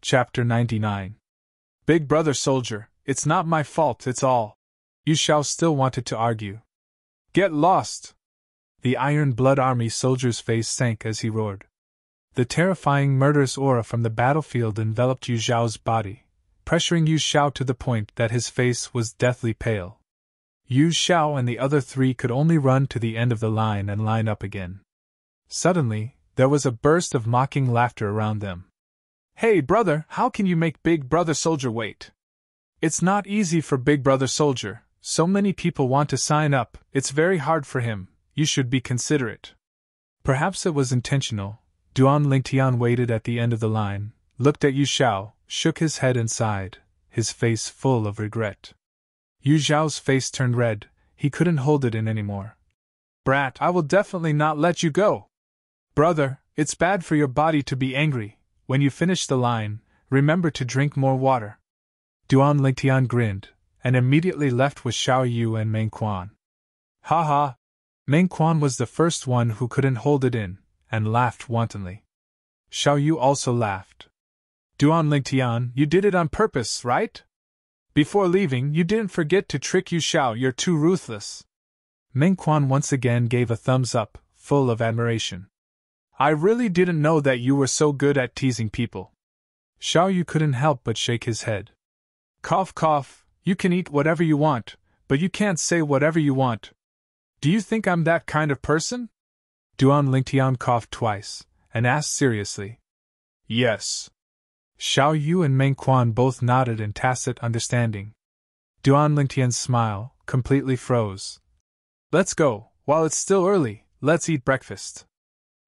Chapter 99. Big brother soldier, it's not my fault, it's all. Yu Xiao still wanted to argue. Get lost! The Iron Blood Army soldier's face sank as he roared. The terrifying murderous aura from the battlefield enveloped Yu Xiao's body, pressuring Yu Xiao to the point that his face was deathly pale. Yu Xiao and the other three could only run to the end of the line and line up again. Suddenly, there was a burst of mocking laughter around them. Hey brother, how can you make Big Brother Soldier wait? It's not easy for Big Brother Soldier, so many people want to sign up, it's very hard for him, you should be considerate. Perhaps it was intentional. Duan Lingtian waited at the end of the line, looked at Yu Xiao, shook his head and sighed, his face full of regret. Yu Xiao's face turned red, he couldn't hold it in anymore. Brat, I will definitely not let you go. Brother, it's bad for your body to be angry. When you finish the line, remember to drink more water. Duan Lingtian grinned, and immediately left with Xiao Yu and Meng Quan. Ha ha! Meng Quan was the first one who couldn't hold it in, and laughed wantonly. Xiao Yu also laughed. Duan Lingtian, you did it on purpose, right? Before leaving, you didn't forget to trick Yu Xiao, you're too ruthless. Meng Quan once again gave a thumbs up, full of admiration. I really didn't know that you were so good at teasing people. Xiao Yu couldn't help but shake his head. Cough cough, you can eat whatever you want, but you can't say whatever you want. Do you think I'm that kind of person? Duan Lingtian coughed twice, and asked seriously. Yes. Xiao Yu and Meng Quan both nodded in tacit understanding. Duan Lingtian's smile completely froze. Let's go, while it's still early, let's eat breakfast.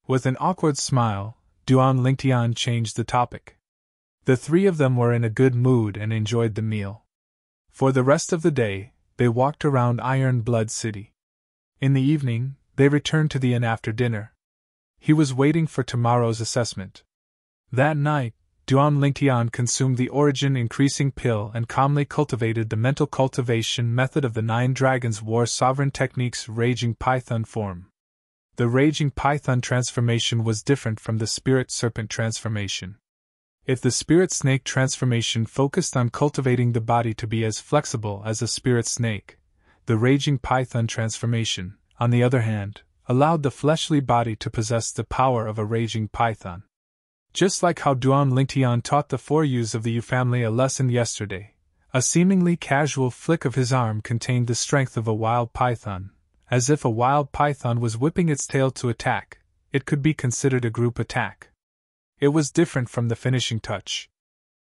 With an awkward smile, Duan Lingtian changed the topic. The three of them were in a good mood and enjoyed the meal. For the rest of the day, they walked around Iron Blood City. In the evening, they returned to the inn after dinner. He was waiting for tomorrow's assessment. That night, Duan Lingtian consumed the origin increasing pill and calmly cultivated the mental cultivation method of the 9 Dragons War Sovereign Technique's Raging Python form. The Raging Python transformation was different from the Spirit Serpent transformation. If the Spirit Snake transformation focused on cultivating the body to be as flexible as a Spirit Snake, the Raging Python transformation, on the other hand, allowed the fleshly body to possess the power of a Raging Python. Just like how Duan Lingtian taught the 4 Yus of the Yu family a lesson yesterday, a seemingly casual flick of his arm contained the strength of a wild python. As if a wild python was whipping its tail to attack, it could be considered a group attack. It was different from the finishing touch.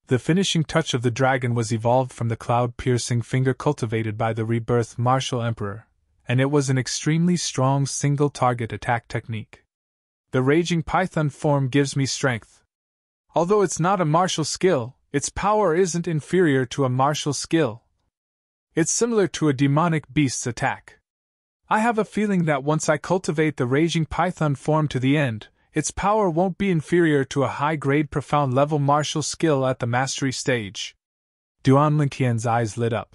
The finishing touch of the dragon was evolved from the cloud-piercing finger cultivated by the rebirth martial emperor, and it was an extremely strong single-target attack technique. The Raging Python form gives me strength. Although it's not a martial skill, its power isn't inferior to a martial skill. It's similar to a demonic beast's attack. I have a feeling that once I cultivate the Raging Python form to the end, its power won't be inferior to a high-grade profound-level martial skill at the mastery stage. Duan Lingtian's eyes lit up.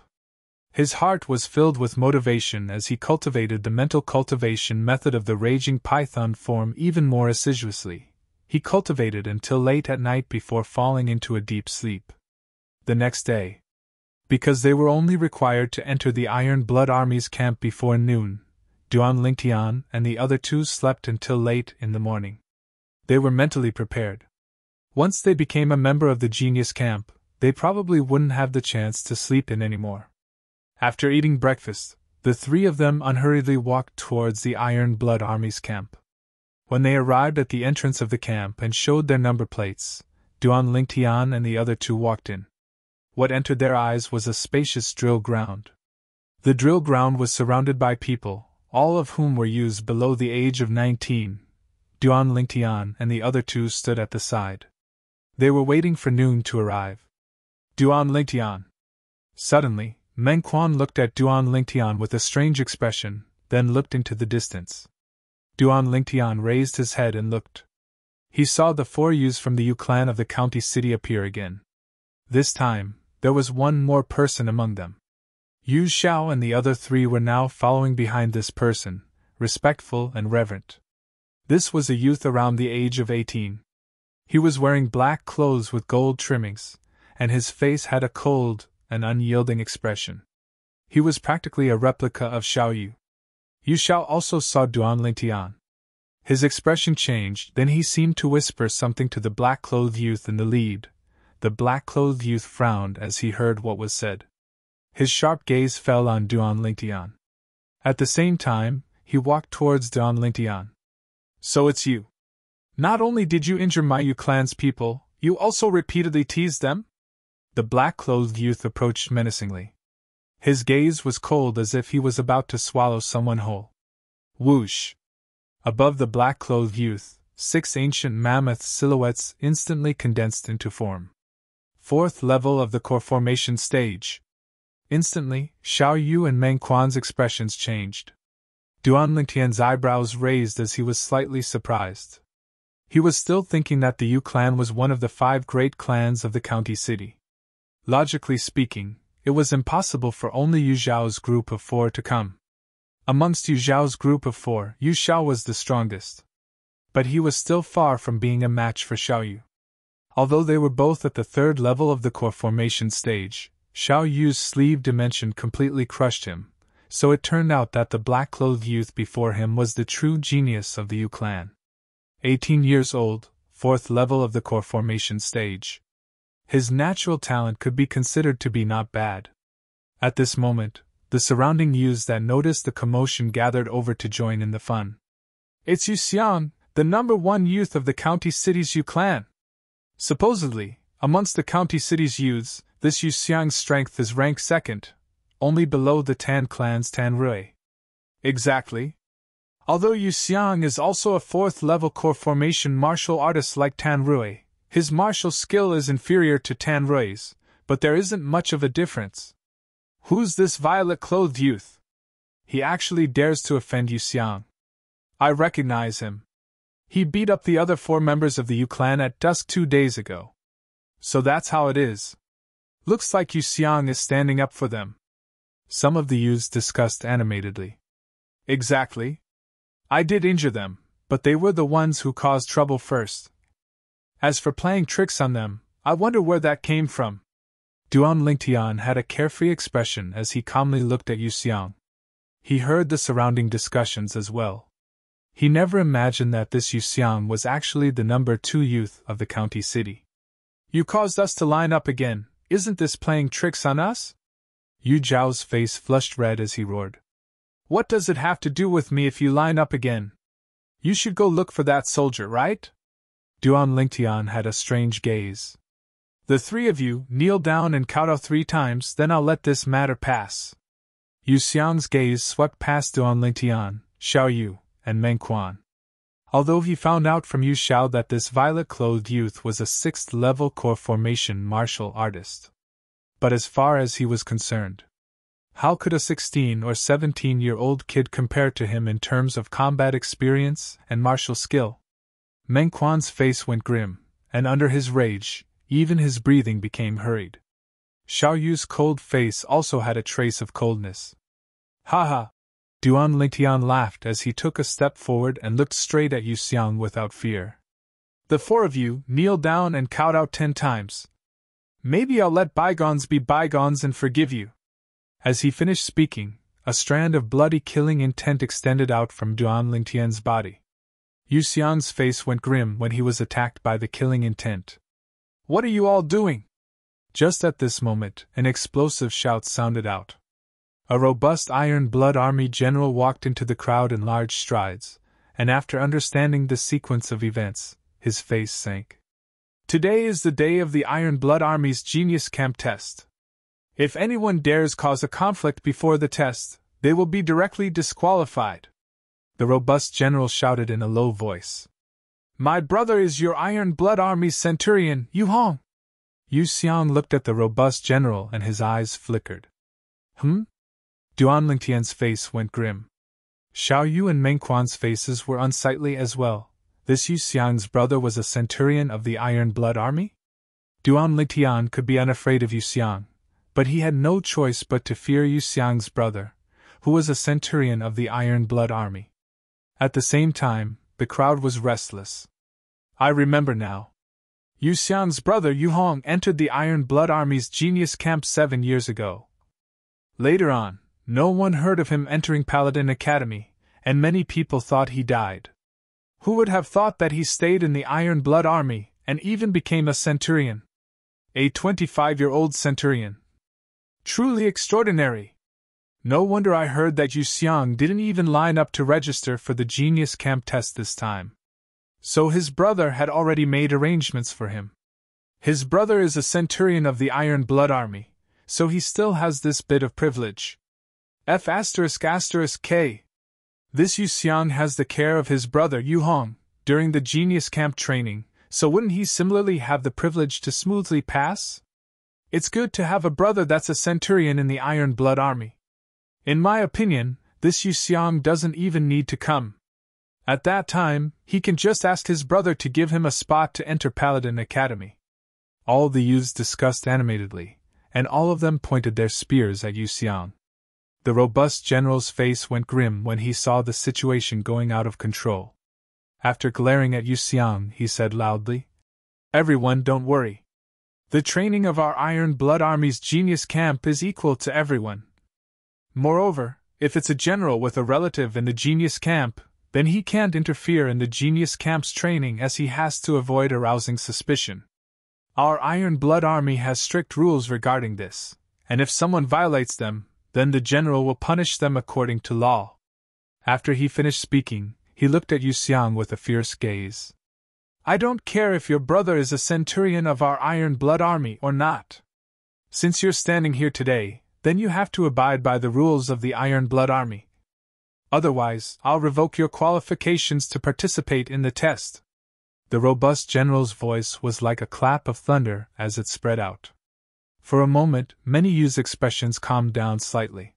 His heart was filled with motivation as he cultivated the mental cultivation method of the Raging Python form even more assiduously. He cultivated until late at night before falling into a deep sleep. The next day, because they were only required to enter the Iron Blood Army's camp before noon, Duan Lingtian and the other 2 slept until late in the morning. They were mentally prepared. Once they became a member of the Genius Camp, they probably wouldn't have the chance to sleep in anymore. After eating breakfast, the 3 of them unhurriedly walked towards the Iron Blood Army's camp. When they arrived at the entrance of the camp and showed their number plates, Duan Lingtian and the other 2 walked in. What entered their eyes was a spacious drill ground. The drill ground was surrounded by people, all of whom were youths below the age of 19. Duan Lingtian and the other 2 stood at the side. They were waiting for noon to arrive. Duan Lingtian. Suddenly, Meng Quan looked at Duan Lingtian with a strange expression, then looked into the distance. Duan Lingtian raised his head and looked. He saw the 4 youths from the Yu clan of the county city appear again. This time, there was one more person among them. Yu Xiao and the other 3 were now following behind this person, respectful and reverent. This was a youth around the age of 18. He was wearing black clothes with gold trimmings, and his face had a cold and unyielding expression. He was practically a replica of Xiao Yu. Yu Xiao also saw Duan Lingtian. His expression changed, then he seemed to whisper something to the black-clothed youth in the lead. The black-clothed youth frowned as he heard what was said. His sharp gaze fell on Duan Lingtian. At the same time, he walked towards Duan Lingtian. So it's you. Not only did you injure my Yu clan's people, you also repeatedly teased them? The black-clothed youth approached menacingly. His gaze was cold as if he was about to swallow someone whole. Whoosh! Above the black-clothed youth, 6 ancient mammoth silhouettes instantly condensed into form. 4th level of the core formation stage. Instantly, Xiao Yu and Meng Quan's expressions changed. Duan Lingtian's eyebrows raised as he was slightly surprised. He was still thinking that the Yu clan was one of the 5 great clans of the county city. Logically speaking, it was impossible for only Yu Zhao's group of 4 to come. Amongst Yu Zhao's group of 4, Yu Xiao was the strongest. But he was still far from being a match for Xiao Yu. Although they were both at the 3rd level of the core formation stage, Xiao Yu's sleeve dimension completely crushed him, so it turned out that the black-clothed youth before him was the true genius of the Yu clan. 18 years old, 4th level of the core formation stage. His natural talent could be considered to be not bad. At this moment, the surrounding youths that noticed the commotion gathered over to join in the fun. It's Yu Xiang, the number 1 youth of the county city's Yu clan. Supposedly, amongst the county city's youths, this Yu Xiang's strength is ranked 2nd, only below the Tan clan's Tan Rui. Exactly. Although Yu Xiang is also a 4th level core formation martial artist like Tan Rui, his martial skill is inferior to Tan Rui's, but there isn't much of a difference. Who's this violet-clothed youth? He actually dares to offend Yu Xiang. I recognize him. He beat up the other 4 members of the Yu clan at dusk 2 days ago. So that's how it is. Looks like Yu Xiang is standing up for them. Some of the youths discussed animatedly. Exactly. I did injure them, but they were the ones who caused trouble first. As for playing tricks on them, I wonder where that came from. Duan Lingtian had a carefree expression as he calmly looked at Yu Xiang. He heard the surrounding discussions as well. He never imagined that this Yu Xiang was actually the number 2 youth of the county city. You caused us to line up again, isn't this playing tricks on us? Yu Zhao's face flushed red as he roared. What does it have to do with me if you line up again? You should go look for that soldier, right? Duan Lingtian had a strange gaze. The 3 of you kneel down and kowtow 3 times, then I'll let this matter pass. Yu Xiang's gaze swept past Duan Lingtian, Xiao Yu, and Meng Quan. Although he found out from Yu Xiao that this violet-clothed youth was a 6th level core formation martial artist. But as far as he was concerned, how could a 16 or 17-year-old kid compare to him in terms of combat experience and martial skill? Meng Quan's face went grim, and under his rage, even his breathing became hurried. Xiao Yu's cold face also had a trace of coldness. Ha ha! Duan Lingtian laughed as he took a step forward and looked straight at Yu Xiang without fear. The 4 of you kneel down and kowtow 10 times. Maybe I'll let bygones be bygones and forgive you. As he finished speaking, a strand of bloody killing intent extended out from Duan Lingtian's body. Yu Xiang's face went grim when he was attacked by the killing intent. What are you all doing? Just at this moment, an explosive shout sounded out. A robust Iron Blood Army general walked into the crowd in large strides, and after understanding the sequence of events, his face sank. Today is the day of the Iron Blood Army's Genius Camp test. If anyone dares cause a conflict before the test, they will be directly disqualified. The robust general shouted in a low voice. My brother is your Iron Blood Army's centurion, Yu Hong. Yu Xiang looked at the robust general and his eyes flickered. Duan Lingtian's face went grim. Xiao Yu and Meng Quan's faces were unsightly as well. This Yu Xiang's brother was a centurion of the Iron Blood Army? Duan Lingtian could be unafraid of Yu Xiang, but he had no choice but to fear Yu Xiang's brother, who was a centurion of the Iron Blood Army. At the same time, the crowd was restless. I remember now. Yu Xiang's brother Yu Hong entered the Iron Blood Army's Genius Camp 7 years ago. Later on, no one heard of him entering Paladin Academy, and many people thought he died. Who would have thought that he stayed in the Iron Blood Army, and even became a centurion? A 25-year-old centurion. Truly extraordinary. No wonder I heard that Yu Xiang didn't even line up to register for the Genius Camp test this time. So his brother had already made arrangements for him. His brother is a centurion of the Iron Blood Army, so he still has this bit of privilege. F***K. This Yu Xiang has the care of his brother Yu Hong during the Genius Camp training, so wouldn't he similarly have the privilege to smoothly pass? It's good to have a brother that's a centurion in the Iron Blood Army. In my opinion, this Yu Xiang doesn't even need to come. At that time, he can just ask his brother to give him a spot to enter Paladin Academy. All the youths discussed animatedly, and all of them pointed their spears at Yu Xiang. The robust general's face went grim when he saw the situation going out of control. After glaring at Yu Xiang, he said loudly, "Everyone, don't worry. The training of our Iron Blood Army's Genius Camp is equal to everyone. Moreover, if it's a general with a relative in the Genius Camp, then he can't interfere in the Genius Camp's training as he has to avoid arousing suspicion. Our Iron Blood Army has strict rules regarding this, and if someone violates them, then the general will punish them according to law." After he finished speaking, he looked at Yu Xiang with a fierce gaze. "I don't care if your brother is a centurion of our Iron Blood Army or not. Since you're standing here today, then you have to abide by the rules of the Iron Blood Army. Otherwise, I'll revoke your qualifications to participate in the test." The robust general's voice was like a clap of thunder as it spread out. For a moment, many youths' expressions calmed down slightly.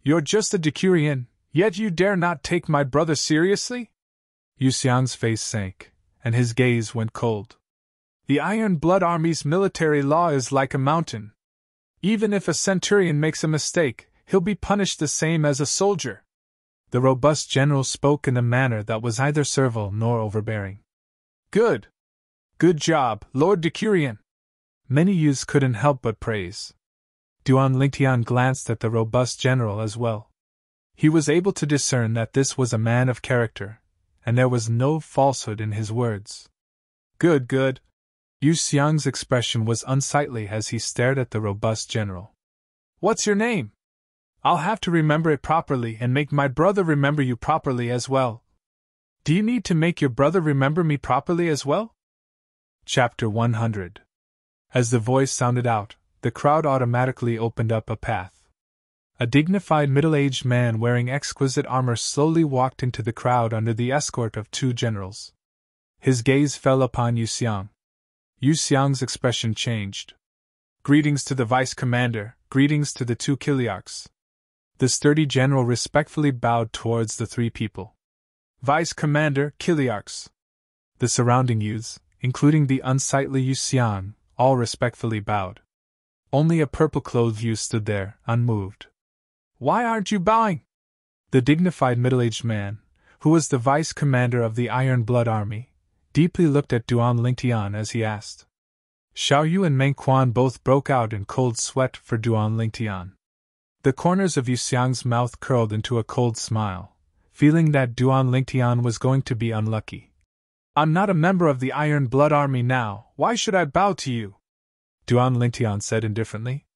"You're just a decurion, yet you dare not take my brother seriously?" Yu Xiang's face sank, and his gaze went cold. "The Iron Blood Army's military law is like a mountain. Even if a centurion makes a mistake, he'll be punished the same as a soldier." The robust general spoke in a manner that was neither servile nor overbearing. "Good! Good job, Lord Decurion!" Many youths couldn't help but praise. Duan Lingtian glanced at the robust general as well. He was able to discern that this was a man of character, and there was no falsehood in his words. "Good, good!" Yu Xiang's expression was unsightly as he stared at the robust general. "What's your name? I'll have to remember it properly and make my brother remember you properly as well." "Do you need to make your brother remember me properly as well?" Chapter 100. As the voice sounded out, the crowd automatically opened up a path. A dignified middle-aged man wearing exquisite armor slowly walked into the crowd under the escort of two generals. His gaze fell upon Yu Xiang. Yu Xiang's expression changed. "Greetings to the vice commander, greetings to the two Kiliarchs." The sturdy general respectfully bowed towards the three people. "Vice Commander, Kiliarchs." The surrounding youths, including the unsightly Yu Xiang, all respectfully bowed. Only a purple-clothed youth stood there, unmoved. "Why aren't you bowing?" The dignified middle-aged man, who was the vice commander of the Iron Blood Army, deeply looked at Duan Lingtian as he asked. Xiao Yu and Meng Quan both broke out in cold sweat for Duan Lingtian. The corners of Yu Xiang's mouth curled into a cold smile, feeling that Duan Lingtian was going to be unlucky. "I'm not a member of the Iron Blood Army now, why should I bow to you?" Duan Lingtian said indifferently.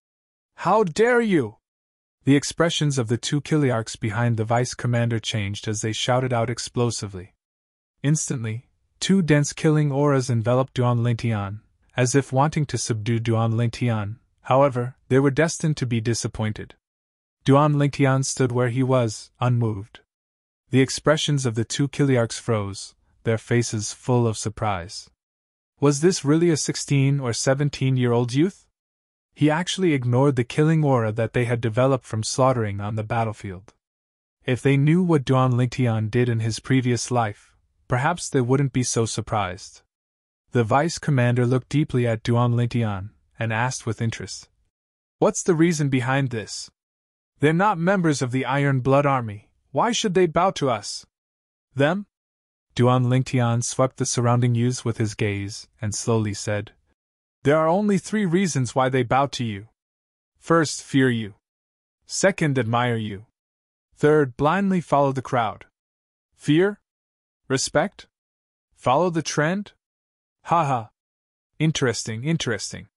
"How dare you!" The expressions of the two Kiliarchs behind the vice commander changed as they shouted out explosively. Instantly, two dense killing auras enveloped Duan Lingtian, as if wanting to subdue Duan Lingtian. However, they were destined to be disappointed. Duan Lingtian stood where he was, unmoved. The expressions of the two Kiliarchs froze, their faces full of surprise. Was this really a 16 or 17-year-old youth? He actually ignored the killing aura that they had developed from slaughtering on the battlefield. If they knew what Duan Lingtian did in his previous life, perhaps they wouldn't be so surprised. The vice commander looked deeply at Duan Lingtian and asked with interest, "What's the reason behind this? They're not members of the Iron Blood Army, why should they bow to us?" "Them? Duan Lingtian swept the surrounding youths with his gaze and slowly said, "There are only 3 reasons why they bow to you. First, fear you. Second, admire you. Third, blindly follow the crowd. Fear? Respect? Follow the trend? Haha. Interesting, interesting.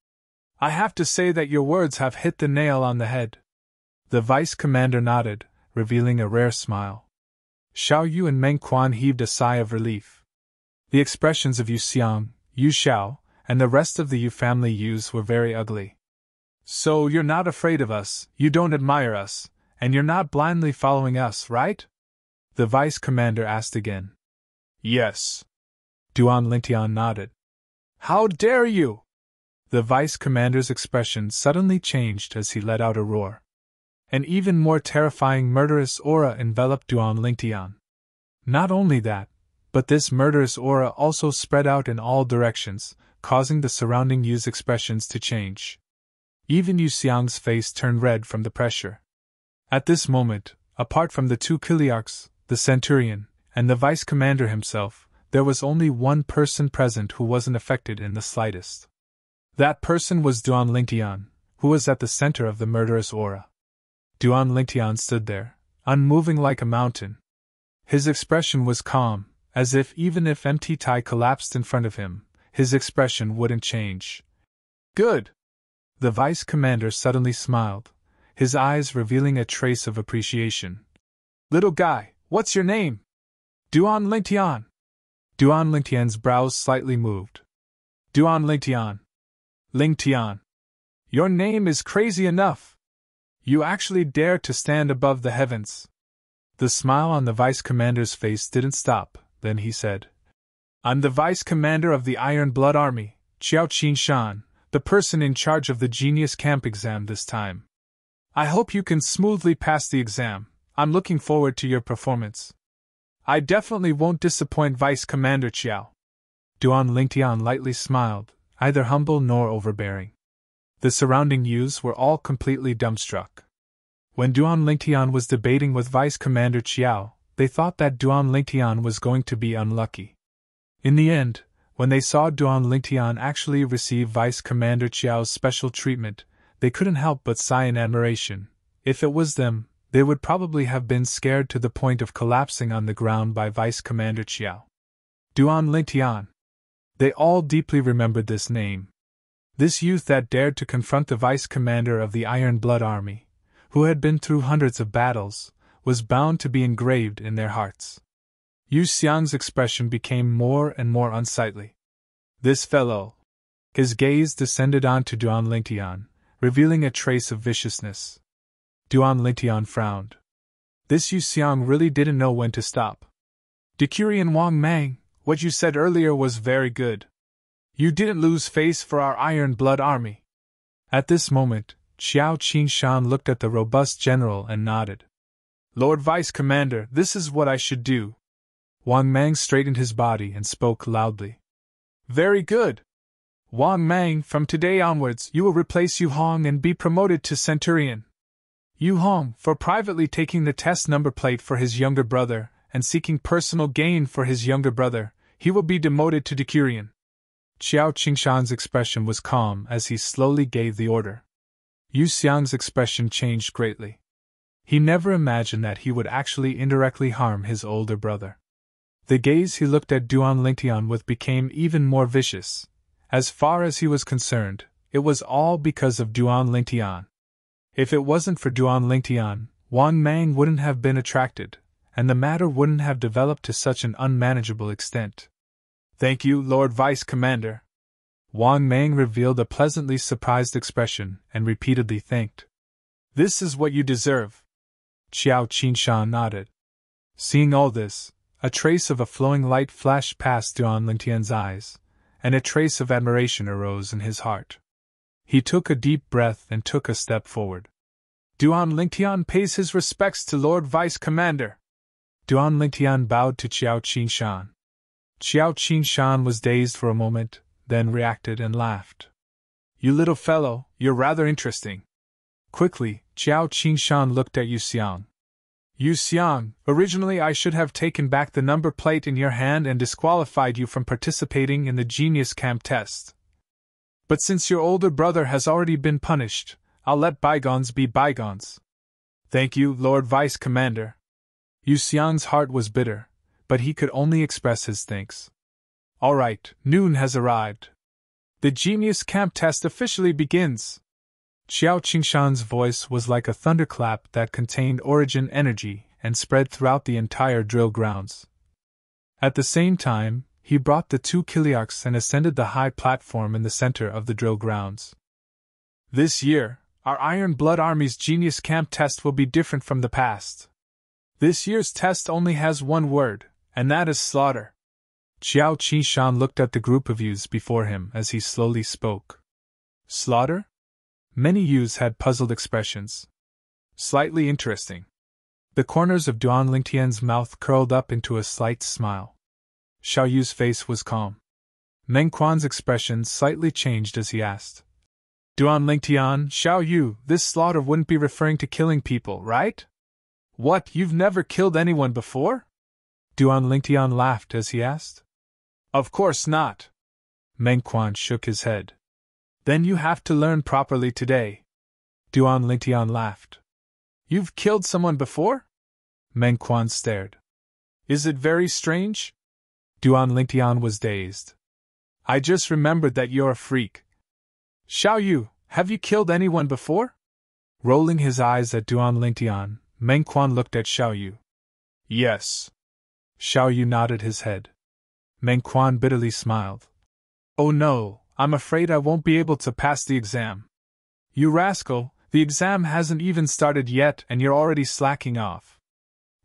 I have to say that your words have hit the nail on the head." The vice commander nodded, revealing a rare smile. Xiao Yu and Meng Quan heaved a sigh of relief. The expressions of Yu Xiang, Yu Xiao, and the rest of the Yu family youths were very ugly. "So you're not afraid of us, you don't admire us, and you're not blindly following us, right?" the vice commander asked again. "Yes." Duan Lingtian nodded. "How dare you!" The vice commander's expression suddenly changed as he let out a roar. An even more terrifying murderous aura enveloped Duan Lingtian. Not only that, but this murderous aura also spread out in all directions, causing the surrounding youth's expressions to change. Even Yu Xiang's face turned red from the pressure. At this moment, apart from the 2 Kiliarchs, the centurion, and the vice commander himself, there was only one person present who wasn't affected in the slightest. That person was Duan Lingtian, who was at the center of the murderous aura. Duan Lingtian stood there, unmoving like a mountain. His expression was calm, as if even if empty Tai collapsed in front of him, his expression wouldn't change. "Good!" The vice commander suddenly smiled, his eyes revealing a trace of appreciation. "Little guy, what's your name?" "Duan Lingtian." Duan Lingtian's brows slightly moved. "Duan Lingtian. Lingtian. Your name is crazy enough. You actually dare to stand above the heavens." The smile on the vice commander's face didn't stop, then he said, "I'm the vice commander of the Iron Blood Army, Qiao Qinshan, the person in charge of the Genius Camp exam this time. I hope you can smoothly pass the exam. I'm looking forward to your performance." "I definitely won't disappoint Vice Commander Qiao." Duan Lingtian lightly smiled, neither humble nor overbearing. The surrounding youths were all completely dumbstruck. When Duan Lingtian was debating with Vice Commander Qiao, they thought that Duan Lingtian was going to be unlucky. In the end, when they saw Duan Lingtian actually receive Vice Commander Qiao's special treatment, they couldn't help but sigh in admiration. If it was them, they would probably have been scared to the point of collapsing on the ground by Vice Commander Qiao. Duan Lingtian. They all deeply remembered this name. This youth that dared to confront the vice commander of the Iron Blood Army, who had been through hundreds of battles, was bound to be engraved in their hearts. Yu Xiang's expression became more and more unsightly. "This fellow." His gaze descended onto Duan Lingtian, revealing a trace of viciousness. Duan Lingtian frowned. This Yu Xiang really didn't know when to stop. "Decurion Wang Mang, what you said earlier was very good. You didn't lose face for our Iron Blood Army." At this moment, Qiao Qinshan looked at the robust general and nodded. "Lord Vice Commander, this is what I should do." Wang Mang straightened his body and spoke loudly. "Very good. Wang Mang, from today onwards you will replace Yu Hong and be promoted to Centurion. Yu Hong, for privately taking the test number plate for his younger brother and seeking personal gain for his younger brother, he will be demoted to Decurion." Qiao Qingshan's expression was calm as he slowly gave the order. Yu Xiang's expression changed greatly. He never imagined that he would actually indirectly harm his older brother. The gaze he looked at Duan Lingtian with became even more vicious. As far as he was concerned, it was all because of Duan Lingtian. If it wasn't for Duan Lingtian, Wang Mang wouldn't have been attracted, and the matter wouldn't have developed to such an unmanageable extent. "Thank you, Lord Vice Commander." Wang Mang revealed a pleasantly surprised expression and repeatedly thanked. "This is what you deserve." Qiao Qinshan nodded. Seeing all this, a trace of a flowing light flashed past Duan Lingtian's eyes, and a trace of admiration arose in his heart. He took a deep breath and took a step forward. "Duan Lingtian pays his respects to Lord Vice Commander." Duan Lingtian bowed to Qiao Qinshan. Qiao Qinshan was dazed for a moment, then reacted and laughed. "You little fellow, you're rather interesting." Quickly, Qiao Qinshan looked at Yu Xiang. Yu Xiang, originally I should have taken back the number plate in your hand and disqualified you from participating in the Genius Camp test. But since your older brother has already been punished, I'll let bygones be bygones. Thank you, Lord Vice Commander. Yu Xiang's heart was bitter, but he could only express his thanks. All right, noon has arrived. The Genius Camp test officially begins. Xiao Qingshan's voice was like a thunderclap that contained origin energy and spread throughout the entire drill grounds. At the same time, he brought the 2 Kiliarchs and ascended the high platform in the center of the drill grounds. This year, our Iron Blood Army's Genius Camp test will be different from the past. This year's test only has one word, and that is slaughter. Xiao Qingshan looked at the group of youths before him as he slowly spoke. Slaughter? Many youths had puzzled expressions. Slightly interesting. The corners of Duan Lingtian's mouth curled up into a slight smile. Xiao Yu's face was calm. Meng Quan's expression slightly changed as he asked. Duan Lingtian, Xiao Yu, this slaughter wouldn't be referring to killing people, right? What, you've never killed anyone before? Duan Lingtian laughed as he asked. Of course not. Meng Quan shook his head. Then you have to learn properly today. Duan Lingtian laughed. You've killed someone before? Meng Quan stared. Is it very strange? Duan Lingtian was dazed. I just remembered that you're a freak. Xiao Yu, have you killed anyone before? Rolling his eyes at Duan Lingtian, Meng Quan looked at Xiao Yu. Yes. Xiao Yu nodded his head. Meng Quan bitterly smiled. Oh no, I'm afraid I won't be able to pass the exam. You rascal, the exam hasn't even started yet and you're already slacking off.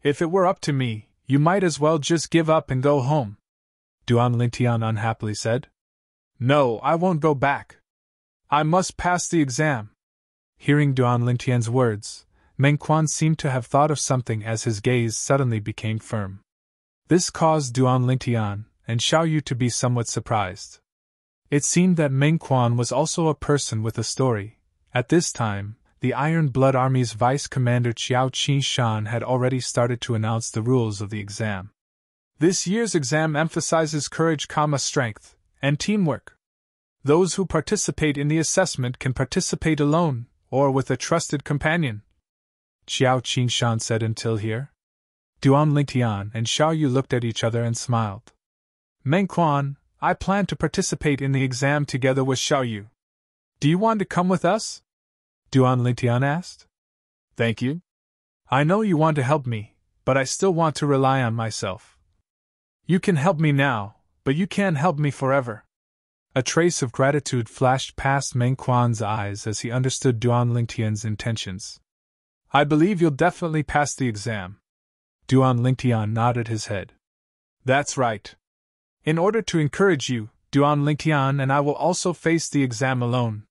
If it were up to me, you might as well just give up and go home. Duan Lingtian unhappily said. No, I won't go back. I must pass the exam. Hearing Duan Lingtian's words, Meng Quan seemed to have thought of something as his gaze suddenly became firm. This caused Duan Lingtian and Xiao Yu to be somewhat surprised. It seemed that Meng Quan was also a person with a story. At this time, the Iron Blood Army's Vice Commander Xiao Qingshan had already started to announce the rules of the exam. This year's exam emphasizes courage, strength, and teamwork. Those who participate in the assessment can participate alone, or with a trusted companion. Xiao Qingshan said until here. Duan Lingtian and Xiao Yu looked at each other and smiled. Meng Quan, I plan to participate in the exam together with Xiao Yu. Do you want to come with us? Duan Lingtian asked. Thank you. I know you want to help me, but I still want to rely on myself. You can help me now, but you can't help me forever. A trace of gratitude flashed past Meng Quan's eyes as he understood Duan Lingtian's intentions. I believe you'll definitely pass the exam. Duan Lingtian nodded his head. That's right. In order to encourage you, Duan Lingtian and I will also face the exam alone.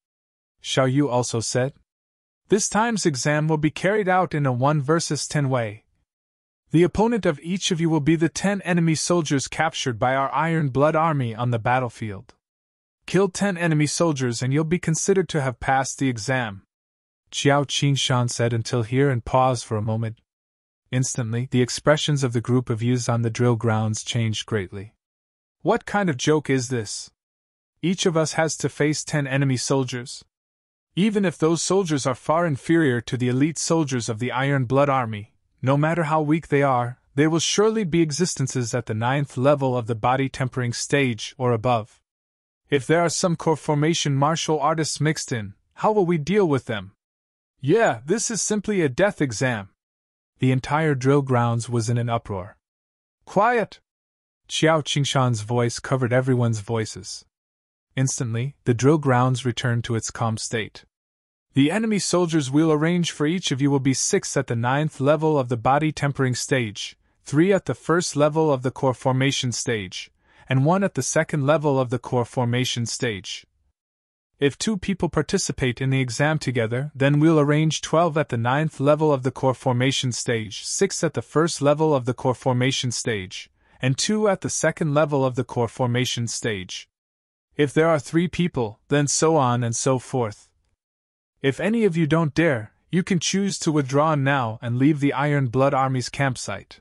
Xiao Yu also said. This time's exam will be carried out in a 1 versus 10 way. The opponent of each of you will be the 10 enemy soldiers captured by our Iron Blood Army on the battlefield. Kill 10 enemy soldiers and you'll be considered to have passed the exam. Xiao Qingshan said until here and paused for a moment. Instantly, the expressions of the group of youths on the drill grounds changed greatly. What kind of joke is this? Each of us has to face 10 enemy soldiers. Even if those soldiers are far inferior to the elite soldiers of the Iron Blood Army, no matter how weak they are, they will surely be existences at the 9th level of the body tempering stage or above. If there are some core formation martial artists mixed in, how will we deal with them? Yeah, this is simply a death exam. The entire drill grounds was in an uproar. Quiet! Xiao Qingshan's voice covered everyone's voices. Instantly, the drill grounds returned to its calm state. The enemy soldiers we'll arrange for each of you will be 6 at the 9th level of the body tempering stage, 3 at the 1st level of the core formation stage, and 1 at the 2nd level of the core formation stage. If 2 people participate in the exam together, then we'll arrange 12 at the 9th level of the core formation stage, 6 at the 1st level of the core formation stage, and 2 at the 2nd level of the core formation stage. If there are 3 people, then so on and so forth. If any of you don't dare, You can choose to withdraw now and leave the Iron Blood Army's campsite.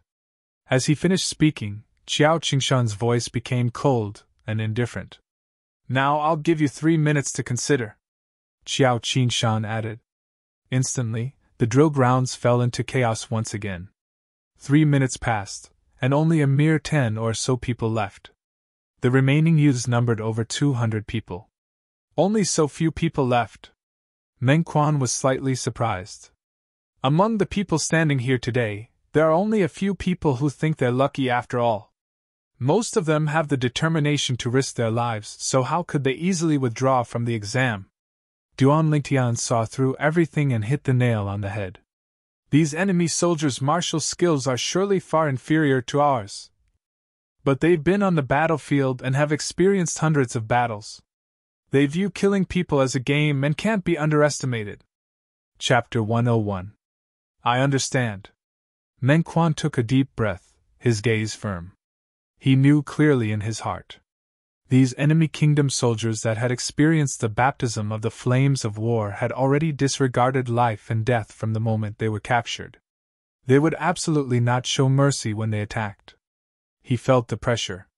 As he finished speaking, Qiao Qingshan's voice became cold and indifferent. Now I'll give you 3 minutes to consider, Qiao Qingshan added. Instantly, the drill grounds fell into chaos once again. 3 minutes passed, and only a mere 10 or so people left. The remaining youths numbered over 200 people. Only so few people left. Meng Quan was slightly surprised. Among the people standing here today, there are only a few people who think they're lucky after all. Most of them have the determination to risk their lives, so how could they easily withdraw from the exam? Duan Lingtian saw through everything and hit the nail on the head. These enemy soldiers' martial skills are surely far inferior to ours. But they've been on the battlefield and have experienced hundreds of battles. They view killing people as a game and can't be underestimated. Chapter 101. I understand. Meng Quan took a deep breath, his gaze firm. He knew clearly in his heart. These enemy kingdom soldiers that had experienced the baptism of the flames of war had already disregarded life and death from the moment they were captured. They would absolutely not show mercy when they attacked. He felt the pressure.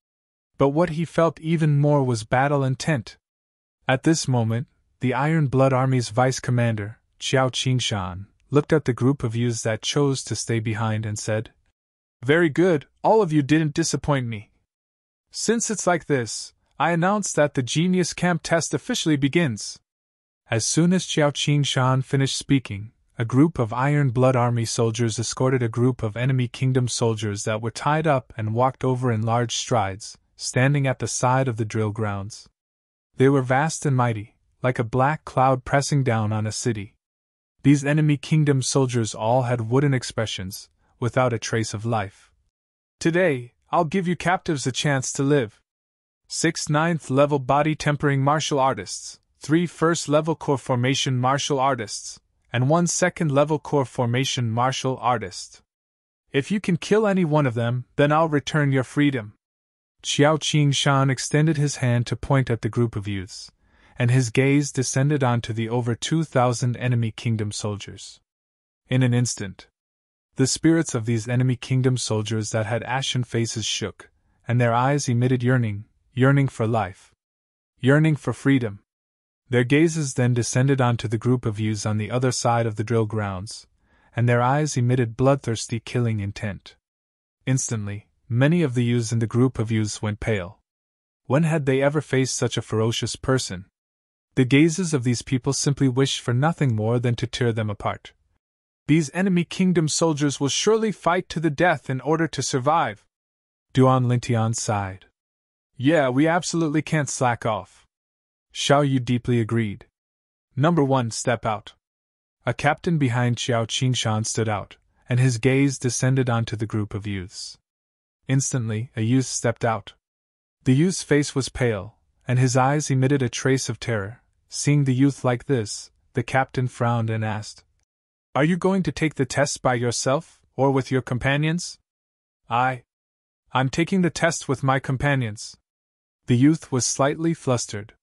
But what he felt even more was battle intent. At this moment, the Iron Blood Army's vice commander, Qiao Qingshan, looked at the group of youths that chose to stay behind and said, "Very good, all of you didn't disappoint me. Since it's like this, I announce that the Genius Camp test officially begins." As soon as Qiao Qingshan finished speaking, a group of Iron Blood Army soldiers escorted a group of enemy kingdom soldiers that were tied up and walked over in large strides, standing at the side of the drill grounds. They were vast and mighty, like a black cloud pressing down on a city. These enemy kingdom soldiers all had wooden expressions, without a trace of life. "Today, I'll give you captives a chance to live. 6 9th-level body tempering martial artists, 3 1st-level core formation martial artists, and 1 2nd-level core formation martial artist. If you can kill any one of them, then I'll return your freedom." Qiao Qingshan extended his hand to point at the group of youths, and his gaze descended onto the over 2,000 enemy kingdom soldiers. In an instant, the spirits of these enemy kingdom soldiers that had ashen faces shook, and their eyes emitted yearning for life, yearning for freedom. Their gazes then descended onto the group of youths on the other side of the drill grounds, and their eyes emitted bloodthirsty killing intent. Instantly, many of the youths in the group of youths went pale. When had they ever faced such a ferocious person? The gazes of these people simply wished for nothing more than to tear them apart. These enemy kingdom soldiers will surely fight to the death in order to survive. Duan Lingtian sighed. Yeah, we absolutely can't slack off. Xiao Yu deeply agreed. Number 1, step out. A captain behind Qiao Qingshan stood out, and his gaze descended onto the group of youths. Instantly, a youth stepped out. The youth's face was pale, and his eyes emitted a trace of terror. Seeing the youth like this, the captain frowned and asked, "Are you going to take the test by yourself, or with your companions?" I'm taking the test with my companions." The youth was slightly flustered.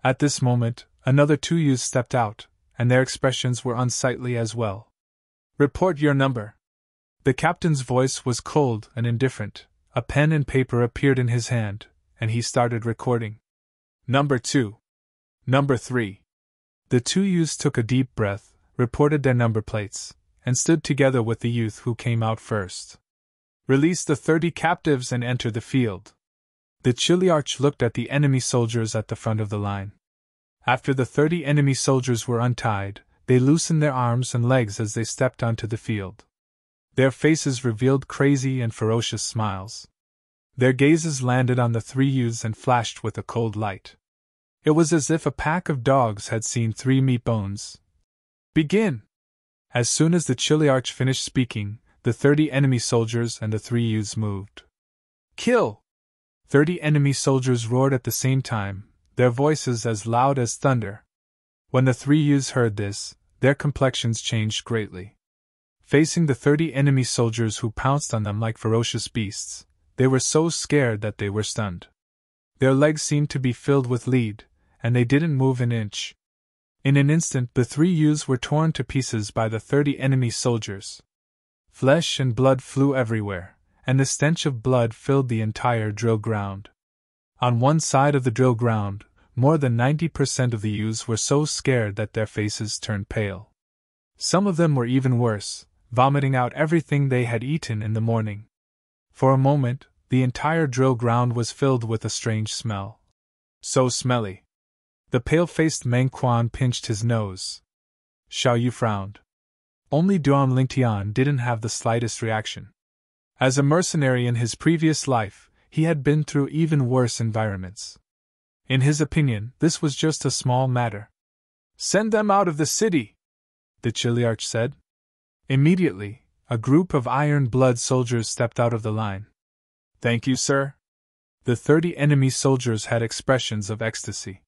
At this moment, another 2 youths stepped out, and their expressions were unsightly as well. "Report your number." The captain's voice was cold and indifferent. A pen and paper appeared in his hand, and he started recording. "Number 2. Number 3. The 2 youths took a deep breath, reported their number plates, and stood together with the youth who came out first. "Release the 30 captives and enter the field." The Chiliarch looked at the enemy soldiers at the front of the line. After the 30 enemy soldiers were untied, they loosened their arms and legs as they stepped onto the field. Their faces revealed crazy and ferocious smiles. Their gazes landed on the 3 youths and flashed with a cold light. It was as if a pack of dogs had seen 3 meat bones. "Begin!" As soon as the Chiliarch finished speaking, the 30 enemy soldiers and the 3 youths moved. "Kill!" 30 enemy soldiers roared at the same time, their voices as loud as thunder. When the 3 youths heard this, their complexions changed greatly. Facing the 30 enemy soldiers who pounced on them like ferocious beasts, they were so scared that they were stunned. Their legs seemed to be filled with lead, and they didn't move an inch. In an instant, the 3 youths were torn to pieces by the 30 enemy soldiers. Flesh and blood flew everywhere, and the stench of blood filled the entire drill ground. On one side of the drill ground, more than 90% of the youths were so scared that their faces turned pale. Some of them were even worse, vomiting out everything they had eaten in the morning. For a moment, the entire drill ground was filled with a strange smell. So smelly. The pale-faced Meng Quan pinched his nose. Xiao Yu frowned. Only Duan Lingtian didn't have the slightest reaction. As a mercenary in his previous life, he had been through even worse environments. In his opinion, this was just a small matter. "Send them out of the city," the Chiliarch said. Immediately, a group of iron-blood soldiers stepped out of the line. "Thank you, sir." The 30 enemy soldiers had expressions of ecstasy.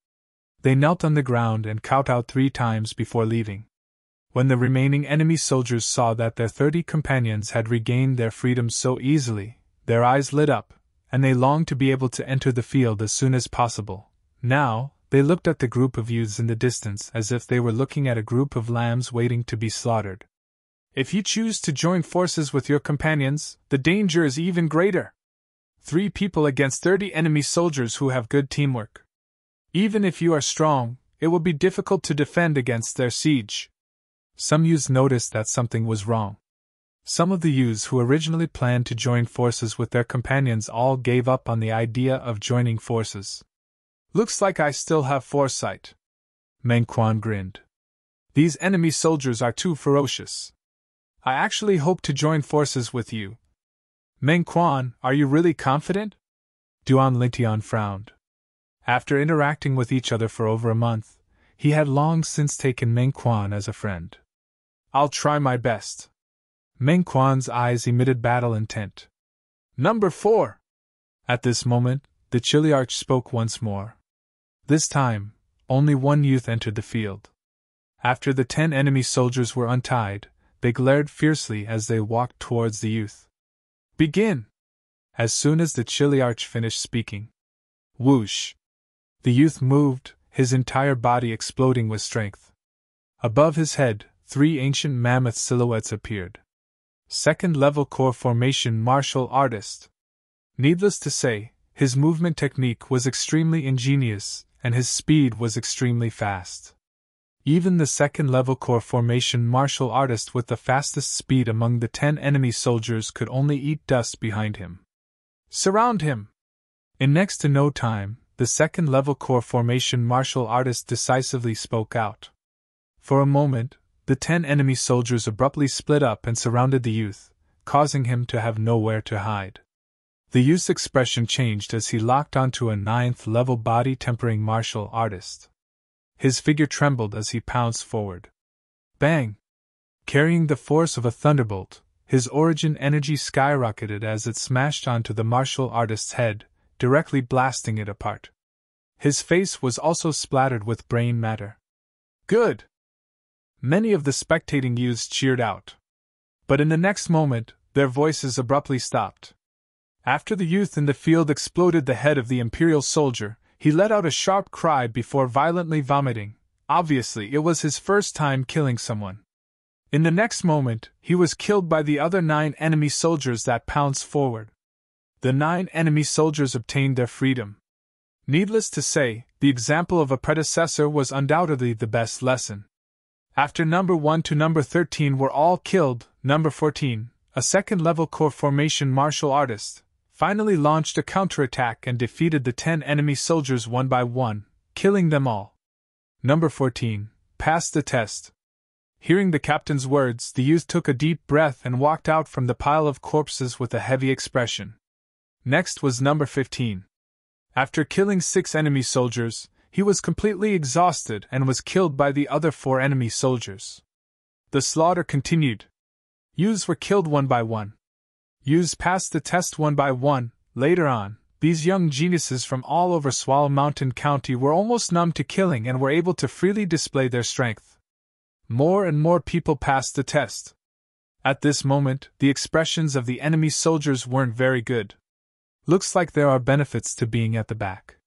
They knelt on the ground and kowtowed 3 times before leaving. When the remaining enemy soldiers saw that their 30 companions had regained their freedom so easily, their eyes lit up, and they longed to be able to enter the field as soon as possible. Now, they looked at the group of youths in the distance as if they were looking at a group of lambs waiting to be slaughtered. "If you choose to join forces with your companions, the danger is even greater. 3 people against 30 enemy soldiers who have good teamwork. Even if you are strong, it will be difficult to defend against their siege." Some youths noticed that something was wrong. Some of the youths who originally planned to join forces with their companions all gave up on the idea of joining forces. "Looks like I still have foresight." Meng Quan grinned. "These enemy soldiers are too ferocious. I actually hope to join forces with you." "Meng Quan, are you really confident?" Duan Lingtian frowned. After interacting with each other for over a month, he had long since taken Meng Quan as a friend. "I'll try my best." Meng Quan's eyes emitted battle intent. "Number 4! At this moment, the Chiliarch spoke once more. This time, only 1 youth entered the field. After the 10 enemy soldiers were untied, they glared fiercely as they walked towards the youth. "Begin!" As soon as the Chiliarch finished speaking. Whoosh! The youth moved, his entire body exploding with strength. Above his head, 3 ancient mammoth silhouettes appeared. Second-level core formation martial artist. Needless to say, his movement technique was extremely ingenious, and his speed was extremely fast. Even the second-level core formation martial artist with the fastest speed among the 10 enemy soldiers could only eat dust behind him. "Surround him!" In next to no time, the second-level core formation martial artist decisively spoke out. For a moment, the 10 enemy soldiers abruptly split up and surrounded the youth, causing him to have nowhere to hide. The youth's expression changed as he locked onto a 9th-level body-tempering martial artist. His figure trembled as he pounced forward. Bang! Carrying the force of a thunderbolt, his origin energy skyrocketed as it smashed onto the martial artist's head, directly blasting it apart. His face was also splattered with brain matter. "Good!" Many of the spectating youths cheered out. But in the next moment, their voices abruptly stopped. After the youth in the field exploded the head of the Imperial soldier, he let out a sharp cry before violently vomiting. Obviously, it was his first time killing someone. In the next moment, he was killed by the other 9 enemy soldiers that pounced forward. The 9 enemy soldiers obtained their freedom. Needless to say, the example of a predecessor was undoubtedly the best lesson. After number 1 to number 13 were all killed, number 14, a second-level core formation martial artist, finally launched a counterattack and defeated the 10 enemy soldiers one by one, killing them all. Number 14 passed the test. Hearing the captain's words, the youth took a deep breath and walked out from the pile of corpses with a heavy expression. Next was number 15. After killing 6 enemy soldiers, he was completely exhausted and was killed by the other 4 enemy soldiers. The slaughter continued. Youths were killed one by one. Youths passed the test one by one. Later on, these young geniuses from all over Swallow Mountain County were almost numb to killing and were able to freely display their strength. More and more people passed the test. At this moment, the expressions of the enemy soldiers weren't very good. Looks like there are benefits to being at the back.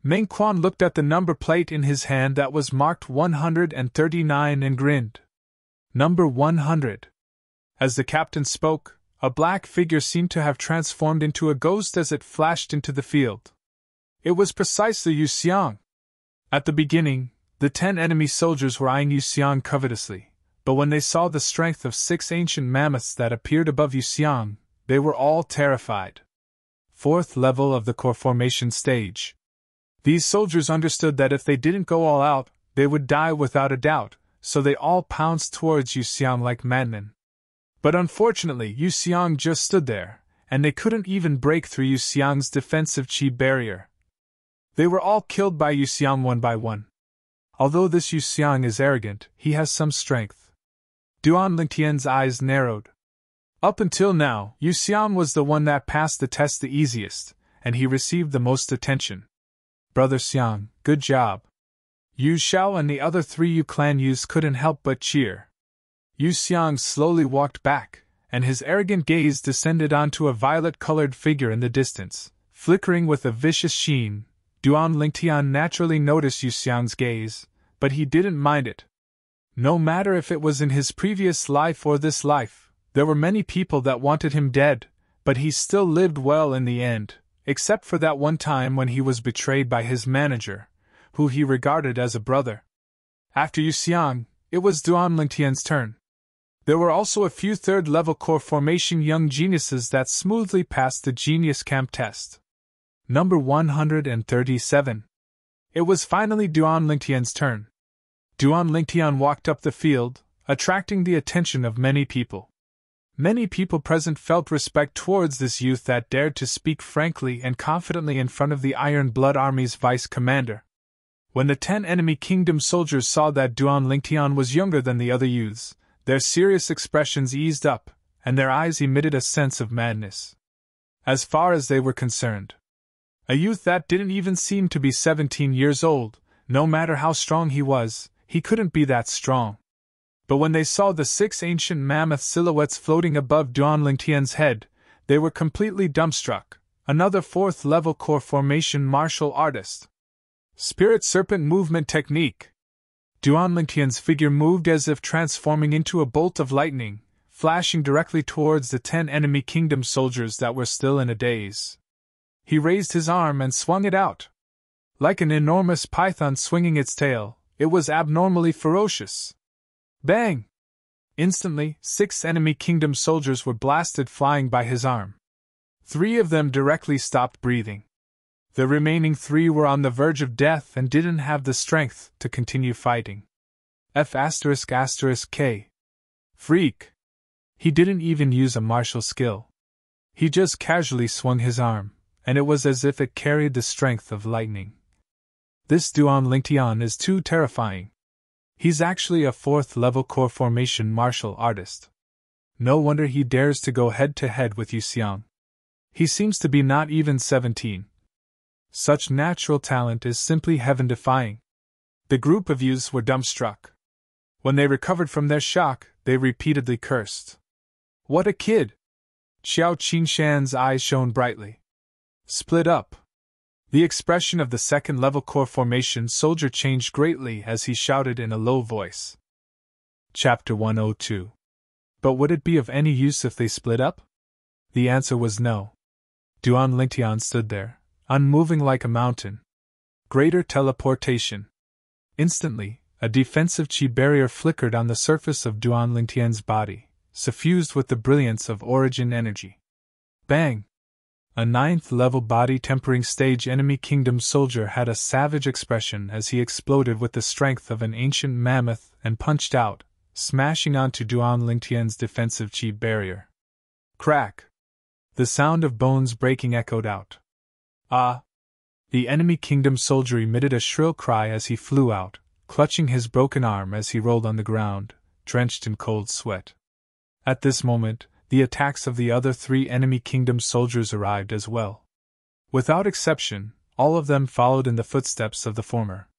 Meng Quan looked at the number plate in his hand that was marked 139 and grinned. Number 100. As the captain spoke, a black figure seemed to have transformed into a ghost as it flashed into the field. It was precisely Yu Xiang. At the beginning, the 10 enemy soldiers were eyeing Yu Xiang covetously, but when they saw the strength of 6 ancient mammoths that appeared above Yu Xiang, they were all terrified. 4th level of the core formation stage. These soldiers understood that if they didn't go all out, they would die without a doubt, so they all pounced towards Yu Xiang like madmen. But unfortunately, Yu Xiang just stood there, and they couldn't even break through Yu Xiang's defensive chi barrier. They were all killed by Yu Xiang one by one. Although this Yu Xiang is arrogant, he has some strength. Duan Lingtian's eyes narrowed. Up until now, Yu Xiang was the one that passed the test the easiest, and he received the most attention. Brother Xiang, good job. Yu Xiao and the other 3 Yu clan youths couldn't help but cheer. Yu Xiang slowly walked back, and his arrogant gaze descended onto a violet-colored figure in the distance, flickering with a vicious sheen. Duan Lingtian naturally noticed Yu Xiang's gaze, but he didn't mind it. No matter if it was in his previous life or this life, there were many people that wanted him dead, but he still lived well in the end, except for that one time when he was betrayed by his manager, who he regarded as a brother. After Yu Xiang, it was Duan Lingtian's turn. There were also a few 3rd-level core formation young geniuses that smoothly passed the Genius Camp test. Number 137. It was finally Duan Lingtian's turn. Duan Lingtian walked up the field, attracting the attention of many people. Many people present felt respect towards this youth that dared to speak frankly and confidently in front of the Iron Blood Army's vice commander. When the 10 enemy kingdom soldiers saw that Duan Lingtian was younger than the other youths, their serious expressions eased up, and their eyes emitted a sense of madness. As far as they were concerned, a youth that didn't even seem to be 17 years old, no matter how strong he couldn't be that strong. But when they saw the 6 ancient mammoth silhouettes floating above Duan Lingtian's head, they were completely dumbstruck. Another 4th-level core formation martial artist. Spirit Serpent Movement Technique. Duan Lingtian's figure moved as if transforming into a bolt of lightning, flashing directly towards the 10 enemy kingdom soldiers that were still in a daze. He raised his arm and swung it out. Like an enormous python swinging its tail, it was abnormally ferocious. Bang! Instantly, 6 enemy kingdom soldiers were blasted flying by his arm. 3 of them directly stopped breathing. The remaining 3 were on the verge of death and didn't have the strength to continue fighting. F***K. Freak! He didn't even use a martial skill. He just casually swung his arm, and it was as if it carried the strength of lightning. This Duan Lingtian is too terrifying. He's actually a 4th-level core formation martial artist. No wonder he dares to go head-to-head with Yu Xiang. He seems to be not even 17. Such natural talent is simply heaven-defying. The group of youths were dumbstruck. When they recovered from their shock, they repeatedly cursed. What a kid! Xiao Qingshan's eyes shone brightly. Split up. The expression of the 2nd-level core formation soldier changed greatly as he shouted in a low voice. Chapter 102. But would it be of any use if they split up? The answer was no. Duan Lingtian stood there, unmoving like a mountain. Greater teleportation. Instantly, a defensive chi barrier flickered on the surface of Duan Lingtian's body, suffused with the brilliance of origin energy. Bang! A 9th-level body-tempering stage enemy kingdom soldier had a savage expression as he exploded with the strength of an ancient mammoth and punched out, smashing onto Duan Lingtian's defensive chi barrier. Crack! The sound of bones breaking echoed out. Ah! The enemy kingdom soldier emitted a shrill cry as he flew out, clutching his broken arm as he rolled on the ground, drenched in cold sweat. At this moment, the attacks of the other 3 enemy kingdom soldiers arrived as well. Without exception, all of them followed in the footsteps of the former.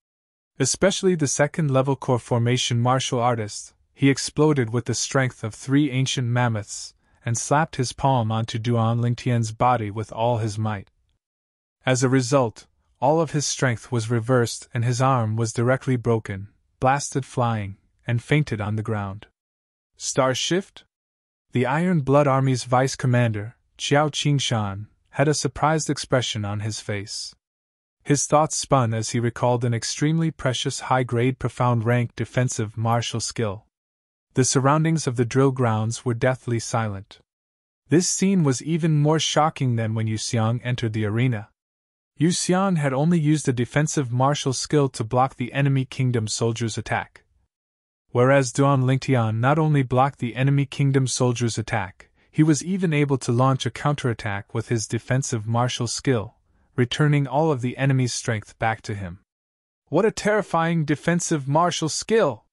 Especially the 2nd-level core formation martial artist, he exploded with the strength of 3 ancient mammoths, and slapped his palm onto Duan Lingtian's body with all his might. As a result, all of his strength was reversed and his arm was directly broken, blasted flying, and fainted on the ground. Star shift? The Iron Blood Army's vice commander, Qiao Qingshan, had a surprised expression on his face. His thoughts spun as he recalled an extremely precious high-grade profound rank defensive martial skill. The surroundings of the drill grounds were deathly silent. This scene was even more shocking than when Yu Xiang entered the arena. Yu Xiang had only used a defensive martial skill to block the enemy kingdom soldier's attack. Whereas Duan Lingtian not only blocked the enemy kingdom soldier's attack, he was even able to launch a counterattack with his defensive martial skill, returning all of the enemy's strength back to him. What a terrifying defensive martial skill!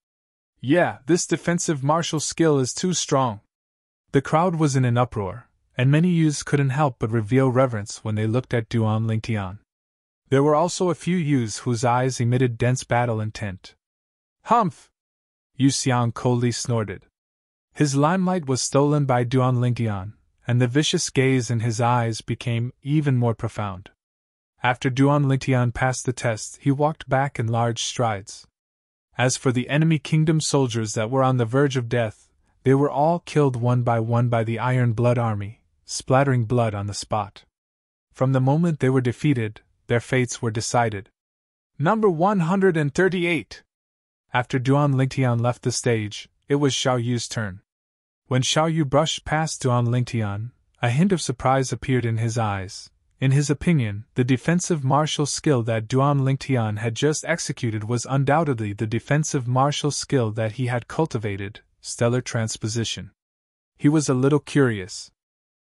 Yeah, this defensive martial skill is too strong. The crowd was in an uproar, and many youths couldn't help but reveal reverence when they looked at Duan Lingtian. There were also a few youths whose eyes emitted dense battle intent. Humph! Yu Xiang coldly snorted. His limelight was stolen by Duan Lingtian, and the vicious gaze in his eyes became even more profound. After Duan Lingtian passed the test, he walked back in large strides. As for the enemy kingdom soldiers that were on the verge of death, they were all killed one by the Iron Blood Army, splattering blood on the spot. From the moment they were defeated, their fates were decided. Number 138. After Duan Lingtian left the stage, it was Xiao Yu's turn. When Xiao Yu brushed past Duan Lingtian, a hint of surprise appeared in his eyes. In his opinion, the defensive martial skill that Duan Lingtian had just executed was undoubtedly the defensive martial skill that he had cultivated, stellar transposition. He was a little curious.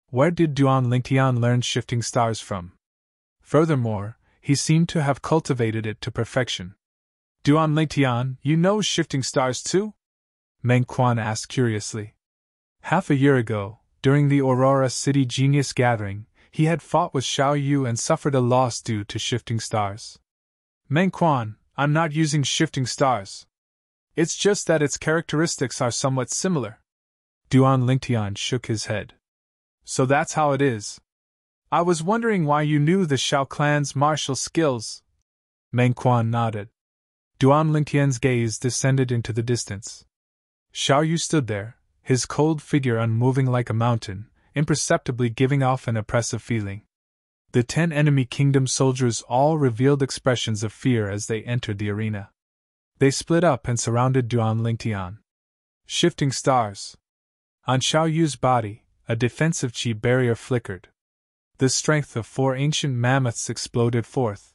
Where did Duan Lingtian learn shifting stars from? Furthermore, he seemed to have cultivated it to perfection. Duan Lingtian, you know shifting stars too? Meng Quan asked curiously. Half a year ago, during the Aurora City Genius Gathering, he had fought with Xiao Yu and suffered a loss due to shifting stars. Meng Quan, I'm not using shifting stars. It's just that its characteristics are somewhat similar. Duan Lingtian shook his head. So that's how it is. I was wondering why you knew the Xiao clan's martial skills. Meng Quan nodded. Duan Lingtian's gaze descended into the distance. Xiao Yu stood there, his cold figure unmoving like a mountain, imperceptibly giving off an oppressive feeling. The 10 enemy kingdom soldiers all revealed expressions of fear as they entered the arena. They split up and surrounded Duan Lingtian. Shifting stars. On Xiao Yu's body, a defensive chi barrier flickered. The strength of 4 ancient mammoths exploded forth.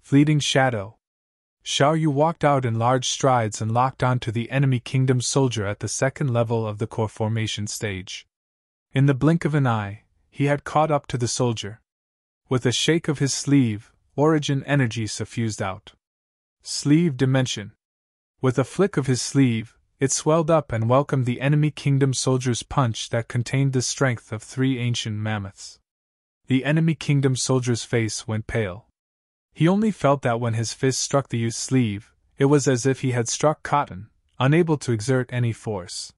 Fleeting shadow. Xiao Yu walked out in large strides and locked onto the enemy kingdom soldier at the second level of the core formation stage. In the blink of an eye, he had caught up to the soldier. With a shake of his sleeve, origin energy suffused out. Sleeve dimension. With a flick of his sleeve, it swelled up and welcomed the enemy kingdom soldier's punch that contained the strength of 3 ancient mammoths. The enemy kingdom soldier's face went pale. He only felt that when his fist struck the youth's sleeve, it was as if he had struck cotton, unable to exert any force.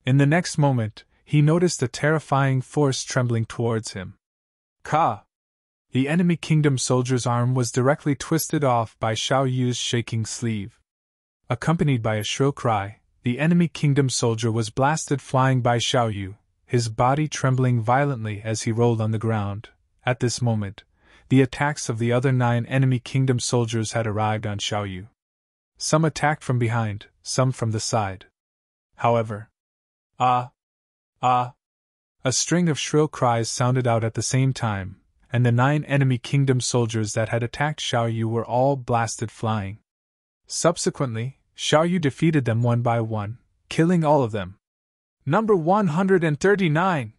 In the next moment, he noticed a terrifying force trembling towards him. Ka! The enemy kingdom soldier's arm was directly twisted off by Xiao Yu's shaking sleeve. Accompanied by a shrill cry, the enemy kingdom soldier was blasted flying by Xiao Yu, his body trembling violently as he rolled on the ground. At this moment, the attacks of the other 9 enemy kingdom soldiers had arrived on Xiao Yu. Some attacked from behind, some from the side. However, a string of shrill cries sounded out at the same time, and the 9 enemy kingdom soldiers that had attacked Xiao Yu were all blasted flying. Subsequently, Xiao Yu defeated them one by one, killing all of them. Number 139!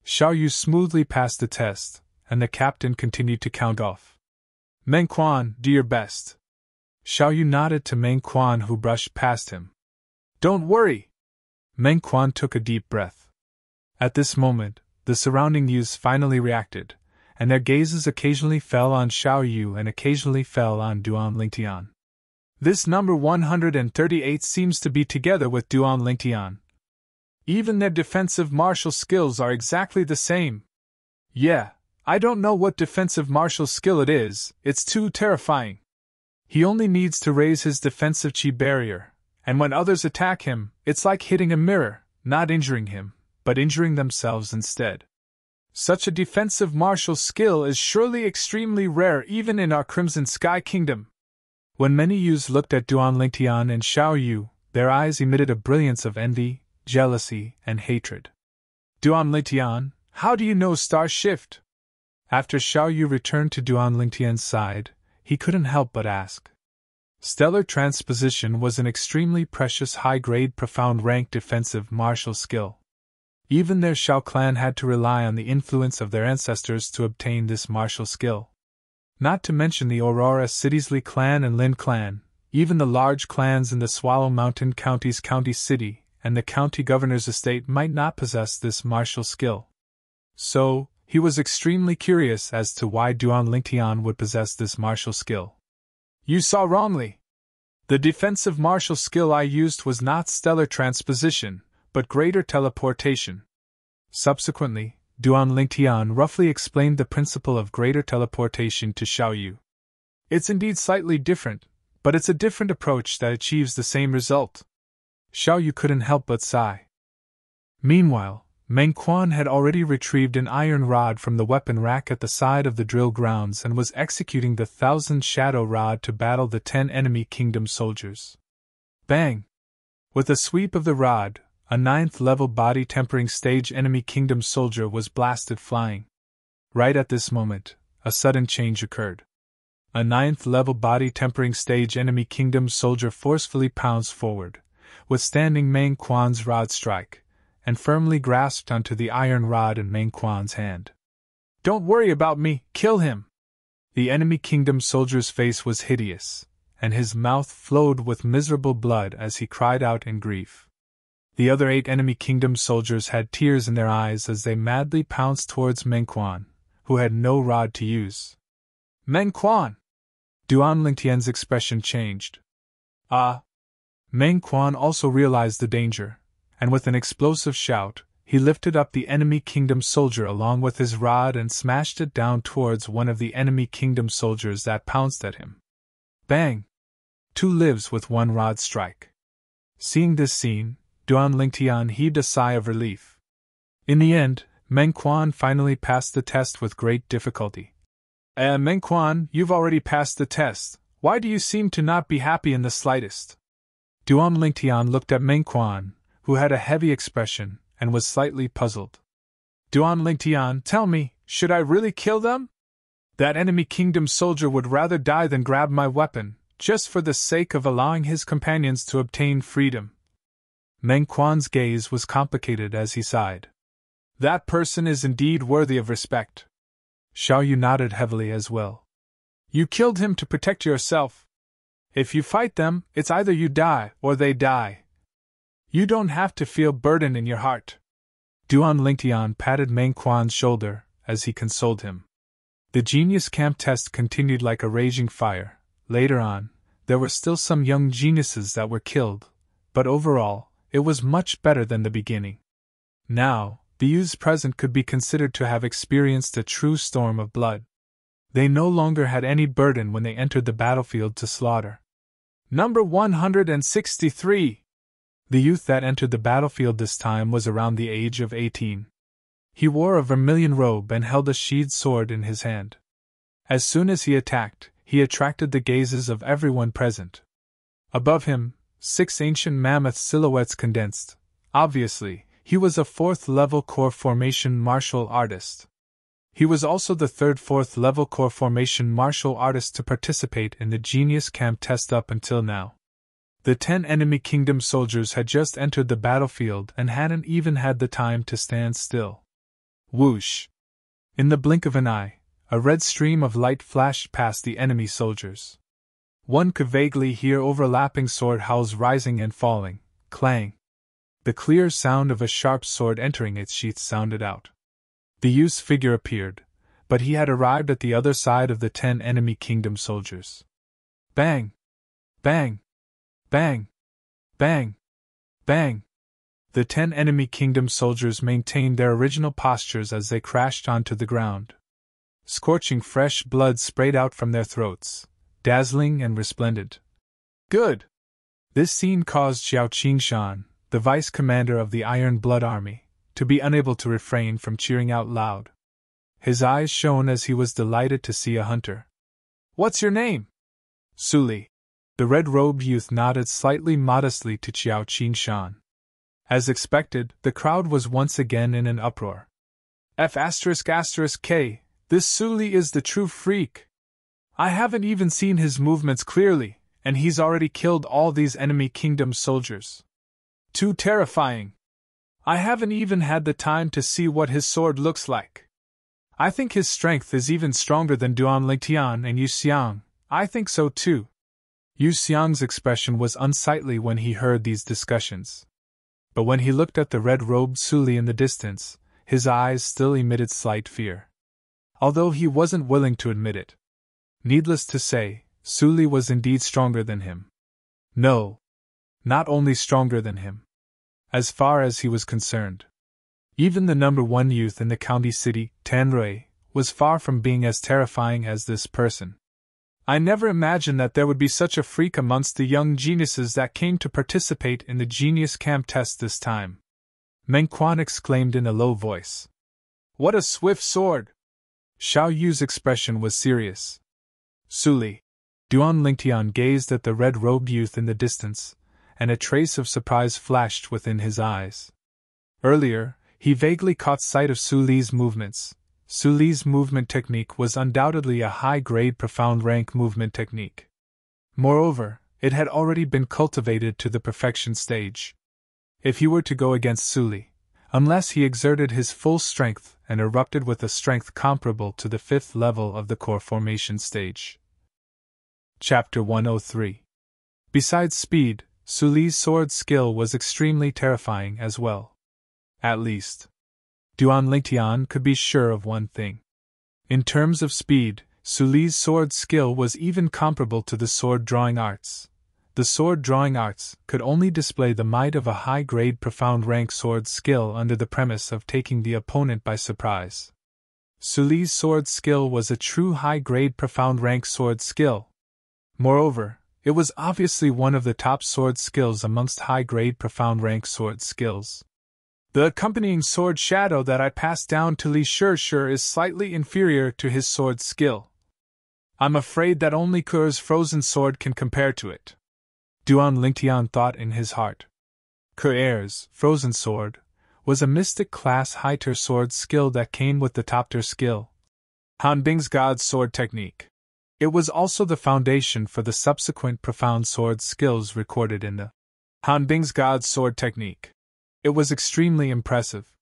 Xiao Yu smoothly passed the test, and the captain continued to count off. Meng Quan, do your best. Xiao Yu nodded to Meng Quan, who brushed past him. Don't worry! Meng Quan took a deep breath. At this moment, the surrounding youths finally reacted, and their gazes occasionally fell on Xiao Yu and occasionally fell on Duan Lingtian. This number 138 seems to be together with Duan Lingtian. Even their defensive martial skills are exactly the same. Yeah, I don't know what defensive martial skill it is, it's too terrifying. He only needs to raise his defensive chi barrier, and when others attack him, it's like hitting a mirror, not injuring him, but injuring themselves instead. Such a defensive martial skill is surely extremely rare even in our Crimson Sky Kingdom. When many youths looked at Duan Lingtian and Xiao Yu, their eyes emitted a brilliance of envy, jealousy, and hatred. Duan Lingtian, how do you know Star Shift? After Xiao Yu returned to Duan Lingtian's side, he couldn't help but ask. Stellar Transposition was an extremely precious high-grade profound-rank defensive martial skill. Even their Xiao clan had to rely on the influence of their ancestors to obtain this martial skill. Not to mention the Aurora Cities Li clan and Lin clan, even the large clans in the Swallow Mountain County's county city and the county governor's estate might not possess this martial skill. So, he was extremely curious as to why Duan Lingtian would possess this martial skill. You saw wrongly. The defensive martial skill I used was not stellar transposition, but greater teleportation. Subsequently, Duan Lingtian roughly explained the principle of greater teleportation to Xiao Yu. It's indeed slightly different, but it's a different approach that achieves the same result. Xiao Yu couldn't help but sigh. Meanwhile, Meng Quan had already retrieved an iron rod from the weapon rack at the side of the drill grounds and was executing the 1,000 shadow rod to battle the 10 enemy kingdom soldiers. Bang! With a sweep of the rod, a 9th-level body tempering stage enemy kingdom soldier was blasted flying. Right at this moment, a sudden change occurred. A 9th-level body tempering stage enemy kingdom soldier forcefully pounced forward, withstanding Meng Quan's rod strike, and firmly grasped onto the iron rod in Meng Quan's hand. Don't worry about me, kill him! The enemy kingdom soldier's face was hideous, and his mouth flowed with miserable blood as he cried out in grief. The other 8 enemy kingdom soldiers had tears in their eyes as they madly pounced towards Meng Quan, who had no rod to use. Meng Quan! Duan Lingtian's expression changed. Meng Quan also realized the danger, and with an explosive shout, he lifted up the enemy kingdom soldier along with his rod and smashed it down towards one of the enemy kingdom soldiers that pounced at him. Bang! 2 lives with 1 rod strike. Seeing this scene, Duan Lingtian heaved a sigh of relief. In the end, Meng Quan finally passed the test with great difficulty. Meng Quan, you've already passed the test. Why do you seem to not be happy in the slightest? Duan Lingtian looked at Meng Quan, who had a heavy expression, and was slightly puzzled. Duan Lingtian, tell me, should I really kill them? That enemy kingdom soldier would rather die than grab my weapon, just for the sake of allowing his companions to obtain freedom. Meng Quan's gaze was complicated as he sighed. That person is indeed worthy of respect. Xiao Yu nodded heavily as well. You killed him to protect yourself. If you fight them, it's either you die or they die. You don't have to feel burden in your heart. Duan Lingtian patted Meng Quan's shoulder as he consoled him. The genius camp test continued like a raging fire. Later on, there were still some young geniuses that were killed, but overall, it was much better than the beginning. Now, the youths present could be considered to have experienced a true storm of blood. They no longer had any burden when they entered the battlefield to slaughter. Number 163. The youth that entered the battlefield this time was around the age of 18. He wore a vermilion robe and held a sheathed sword in his hand. As soon as he attacked, he attracted the gazes of everyone present. Above him, 6 ancient mammoth silhouettes condensed. Obviously, he was a 4th-level core formation martial artist. He was also the 3rd 4th-level core formation martial artist to participate in the Genius Camp test up until now. The 10 enemy kingdom soldiers had just entered the battlefield and hadn't even had the time to stand still. Whoosh! In the blink of an eye, a red stream of light flashed past the enemy soldiers. One could vaguely hear overlapping sword howls rising and falling, clang. The clear sound of a sharp sword entering its sheath sounded out. The youth's figure appeared, but he had arrived at the other side of the 10 enemy kingdom soldiers. Bang! Bang! Bang! Bang! Bang! The 10 enemy kingdom soldiers maintained their original postures as they crashed onto the ground. Scorching fresh blood sprayed out from their throats, dazzling and resplendent. Good! This scene caused Xiao Qingshan, the vice commander of the Iron Blood Army, to be unable to refrain from cheering out loud. His eyes shone as he was delighted to see a hunter. What's your name? Suli. The red-robed youth nodded slightly modestly to Xiao Qingshan. As expected, the crowd was once again in an uproar. F***K, this Suli is the true freak. I haven't even seen his movements clearly, and he's already killed all these enemy kingdom soldiers. Too terrifying. I haven't even had the time to see what his sword looks like. I think his strength is even stronger than Duan Lingtian and Yu Xiang. I think so too. Yu Xiang's expression was unsightly when he heard these discussions. But when he looked at the red-robed Suli in the distance, his eyes still emitted slight fear. Although he wasn't willing to admit it. Needless to say, Suli was indeed stronger than him. No. Not only stronger than him. As far as he was concerned. Even the number one youth in the county city, Tanrui, was far from being as terrifying as this person. I never imagined that there would be such a freak amongst the young geniuses that came to participate in the Genius Camp test this time. Meng Quan exclaimed in a low voice. What a swift sword! Xiao Yu's expression was serious. Suli. Duan Lingtian gazed at the red-robed youth in the distance, and a trace of surprise flashed within his eyes. Earlier, he vaguely caught sight of Suli's movements. Suli's movement technique was undoubtedly a high-grade profound rank movement technique. Moreover, it had already been cultivated to the perfection stage. If he were to go against Suli, unless he exerted his full strength and erupted with a strength comparable to the 5th level of the core formation stage. Chapter 103. Besides speed, Suli's sword skill was extremely terrifying as well. At least, Duan Lingtian could be sure of one thing. In terms of speed, Suli's sword skill was even comparable to the sword drawing arts. The sword drawing arts could only display the might of a high-grade profound rank sword skill under the premise of taking the opponent by surprise. Suli's sword skill was a true high-grade profound rank sword skill. Moreover, it was obviously one of the top sword skills amongst high-grade profound rank sword skills. The accompanying sword shadow that I passed down to Li Shishir is slightly inferior to his sword skill. I'm afraid that only Ker's frozen sword can compare to it. Duan Lingtian thought in his heart. Ker's frozen sword was a mystic class high-tier sword skill that came with the top-tier skill, Han Bing's God's sword technique. It was also the foundation for the subsequent profound sword skills recorded in the Han Bing's God's sword technique. It was extremely impressive.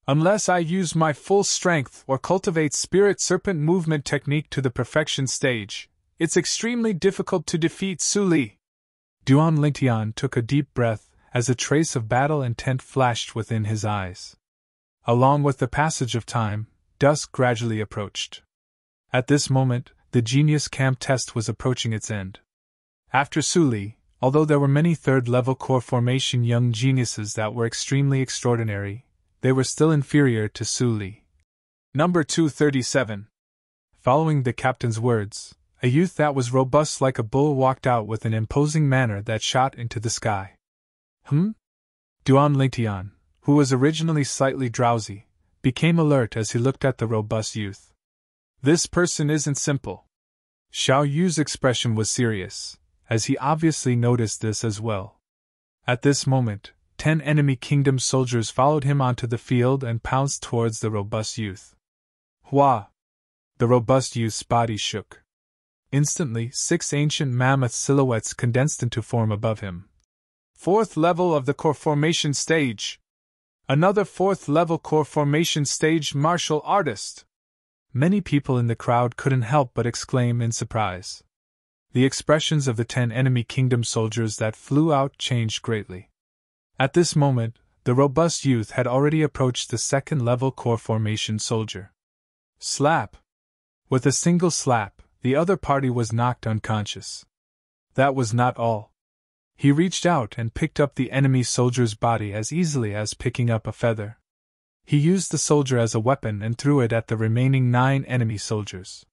Unless I use my full strength or cultivate spirit serpent movement technique to the perfection stage, it's extremely difficult to defeat Suli. Duan Lingtian took a deep breath as a trace of battle intent flashed within his eyes. Along with the passage of time, dusk gradually approached. At this moment, the Genius Camp test was approaching its end. After Suli, although there were many third-level core formation young geniuses that were extremely extraordinary, they were still inferior to Suli. Number 237. Following the captain's words, a youth that was robust like a bull walked out with an imposing manner that shot into the sky. Duan Lingtian, who was originally slightly drowsy, became alert as he looked at the robust youth. This person isn't simple. Xiao Yu's expression was serious, as he obviously noticed this as well. At this moment, 10 enemy kingdom soldiers followed him onto the field and pounced towards the robust youth. Hua! The robust youth's body shook. Instantly, 6 ancient mammoth silhouettes condensed into form above him. 4th level of the core formation stage. Another 4th level core formation stage martial artist. Many people in the crowd couldn't help but exclaim in surprise. The expressions of the 10 enemy kingdom soldiers that flew out changed greatly. At this moment, the robust youth had already approached the 2nd level core formation soldier. Slap! With a single slap, the other party was knocked unconscious. That was not all. He reached out and picked up the enemy soldier's body as easily as picking up a feather. He used the soldier as a weapon and threw it at the remaining 9 enemy soldiers.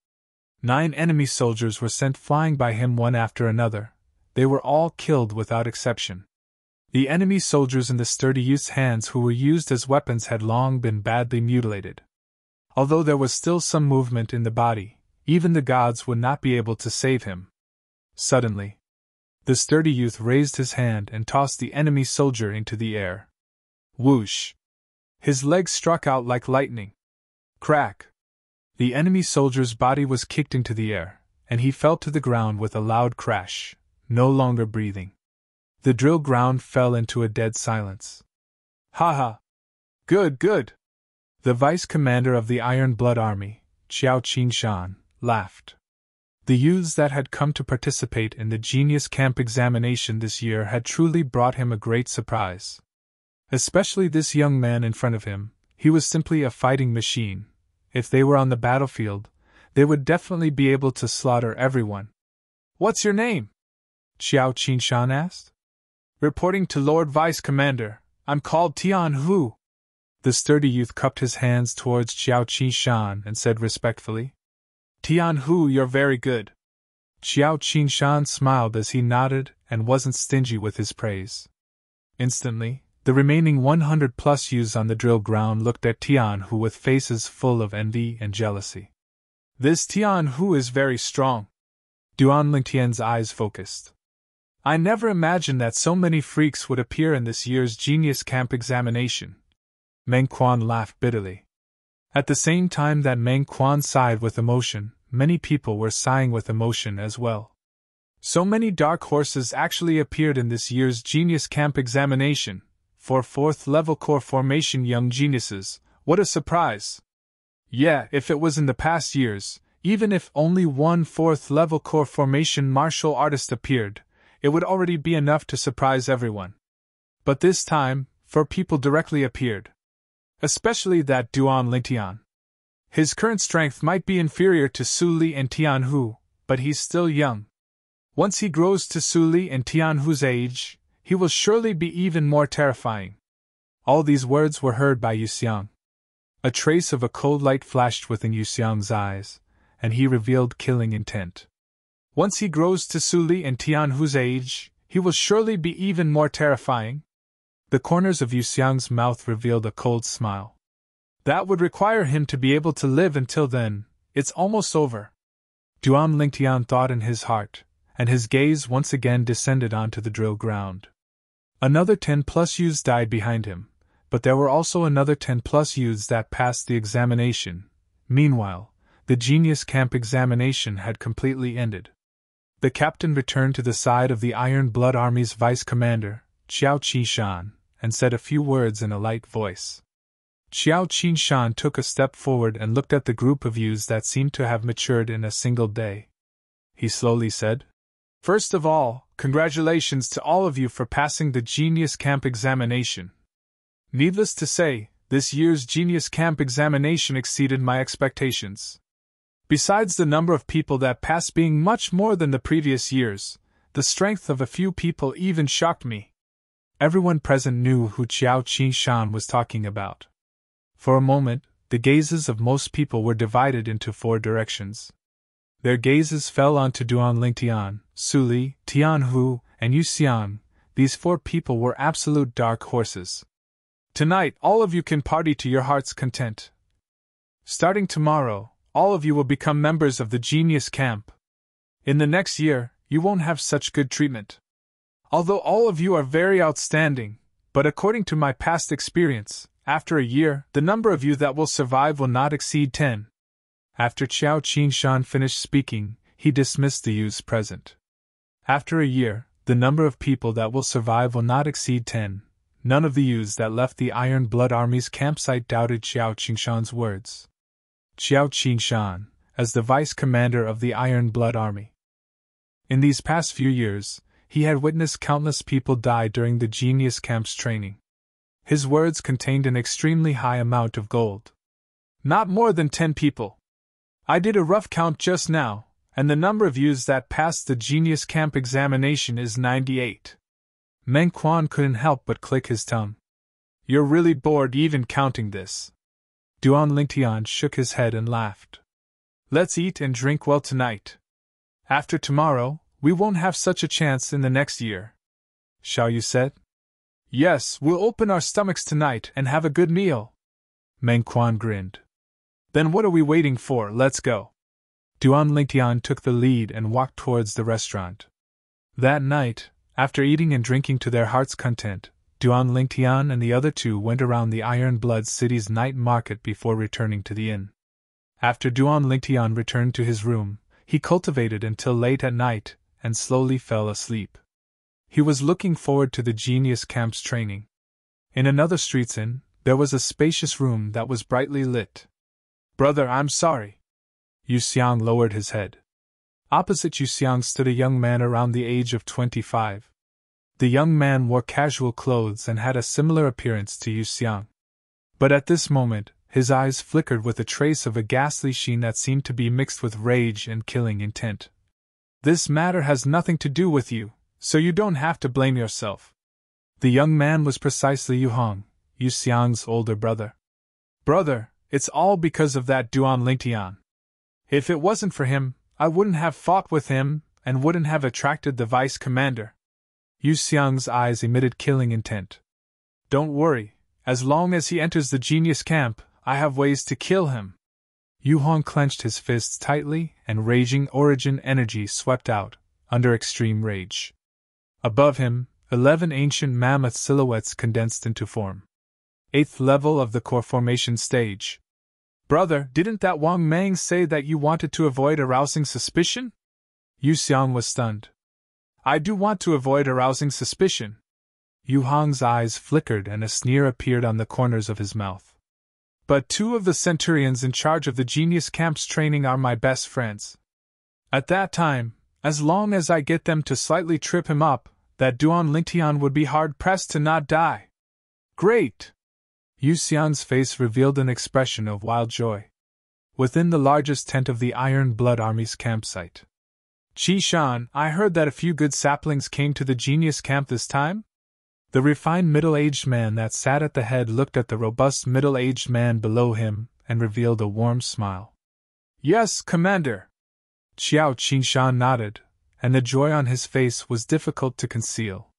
9 enemy soldiers were sent flying by him one after another. They were all killed without exception. The enemy soldiers in the sturdy youth's hands who were used as weapons had long been badly mutilated. Although there was still some movement in the body, even the gods would not be able to save him. Suddenly, the sturdy youth raised his hand and tossed the enemy soldier into the air. Whoosh! His legs struck out like lightning. Crack! The enemy soldier's body was kicked into the air, and he fell to the ground with a loud crash, no longer breathing. The drill ground fell into a dead silence. Ha ha! Good, good! The vice commander of the Iron Blood Army, Qiao Qingshan, laughed. The youths that had come to participate in the Genius Camp examination this year had truly brought him a great surprise. Especially this young man in front of him, he was simply a fighting machine. If they were on the battlefield, they would definitely be able to slaughter everyone. What's your name? Qiao Qingshan asked. Reporting to Lord Vice Commander, I'm called Tian Hu. The sturdy youth cupped his hands towards Qiao Qingshan and said respectfully, Tian Hu, you're very good. Qiao Qingshan smiled as he nodded and wasn't stingy with his praise. Instantly, the remaining 100+ youths on the drill ground looked at Tian Hu with faces full of envy and jealousy. This Tian Hu is very strong. Duan Lingtian's eyes focused. I never imagined that so many freaks would appear in this year's Genius Camp examination. Meng Quan laughed bitterly. At the same time that Meng Quan sighed with emotion, many people were sighing with emotion as well. So many dark horses actually appeared in this year's Genius Camp examination. 4 4th-level core formation young geniuses, what a surprise! Yeah, if it was in the past years, even if only 1 4th-level core formation martial artist appeared, it would already be enough to surprise everyone. But this time, 4 people directly appeared. Especially that Duan Lingtian. His current strength might be inferior to Su Li and Tian Hu, but he's still young. Once he grows to Su Li and Tian Hu's age, he will surely be even more terrifying. All these words were heard by Yu Xiang. A trace of a cold light flashed within Yu Xiang's eyes, and he revealed killing intent. Once he grows to Su Li and Tian Hu's age, he will surely be even more terrifying. The corners of Yu Xiang's mouth revealed a cold smile. That would require him to be able to live until then. It's almost over. Duan Lingtian thought in his heart, and his gaze once again descended onto the drill ground. Another 10+ youths died behind him, but there were also another 10+ youths that passed the examination. Meanwhile, the Genius Camp examination had completely ended. The captain returned to the side of the Iron Blood Army's vice commander, Qiao Qingshan, and said a few words in a light voice. Qiao Qingshan took a step forward and looked at the group of youths that seemed to have matured in a single day. He slowly said, First of all, congratulations to all of you for passing the Genius Camp examination. Needless to say, this year's Genius Camp examination exceeded my expectations. Besides the number of people that passed being much more than the previous years, the strength of a few people even shocked me. Everyone present knew who Qiao Qingshan was talking about. For a moment, the gazes of most people were divided into 4 directions. Their gazes fell onto Duan Lingtian, Su Li, Tian Hu, and Yu Xiang. These 4 people were absolute dark horses. Tonight, all of you can party to your heart's content. Starting tomorrow, all of you will become members of the Genius Camp. In the next year, you won't have such good treatment. Although all of you are very outstanding, but according to my past experience, after a year, the number of you that will survive will not exceed 10. After Qiao Qingshan finished speaking, he dismissed the youths present. After a year, the number of people that will survive will not exceed 10. None of the youths that left the Iron Blood Army's campsite doubted Qiao Qingshan's words. Qiao Qingshan, as the vice commander of the Iron Blood Army. In these past few years, he had witnessed countless people die during the Genius Camp's training. His words contained an extremely high amount of gold. Not more than 10 people. I did a rough count just now, and the number of youths that passed the Genius Camp examination is 98. Meng Quan couldn't help but click his tongue. You're really bored even counting this. Duan Lingtian shook his head and laughed. Let's eat and drink well tonight. After tomorrow, we won't have such a chance in the next year. Xiao Yu said. Yes, we'll open our stomachs tonight and have a good meal. Meng Quan grinned. Then what are we waiting for? Let's go. Duan Lingtian took the lead and walked towards the restaurant. That night, after eating and drinking to their heart's content, Duan Lingtian and the other two went around the Iron Blood City's night market before returning to the inn. After Duan Lingtian returned to his room, he cultivated until late at night and slowly fell asleep. He was looking forward to the genius camp's training. In another street's inn, there was a spacious room that was brightly lit. Brother, I'm sorry. Yu Xiang lowered his head. Opposite Yu Xiang stood a young man around the age of 25. The young man wore casual clothes and had a similar appearance to Yu Xiang. But at this moment, his eyes flickered with a trace of a ghastly sheen that seemed to be mixed with rage and killing intent. This matter has nothing to do with you, so you don't have to blame yourself. The young man was precisely Yu Hong, Yu Xiang's older brother. Brother, it's all because of that Duan Lingtian. If it wasn't for him, I wouldn't have fought with him and wouldn't have attracted the vice commander. Yu Xiang's eyes emitted killing intent. Don't worry, as long as he enters the genius camp, I have ways to kill him. Yu Hong clenched his fists tightly, and raging origin energy swept out, under extreme rage. Above him, 11 ancient mammoth silhouettes condensed into form. 8th level of the core formation stage. Brother, didn't that Wang Mang say that you wanted to avoid arousing suspicion? Yu Xiang was stunned. I do want to avoid arousing suspicion. Yu Hong's eyes flickered and a sneer appeared on the corners of his mouth. But 2 of the centurions in charge of the genius camp's training are my best friends. At that time, as long as I get them to slightly trip him up, that Duan Lingtian would be hard-pressed to not die. Great! Yu Xiang's face revealed an expression of wild joy. Within the largest tent of the Iron Blood Army's campsite. Qi Shan, I heard that a few good saplings came to the genius camp this time? The refined middle-aged man that sat at the head looked at the robust middle-aged man below him and revealed a warm smile. Yes, Commander. Xiao Qinshan nodded, and the joy on his face was difficult to conceal.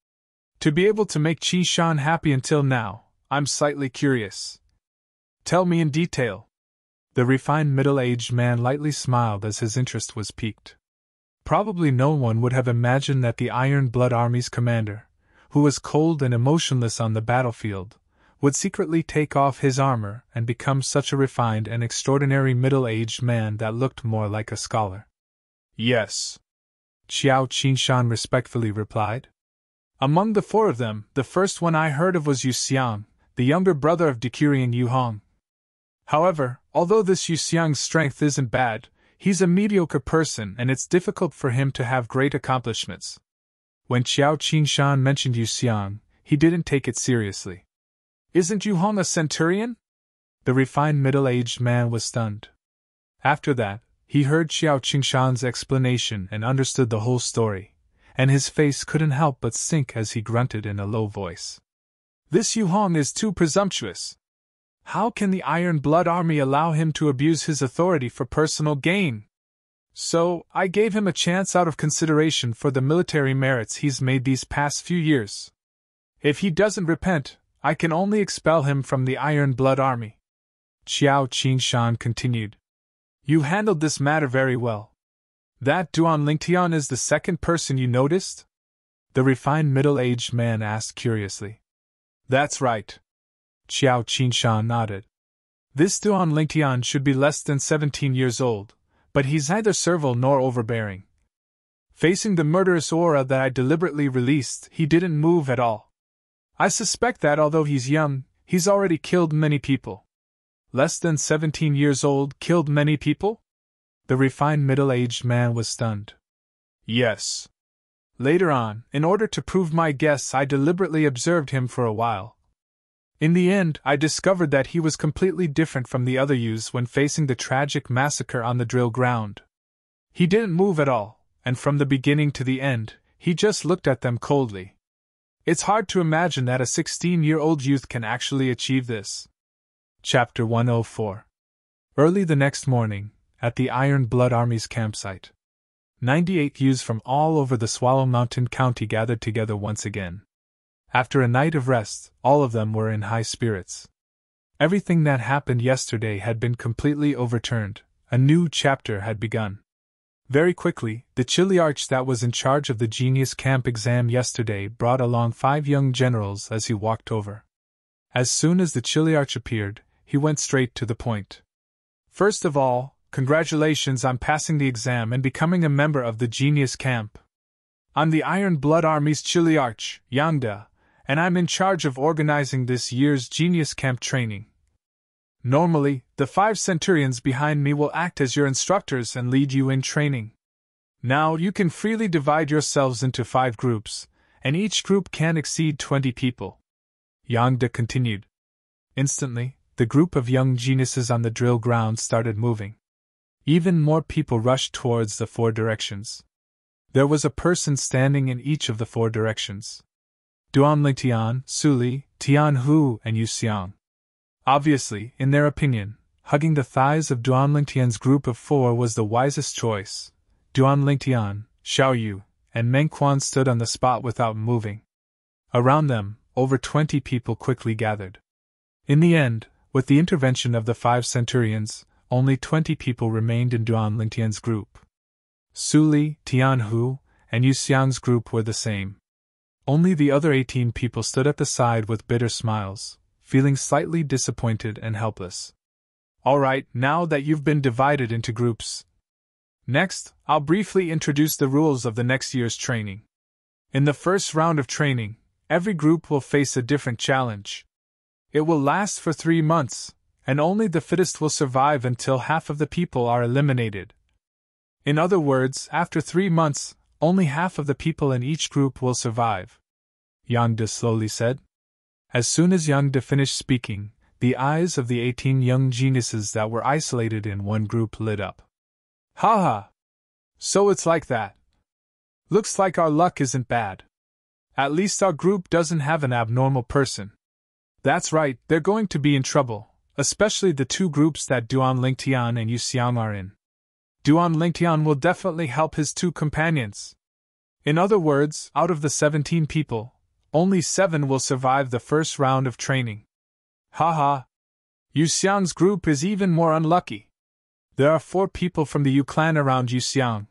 To be able to make Qi Shan happy until now, I'm slightly curious. Tell me in detail. The refined middle-aged man lightly smiled as his interest was piqued. Probably no one would have imagined that the Iron Blood Army's commander, who was cold and emotionless on the battlefield, would secretly take off his armor and become such a refined and extraordinary middle-aged man that looked more like a scholar. Yes. Xiao Qinshan respectfully replied. Among the 4 of them, the first one I heard of was Yu Xiang, the younger brother of Decurion Yu Hong. However, although this Yu Xiang's strength isn't bad, he's a mediocre person and it's difficult for him to have great accomplishments. When Xiao Qinshan mentioned Yu Xiang, he didn't take it seriously. Isn't Yu Hong a centurion? The refined middle-aged man was stunned. After that, he heard Xiao Qinshan's explanation and understood the whole story, and his face couldn't help but sink as he grunted in a low voice. This Yu Hong is too presumptuous. How can the Iron Blood Army allow him to abuse his authority for personal gain? So, I gave him a chance out of consideration for the military merits he's made these past few years. If he doesn't repent, I can only expel him from the Iron Blood Army. Xiao Qinshan continued. You handled this matter very well. That Duan Lingtian is the second person you noticed? The refined middle-aged man asked curiously. That's right. Xiao Qinshan nodded. This Duan Lingtian should be less than 17 years old, but he's neither servile nor overbearing. Facing the murderous aura that I deliberately released, he didn't move at all. I suspect that although he's young, he's already killed many people. Less than 17 years old, killed many people? The refined middle-aged man was stunned. Yes. Later on, in order to prove my guess, I deliberately observed him for a while. In the end, I discovered that he was completely different from the other youths when facing the tragic massacre on the drill ground. He didn't move at all, and from the beginning to the end, he just looked at them coldly. It's hard to imagine that a 16-year-old youth can actually achieve this. Chapter 104. Early the next morning, at the Iron Blood Army's campsite, 98 youths from all over the Swallow Mountain County gathered together once again. After a night of rest, all of them were in high spirits. Everything that happened yesterday had been completely overturned. A new chapter had begun. Very quickly, the Chiliarch that was in charge of the Genius Camp exam yesterday brought along 5 young generals as he walked over. As soon as the Chiliarch appeared, he went straight to the point. First of all, congratulations on passing the exam and becoming a member of the Genius Camp. I'm the Iron Blood Army's Chiliarch, Yangda, and I'm in charge of organizing this year's Genius Camp training. Normally, the 5 centurions behind me will act as your instructors and lead you in training. Now you can freely divide yourselves into 5 groups, and each group can't exceed 20 people. Yangda continued. Instantly, the group of young geniuses on the drill ground started moving. Even more people rushed towards the 4 directions. There was a person standing in each of the 4 directions. Duanlingtian, Suli, Tianhu, and Yuxiang. Obviously, in their opinion, hugging the thighs of Duanlingtian's group of 4 was the wisest choice. Duanlingtian, Xiaoyu, and Mengquan stood on the spot without moving. Around them, over 20 people quickly gathered. In the end, with the intervention of the 5 centurions, only 20 people remained in Duanlingtian's group. Suli, Tianhu, and Yuxiang's group were the same. Only the other 18 people stood at the side with bitter smiles, feeling slightly disappointed and helpless. Alright, now that you've been divided into groups. Next, I'll briefly introduce the rules of the next year's training. In the first round of training, every group will face a different challenge. It will last for 3 months, and only the fittest will survive until half of the people are eliminated. In other words, after 3 months, only half of the people in each group will survive. Yangda slowly said. As soon as Yangda finished speaking, the eyes of the 18 young geniuses that were isolated in one group lit up. Ha ha! So it's like that. Looks like our luck isn't bad. At least our group doesn't have an abnormal person. That's right, they're going to be in trouble, especially the 2 groups that Duanlingtian and Yuxiang are in. Duanlingtian will definitely help his 2 companions. In other words, out of the 17 people, only 7 will survive the first round of training. Haha! Yuxiang's group is even more unlucky. There are 4 people from the Yu clan around Yuxiang.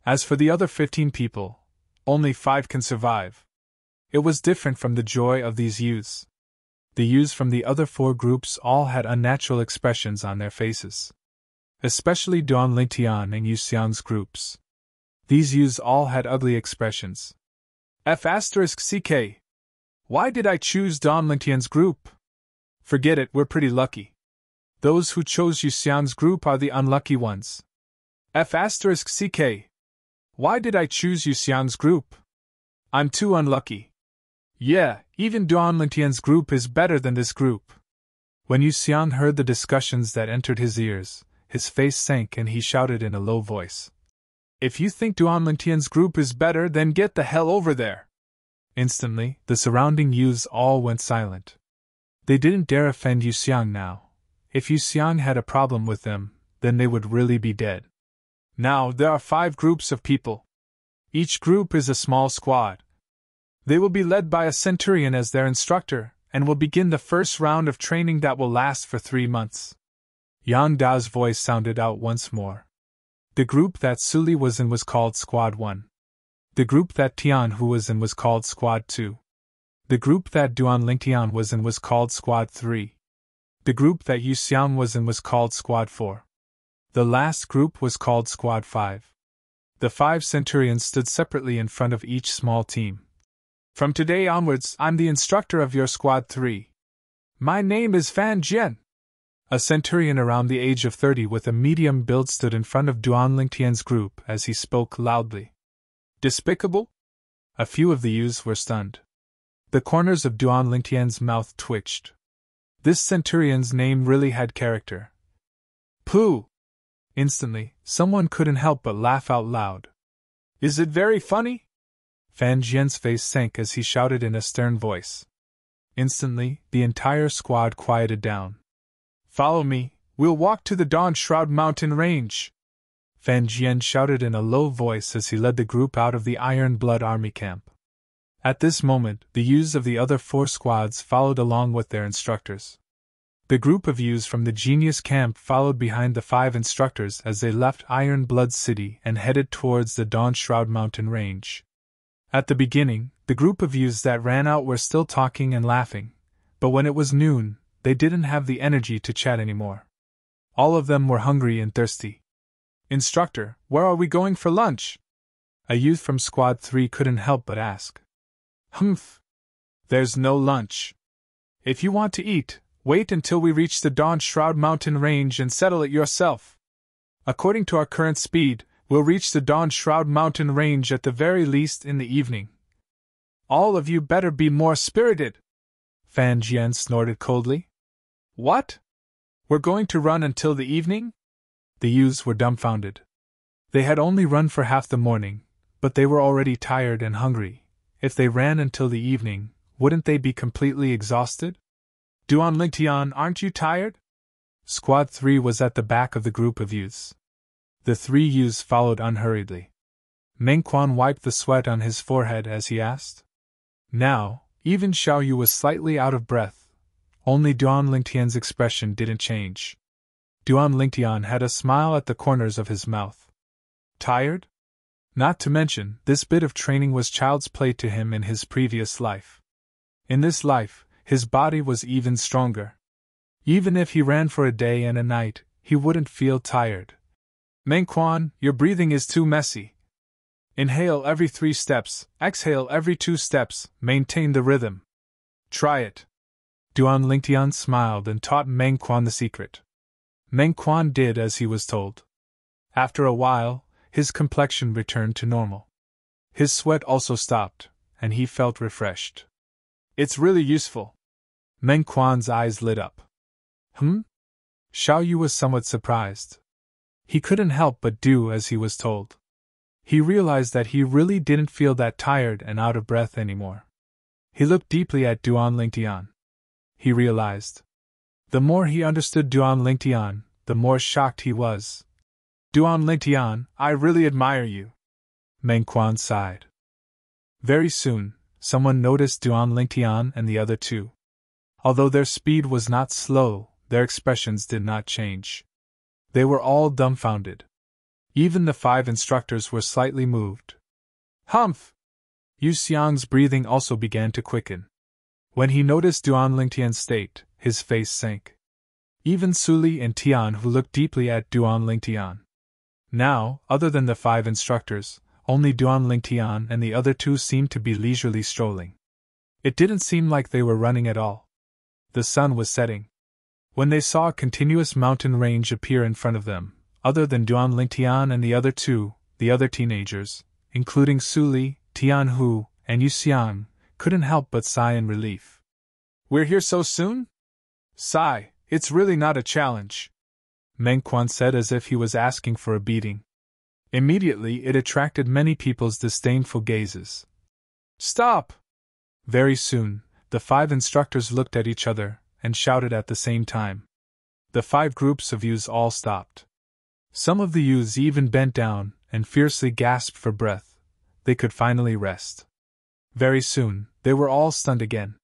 As for the other 15 people, only 5 can survive. It was different from the joy of these youths. The youths from the other 4 groups all had unnatural expressions on their faces. Especially Duanlingtian and Yuxiang's groups. These youths all had ugly expressions. F***CK. Why did I choose Duanlingtian's group? Forget it, we're pretty lucky. Those who chose Yuxiang's group are the unlucky ones. F***CK. Why did I choose Yuxiang's group? I'm too unlucky. Yeah, even Duanlingtian's group is better than this group. When Yuxiang heard the discussions that entered his ears, his face sank and he shouted in a low voice. If you think Duanlingtian's group is better, then get the hell over there! Instantly, the surrounding youths all went silent. They didn't dare offend Yuxiang now. If Yuxiang had a problem with them, then they would really be dead. Now, there are 5 groups of people. Each group is a small squad. They will be led by a centurion as their instructor, and will begin the first round of training that will last for 3 months. Yang Dao's voice sounded out once more. The group that Suli was in was called Squad 1. The group that Tianhu was in was called Squad 2. The group that Duanlingtian was in was called Squad 3. The group that Yuxiang was in was called Squad 4. The last group was called Squad 5. The 5 centurions stood separately in front of each small team. From today onwards, I'm the instructor of your Squad 3. My name is Fan Jian. A centurion around the age of 30 with a medium build stood in front of Duanlingtian's group as he spoke loudly. Despicable? A few of the youths were stunned. The corners of Duanlingtian's mouth twitched. This centurion's name really had character. Pooh! Instantly, someone couldn't help but laugh out loud. Is it very funny? Fan Jian's face sank as he shouted in a stern voice. Instantly, the entire squad quieted down. Follow me, we'll walk to the Dawn Shroud mountain range! Fan Jian shouted in a low voice as he led the group out of the Iron Blood Army camp. At this moment, the youths of the other 4 squads followed along with their instructors. The group of youths from the Genius camp followed behind the 5 instructors as they left Iron Blood City and headed towards the Dawn Shroud mountain range. At the beginning, the group of youths that ran out were still talking and laughing, but when it was noon, they didn't have the energy to chat anymore. All of them were hungry and thirsty. Instructor, where are we going for lunch? A youth from Squad 3 couldn't help but ask. Humph! There's no lunch. If you want to eat, wait until we reach the Dawn Shroud mountain range and settle it yourself. According to our current speed, we'll reach the Dawn Shroud mountain range at the very least in the evening. All of you better be more spirited! Fan Jian snorted coldly. What? We're going to run until the evening? The youths were dumbfounded. They had only run for half the morning, but they were already tired and hungry. If they ran until the evening, wouldn't they be completely exhausted? Duan Lingtian, aren't you tired? Squad 3 was at the back of the group of youths. The 3 youths followed unhurriedly. Meng Quan wiped the sweat on his forehead as he asked. Now, even Xiao Yu was slightly out of breath. Only Duan Lingtian's expression didn't change. Duan Lingtian had a smile at the corners of his mouth. Tired? Not to mention, this bit of training was child's play to him in his previous life. In this life, his body was even stronger. Even if he ran for a day and a night, he wouldn't feel tired. Meng Quan, your breathing is too messy. Inhale every 3 steps, exhale every 2 steps, maintain the rhythm. Try it. Duan Lingtian smiled and taught Meng Quan the secret. Meng Quan did as he was told. After a while, his complexion returned to normal. His sweat also stopped, and he felt refreshed. It's really useful. Meng Quan's eyes lit up. Xiao Yu was somewhat surprised. He couldn't help but do as he was told. He realized that he really didn't feel that tired and out of breath anymore. He looked deeply at Duan Lingtian. He realized. The more he understood Duan Lingtian, the more shocked he was. Duan Lingtian, I really admire you. Meng Quan sighed. Very soon, someone noticed Duan Lingtian and the other 2. Although their speed was not slow, their expressions did not change. They were all dumbfounded. Even the 5 instructors were slightly moved. Humph! Yu Xiang's breathing also began to quicken. When he noticed Duan Lingtian's state, his face sank. Even Suli and Tian who looked deeply at Duan Lingtian. Now, other than the 5 instructors, only Duan Lingtian and the other 2 seemed to be leisurely strolling. It didn't seem like they were running at all. The sun was setting. When they saw a continuous mountain range appear in front of them, other than Duan Lingtian and the other 2, the other teenagers, including Suli, Tian Hu, and Yu Xiang, couldn't help but sigh in relief. We're here so soon? Sigh, it's really not a challenge. Meng Quan said as if he was asking for a beating. Immediately it attracted many people's disdainful gazes. Stop! Very soon, the 5 instructors looked at each other and shouted at the same time. The 5 groups of youths all stopped. Some of the youths even bent down and fiercely gasped for breath. They could finally rest. Very soon, they were all stunned again.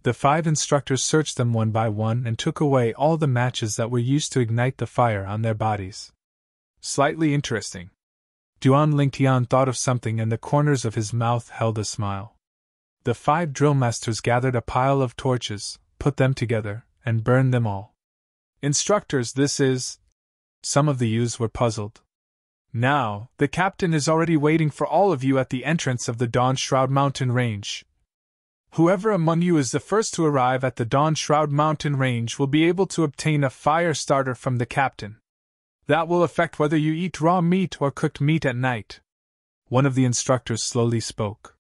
The 5 instructors searched them one by one and took away all the matches that were used to ignite the fire on their bodies. Slightly interesting. Duan Lingtian thought of something and the corners of his mouth held a smile. The 5 drill masters gathered a pile of torches, put them together, and burned them all. Instructors, this is... Some of the youths were puzzled. Now, the captain is already waiting for all of you at the entrance of the Dawn Shroud mountain range. Whoever among you is the first to arrive at the Dawn Shroud mountain range will be able to obtain a fire starter from the captain. That will affect whether you eat raw meat or cooked meat at night. One of the instructors slowly spoke.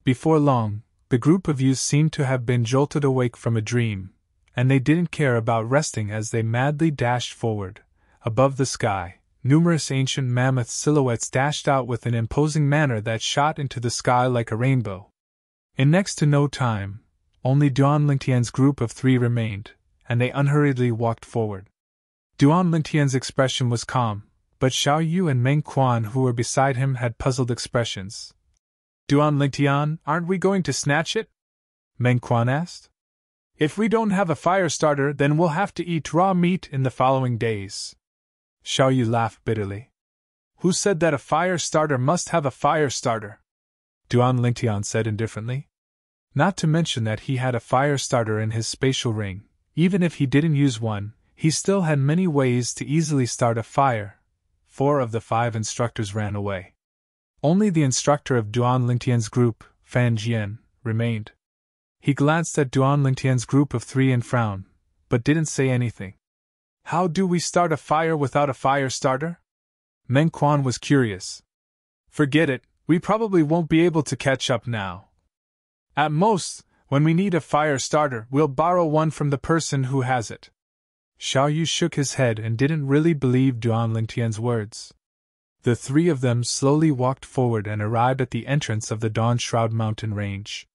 Before long, the group of youths seemed to have been jolted awake from a dream, and they didn't care about resting as they madly dashed forward. Above the sky, numerous ancient mammoth silhouettes dashed out with an imposing manner that shot into the sky like a rainbow. In next to no time, only Duan Lingtian's group of 3 remained, and they unhurriedly walked forward. Duan Lingtian's expression was calm, but Xiao Yu and Meng Quan, who were beside him, had puzzled expressions. Duan Lingtian, aren't we going to snatch it? Meng Quan asked. If we don't have a fire starter, then we'll have to eat raw meat in the following days. Xiao Yu laughed bitterly. Who said that a fire starter must have a fire starter? Duan Lingtian said indifferently. Not to mention that he had a fire starter in his spatial ring. Even if he didn't use one, he still had many ways to easily start a fire. 4 of the 5 instructors ran away. Only the instructor of Duan Lingtian's group, Fan Jian, remained. He glanced at Duan Lingtian's group of 3 and frowned, but didn't say anything. How do we start a fire without a fire starter? Meng Quan was curious. Forget it, we probably won't be able to catch up now. At most, when we need a fire starter, we'll borrow one from the person who has it. Xiao Yu shook his head and didn't really believe Duan Lingtian's words. The 3 of them slowly walked forward and arrived at the entrance of the Dawn Shroud mountain range.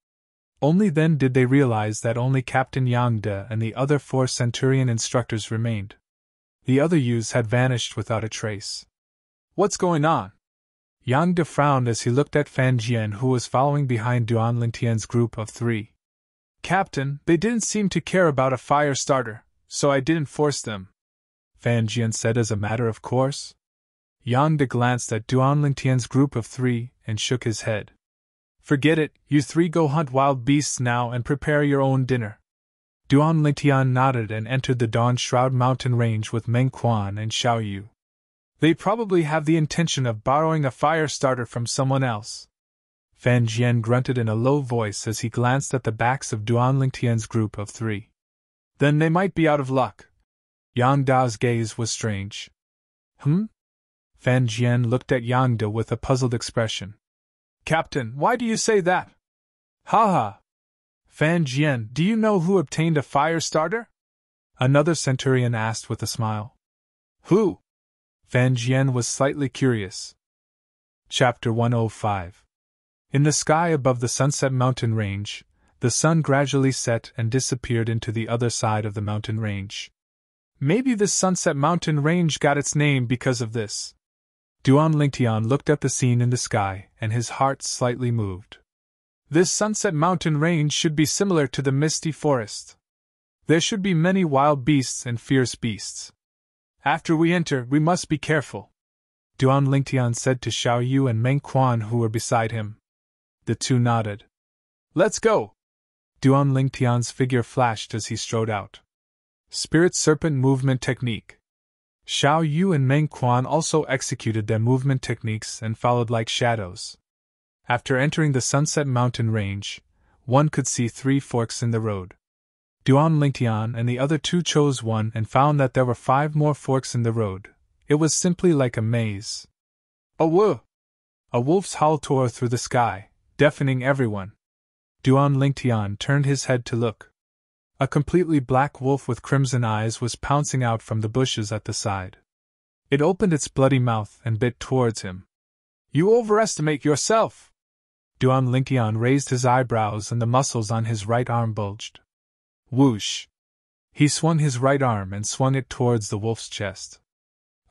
Only then did they realize that only Captain Yang De and the other 4 Centurion instructors remained. The other youths had vanished without a trace. What's going on? Yang De frowned as he looked at Fan Jian, who was following behind Duan Lingtian's group of 3. Captain, they didn't seem to care about a fire starter, so I didn't force them, Fan Jian said as a matter of course. Yang De glanced at Duan Lingtian's group of 3 and shook his head. Forget it, you 3 go hunt wild beasts now and prepare your own dinner. Duan Lingtian nodded and entered the Dawn Shroud mountain range with Meng Quan and Xiao Yu. They probably have the intention of borrowing a fire starter from someone else. Fan Jian grunted in a low voice as he glanced at the backs of Duan Lingtian's group of 3. Then they might be out of luck. Yang Da's gaze was strange. Fan Jian looked at Yang Da with a puzzled expression. Captain, why do you say that? Ha ha! Fan Jian, do you know who obtained a fire starter? Another centurion asked with a smile. Who? Fan Jian was slightly curious. Chapter 105. In the sky above the Sunset Mountain Range, the sun gradually set and disappeared into the other side of the mountain range. Maybe this Sunset Mountain Range got its name because of this. Duan Lingtian looked at the scene in the sky, and his heart slightly moved. This Sunset Mountain Range should be similar to the Misty Forest. There should be many wild beasts and fierce beasts. After we enter, we must be careful, Duan Lingtian said to Xiao Yu and Meng Quan, who were beside him. The 2 nodded. Let's go! Duan Lingtian's figure flashed as he strode out. Spirit Serpent Movement Technique. Xiao Yu and Meng Quan also executed their movement techniques and followed like shadows. After entering the Sunset Mountain Range, one could see 3 forks in the road. Duan Lingtian and the other 2 chose one and found that there were 5 more forks in the road. It was simply like a maze. A woo! A wolf's howl tore through the sky, deafening everyone. Duan Lingtian turned his head to look. A completely black wolf with crimson eyes was pouncing out from the bushes at the side. It opened its bloody mouth and bit towards him. You overestimate yourself! Duan Lingtian raised his eyebrows and the muscles on his right arm bulged. Whoosh! He swung his right arm and swung it towards the wolf's chest.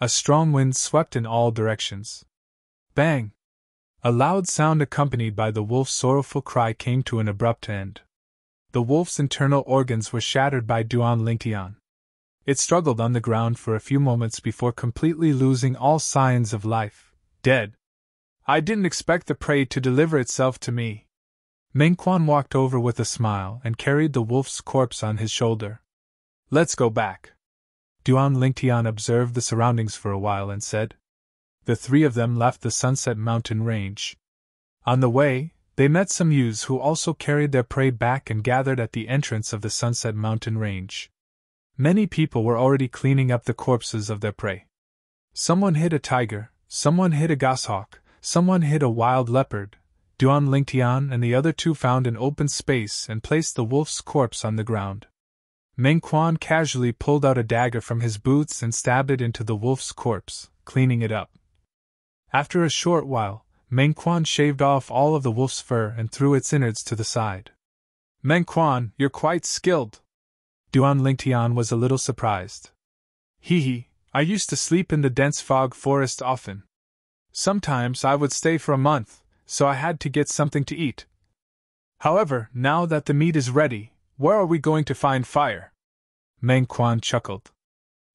A strong wind swept in all directions. Bang! A loud sound accompanied by the wolf's sorrowful cry came to an abrupt end. The wolf's internal organs were shattered by Duan Lingtian. It struggled on the ground for a few moments before completely losing all signs of life, dead. I didn't expect the prey to deliver itself to me. Meng Quan walked over with a smile and carried the wolf's corpse on his shoulder. Let's go back. Duan Lingtian observed the surroundings for a while and said. The 3 of them left the Sunset Mountain Range. On the way, they met some youths who also carried their prey back and gathered at the entrance of the Sunset Mountain Range. Many people were already cleaning up the corpses of their prey. Someone hit a tiger, someone hit a goshawk, someone hit a wild leopard. Duan Lingtian and the other 2 found an open space and placed the wolf's corpse on the ground. Meng Quan casually pulled out a dagger from his boots and stabbed it into the wolf's corpse, cleaning it up. After a short while, Meng Quan shaved off all of the wolf's fur and threw its innards to the side. Meng Quan, you're quite skilled. Duan Lingtian was a little surprised. Hee, I used to sleep in the dense fog forest often. Sometimes I would stay for a month, so I had to get something to eat. However, now that the meat is ready, where are we going to find fire? Meng Quan chuckled.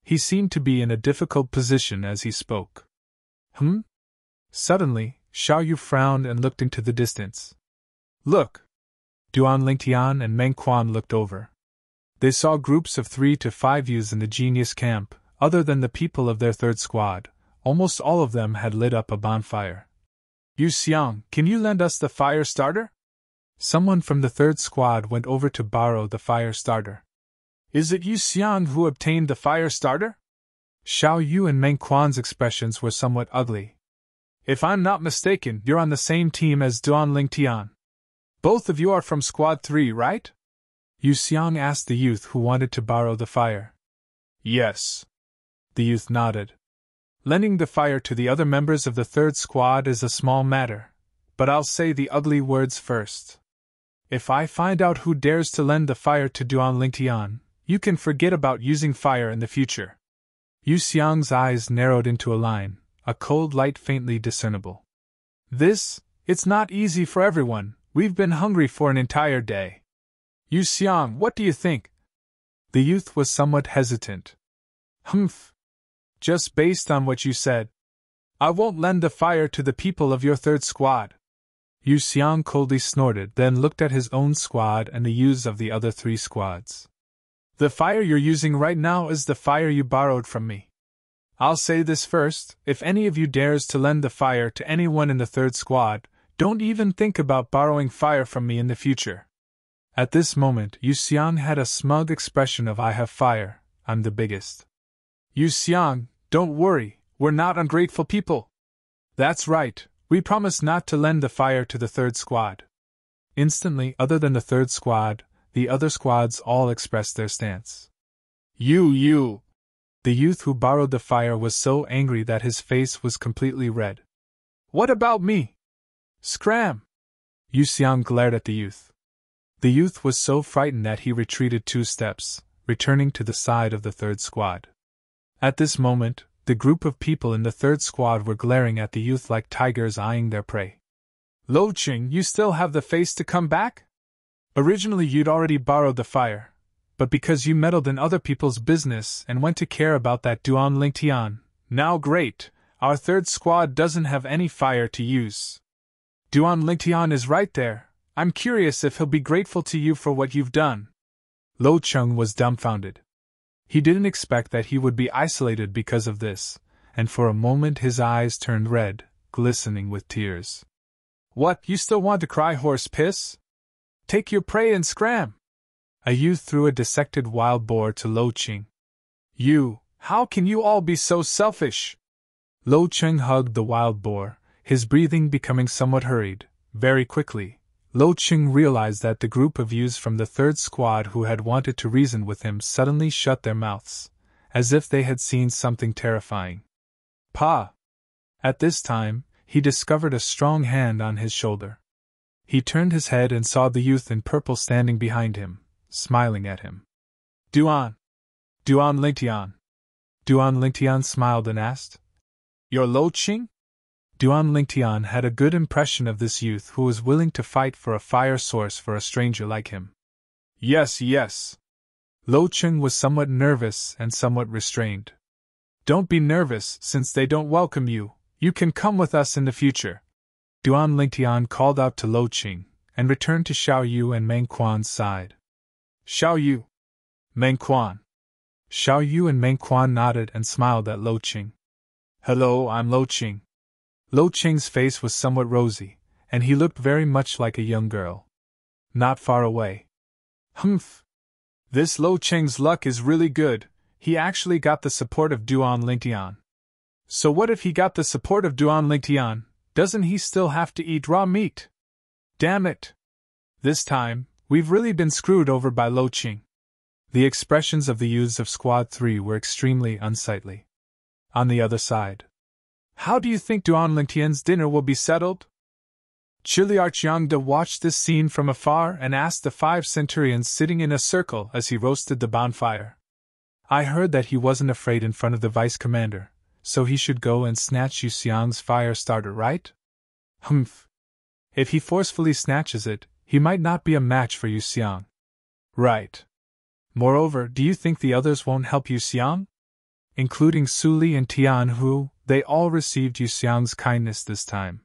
He seemed to be in a difficult position as he spoke. Suddenly, Xiao Yu frowned and looked into the distance. Look! Duan Lingtian and Meng Quan looked over. They saw groups of 3 to 5 youths in the genius camp. Other than the people of their third squad, almost all of them had lit up a bonfire. Yu Xiang, can you lend us the fire starter? Someone from the third squad went over to borrow the fire starter. Is it Yu Xiang who obtained the fire starter? Xiao Yu and Meng Quan's expressions were somewhat ugly. If I'm not mistaken, you're on the same team as Duan Lingtian. Both of you are from Squad 3, right? Yu Xiang asked the youth who wanted to borrow the fire. Yes. The youth nodded. Lending the fire to the other members of the third squad is a small matter, but I'll say the ugly words first. If I find out who dares to lend the fire to Duan Lingtian, you can forget about using fire in the future. Yu Xiang's eyes narrowed into a line, a cold light faintly discernible. It's not easy for everyone, we've been hungry for an entire day. Yu Xiang, what do you think? The youth was somewhat hesitant. Just based on what you said, I won't lend the fire to the people of your third squad. Yu Xiang coldly snorted, then looked at his own squad and the youths of the other 3 squads. The fire you're using right now is the fire you borrowed from me. I'll say this first, if any of you dares to lend the fire to anyone in the third squad, don't even think about borrowing fire from me in the future. At this moment, Yu Xiang had a smug expression of I have fire, I'm the biggest. Yu Xiang, don't worry, we're not ungrateful people. That's right, we promise not to lend the fire to the third squad. Instantly, other than the third squad, the other squads all expressed their stance. You! The youth who borrowed the fire was so angry that his face was completely red. What about me? Scram! Yu Xiang glared at the youth. The youth was so frightened that he retreated 2 steps, returning to the side of the third squad. At this moment, the group of people in the third squad were glaring at the youth like tigers eyeing their prey. Lo Ching, you still have the face to come back? Originally you'd already borrowed the fire, but because you meddled in other people's business and went to care about that Duan Lingtian, now great, our third squad doesn't have any fire to use. Duan Lingtian is right there, I'm curious if he'll be grateful to you for what you've done. Lo Cheng was dumbfounded. He didn't expect that he would be isolated because of this, and for a moment his eyes turned red, glistening with tears. What, you still want to cry horse piss? Take your prey and scram! A youth threw a dissected wild boar to Lo Cheng. How can you all be so selfish? Lo Cheng hugged the wild boar, his breathing becoming somewhat hurried. Very quickly, Lo Cheng realized that the group of youths from the third squad who had wanted to reason with him suddenly shut their mouths, as if they had seen something terrifying. Pa! At this time, he discovered a strong hand on his shoulder. He turned his head and saw the youth in purple standing behind him, smiling at him. Duan Lingtian. Duan Lingtian smiled and asked, You're Lo Cheng? Duan Lingtian had a good impression of this youth who was willing to fight for a fire source for a stranger like him. Yes. Lo Cheng was somewhat nervous and somewhat restrained. Don't be nervous since they don't welcome you, you can come with us in the future. Duan Lingtian called out to Lo Cheng, and returned to Xiao Yu and Meng Quan's side. Xiao Yu. Meng Quan. Xiao Yu and Meng Quan nodded and smiled at Lo Cheng. Hello, I'm Lo Cheng. Lo Cheng's face was somewhat rosy, and he looked very much like a young girl. Not far away. This Lo Cheng's luck is really good, he actually got the support of Duan Lingtian. So what if he got the support of Duan Lingtian, doesn't he still have to eat raw meat? Damn it! This time, we've really been screwed over by Lo Cheng. The expressions of the youths of Squad 3 were extremely unsightly. On the other side. How do you think Duan Lingtian's dinner will be settled? Chiliarch Yangda watched this scene from afar and asked the 5 centurions sitting in a circle as he roasted the bonfire. I heard that he wasn't afraid in front of the vice commander, so he should go and snatch Yu Xiang's fire starter, right? Humph. If he forcefully snatches it, he might not be a match for Yu Xiang. Right. Moreover, do you think the others won't help Yu Xiang? Including Su Li and Tian Hu, they all received Yu Xiang's kindness this time.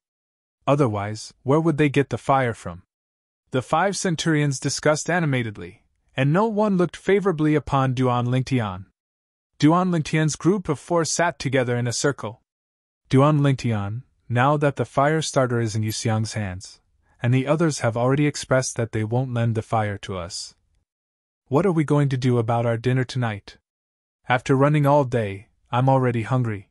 Otherwise, where would they get the fire from? The 5 centurions discussed animatedly, and no one looked favorably upon Duan Lingtian. Duan Lingtian's group of 4 sat together in a circle. Duan Lingtian, now that the fire starter is in Yu Xiang's hands, and the others have already expressed that they won't lend the fire to us. What are we going to do about our dinner tonight? After running all day, I'm already hungry.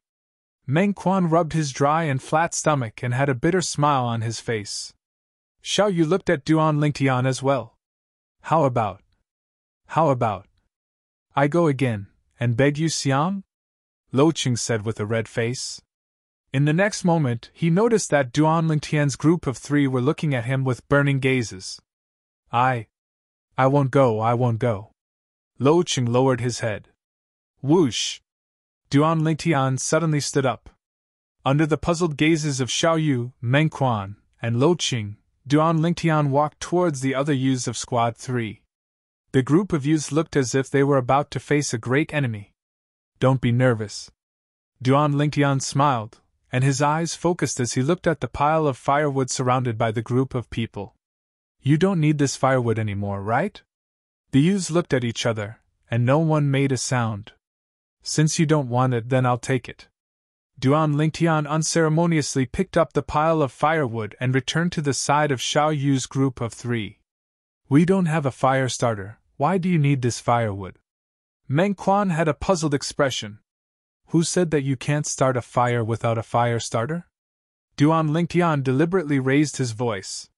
Meng Quan rubbed his dry and flat stomach and had a bitter smile on his face. Xiao Yu looked at Duan Lingtian as well. How about I go again, and beg Yu Xiang? Lo Qing said with a red face. In the next moment, he noticed that Duan Lingtian's group of 3 were looking at him with burning gazes. I won't go. Lo Qing lowered his head. Whoosh! Duan Lingtian suddenly stood up. Under the puzzled gazes of Xiao Yu, Meng Quan, and Lo Qing, Duan Lingtian walked towards the other youths of Squad 3. The group of youths looked as if they were about to face a great enemy. Don't be nervous. Duan Lingtian smiled, and his eyes focused as he looked at the pile of firewood surrounded by the group of people. You don't need this firewood anymore, right? The youths looked at each other, and no one made a sound. Since you don't want it, then I'll take it. Duan Lingtian unceremoniously picked up the pile of firewood and returned to the side of Xiao Yu's group of 3. We don't have a fire starter. Why do you need this firewood? Meng Quan had a puzzled expression. Who said that you can't start a fire without a fire starter? Duan Lingtian deliberately raised his voice.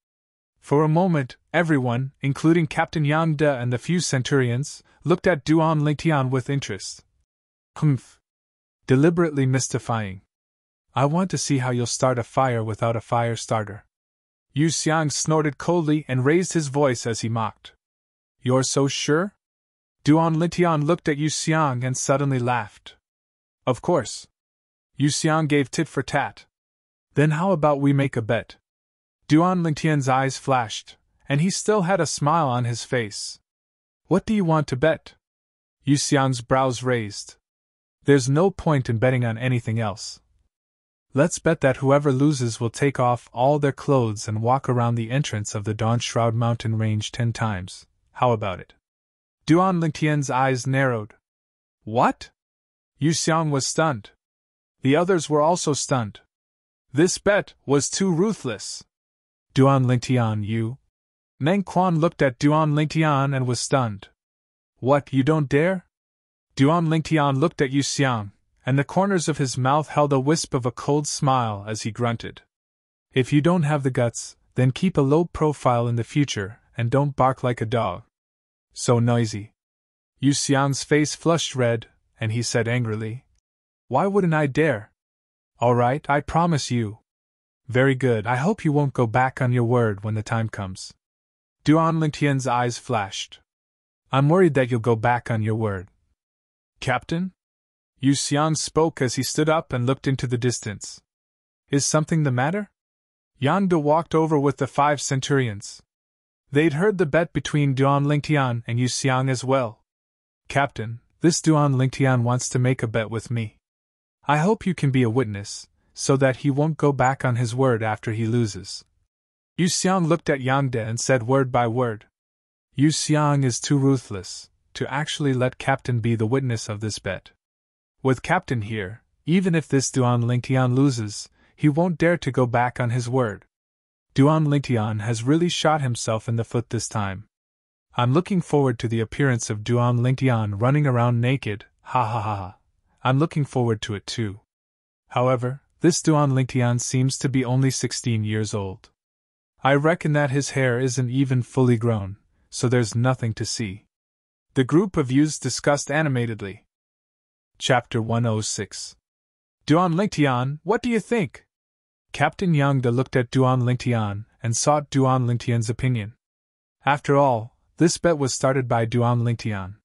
For a moment, everyone, including Captain Yang De and the few centurions, looked at Duan Lingtian with interest. Humph. Deliberately mystifying. I want to see how you'll start a fire without a fire starter. Yu Xiang snorted coldly and raised his voice as he mocked. You're so sure? Duan Lingtian looked at Yu Xiang and suddenly laughed. Of course. Yu Xiang gave tit for tat. Then how about we make a bet? Duan Lingtian's eyes flashed, and he still had a smile on his face. What do you want to bet? Yu Xiang's brows raised. There's no point in betting on anything else. Let's bet that whoever loses will take off all their clothes and walk around the entrance of the Dawn Shroud mountain range 10 times. How about it? Duan Lingtian's eyes narrowed. What? Yu Xiang was stunned. The others were also stunned. This bet was too ruthless. Duan Lingtian, you? Meng Quan looked at Duan Lingtian and was stunned. What, you don't dare? Duan Lingtian looked at Yu Xiang, and the corners of his mouth held a wisp of a cold smile as he grunted. If you don't have the guts, then keep a low profile in the future, and don't bark like a dog. So noisy. Yu Xiang's face flushed red, and he said angrily, Why wouldn't I dare? All right, I promise you. Very good, I hope you won't go back on your word when the time comes. Duan Lingtian's eyes flashed. I'm worried that you'll go back on your word. Captain? Yu Xiang spoke as he stood up and looked into the distance. Is something the matter? Yang De walked over with the 5 centurions. They'd heard the bet between Duan Lingtian and Yu Xiang as well. Captain, this Duan Lingtian wants to make a bet with me. I hope you can be a witness, so that he won't go back on his word after he loses. Yu Xiang looked at Yang De and said word by word. Yu Xiang is too ruthless to actually let Captain be the witness of this bet. With Captain here, even if this Duan Lingtian loses, he won't dare to go back on his word. Duan Lingtian has really shot himself in the foot this time. I'm looking forward to the appearance of Duan Lingtian running around naked, ha ha ha ha. I'm looking forward to it too. However, this Duan Lingtian seems to be only 16 years old. I reckon that his hair isn't even fully grown, so there's nothing to see. The group of youths discussed animatedly. Chapter 106. Duan Lingtian, what do you think? Captain Yangda looked at Duan Lingtian and sought Duan Lingtian's opinion. After all, this bet was started by Duan Lingtian.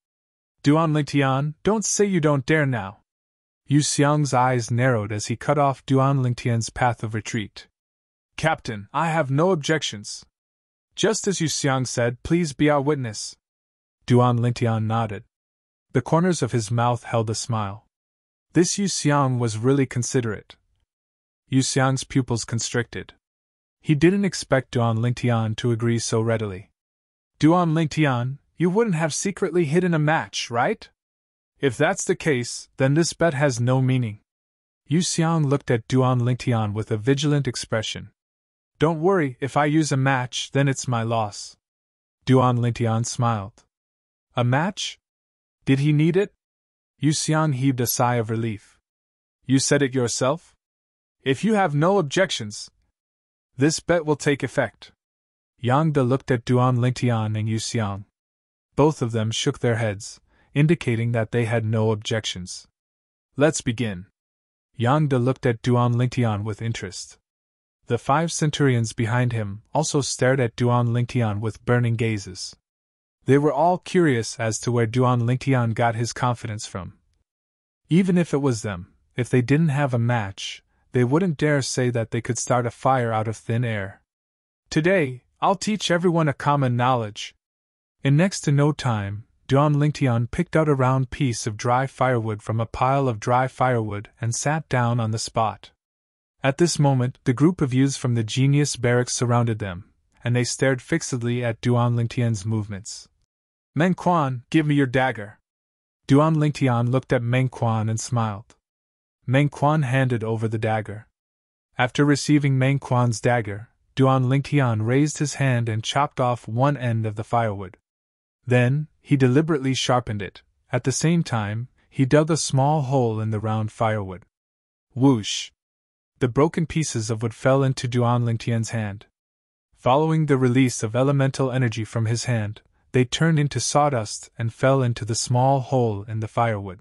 Duan Lingtian, don't say you don't dare now. Yu Xiang's eyes narrowed as he cut off Duan Lingtian's path of retreat. Captain, I have no objections. Just as Yu Xiang said, please be our witness. Duan Lingtian nodded. The corners of his mouth held a smile. This Yu Xiang was really considerate. Yu Xiang's pupils constricted. He didn't expect Duan Lingtian to agree so readily. Duan Lingtian, you wouldn't have secretly hidden a match, right? If that's the case, then this bet has no meaning. Yu Xiang looked at Duan Lingtian with a vigilant expression. Don't worry, if I use a match, then it's my loss. Duan Lingtian smiled. A match? Did he need it? Yu Xiang heaved a sigh of relief. You said it yourself? If you have no objections, this bet will take effect. Yang De looked at Duan Lingtian and Yu Xiang. Both of them shook their heads, indicating that they had no objections. Let's begin. Yang De looked at Duan Lingtian with interest. The 5 centurions behind him also stared at Duan Lingtian with burning gazes. They were all curious as to where Duan Lingtian got his confidence from. Even if it was them, if they didn't have a match, they wouldn't dare say that they could start a fire out of thin air. Today, I'll teach everyone a common knowledge. In next to no time, Duan Lingtian picked out a round piece of dry firewood from a pile of dry firewood and sat down on the spot. At this moment, the group of youths from the genius barracks surrounded them, and they stared fixedly at Duan Lingtian's movements. Meng Quan, give me your dagger. Duan Lingtian looked at Meng Quan and smiled. Meng Quan handed over the dagger. After receiving Meng Quan's dagger, Duan Lingtian raised his hand and chopped off one end of the firewood. Then, he deliberately sharpened it. At the same time, he dug a small hole in the round firewood. Whoosh! The broken pieces of wood fell into Duan Lingtian's hand. Following the release of elemental energy from his hand, they turned into sawdust and fell into the small hole in the firewood.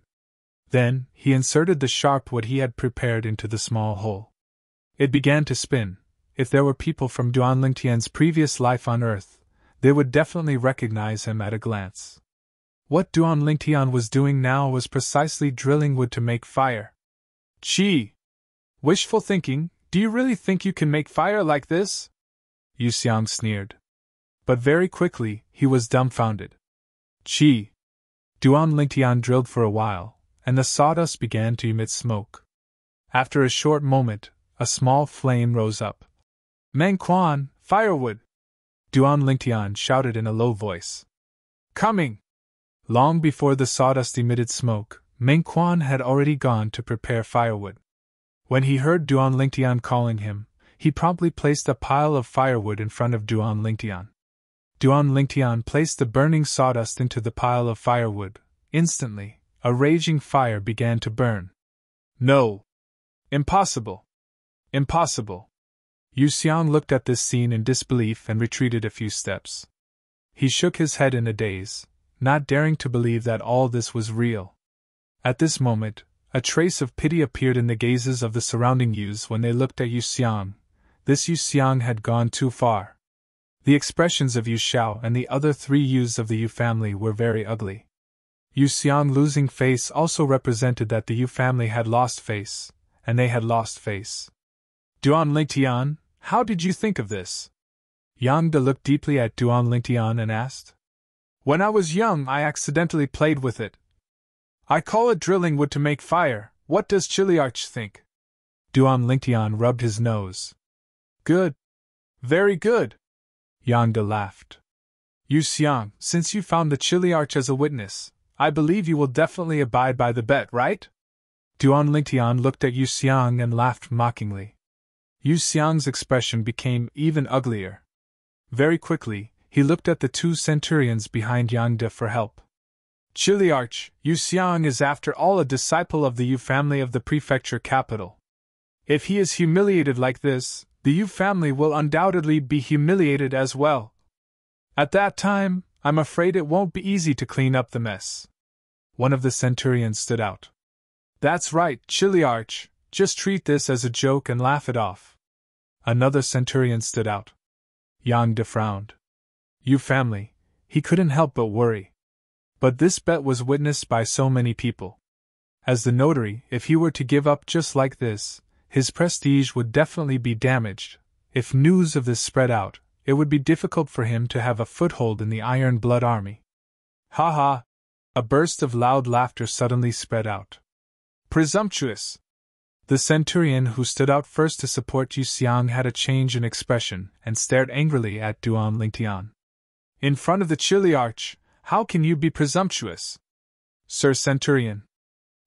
Then, he inserted the sharp wood he had prepared into the small hole. It began to spin. If there were people from Duan Lingtian's previous life on Earth, they would definitely recognize him at a glance. What Duan Lingtian was doing now was precisely drilling wood to make fire. Gee! Wishful thinking, do you really think you can make fire like this? Yu Xiang sneered. But very quickly, he was dumbfounded. Gee! Duan Lingtian drilled for a while, and the sawdust began to emit smoke. After a short moment, a small flame rose up. Meng Quan, firewood! Duan Lingtian shouted in a low voice. Coming! Long before the sawdust emitted smoke, Meng Quan had already gone to prepare firewood. When he heard Duan Lingtian calling him, he promptly placed a pile of firewood in front of Duan Lingtian. Duan Lingtian placed the burning sawdust into the pile of firewood. Instantly, a raging fire began to burn. No! Impossible! Impossible! Yu Xiang looked at this scene in disbelief and retreated a few steps. He shook his head in a daze, not daring to believe that all this was real. At this moment, a trace of pity appeared in the gazes of the surrounding youths when they looked at Yu Xiang. This Yu Xiang had gone too far. The expressions of Yu Xiao and the other 3 youths of the Yu family were very ugly. Yu Xiang losing face also represented that the Yu family had lost face, and they had lost face. Duan Lingtian, how did you think of this? Yang De looked deeply at Duan Lingtian and asked. When I was young, I accidentally played with it. I call it drilling wood to make fire. What does Chiliarch think? Duan Lingtian rubbed his nose. Good. Very good. Yang De laughed. Yu Xiang, since you found the Chiliarch as a witness, I believe you will definitely abide by the bet, right? Duan Lingtian looked at Yu Xiang and laughed mockingly. Yu Xiang's expression became even uglier. Very quickly, he looked at the 2 centurions behind Yang De for help. Chiliarch, Yu Xiang is after all a disciple of the Yu family of the prefecture capital. If he is humiliated like this, the Yu family will undoubtedly be humiliated as well. At that time, I'm afraid it won't be easy to clean up the mess. One of the centurions stood out. That's right, Chiliarch, just treat this as a joke and laugh it off. Another centurion stood out. Yang De frowned. You family, he couldn't help but worry. But this bet was witnessed by so many people. As the notary, if he were to give up just like this, his prestige would definitely be damaged. If news of this spread out, it would be difficult for him to have a foothold in the Iron Blood Army. Ha ha! A burst of loud laughter suddenly spread out. Presumptuous! The centurion who stood out first to support Yu Xiang had a change in expression and stared angrily at Duan Lingtian. In front of the Chiliarch, how can you be presumptuous? Sir Centurion.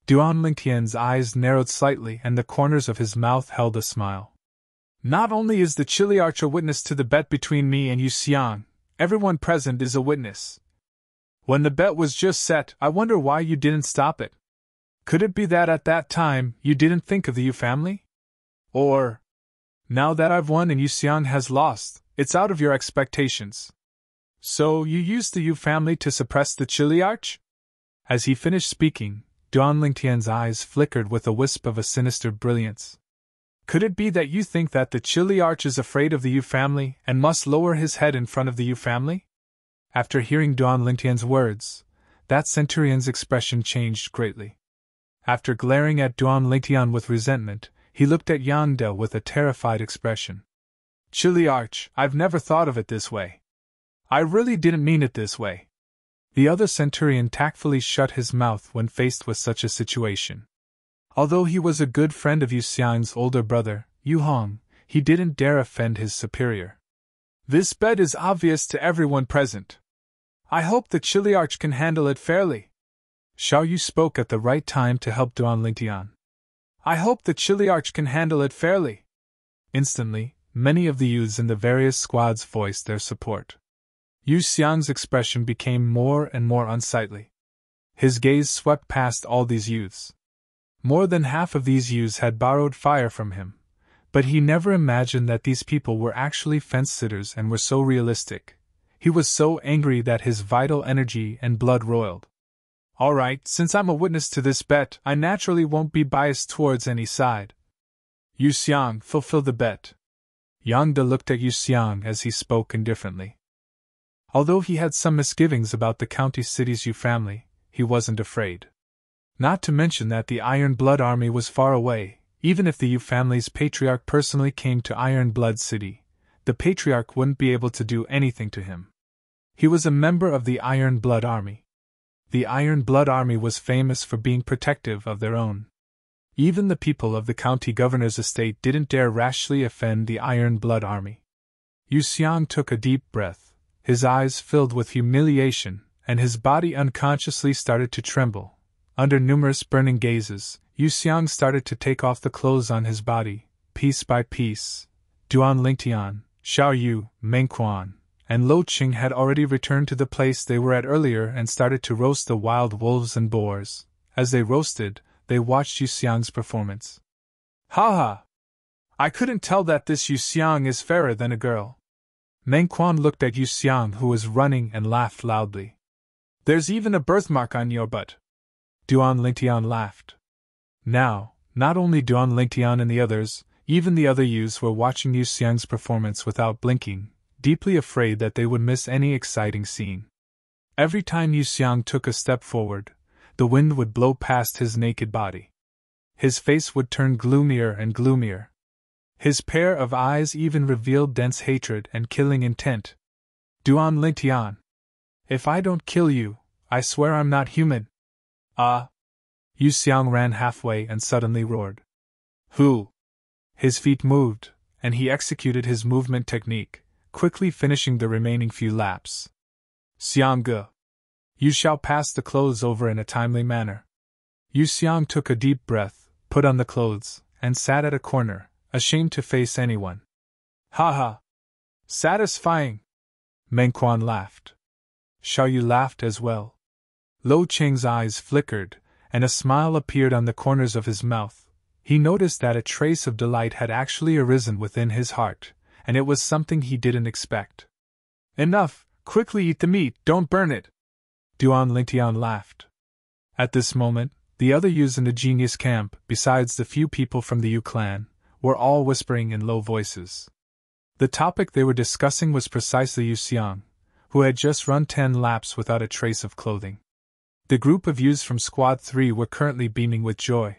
Duan Lingtian's eyes narrowed slightly and the corners of his mouth held a smile. Not only is the Chiliarch a witness to the bet between me and Yu Xiang, everyone present is a witness. When the bet was just set, I wonder why you didn't stop it. Could it be that at that time you didn't think of the Yu family? Or, now that I've won and Yu Xiang has lost, it's out of your expectations. So you used the Yu family to suppress the Chiliarch? As he finished speaking, Duan Lingtian's eyes flickered with a wisp of a sinister brilliance. Could it be that you think that the Chiliarch is afraid of the Yu family and must lower his head in front of the Yu family? After hearing Duan Lingtian's words, that centurion's expression changed greatly. After glaring at Duan Lingtian with resentment, he looked at Yang De with a terrified expression. Chiliarch, I've never thought of it this way. I really didn't mean it this way. The other centurion tactfully shut his mouth when faced with such a situation. Although he was a good friend of Yu Xiang's older brother, Yu Hong, he didn't dare offend his superior. This bet is obvious to everyone present. I hope the Chiliarch can handle it fairly. Xiao Yu spoke at the right time to help Duan Lingtian. I hope the Chiliarch can handle it fairly. Instantly, many of the youths in the various squads voiced their support. Yu Xiang's expression became more and more unsightly. His gaze swept past all these youths. More than half of these youths had borrowed fire from him, but he never imagined that these people were actually fence-sitters and were so realistic. He was so angry that his vital energy and blood roiled. All right, since I'm a witness to this bet, I naturally won't be biased towards any side. Yu Xiang, fulfill the bet. Yang De looked at Yu Xiang as he spoke indifferently. Although he had some misgivings about the county city's Yu family, he wasn't afraid. Not to mention that the Iron Blood Army was far away. Even if the Yu family's patriarch personally came to Iron Blood City, the patriarch wouldn't be able to do anything to him. He was a member of the Iron Blood Army. The Iron Blood Army was famous for being protective of their own. Even the people of the county governor's estate didn't dare rashly offend the Iron Blood Army. Yu Xiang took a deep breath, his eyes filled with humiliation, and his body unconsciously started to tremble. Under numerous burning gazes, Yu Xiang started to take off the clothes on his body, piece by piece. Duan Lingtian, Xiao Yu, Meng Quan, and Lo Qing had already returned to the place they were at earlier and started to roast the wild wolves and boars. As they roasted, they watched Yu Xiang's performance. Ha ha! I couldn't tell that this Yu Xiang is fairer than a girl. Meng Quan looked at Yu Xiang, who was running, and laughed loudly. There's even a birthmark on your butt. Duan Lingtian laughed. Now, not only Duan Lingtian and the others, even the other youths were watching Yu Xiang's performance without blinking, deeply afraid that they would miss any exciting scene. Every time Yu Xiang took a step forward, the wind would blow past his naked body. His face would turn gloomier and gloomier. His pair of eyes even revealed dense hatred and killing intent. Duan Lingtian, if I don't kill you, I swear I'm not human. Yu Xiang ran halfway and suddenly roared. Who? His feet moved, and he executed his movement technique, quickly finishing the remaining few laps. Xiang Ge, you shall pass the clothes over in a timely manner. Yu Xiang took a deep breath, put on the clothes, and sat at a corner, ashamed to face anyone. Ha ha! Satisfying! Meng Quan laughed. Xiao Yu laughed as well. Lo Qing's eyes flickered, and a smile appeared on the corners of his mouth. He noticed that a trace of delight had actually arisen within his heart, and it was something he didn't expect. Enough, Quickly eat the meat, don't burn it. Duan Lingtian laughed. At this moment, the other youths in the genius camp, besides the few people from the Yu clan, were all whispering in low voices. The topic they were discussing was precisely Yu Xiang, who had just run 10 laps without a trace of clothing. The group of youths from Squad 3 were currently beaming with joy.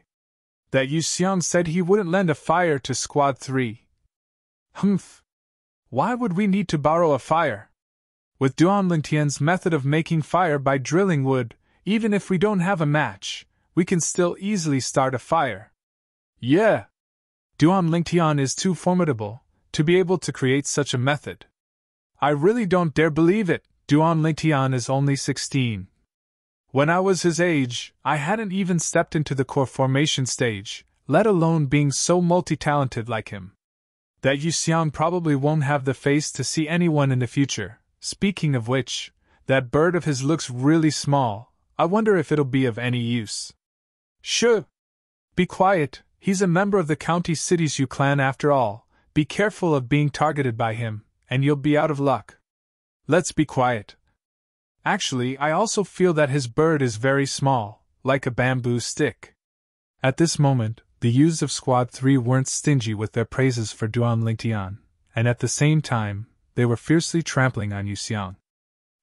That Yu Xiang said he wouldn't lend a fire to Squad 3. Humph! Why would we need to borrow a fire? With Duan Lingtian's method of making fire by drilling wood, even if we don't have a match, we can still easily start a fire. Yeah! Duan Lingtian is too formidable to be able to create such a method. I really don't dare believe it. Duan Lingtian is only 16. When I was his age, I hadn't even stepped into the core formation stage, let alone being so multi-talented like him. That Yu Xiang probably won't have the face to see anyone in the future. Speaking of which, that bird of his looks really small. I wonder if it'll be of any use. Shh! Be quiet, he's a member of the county city's Yu clan after all. Be careful of being targeted by him, and you'll be out of luck. Let's be quiet. Actually, I also feel that his bird is very small, like a bamboo stick. At this moment, the youths of Squad 3 weren't stingy with their praises for Duan Lingtian, and at the same time, they were fiercely trampling on Yu Xiang.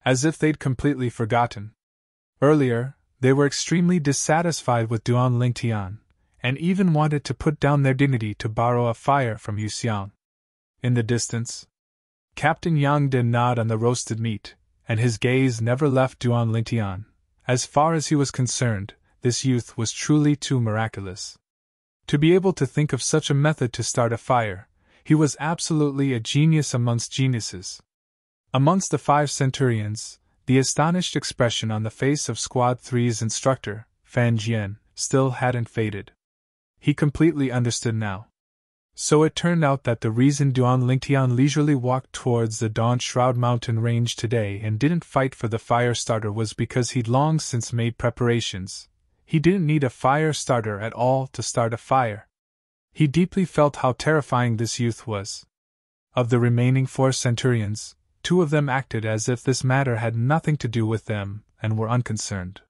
As if they'd completely forgotten. Earlier, they were extremely dissatisfied with Duan Lingtian, and even wanted to put down their dignity to borrow a fire from Yu Xiang. In the distance, Captain Yang did nod on the roasted meat, and his gaze never left Duan Lingtian. As far as he was concerned, this youth was truly too miraculous. To be able to think of such a method to start a fire, he was absolutely a genius amongst geniuses. Amongst the 5 centurions, the astonished expression on the face of Squad 3's instructor, Fan Jian, still hadn't faded. He completely understood now. So it turned out that the reason Duan Lingtian leisurely walked towards the Dawn Shroud mountain range today and didn't fight for the fire starter was because he'd long since made preparations. He didn't need a fire starter at all to start a fire. He deeply felt how terrifying this youth was. Of the remaining 4 centurions, 2 of them acted as if this matter had nothing to do with them and were unconcerned.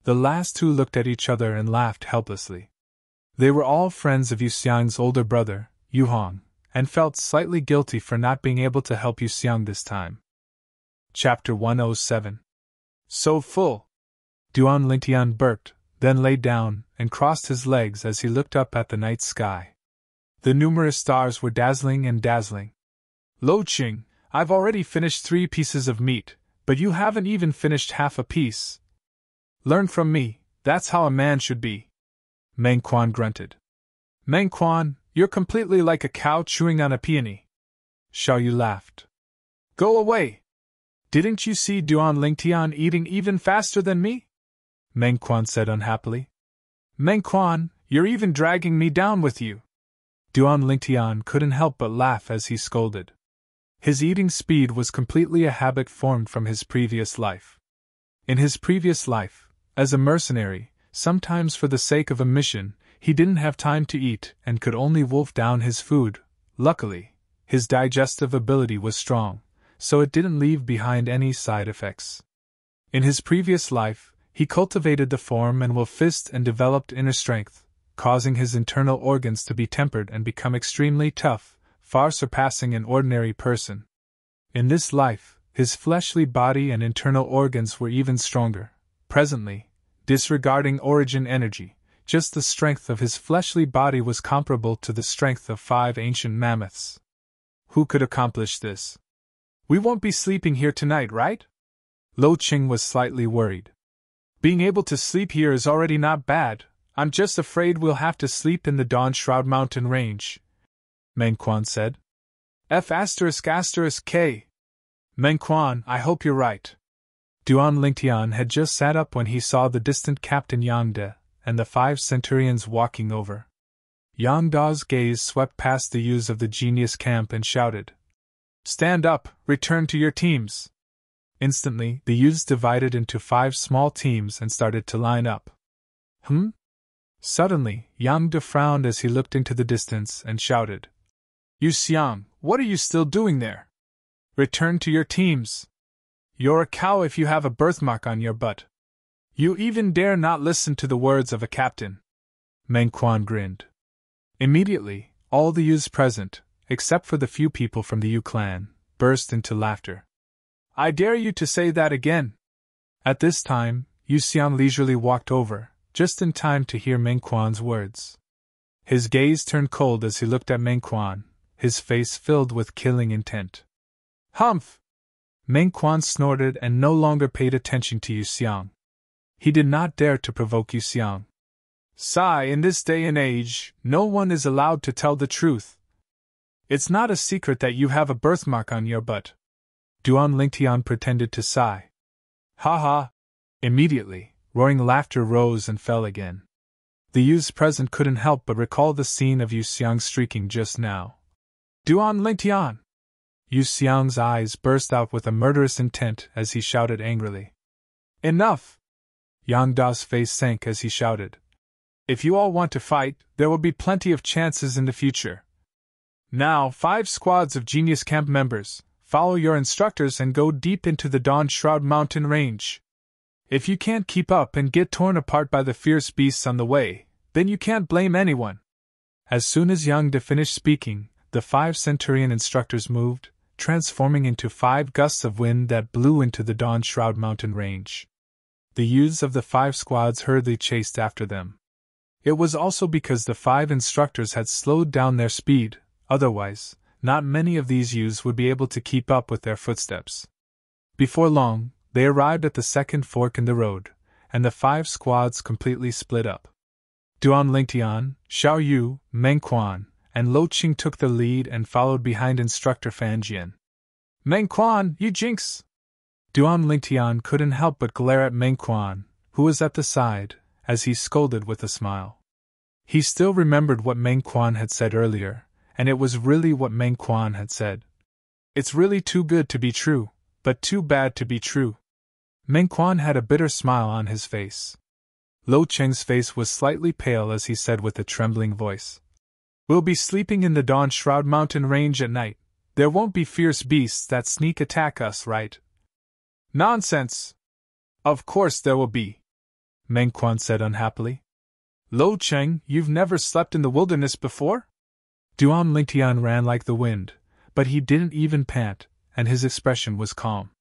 The last 2 looked at each other and laughed helplessly. They were all friends of Yu Xiang's older brother, Yu Hong, and felt slightly guilty for not being able to help Yu Xiang this time. Chapter 107. So full. Duan Lingtian burped, then lay down and crossed his legs as he looked up at the night sky. The numerous stars were dazzling and dazzling. Lo Qing, I've already finished 3 pieces of meat, but you haven't even finished half a piece. Learn from me, that's how a man should be. Meng Quan grunted. Meng Quan, you're completely like a cow chewing on a peony. Xiao Yu laughed. Go away! Didn't you see Duan Lingtian eating even faster than me? Meng Quan said unhappily. Meng Quan, you're even dragging me down with you. Duan Lingtian couldn't help but laugh as he scolded. His eating speed was completely a habit formed from his previous life. In his previous life, as a mercenary, sometimes for the sake of a mission, he didn't have time to eat and could only wolf down his food. Luckily, his digestive ability was strong, so it didn't leave behind any side effects. In his previous life, he cultivated the form and will fist and developed inner strength, causing his internal organs to be tempered and become extremely tough, far surpassing an ordinary person. In this life, his fleshly body and internal organs were even stronger. Presently, disregarding origin energy, just the strength of his fleshly body was comparable to the strength of 5 ancient mammoths. Who could accomplish this? We won't be sleeping here tonight, right? Lo Qing was slightly worried. Being able to sleep here is already not bad. I'm just afraid we'll have to sleep in the Dawn Shroud mountain range, Meng Quan said. F***K. Meng Quan, I hope you're right. Duan Lingtian had just sat up when he saw the distant Captain Yang De and the 5 centurions walking over. Yang Da's gaze swept past the youths of the genius camp and shouted, Stand up, return to your teams. Instantly, the youths divided into 5 small teams and started to line up. Suddenly, Yang De frowned as he looked into the distance and shouted, Yu Xiang, what are you still doing there? Return to your teams. You're a cow if you have a birthmark on your butt. You even dare not listen to the words of a captain. Meng Quan grinned. Immediately, all the youths present, except for the few people from the Yu clan, burst into laughter. I dare you to say that again! At this time, Yu Xiang leisurely walked over, just in time to hear Meng Quan's words. His gaze turned cold as he looked at Meng Quan, his face filled with killing intent. Humph! Meng Quan snorted and no longer paid attention to Yu Xiang. He did not dare to provoke Yu Xiang. Sigh, in this day and age, no one is allowed to tell the truth. It's not a secret that you have a birthmark on your butt. Duan Lingtian pretended to sigh. Ha ha! Immediately, roaring laughter rose and fell again. The youths present couldn't help but recall the scene of Yu Xiang streaking just now. Duan Lingtian! Yu Xiang's eyes burst out with a murderous intent as he shouted angrily. Enough! Yang Da's face sank as he shouted. If you all want to fight, there will be plenty of chances in the future. Now, 5 squads of Genius Camp members, follow your instructors and go deep into the Dawn Shroud mountain range. If you can't keep up and get torn apart by the fierce beasts on the way, then you can't blame anyone. As soon as Yang Da finished speaking, the 5 Centurion instructors moved, transforming into 5 gusts of wind that blew into the Dawn Shroud mountain range. The youths of the 5 squads hurriedly chased after them. It was also because the 5 instructors had slowed down their speed, otherwise, not many of these youths would be able to keep up with their footsteps. Before long, they arrived at the second fork in the road, and the 5 squads completely split up. Duan Lingtian, Xiao Yu, Meng Quan, and Lo Qing took the lead and followed behind instructor Fan Jian. Meng Quan, you jinx! Duan Lingtian couldn't help but glare at Meng Quan, who was at the side, as he scolded with a smile. He still remembered what Meng Quan had said earlier, and it was really what Meng Quan had said. It's really too good to be true, but too bad to be true. Meng Quan had a bitter smile on his face. Lo Cheng's face was slightly pale as he said with a trembling voice. We'll be sleeping in the Dawn Shroud mountain range at night. There won't be fierce beasts that sneak attack us, right? Nonsense! Of course there will be, Meng Quan said unhappily. Lo Cheng, you've never slept in the wilderness before? Duan Lingtian ran like the wind, but he didn't even pant, and his expression was calm.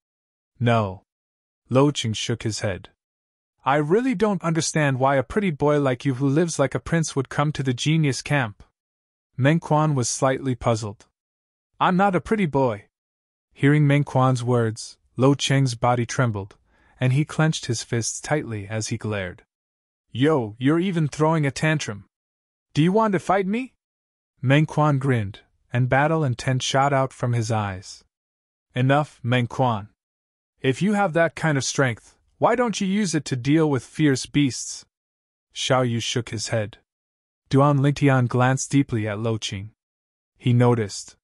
No. Lo Cheng shook his head. I really don't understand why a pretty boy like you who lives like a prince would come to the genius camp. Meng Quan was slightly puzzled. I'm not a pretty boy. Hearing Meng Quan's words, Lo Cheng's body trembled, and he clenched his fists tightly as he glared. Yo, you're even throwing a tantrum. Do you want to fight me? Meng Quan grinned, and battle intent shot out from his eyes. Enough, Meng Quan. If you have that kind of strength, why don't you use it to deal with fierce beasts? Xiao Yu shook his head. Duan Lingtian glanced deeply at Lo Qing. He noticed.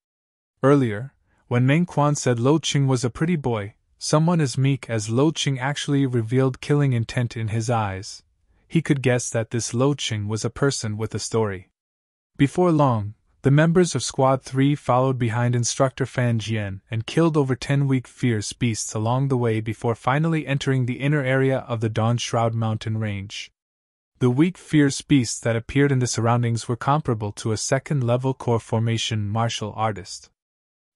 Earlier, when Meng Quan said Lo Qing was a pretty boy, someone as meek as Lo Qing actually revealed killing intent in his eyes. He could guess that this Lo Qing was a person with a story. Before long, the members of Squad 3 followed behind instructor Fan Jian and killed over 10 weak fierce beasts along the way before finally entering the inner area of the Dawn Shroud mountain range. The weak fierce beasts that appeared in the surroundings were comparable to a second-level core formation martial artist.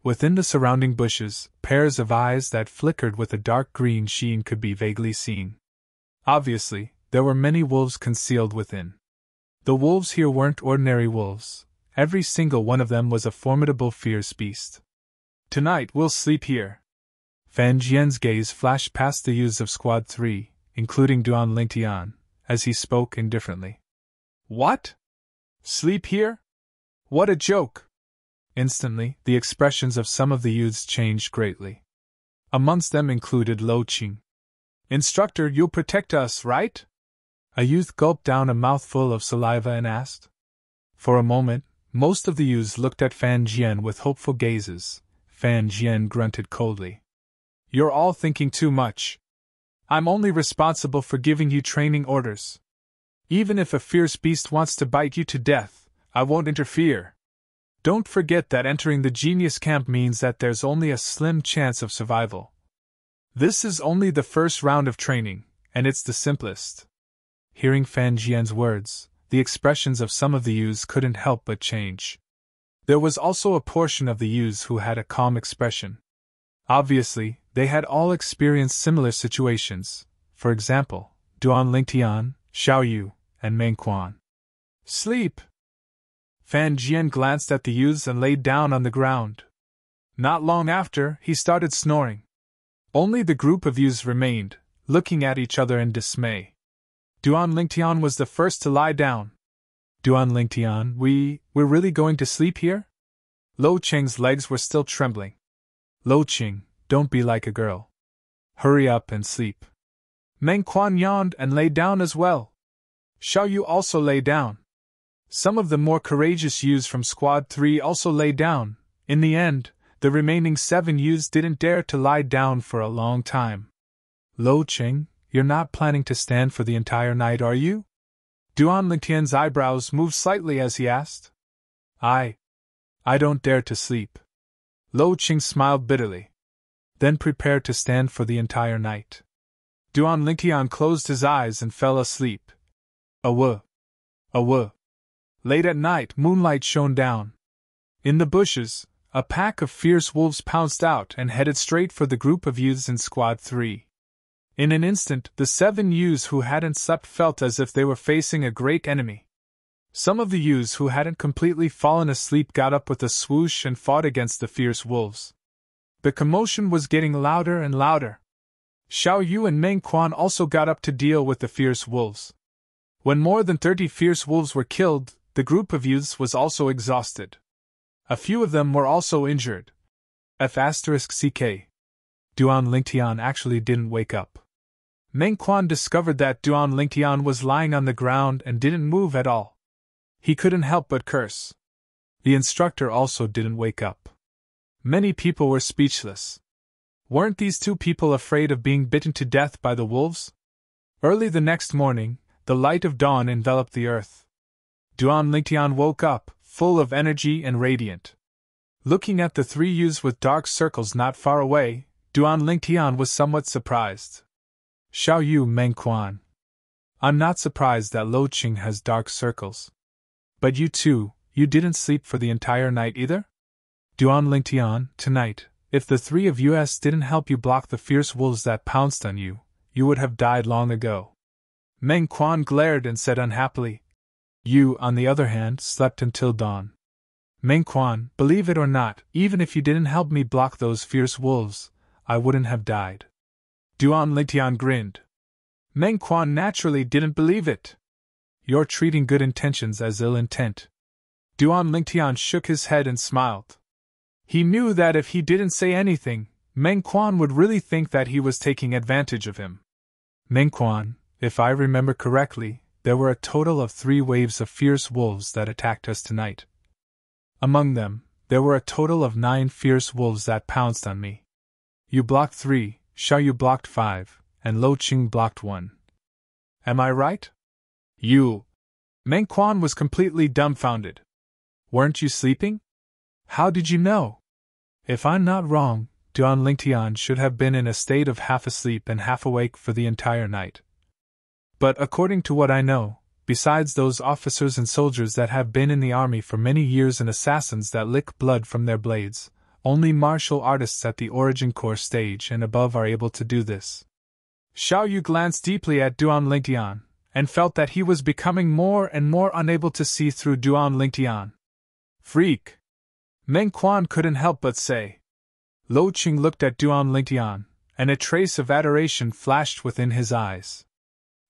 Within the surrounding bushes, pairs of eyes that flickered with a dark green sheen could be vaguely seen. Obviously, there were many wolves concealed within. The wolves here weren't ordinary wolves. Every single one of them was a formidable fierce beast. Tonight we'll sleep here. Fan Jian's gaze flashed past the youths of Squad 3, including Duan Lingtian, as he spoke indifferently. What? Sleep here? What a joke! Instantly, the expressions of some of the youths changed greatly. Amongst them included Lo Qing. Instructor, you'll protect us, right? A youth gulped down a mouthful of saliva and asked. For a moment, most of the youths looked at Fan Jian with hopeful gazes. Fan Jian grunted coldly. You're all thinking too much. I'm only responsible for giving you training orders. Even if a fierce beast wants to bite you to death, I won't interfere. Don't forget that entering the genius camp means that there's only a slim chance of survival. This is only the first round of training, and it's the simplest. Hearing Fan Jian's words, the expressions of some of the youths couldn't help but change. There was also a portion of the youths who had a calm expression. Obviously, they had all experienced similar situations, for example, Duan Lingtian, Xiao Yu, and Meng Quan. Sleep! Fan Jian glanced at the youths and laid down on the ground. Not long after, he started snoring. Only the group of youths remained, looking at each other in dismay. Duan Lingtian was the first to lie down. Duan Lingtian, we're really going to sleep here? Lo Qing's legs were still trembling. Lo Qing, don't be like a girl. Hurry up and sleep. Meng Quan yawned and lay down as well. Xiao Yu also lay down. Some of the more courageous youths from Squad 3 also lay down. In the end, the remaining 7 youths didn't dare to lie down for a long time. Lo Qing, you're not planning to stand for the entire night, are you? Duan Lingtian's eyebrows moved slightly as he asked. I don't dare to sleep. Lo Qing smiled bitterly. Then prepare to stand for the entire night. Duan Lingtian closed his eyes and fell asleep. Awu. Late at night, moonlight shone down. In the bushes, a pack of fierce wolves pounced out and headed straight for the group of youths in Squad 3. In an instant, the 7 youths who hadn't slept felt as if they were facing a great enemy. Some of the youths who hadn't completely fallen asleep got up with a swoosh and fought against the fierce wolves. The commotion was getting louder and louder. Xiao Yu and Meng Quan also got up to deal with the fierce wolves. When more than 30 fierce wolves were killed, the group of youths was also exhausted. A few of them were also injured. F***ck. Duan Lingtian actually didn't wake up. Meng Quan discovered that Duan Lingtian was lying on the ground and didn't move at all. He couldn't help but curse. The instructor also didn't wake up. Many people were speechless. Weren't these 2 people afraid of being bitten to death by the wolves? Early the next morning, the light of dawn enveloped the earth. Duan Lingtian woke up, full of energy and radiant. Looking at the 3 youths with dark circles not far away, Duan Lingtian was somewhat surprised. Xiao Yu, Meng Quan. I'm not surprised that Lo Qing has dark circles. But you too, you didn't sleep for the entire night either? Duan Lingtian, tonight, if the 3 of us didn't help you block the fierce wolves that pounced on you, you would have died long ago. Meng Quan glared and said unhappily. You, on the other hand, slept until dawn. Meng Quan, believe it or not, even if you didn't help me block those fierce wolves, I wouldn't have died. Duan Lingtian grinned. Meng Quan naturally didn't believe it. You're treating good intentions as ill intent. Duan Lingtian shook his head and smiled. He knew that if he didn't say anything, Meng Quan would really think that he was taking advantage of him. Meng Quan, if I remember correctly, there were a total of 3 waves of fierce wolves that attacked us tonight. Among them, there were a total of 9 fierce wolves that pounced on me. You blocked 3, Xiao Yu blocked 5, and Lo Qing blocked 1. Am I right? You. Meng Quan was completely dumbfounded. Weren't you sleeping? How did you know? If I'm not wrong, Duan Lingtian should have been in a state of half asleep and half awake for the entire night. But according to what I know, besides those officers and soldiers that have been in the army for many years and assassins that lick blood from their blades, only martial artists at the origin core stage and above are able to do this. Xiao Yu glanced deeply at Duan Lingtian, and felt that he was becoming more and more unable to see through Duan Lingtian. Freak! Meng Quan couldn't help but say. Lo Qing looked at Duan Lingtian, and a trace of adoration flashed within his eyes.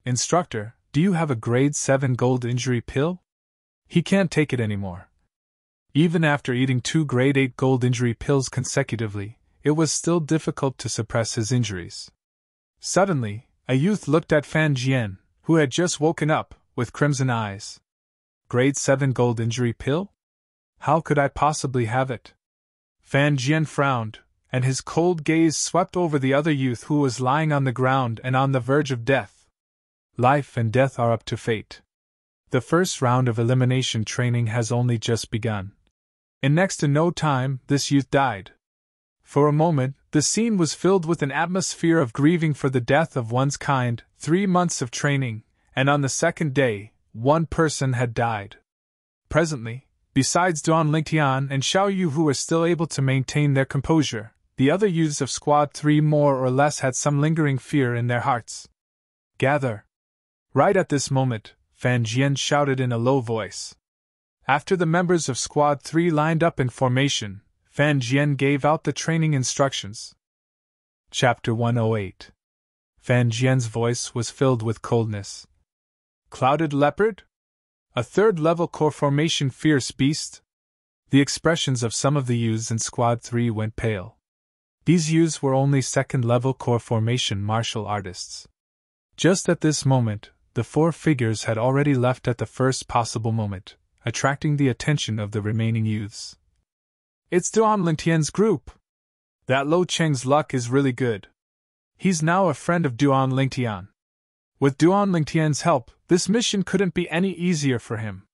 Instructor, do you have a grade 7 gold injury pill? He can't take it anymore. Even after eating 2 grade 8 gold injury pills consecutively, it was still difficult to suppress his injuries. Suddenly, a youth looked at Fan Jian, who had just woken up, with crimson eyes. Grade 7 gold injury pill? How could I possibly have it? Fan Jian frowned, and his cold gaze swept over the other youth who was lying on the ground and on the verge of death. Life and death are up to fate. The first round of elimination training has only just begun. In next to no time, this youth died. For a moment, the scene was filled with an atmosphere of grieving for the death of one's kind, 3 months of training, and on the second day, one person had died. Presently, besides Duan Lingtian and Xiao Yu who were still able to maintain their composure, the other youths of Squad 3 more or less had some lingering fear in their hearts. Gather! Right at this moment, Fan Jian shouted in a low voice. After the members of Squad 3 lined up in formation, Fan Jian gave out the training instructions. Chapter 108. Fan Jian's voice was filled with coldness. Clouded leopard? A third-level core formation fierce beast? The expressions of some of the youths in Squad 3 went pale. These youths were only second-level core formation martial artists. Just at this moment, the 4 figures had already left at the first possible moment, attracting the attention of the remaining youths. It's Duan Lingtian's group! That Lo Cheng's luck is really good. He's now a friend of Duan Lingtian. With Duan Lingtian's help, this mission couldn't be any easier for him.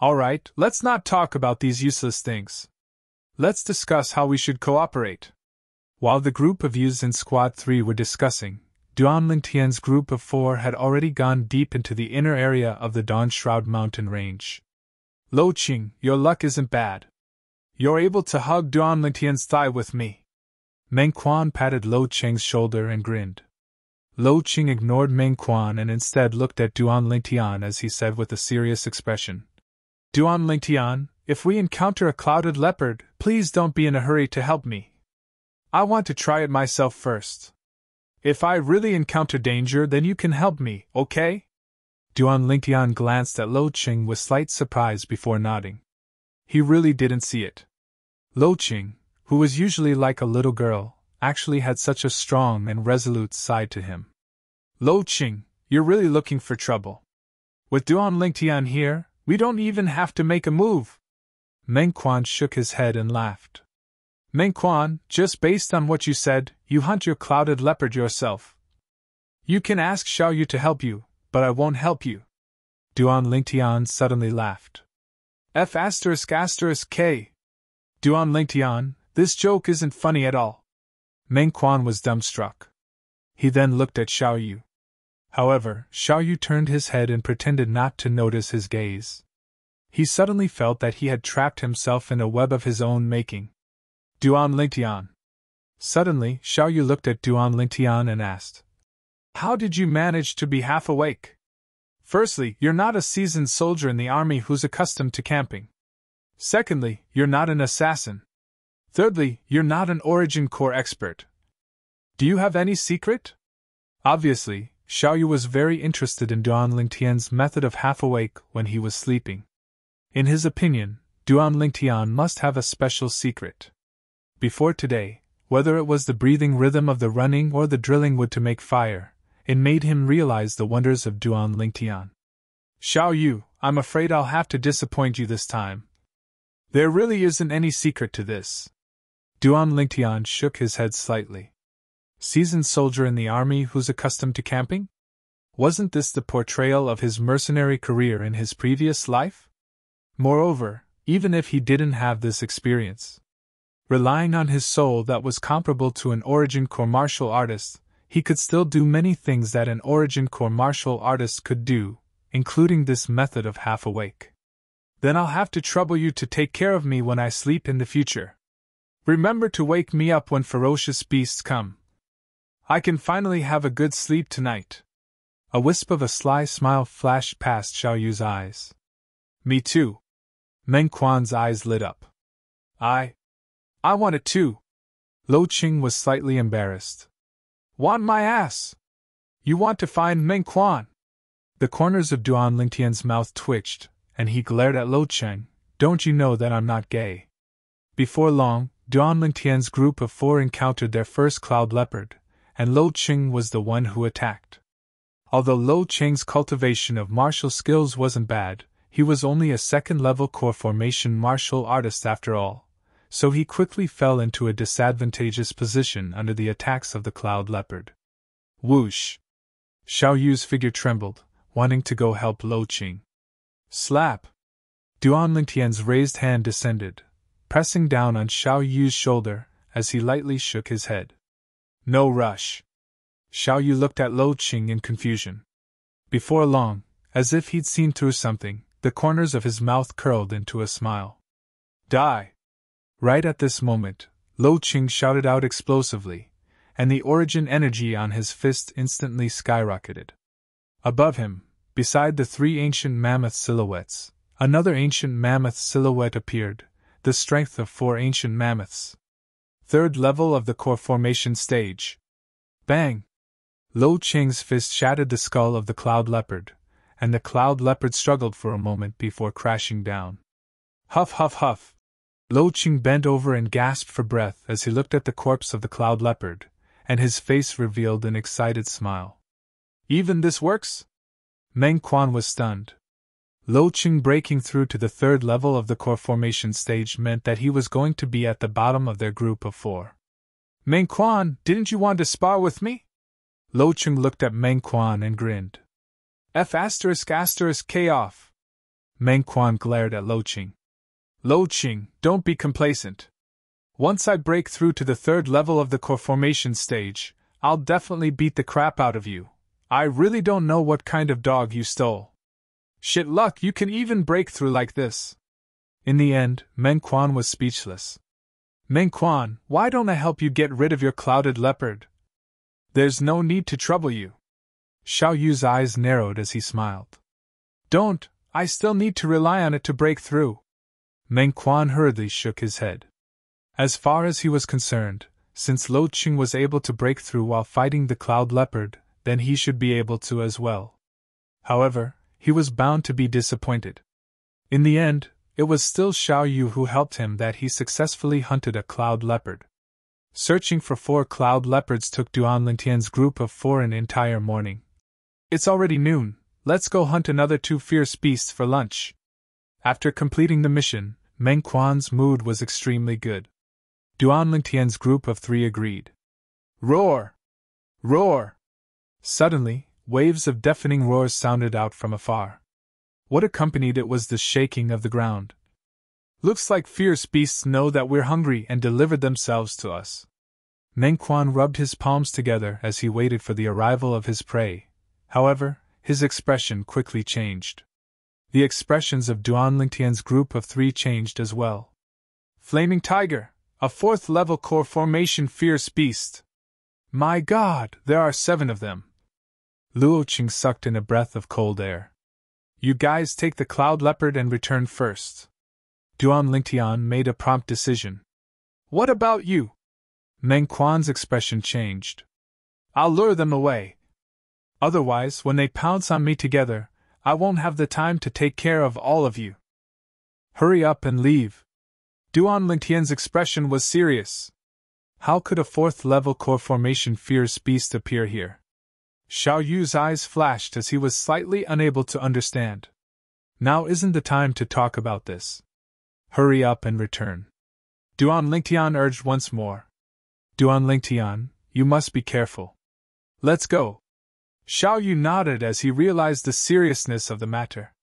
Alright, let's not talk about these useless things. Let's discuss how we should cooperate. While the group of youths in Squad 3 were discussing, Duan Lingtian's group of 4 had already gone deep into the inner area of the Dawn Shroud mountain range. Lo Qing, your luck isn't bad. You're able to hug Duan Lingtian's thigh with me. Meng Quan patted Lo Cheng's shoulder and grinned. Lo Qing ignored Meng Quan and instead looked at Duan Lingtian as he said with a serious expression. Duan Lingtian, if we encounter a clouded leopard, please don't be in a hurry to help me. I want to try it myself first. If I really encounter danger, then you can help me, okay? Duan Lingtian glanced at Lo Qing with slight surprise before nodding. He really didn't see it. Lo Qing, who was usually like a little girl, actually had such a strong and resolute side to him. Lo Qing, you're really looking for trouble. With Duan Lingtian here, we don't even have to make a move. Meng Quan shook his head and laughed. Meng Quan, just based on what you said, you hunt your clouded leopard yourself. You can ask Xiao Yu to help you, but I won't help you. Duan Lingtian suddenly laughed. F***K. Duan Lingtian, this joke isn't funny at all. Meng Quan was dumbstruck. He then looked at Xiao Yu. However, Xiao Yu turned his head and pretended not to notice his gaze. He suddenly felt that he had trapped himself in a web of his own making. Duan Lingtian. Suddenly, Xiao Yu looked at Duan Lingtian and asked, how did you manage to be half awake? Firstly, you're not a seasoned soldier in the army who's accustomed to camping. Secondly, you're not an assassin. Thirdly, you're not an origin core expert. Do you have any secret? Obviously, Xiao Yu was very interested in Duan Lingtian's method of half awake when he was sleeping. In his opinion, Duan Lingtian must have a special secret. Before today, whether it was the breathing rhythm of the running or the drilling wood to make fire, it made him realize the wonders of Duan Lingtian. Xiao Yu, I'm afraid I'll have to disappoint you this time. There really isn't any secret to this. Duan Lingtian shook his head slightly. Seasoned soldier in the army who's accustomed to camping? Wasn't this the portrayal of his mercenary career in his previous life? Moreover, even if he didn't have this experience, relying on his soul that was comparable to an origin core martial artist, he could still do many things that an origin core martial artist could do, including this method of half awake. Then I'll have to trouble you to take care of me when I sleep in the future. Remember to wake me up when ferocious beasts come. I can finally have a good sleep tonight. A wisp of a sly smile flashed past Xiao Yu's eyes. Me too. Meng Quan's eyes lit up. I want it too. Lo Qing was slightly embarrassed. Want my ass? You want to find Meng Quan? The corners of Duan Lingtian's mouth twitched, and he glared at Lo Qing. Don't you know that I'm not gay? Before long, Duan Lingtian's group of 4 encountered their first cloud leopard, and Lo Qing was the one who attacked. Although Lo Qing's cultivation of martial skills wasn't bad, he was only a second-level core formation martial artist after all, so he quickly fell into a disadvantageous position under the attacks of the cloud leopard. Whoosh! Xiao Yu's figure trembled, wanting to go help Lo Qing. Slap! Duan Lingtian's raised hand descended, pressing down on Xiao Yu's shoulder, as he lightly shook his head. No rush. Xiao Yu looked at Lo Qing in confusion. Before long, as if he'd seen through something, the corners of his mouth curled into a smile. Die! Right at this moment, Lo Qing shouted out explosively, and the origin energy on his fist instantly skyrocketed. Above him, beside the three ancient mammoth silhouettes, another ancient mammoth silhouette appeared, the strength of 4 ancient mammoths. Third level of the core formation stage. Bang! Lo Qing's fist shattered the skull of the cloud leopard, and the cloud leopard struggled for a moment before crashing down. Huff, huff, huff! Lo Qing bent over and gasped for breath as he looked at the corpse of the cloud leopard, and his face revealed an excited smile. Even this works? Meng Quan was stunned. Lo Qing breaking through to the third level of the core formation stage meant that he was going to be at the bottom of their group of 4. Meng Quan, didn't you want to spar with me? Lo Qing looked at Meng Quan and grinned. F***K off. Meng Quan glared at Lo Qing. Lo Qing, don't be complacent. Once I break through to the third level of the core formation stage, I'll definitely beat the crap out of you. I really don't know what kind of dog you stole. Shit luck you can even break through like this. In the end, Meng Quan was speechless. Meng Quan, why don't I help you get rid of your clouded leopard? There's no need to trouble you. Xiao Yu's eyes narrowed as he smiled. Don't, I still need to rely on it to break through. Meng Quan hurriedly shook his head. As far as he was concerned, since Lo Qing was able to break through while fighting the cloud leopard, then he should be able to as well. However, he was bound to be disappointed. In the end, it was still Xiao Yu who helped him that he successfully hunted a cloud leopard. Searching for 4 cloud leopards took Duan Lingtian's group of 4 an entire morning. It's already noon, let's go hunt another 2 fierce beasts for lunch. After completing the mission, Meng Quan's mood was extremely good. Duan Lingtian's group of 3 agreed. Roar! Roar! Suddenly, waves of deafening roars sounded out from afar. What accompanied it was the shaking of the ground. Looks like fierce beasts know that we're hungry and delivered themselves to us. Meng Quan rubbed his palms together as he waited for the arrival of his prey. However, his expression quickly changed. The expressions of Duan Lingtian's group of 3 changed as well. Flaming Tiger, a 4th level core formation fierce beast. My God, there are 7 of them. Luo Qing sucked in a breath of cold air. You guys take the cloud leopard and return first. Duan Lingtian made a prompt decision. What about you? Meng Quan's expression changed. I'll lure them away. Otherwise, when they pounce on me together, I won't have the time to take care of all of you. Hurry up and leave. Duan Lingtian's expression was serious. How could a 4th level core formation fierce beast appear here? Xiao Yu's eyes flashed as he was slightly unable to understand. Now isn't the time to talk about this. Hurry up and return. Duan Lingtian urged once more. Duan Lingtian, you must be careful. Let's go. Xiao Yu nodded as he realized the seriousness of the matter.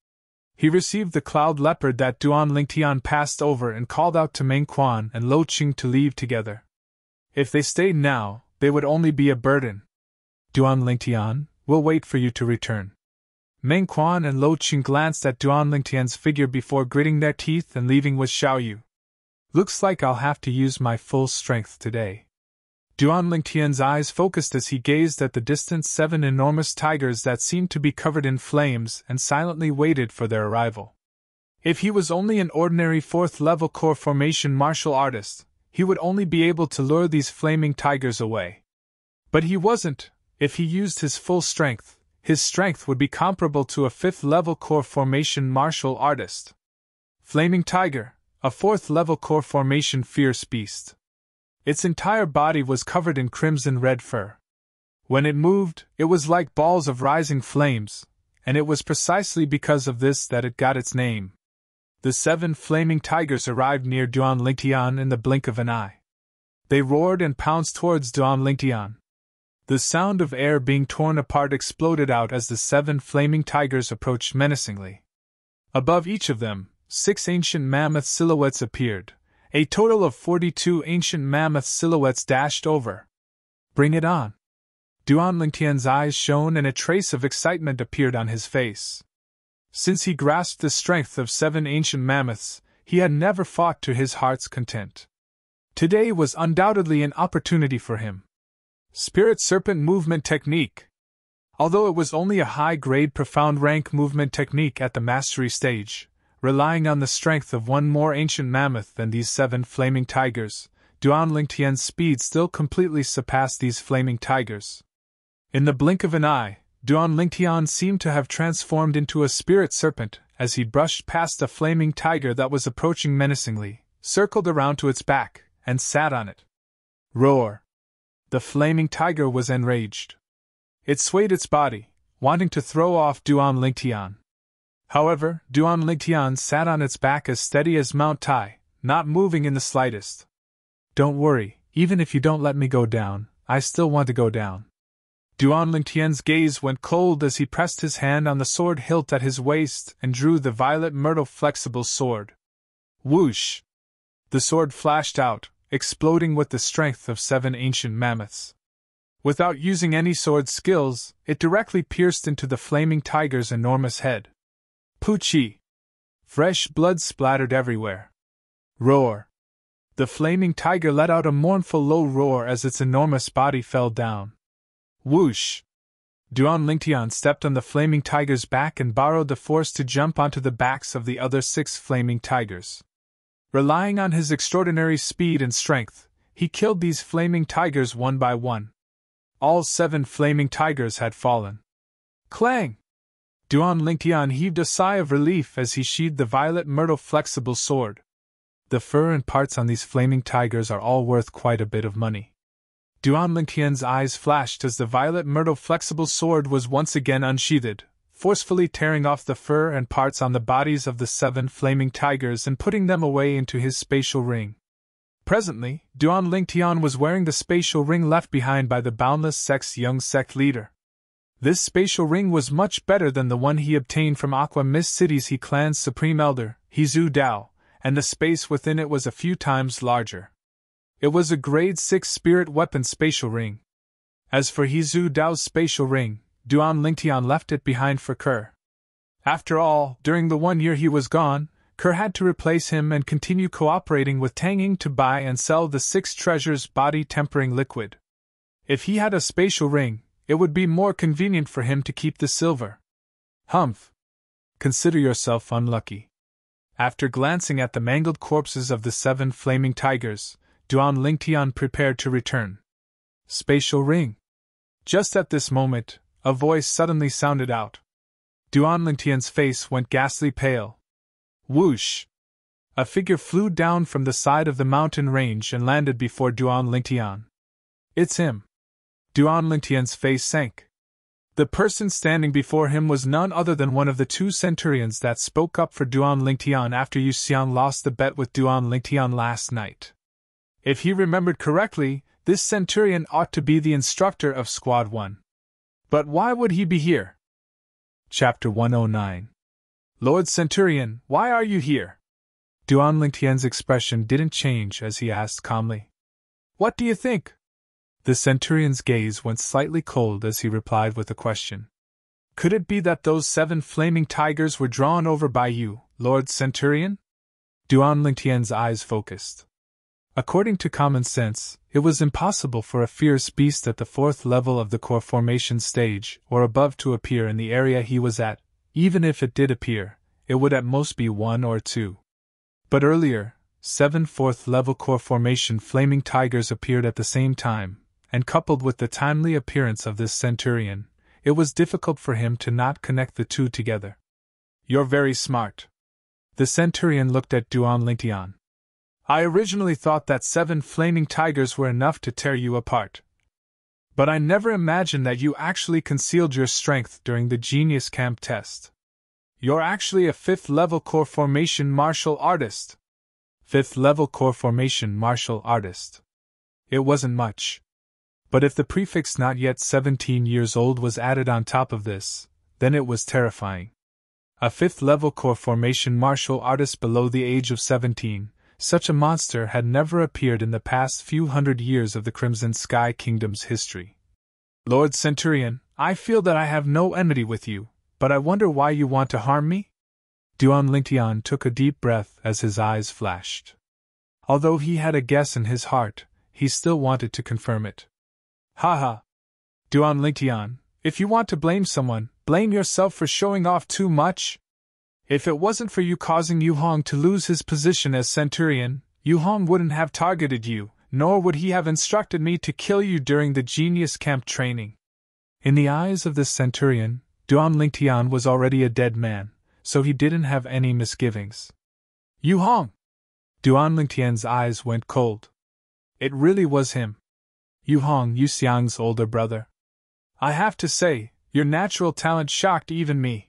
He received the cloud leopard that Duan Lingtian passed over and called out to Meng Quan and Lo Qing to leave together. If they stayed now, they would only be a burden. Duan Lingtian, we'll wait for you to return. Meng Quan and Lo Qing glanced at Duan Lingtian's figure before gritting their teeth and leaving with Xiao Yu. Looks like I'll have to use my full strength today. Duan Lingtian's eyes focused as he gazed at the distant 7 enormous tigers that seemed to be covered in flames and silently waited for their arrival. If he was only an ordinary 4th level core formation martial artist, he would only be able to lure these flaming tigers away. But he wasn't. If he used his full strength, his strength would be comparable to a 5th level core formation martial artist. Flaming Tiger, a 4th level core formation fierce beast. Its entire body was covered in crimson red fur. When it moved, it was like balls of rising flames, and it was precisely because of this that it got its name. The 7 flaming tigers arrived near Duan Lingtian in the blink of an eye. They roared and pounced towards Duan Lingtian. The sound of air being torn apart exploded out as the 7 flaming tigers approached menacingly. Above each of them, 6 ancient mammoth silhouettes appeared, A total of 42 ancient mammoth silhouettes dashed over. Bring it on. Duan Lingtian's eyes shone and a trace of excitement appeared on his face. Since he grasped the strength of 7 ancient mammoths, he had never fought to his heart's content. Today was undoubtedly an opportunity for him. Spirit Serpent Movement Technique. Although it was only a high-grade profound rank movement technique at the mastery stage, relying on the strength of one more ancient mammoth than these 7 flaming tigers, Duan Lingtian's speed still completely surpassed these flaming tigers. In the blink of an eye, Duan Lingtian seemed to have transformed into a spirit serpent as he brushed past a flaming tiger that was approaching menacingly, circled around to its back, and sat on it. Roar! The flaming tiger was enraged. It swayed its body, wanting to throw off Duan Lingtian. However, Duan Lingtian sat on its back as steady as Mount Tai, not moving in the slightest. Don't worry, even if you don't let me go down, I still want to go down. Duan Lingtian's gaze went cold as he pressed his hand on the sword hilt at his waist and drew the violet myrtle flexible sword. Whoosh! The sword flashed out, exploding with the strength of 7 ancient mammoths. Without using any sword skills, it directly pierced into the flaming tiger's enormous head. Poochie! Fresh blood splattered everywhere. Roar! The flaming tiger let out a mournful low roar as its enormous body fell down. Whoosh! Duan Lingtian stepped on the flaming tiger's back and borrowed the force to jump onto the backs of the other 6 flaming tigers. Relying on his extraordinary speed and strength, he killed these flaming tigers one by one. All 7 flaming tigers had fallen. Clang! Duan Lingtian heaved a sigh of relief as he sheathed the violet myrtle flexible sword. The fur and parts on these flaming tigers are all worth quite a bit of money. Duan Lingtian's eyes flashed as the violet myrtle flexible sword was once again unsheathed, forcefully tearing off the fur and parts on the bodies of the 7 flaming tigers and putting them away into his spatial ring. Presently, Duan Lingtian was wearing the spatial ring left behind by the Boundless Sect's young sect leader. This spatial ring was much better than the one he obtained from Aqua Mist City's He Clan's supreme elder, Hezu Dao, and the space within it was a few times larger. It was a grade 6 spirit weapon spatial ring. As for Hezu Dao's spatial ring, Duan Lingtian left it behind for Kerr. After all, during the 1 year he was gone, Kerr had to replace him and continue cooperating with Tang Ying to buy and sell the 6 treasures body-tempering liquid. If he had a spatial ring, it would be more convenient for him to keep the silver. Humph! Consider yourself unlucky. After glancing at the mangled corpses of the 7 flaming tigers, Duan Lingtian prepared to return. Spatial ring. Just at this moment, a voice suddenly sounded out. Duan Lingtian's face went ghastly pale. Whoosh! A figure flew down from the side of the mountain range and landed before Duan Lingtian. It's him. Duan Lingtian's face sank. The person standing before him was none other than one of the 2 centurions that spoke up for Duan Lingtian after Yu Xiang lost the bet with Duan Lingtian last night. If he remembered correctly, this centurion ought to be the instructor of Squad 1. But why would he be here? Chapter 109. Lord Centurion, why are you here? Duan Lingtian's expression didn't change as he asked calmly. What do you think? The centurion's gaze went slightly cold as he replied with a question. Could it be that those 7 flaming tigers were drawn over by you, Lord Centurion? Duan Lingtian's eyes focused. According to common sense, it was impossible for a fierce beast at the 4th level of the core formation stage or above to appear in the area he was at. Even if it did appear, it would at most be 1 or 2. But earlier, 7 4th level core formation flaming tigers appeared at the same time, and coupled with the timely appearance of this centurion, it was difficult for him to not connect the 2 together. You're very smart. The centurion looked at Duan Lingtian. I originally thought that 7 flaming tigers were enough to tear you apart. But I never imagined that you actually concealed your strength during the Genius Camp test. You're actually a 5th level core formation martial artist. 5th level core formation martial artist. It wasn't much. But if the prefix not yet 17 years old was added on top of this, then it was terrifying. A 5th level core formation martial artist below the age of 17, Such a monster had never appeared in the past few hundred years of the Crimson Sky Kingdom's history. Lord Centurion, I feel that I have no enmity with you, but I wonder why you want to harm me? Duan Lingtian took a deep breath as his eyes flashed. Although he had a guess in his heart, he still wanted to confirm it. Haha! Duan Lingtian, if you want to blame someone, blame yourself for showing off too much. If it wasn't for you causing Yu Hong to lose his position as Centurion, Yu Hong wouldn't have targeted you, nor would he have instructed me to kill you during the Genius Camp training. In the eyes of this Centurion, Duan Lingtian was already a dead man, so he didn't have any misgivings. Yu Hong! Duan Lingtian's eyes went cold. It really was him. Yu Hong, Yu Xiang's older brother. I have to say, your natural talent shocked even me.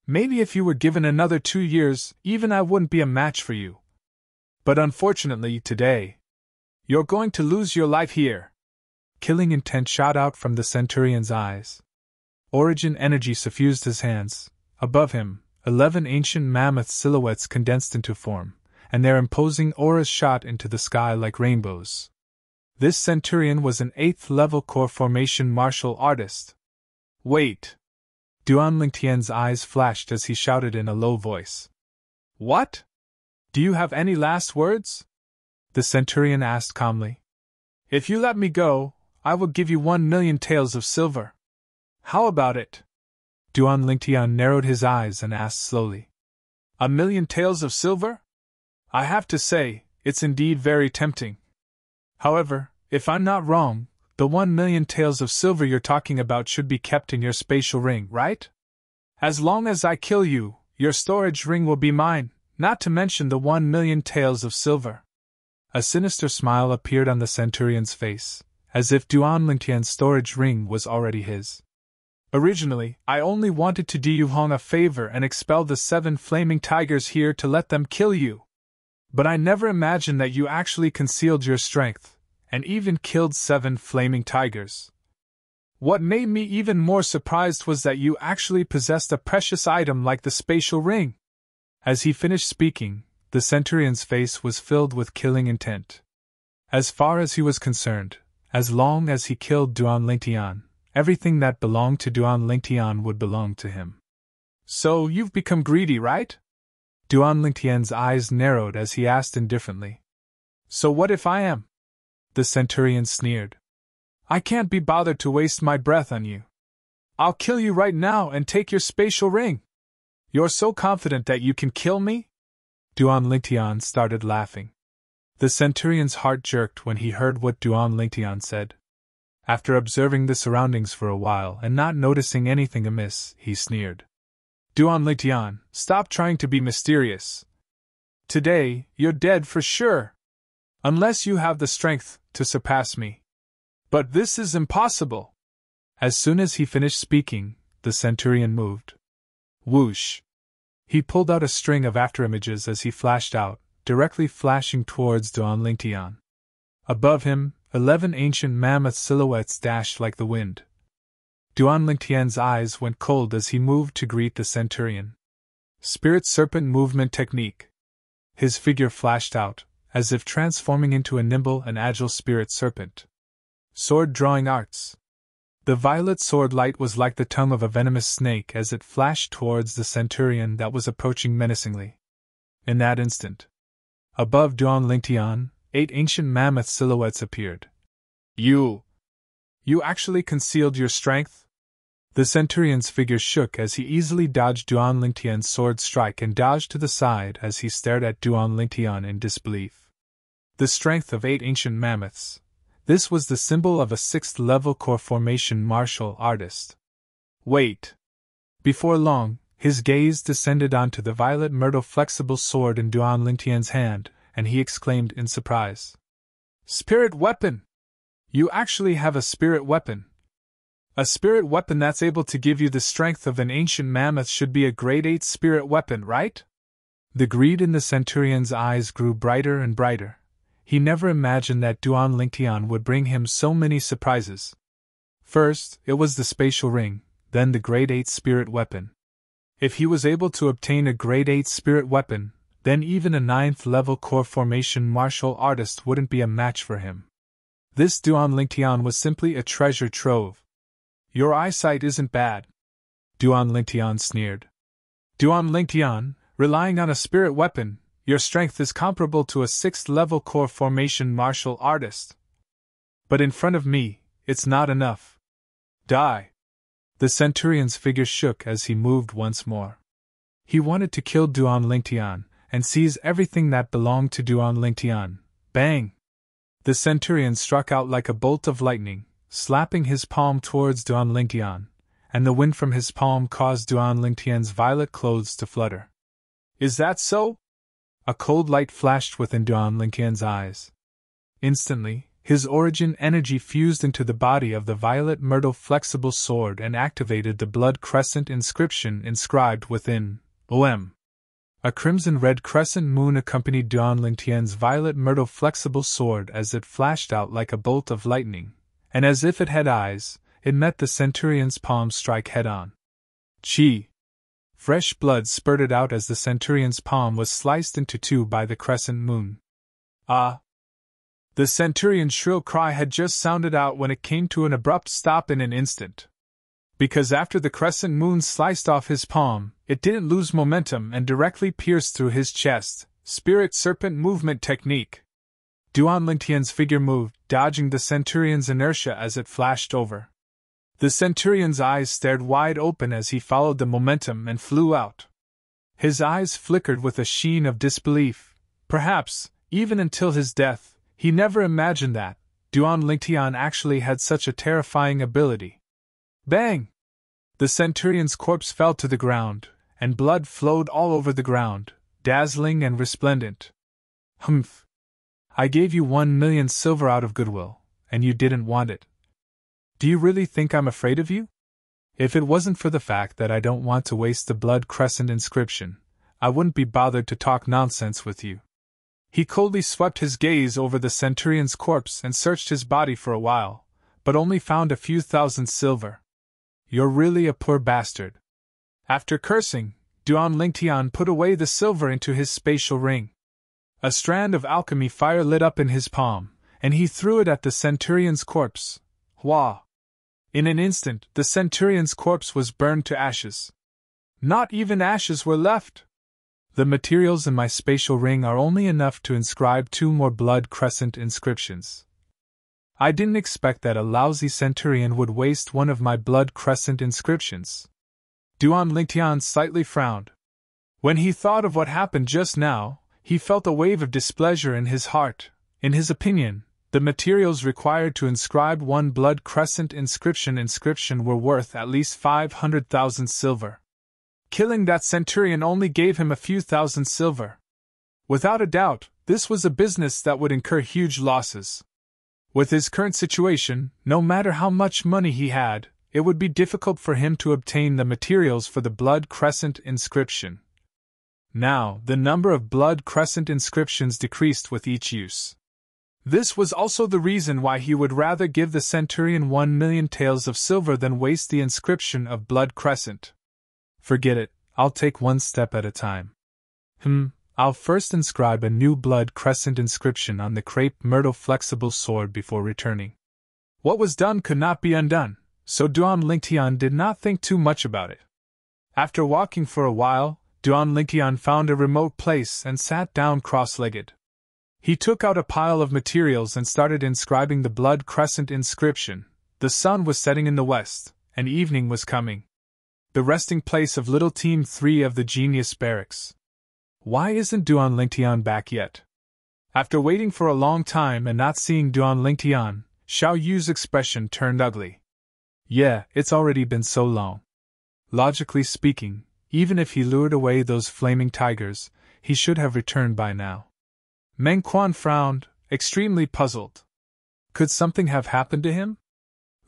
Maybe if you were given another 2 years, even I wouldn't be a match for you. But unfortunately, today, you're going to lose your life here. Killing intent shot out from the Centurion's eyes. Origin energy suffused his hands. Above him, 11 ancient mammoth silhouettes condensed into form, and their imposing auras shot into the sky like rainbows. This Centurion was an 8th-level core formation martial artist. Wait! Duan Lingtian's eyes flashed as he shouted in a low voice. What? Do you have any last words? The Centurion asked calmly. If you let me go, I will give you 1,000,000 taels of silver. How about it? Duan Lingtian narrowed his eyes and asked slowly. 1,000,000 taels of silver? I have to say, it's indeed very tempting. However, if I'm not wrong, the 1,000,000 taels of silver you're talking about should be kept in your spatial ring, right? As long as I kill you, your storage ring will be mine, not to mention the 1,000,000 taels of silver. A sinister smile appeared on the Centurion's face, as if Duan Lingtian's storage ring was already his. Originally, I only wanted to do Yu Hong a favor and expel the 7 flaming tigers here to let them kill you. But I never imagined that you actually concealed your strength, and even killed 7 flaming tigers. What made me even more surprised was that you actually possessed a precious item like the spatial ring. As he finished speaking, the Centurion's face was filled with killing intent. As far as he was concerned, as long as he killed Duan Lingtian, everything that belonged to Duan Lingtian would belong to him. So you've become greedy, right? Duan Lingtian's eyes narrowed as he asked indifferently. So what if I am? The Centurion sneered. I can't be bothered to waste my breath on you. I'll kill you right now and take your spatial ring. You're so confident that you can kill me? Duan Lingtian started laughing. The Centurion's heart jerked when he heard what Duan Lingtian said. After observing the surroundings for a while and not noticing anything amiss, he sneered. Duan Lingtian, stop trying to be mysterious. Today, you're dead for sure. Unless you have the strength to surpass me. But this is impossible. As soon as he finished speaking, the Centurion moved. Whoosh! He pulled out a string of afterimages as he flashed out, directly flashing towards Duan Lingtian. Above him, 11 ancient mammoth silhouettes dashed like the wind. Duan Lingtian's eyes went cold as he moved to greet the Centurion. Spirit Serpent Movement Technique. His figure flashed out, as if transforming into a nimble and agile spirit serpent. Sword Drawing Arts. The violet sword light was like the tongue of a venomous snake as it flashed towards the Centurion that was approaching menacingly. In that instant, above Duan Lingtian, 8 ancient mammoth silhouettes appeared. You actually concealed your strength? The Centurion's figure shook as he easily dodged Duan Lingtian's sword strike and dodged to the side as he stared at Duan Lingtian in disbelief. The strength of 8 ancient mammoths. This was the symbol of a 6th-level core formation martial artist. Wait! Before long, his gaze descended onto the violet myrtle flexible sword in Duan Lingtian's hand, and he exclaimed in surprise. Spirit weapon! You actually have a spirit weapon. A spirit weapon that's able to give you the strength of an ancient mammoth should be a grade 8 spirit weapon, right? The greed in the Centurion's eyes grew brighter and brighter. He never imagined that Duan Lingtian would bring him so many surprises. First, it was the spatial ring, then the grade 8 spirit weapon. If he was able to obtain a grade 8 spirit weapon, then even a 9th-level core formation martial artist wouldn't be a match for him. This Duan Lingtian was simply a treasure trove. Your eyesight isn't bad, Duan Lingtian sneered. Duan Lingtian, relying on a spirit weapon, your strength is comparable to a 6th-level core formation martial artist. But in front of me, it's not enough. Die. The Centurion's figure shook as he moved once more. He wanted to kill Duan Lingtian and seize everything that belonged to Duan Lingtian. Bang! The Centurion struck out like a bolt of lightning, slapping his palm towards Duan Lingtian, and the wind from his palm caused Duan Lingtian's violet clothes to flutter. Is that so? A cold light flashed within Duan Lingtian's eyes. Instantly, his origin energy fused into the body of the violet myrtle flexible sword and activated the blood crescent inscription inscribed within. OM. A crimson-red crescent moon accompanied Duan Lingtian's violet myrtle flexible sword as it flashed out like a bolt of lightning, and as if it had eyes, it met the Centurion's palm strike head-on. Chi! Fresh blood spurted out as the Centurion's palm was sliced into two by the crescent moon. Ah! The Centurion's shrill cry had just sounded out when it came to an abrupt stop in an instant. Because after the crescent moon sliced off his palm, it didn't lose momentum and directly pierced through his chest. Spirit serpent movement technique. Duan Lingtian's figure moved, dodging the Centurion's inertia as it flashed over. The Centurion's eyes stared wide open as he followed the momentum and flew out. His eyes flickered with a sheen of disbelief. Perhaps, even until his death, he never imagined that Duan Lingtian actually had such a terrifying ability. Bang! The Centurion's corpse fell to the ground, and blood flowed all over the ground, dazzling and resplendent. Humph! I gave you 1,000,000 silver out of goodwill, and you didn't want it. Do you really think I'm afraid of you? If it wasn't for the fact that I don't want to waste the blood crescent inscription, I wouldn't be bothered to talk nonsense with you. He coldly swept his gaze over the Centurion's corpse and searched his body for a while, but only found a few thousand silver. You're really a poor bastard. After cursing, Duan Lingtian put away the silver into his spatial ring. A strand of alchemy fire lit up in his palm, and he threw it at the Centurion's corpse. Wah! In an instant, the Centurion's corpse was burned to ashes. Not even ashes were left. The materials in my spatial ring are only enough to inscribe 2 more blood crescent inscriptions. I didn't expect that a lousy Centurion would waste one of my blood crescent inscriptions. Duan Lingtian slightly frowned. When he thought of what happened just now, he felt a wave of displeasure in his heart. In his opinion, the materials required to inscribe 1 blood crescent inscription were worth at least 500,000 silver. Killing that Centurion only gave him a few thousand silver. Without a doubt, this was a business that would incur huge losses. With his current situation, no matter how much money he had, it would be difficult for him to obtain the materials for the blood crescent inscription. Now, the number of blood crescent inscriptions decreased with each use. This was also the reason why he would rather give the Centurion 1,000,000 taels of silver than waste the inscription of blood crescent. Forget it, I'll take one step at a time. I'll first inscribe a new blood crescent inscription on the crepe myrtle flexible sword before returning. What was done could not be undone, so Duan Lingtian did not think too much about it. After walking for a while, Duan Lingtian found a remote place and sat down cross-legged. He took out a pile of materials and started inscribing the blood crescent inscription. The sun was setting in the west, and evening was coming. The resting place of Little Team 3 of the Genius Barracks. Why isn't Duan Lingtian back yet? After waiting for a long time and not seeing Duan Lingtian, Xiao Yu's expression turned ugly. Yeah, it's already been so long. Logically speaking, even if he lured away those flaming tigers, he should have returned by now. Meng Quan frowned, extremely puzzled. Could something have happened to him?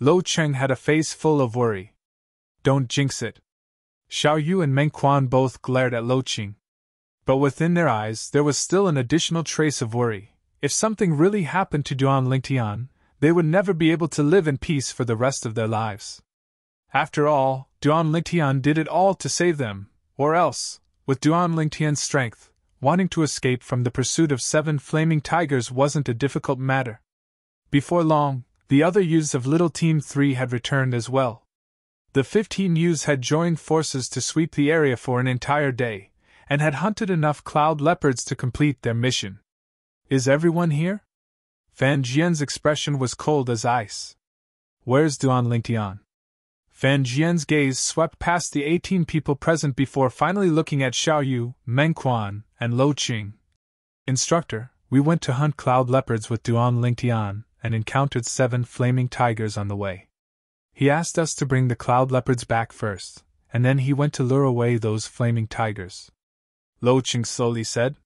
Lo Cheng had a face full of worry. Don't jinx it. Xiao Yu and Meng Quan both glared at Lo Cheng. But within their eyes there was still an additional trace of worry. If something really happened to Duan Lingtian, they would never be able to live in peace for the rest of their lives. After all, Duan Lingtian did it all to save them, or else, with Duan Lingtian's strength, wanting to escape from the pursuit of 7 flaming tigers wasn't a difficult matter. Before long, the other youths of Little Team 3 had returned as well. The 15 youths had joined forces to sweep the area for an entire day, and had hunted enough cloud leopards to complete their mission. Is everyone here? Fan Jian's expression was cold as ice. Where's Duan Lingtian? Fan Jian's gaze swept past the 18 people present before finally looking at Xiao Yu, Meng Quan, and Lo Qing. Instructor, we went to hunt cloud leopards with Duan Lingtian and encountered 7 flaming tigers on the way. He asked us to bring the cloud leopards back first, and then he went to lure away those flaming tigers. Lo Qing slowly said.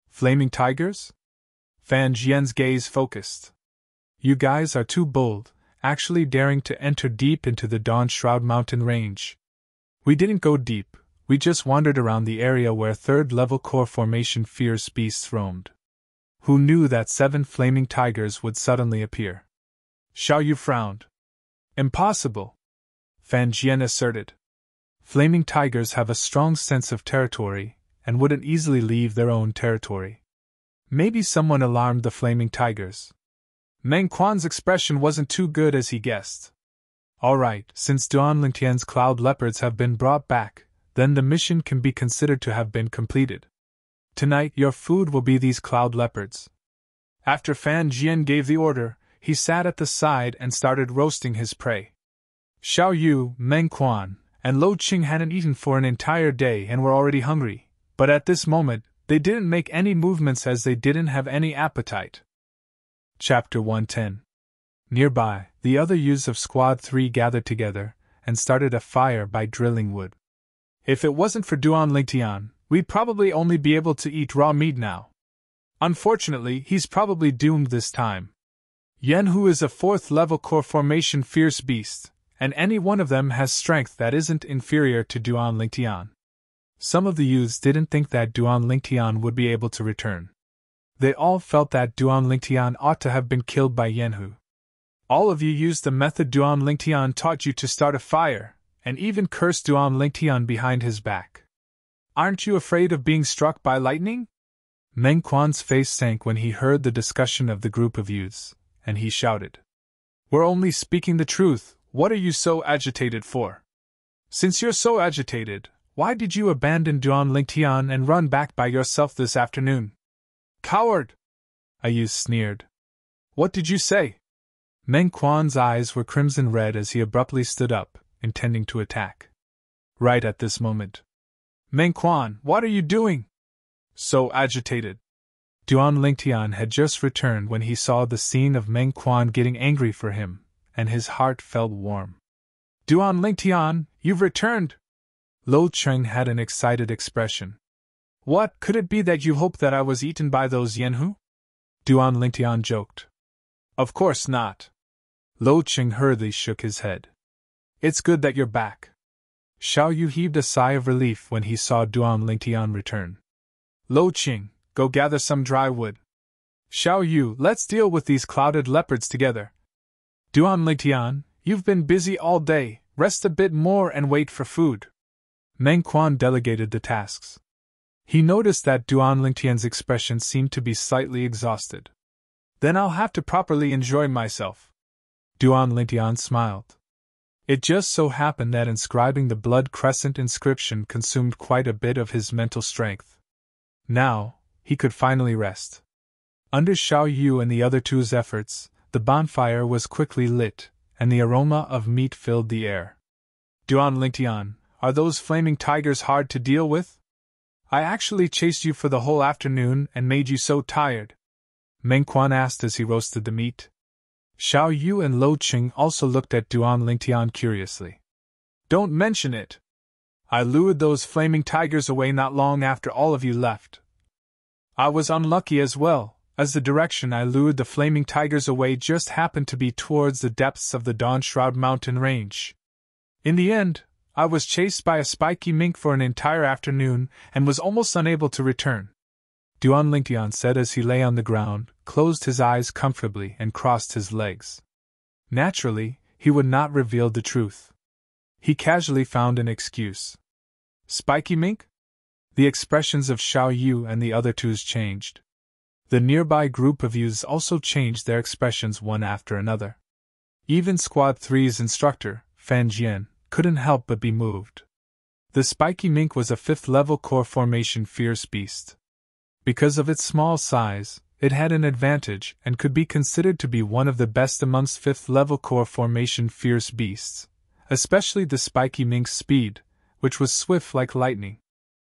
Flaming tigers? Fan Jian's gaze focused. You guys are too bold, actually daring to enter deep into the Dawn Shroud mountain range. We didn't go deep, we just wandered around the area where 3rd-level core formation fierce beasts roamed. Who knew that 7 flaming tigers would suddenly appear? Xiao Yu frowned. Impossible, Fan Jian asserted. Flaming tigers have a strong sense of territory, and wouldn't easily leave their own territory. Maybe someone alarmed the flaming tigers. Meng Quan's expression wasn't too good as he guessed. Alright, since Duan Lingtian's cloud leopards have been brought back, then the mission can be considered to have been completed. Tonight your food will be these cloud leopards. After Fan Jian gave the order, he sat at the side and started roasting his prey. Xiao Yu, Meng Quan, and Lo Qing hadn't eaten for an entire day and were already hungry, but at this moment, they didn't make any movements as they didn't have any appetite. Chapter 110. Nearby, the other youths of Squad 3 gathered together and started a fire by drilling wood. If it wasn't for Duan Lingtian, we'd probably only be able to eat raw meat now. Unfortunately, he's probably doomed this time. Yanhu is a 4th-level core formation fierce beast, and any one of them has strength that isn't inferior to Duan Lingtian. Some of the youths didn't think that Duan Lingtian would be able to return. They all felt that Duan Lingtian ought to have been killed by Yanhu. All of you used the method Duan Lingtian taught you to start a fire, and even cursed Duan Lingtian behind his back. Aren't you afraid of being struck by lightning? Meng Quan's face sank when he heard the discussion of the group of youths, and he shouted. We're only speaking the truth, what are you so agitated for? Since you're so agitated, why did you abandon Duan Lingtian and run back by yourself this afternoon? Coward! A youth sneered. What did you say? Meng Quan's eyes were crimson red as he abruptly stood up, intending to attack. Right at this moment. Meng Quan, what are you doing? So agitated. Duan Lingtian had just returned when he saw the scene of Meng Quan getting angry for him, and his heart felt warm. Duan Lingtian, you've returned! Lo Qing had an excited expression. What, could it be that you hoped that I was eaten by those Yanhu? Duan Lingtian joked. Of course not. Lo Qing hurriedly shook his head. It's good that you're back. Xiao Yu heaved a sigh of relief when he saw Duan Lingtian return. Lo Qing, go gather some dry wood. Xiao Yu, let's deal with these clouded leopards together. Duan Lingtian, you've been busy all day, rest a bit more and wait for food. Meng Quan delegated the tasks. He noticed that Duan Lingtian's expression seemed to be slightly exhausted. Then I'll have to properly enjoy myself. Duan Lingtian smiled. It just so happened that inscribing the blood crescent inscription consumed quite a bit of his mental strength. Now, he could finally rest. Under Xiao Yu and the other two's efforts, the bonfire was quickly lit, and the aroma of meat filled the air. Duan Lingtian, are those flaming tigers hard to deal with? I actually chased you for the whole afternoon and made you so tired. Meng Quan asked as he roasted the meat. Xiao Yu and Lo Qing also looked at Duan Lingtian curiously. Don't mention it. I lured those flaming tigers away not long after all of you left. I was unlucky as well, as the direction I lured the flaming tigers away just happened to be towards the depths of the Dawn Shroud mountain range. In the end, I was chased by a spiky mink for an entire afternoon and was almost unable to return. Duan Lingtian said as he lay on the ground, closed his eyes comfortably and crossed his legs. Naturally, he would not reveal the truth. He casually found an excuse. Spiky mink? The expressions of Xiao Yu and the other twos changed. The nearby group of youths also changed their expressions one after another. Even Squad 3's instructor, Fan Jian, couldn't help but be moved. The spiky mink was a 5th-level core formation fierce beast. Because of its small size, it had an advantage and could be considered to be one of the best amongst 5th-level core formation fierce beasts, especially the spiky mink's speed, which was swift like lightning.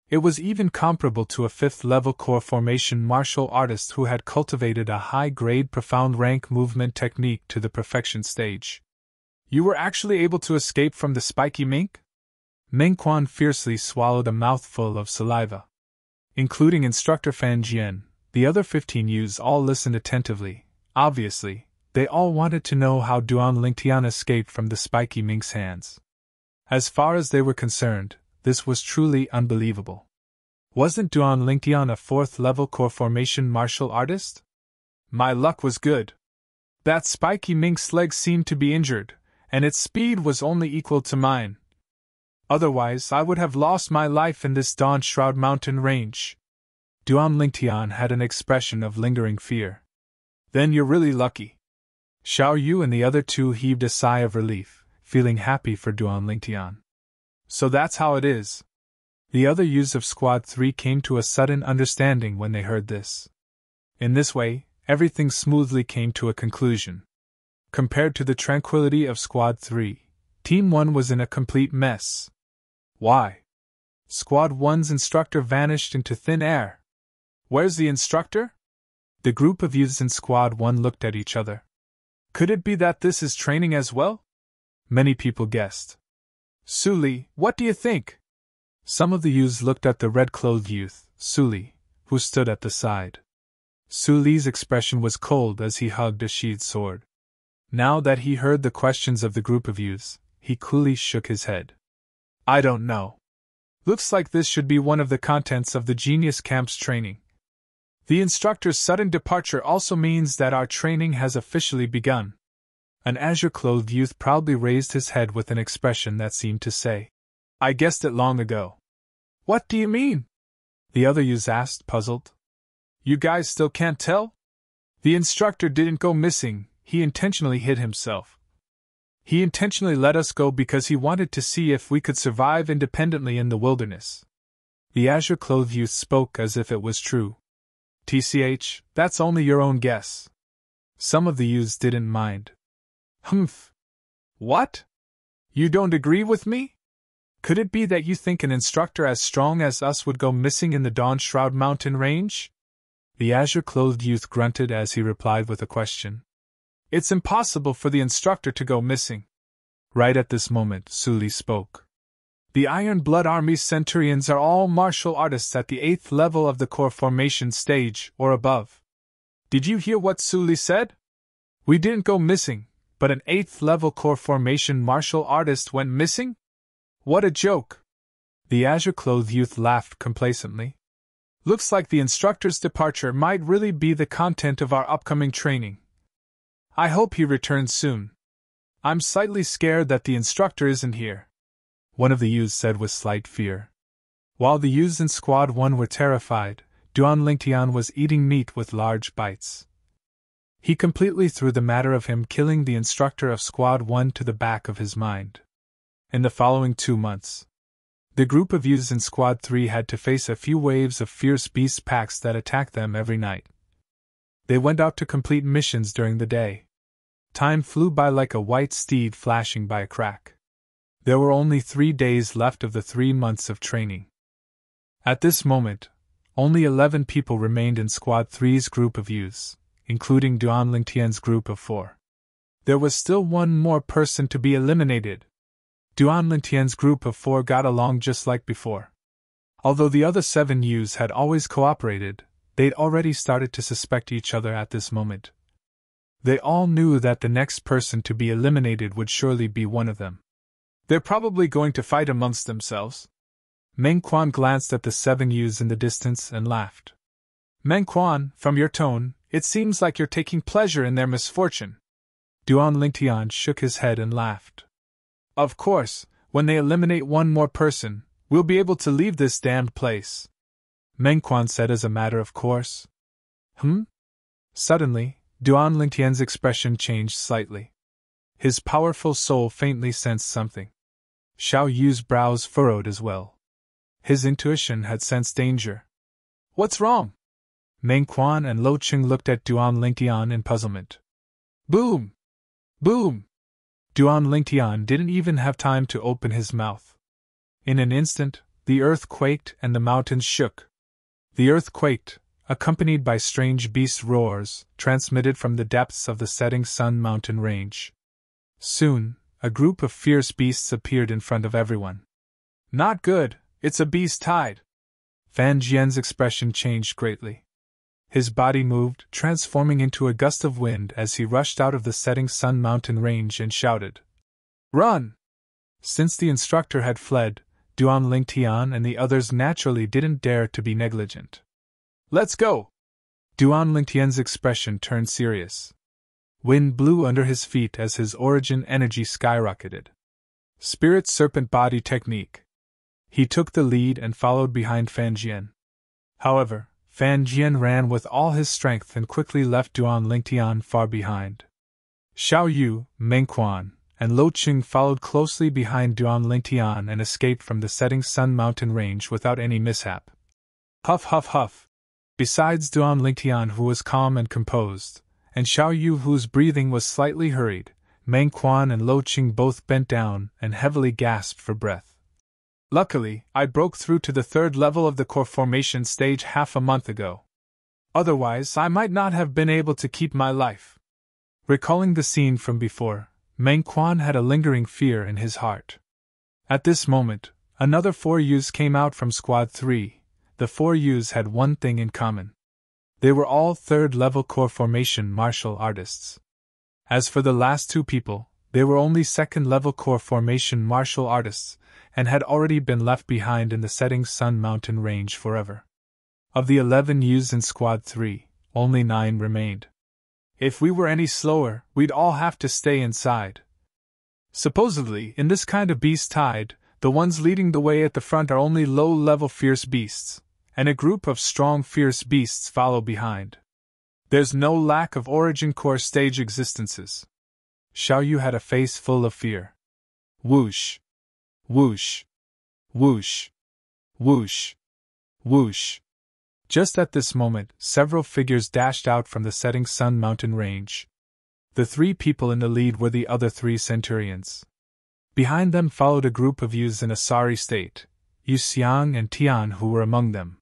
It was even comparable to a 5th-level core formation martial artist who had cultivated a high-grade profound rank movement technique to the perfection stage. You were actually able to escape from the spiky mink? Meng Quan fiercely swallowed a mouthful of saliva. Including instructor Fan Jian, the other 15 youths all listened attentively. Obviously, they all wanted to know how Duan Lingtian escaped from the spiky mink's hands. As far as they were concerned, this was truly unbelievable. Wasn't Duan Lingtian a 4th-level core formation martial artist? My luck was good. That spiky mink's leg seemed to be injured, and its speed was only equal to mine. Otherwise, I would have lost my life in this Dawn Shroud mountain range. Duan Lingtian had an expression of lingering fear. Then you're really lucky. Xiao Yu and the other two heaved a sigh of relief, feeling happy for Duan Lingtian. So that's how it is. The other youths of Squad 3 came to a sudden understanding when they heard this. In this way, everything smoothly came to a conclusion. Compared to the tranquility of Squad 3, Team 1 was in a complete mess. Why? Squad 1's instructor vanished into thin air. Where's the instructor? The group of youths in Squad 1 looked at each other. Could it be that this is training as well? Many people guessed. Su Li, what do you think? Some of the youths looked at the red-clothed youth, Su Li, who stood at the side. Su Li's expression was cold as he hugged a sheathed sword. Now that he heard the questions of the group of youths, he coolly shook his head. I don't know. Looks like this should be one of the contents of the Genius Camp's training. The instructor's sudden departure also means that our training has officially begun. An azure-clothed youth proudly raised his head with an expression that seemed to say, I guessed it long ago. What do you mean? The other youths asked, puzzled. You guys still can't tell? The instructor didn't go missing, he intentionally hid himself. He intentionally let us go because he wanted to see if we could survive independently in the wilderness. The azure-clothed youth spoke as if it was true. TCH, that's only your own guess. Some of the youths didn't mind. Humph. What? You don't agree with me? Could it be that you think an instructor as strong as us would go missing in the Dawn Shroud mountain range? The azure-clothed youth grunted as he replied with a question. It's impossible for the instructor to go missing. Right at this moment, Su Li spoke. The Iron Blood Army's Centurions are all martial artists at the 8th level of the core formation stage, or above. Did you hear what Su Li said? We didn't go missing, but an 8th level core formation martial artist went missing? What a joke! The azure-clothed youth laughed complacently. Looks like the instructor's departure might really be the content of our upcoming training. I hope he returns soon. I'm slightly scared that the instructor isn't here. One of the youths said with slight fear. While the youths in Squad 1 were terrified, Duan Lingtian was eating meat with large bites. He completely threw the matter of him killing the instructor of Squad 1 to the back of his mind. In the following 2 months, the group of youths in Squad 3 had to face a few waves of fierce beast packs that attacked them every night. They went out to complete missions during the day. Time flew by like a white steed flashing by a crack. There were only 3 days left of the 3 months of training. At this moment, only 11 people remained in Squad 3's group of youths, including Duan Lingtian's group of 4. There was still one more person to be eliminated. Duan Lingtian's group of 4 got along just like before. Although the other 7 youths had always cooperated, they'd already started to suspect each other at this moment. They all knew that the next person to be eliminated would surely be one of them. They're probably going to fight amongst themselves. Meng Quan glanced at the 7 youths in the distance and laughed. Meng Quan, from your tone, it seems like you're taking pleasure in their misfortune. Duan Lingtian shook his head and laughed. Of course, when they eliminate one more person, We'll be able to leave this damned place, Mengquan said as a matter of course. Suddenly, Duan Lingtian's expression changed slightly. His powerful soul faintly sensed something. Xiao Yu's brows furrowed as well. His intuition had sensed danger. What's wrong? Mengquan and Lo Qing looked at Duan Lingtian in puzzlement. Boom! Boom! Duan Lingtian didn't even have time to open his mouth. In an instant, the earth quaked and the mountains shook. The earth quaked, accompanied by strange beast roars, transmitted from the depths of the setting sun mountain range. Soon, a group of fierce beasts appeared in front of everyone. Not good, it's a beast tide. Fan Jian's expression changed greatly. His body moved, transforming into a gust of wind as he rushed out of the setting sun mountain range and shouted, "Run!" Since the instructor had fled, Duan Lingtian and the others naturally didn't dare to be negligent. Let's go! Duan Lingtian's expression turned serious. Wind blew under his feet as his origin energy skyrocketed. Spirit Serpent Body Technique. He took the lead and followed behind Fan Jian. However, Fan Jian ran with all his strength and quickly left Duan Lingtian far behind. Xiao Yu, Mengquan, and Lo Qing followed closely behind Duan Lingtian and escaped from the setting sun mountain range without any mishap. Huff huff huff. Besides Duan Lingtian, who was calm and composed, and Xiao Yu, whose breathing was slightly hurried, Mengquan and Lo Qing both bent down and heavily gasped for breath. Luckily, I broke through to the 3rd level of the core formation stage half a month ago. Otherwise, I might not have been able to keep my life. Recalling the scene from before, Mengquan had a lingering fear in his heart. At this moment, another 4 Yus came out from Squad 3. The 4 Yus had one thing in common. They were all 3rd level core formation martial artists. As for the last 2 people, they were only 2nd level core formation martial artists, and had already been left behind in the setting sun mountain range forever. Of the 11 Yus in Squad 3, only 9 remained. If we were any slower, we'd all have to stay inside. Supposedly, in this kind of beast tide, the ones leading the way at the front are only low-level fierce beasts, and a group of strong fierce beasts follow behind. There's no lack of origin core stage existences. Xiao Yu had a face full of fear. Whoosh! Whoosh! Whoosh! Whoosh! Whoosh! Just at this moment, several figures dashed out from the setting sun mountain range. The 3 people in the lead were the other 3 centurions. Behind them followed a group of Yus in a sorry state, Yu Xiang and Tian, who were among them.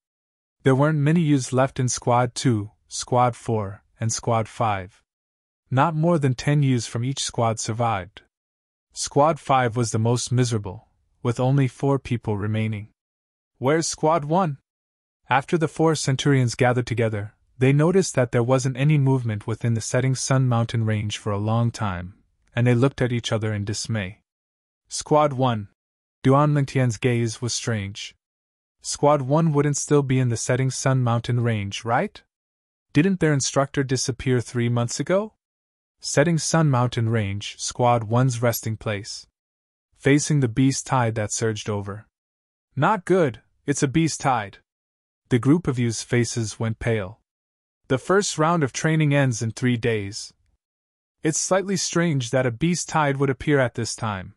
There weren't many Yus left in Squad 2, Squad 4, and Squad 5. Not more than 10 Yus from each squad survived. Squad 5 was the most miserable, with only 4 people remaining. Where's Squad 1? After the 4 centurions gathered together, they noticed that there wasn't any movement within the setting sun mountain range for a long time, and they looked at each other in dismay. Squad 1. Duan Lingtian's gaze was strange. Squad 1 wouldn't still be in the setting sun mountain range, right? Didn't their instructor disappear 3 months ago? Setting sun mountain range, Squad 1's resting place. Facing the beast tide that surged over. Not good, it's a beast tide. The group of Yus' faces went pale. The first round of training ends in 3 days. It's slightly strange that a beast tide would appear at this time.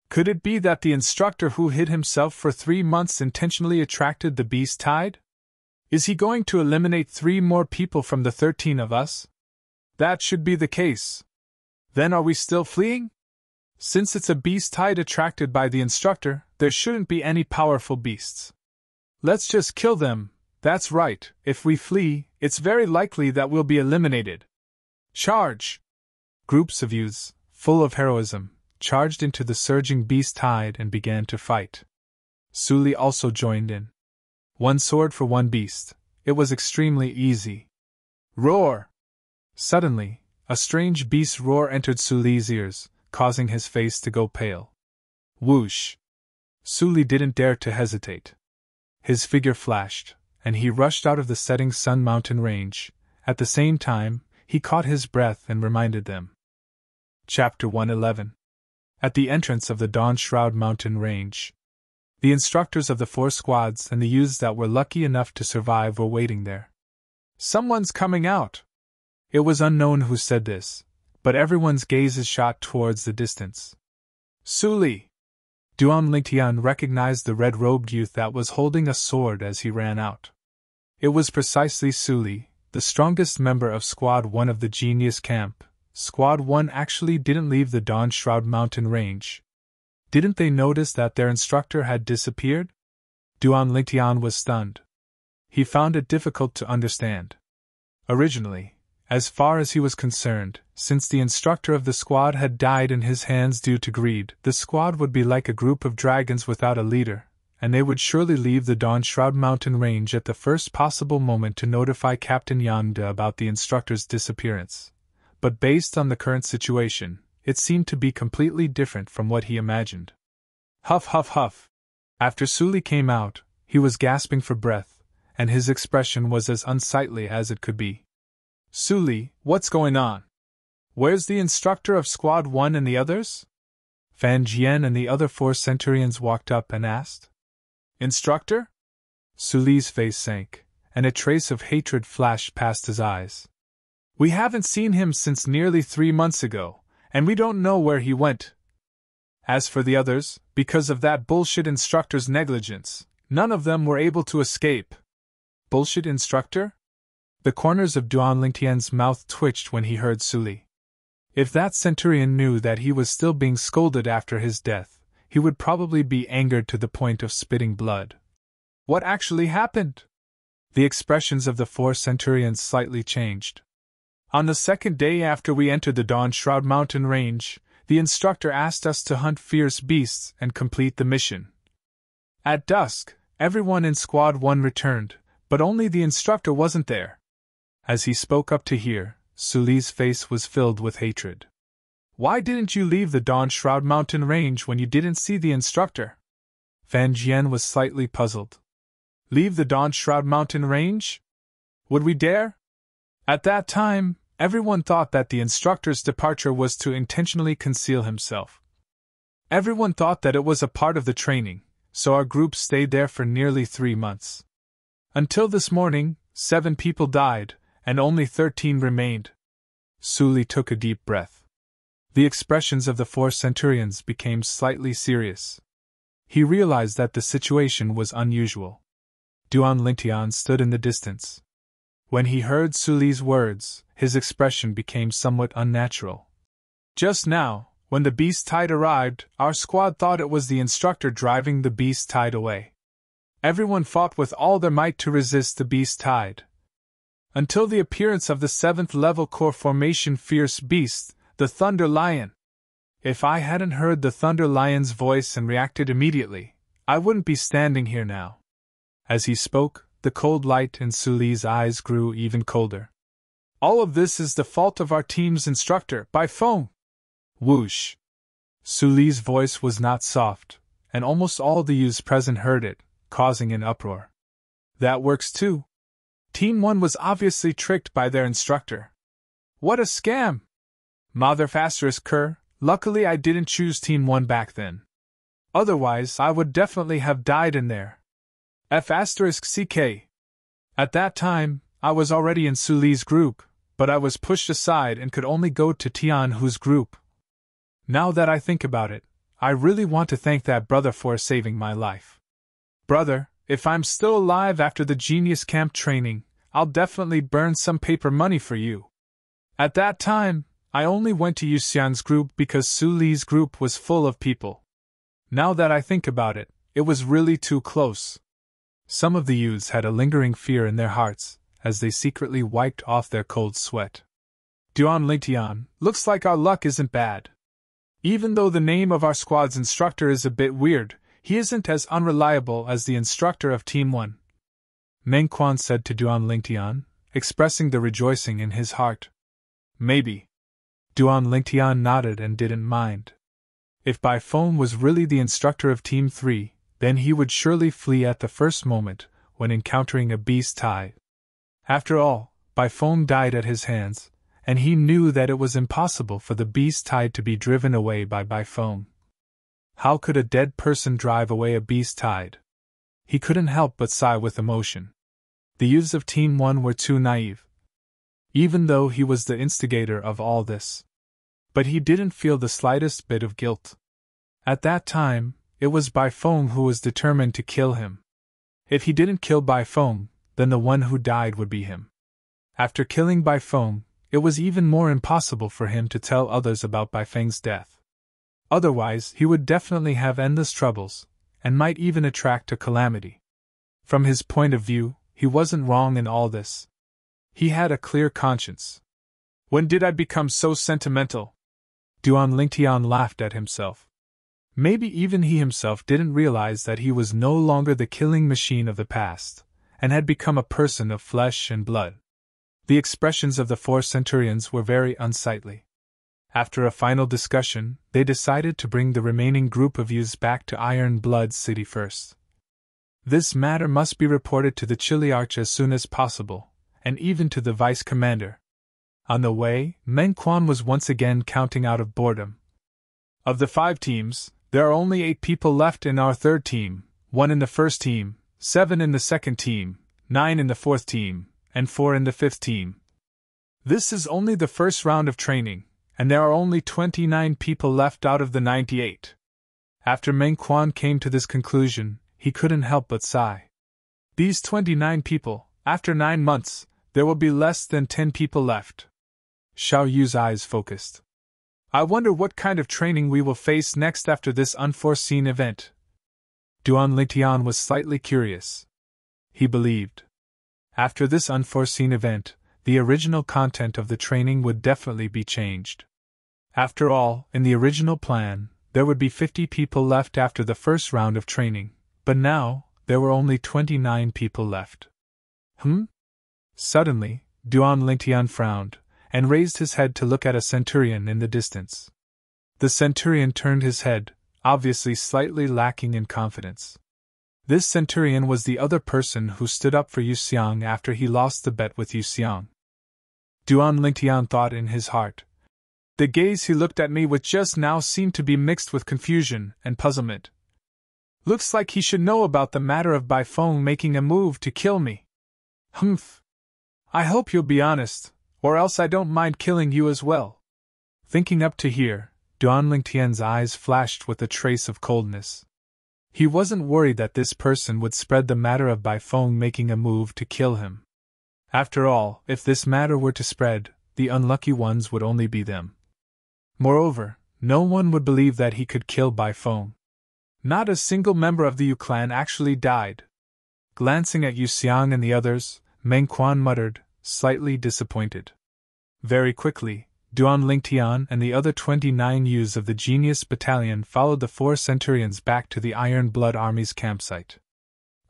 Could it be that the instructor who hid himself for 3 months intentionally attracted the beast tide? Is he going to eliminate 3 more people from the 13 of us? That should be the case. Then are we still fleeing? Since it's a beast tide attracted by the instructor, there shouldn't be any powerful beasts. Let's just kill them, that's right, if we flee, it's very likely that we'll be eliminated. Charge! Groups of youths, full of heroism, charged into the surging beast tide and began to fight. Su Li also joined in. 1 sword for 1 beast, it was extremely easy. Roar! Suddenly, a strange beast roar entered Su Li's ears, causing his face to go pale. Whoosh! Su Li didn't dare to hesitate. His figure flashed, and he rushed out of the setting sun mountain range. At the same time, he caught his breath and reminded them. Chapter 111. At the entrance of the Dawn Shroud mountain range. The instructors of the 4 squads and the youths that were lucky enough to survive were waiting there. "Someone's coming out!" It was unknown who said this, but everyone's gazes shot towards the distance. "Suli!" Duan Lingtian recognized the red-robed youth that was holding a sword as he ran out. It was precisely Suli, the strongest member of Squad 1 of the Genius Camp. Squad 1 actually didn't leave the Dawn Shroud mountain range. Didn't they notice that their instructor had disappeared? Duan Lingtian was stunned. He found it difficult to understand. Originally, as far as he was concerned, since the instructor of the squad had died in his hands due to greed, the squad would be like a group of dragons without a leader, and they would surely leave the Dawn Shroud mountain range at the first possible moment to notify Captain Yanda about the instructor's disappearance. But based on the current situation, it seemed to be completely different from what he imagined. Huff, huff, huff. After Suli came out, he was gasping for breath, and his expression was as unsightly as it could be. "Suli, what's going on? Where's the instructor of Squad 1 and the others?" Fan Jian and the other 4 Centurions walked up and asked. "Instructor?" Suli's face sank, and a trace of hatred flashed past his eyes. "We haven't seen him since nearly 3 months ago, and we don't know where he went. As for the others, because of that bullshit instructor's negligence, none of them were able to escape." "Bullshit instructor?" The corners of Duan Lingtian's mouth twitched when he heard Suli. If that centurion knew that he was still being scolded after his death, he would probably be angered to the point of spitting blood. "What actually happened?" The expressions of the 4 centurions slightly changed. "On the second day after we entered the Dawn Shroud mountain range, the instructor asked us to hunt fierce beasts and complete the mission. At dusk, everyone in Squad 1 returned, but only the instructor wasn't there." As he spoke up to hear, Suli's face was filled with hatred. "Why didn't you leave the Dawn Shroud mountain range when you didn't see the instructor?" Fan Jian was slightly puzzled. "Leave the Dawn Shroud mountain range? Would we dare?" At that time, everyone thought that the instructor's departure was to intentionally conceal himself. Everyone thought that it was a part of the training, so our group stayed there for nearly 3 months. Until this morning, 7 people died, and only 13 remained. Suli took a deep breath. The expressions of the 4 centurions became slightly serious. He realized that the situation was unusual. Duan Lingtian stood in the distance. When he heard Suli's words, his expression became somewhat unnatural. "Just now, when the beast tide arrived, our squad thought it was the instructor driving the beast tide away. Everyone fought with all their might to resist the beast tide. Until the appearance of the 7th level core formation fierce beast, the Thunder Lion. If I hadn't heard the Thunder Lion's voice and reacted immediately, I wouldn't be standing here now." As he spoke, the cold light in Suli's eyes grew even colder. "All of this is the fault of our team's instructor, Bai Feng." Whoosh! Suli's voice was not soft, and almost all the youths present heard it, causing an uproar. "That works too. Team 1 was obviously tricked by their instructor. What a scam! Mother Faster's cur, luckily I didn't choose Team 1 back then. Otherwise I would definitely have died in there. F***CK. At that time, I was already in Suli's group, but I was pushed aside and could only go to Tianhu's group. Now that I think about it, I really want to thank that brother for saving my life. Brother, if I'm still alive after the Genius Camp training, I'll definitely burn some paper money for you. At that time, I only went to Yuxian's group because Suli's group was full of people. Now that I think about it, it was really too close." Some of the youths had a lingering fear in their hearts, as they secretly wiped off their cold sweat. "Duan Lingtian, looks like our luck isn't bad. Even though the name of our squad's instructor is a bit weird, he isn't as unreliable as the instructor of Team 1. Meng Quan said to Duan Lingtian, expressing the rejoicing in his heart. "Maybe." Duan Lingtian nodded and didn't mind. If Bai Feng was really the instructor of Team 3, then he would surely flee at the first moment when encountering a beast tide. After all, Bai Feng died at his hands, and he knew that it was impossible for the beast tide to be driven away by Bai Feng. How could a dead person drive away a beast tide? He couldn't help but sigh with emotion. The youths of Team 1 were too naive. Even though he was the instigator of all this. But he didn't feel the slightest bit of guilt. At that time, it was Baifeng who was determined to kill him. If he didn't kill Baifeng, then the one who died would be him. After killing Baifeng, it was even more impossible for him to tell others about Baifeng's death. Otherwise, he would definitely have endless troubles, and might even attract a calamity. From his point of view, he wasn't wrong in all this. He had a clear conscience. When did I become so sentimental? Duan Lingtian laughed at himself. Maybe even he himself didn't realize that he was no longer the killing machine of the past, and had become a person of flesh and blood. The expressions of the 4 centurions were very unsightly. After a final discussion, they decided to bring the remaining group of youths back to Iron Blood City first. This matter must be reported to the Chiliarch as soon as possible, and even to the vice commander. On the way, Meng Quan was once again counting out of boredom. Of the 5 teams, there are only 8 people left in our 3rd team, 1 in the 1st team, 7 in the 2nd team, 9 in the 4th team, and 4 in the 5th team. This is only the first round of training, and there are only 29 people left out of the 98. After Meng Quan came to this conclusion, he couldn't help but sigh. These 29 people, after 9 months, there will be less than 10 people left. Xiao Yu's eyes focused. I wonder what kind of training we will face next after this unforeseen event. Duan Lingtian was slightly curious. He believed. After this unforeseen event, the original content of the training would definitely be changed. After all, in the original plan, there would be 50 people left after the first round of training, but now, there were only 29 people left. Suddenly, Duan Lingtian frowned, and raised his head to look at a centurion in the distance. The centurion turned his head, obviously slightly lacking in confidence. This centurion was the other person who stood up for Yu Xiang after he lost the bet with Yu Xiang. Duan Lingtian thought in his heart. The gaze he looked at me with just now seemed to be mixed with confusion and puzzlement. Looks like he should know about the matter of Baifeng making a move to kill me. Humph. I hope you'll be honest, or else I don't mind killing you as well. Thinking up to here, Duan Lingtian's eyes flashed with a trace of coldness. He wasn't worried that this person would spread the matter of Baifeng making a move to kill him. After all, if this matter were to spread, the unlucky ones would only be them. Moreover, no one would believe that he could kill Baifeng. Not a single member of the Yu clan actually died. Glancing at Yu Xiang and the others, Meng Quan muttered, slightly disappointed. Very quickly, Duan Lingtian and the other 29 youths of the Genius Battalion followed the 4 centurions back to the Iron Blood Army's campsite.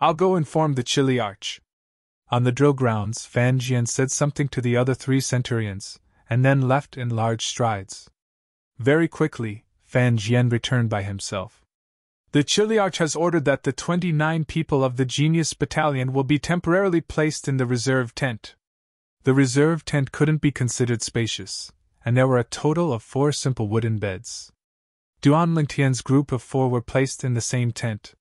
I'll go inform the Chiliarch. On the drill grounds, Fan Jian said something to the other 3 centurions, and then left in large strides. Very quickly, Fan Jian returned by himself. The Chiliarch has ordered that the 29 people of the Genius Battalion will be temporarily placed in the reserve tent. The reserve tent couldn't be considered spacious, and there were a total of 4 simple wooden beds. Duan Lingtian's group of 4 were placed in the same tent.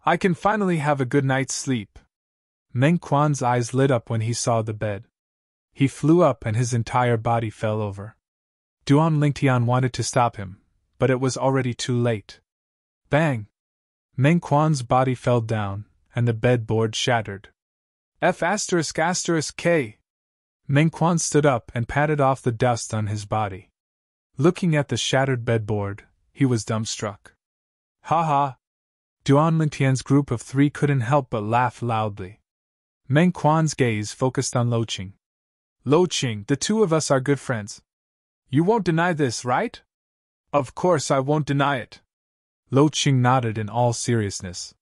I can finally have a good night's sleep. Meng Quan's eyes lit up when he saw the bed. He flew up and his entire body fell over. Duan Lingtian wanted to stop him, but it was already too late. Bang! Meng Quan's body fell down, and the bedboard shattered. F***K! Meng Quan stood up and patted off the dust on his body. Looking at the shattered bedboard, he was dumbstruck. Ha ha! Duan Lingtian's group of 3 couldn't help but laugh loudly. Meng Quan's gaze focused on Lo Qing. Lo Qing, the 2 of us are good friends. You won't deny this, right? Of course I won't deny it. Lo Qing nodded in all seriousness.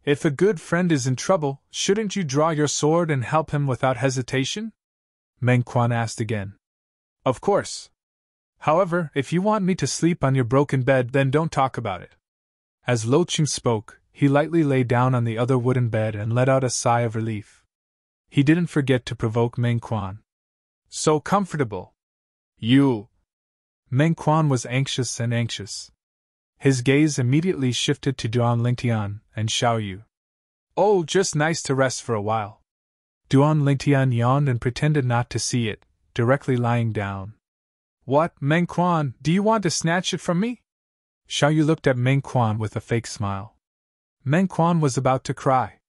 If a good friend is in trouble, shouldn't you draw your sword and help him without hesitation? Meng Quan asked again. Of course. However, if you want me to sleep on your broken bed, then don't talk about it. As Lo Qing spoke, he lightly lay down on the other wooden bed and let out a sigh of relief. He didn't forget to provoke Meng Quan. So comfortable. You. Meng Quan was anxious and anxious. His gaze immediately shifted to Duan Lingtian and Xiao Yu. Oh, just nice to rest for a while. Duan Lingtian yawned and pretended not to see it, directly lying down. What, Meng Quan, do you want to snatch it from me? Xiao Yu looked at Meng Quan with a fake smile. Meng Quan was about to cry.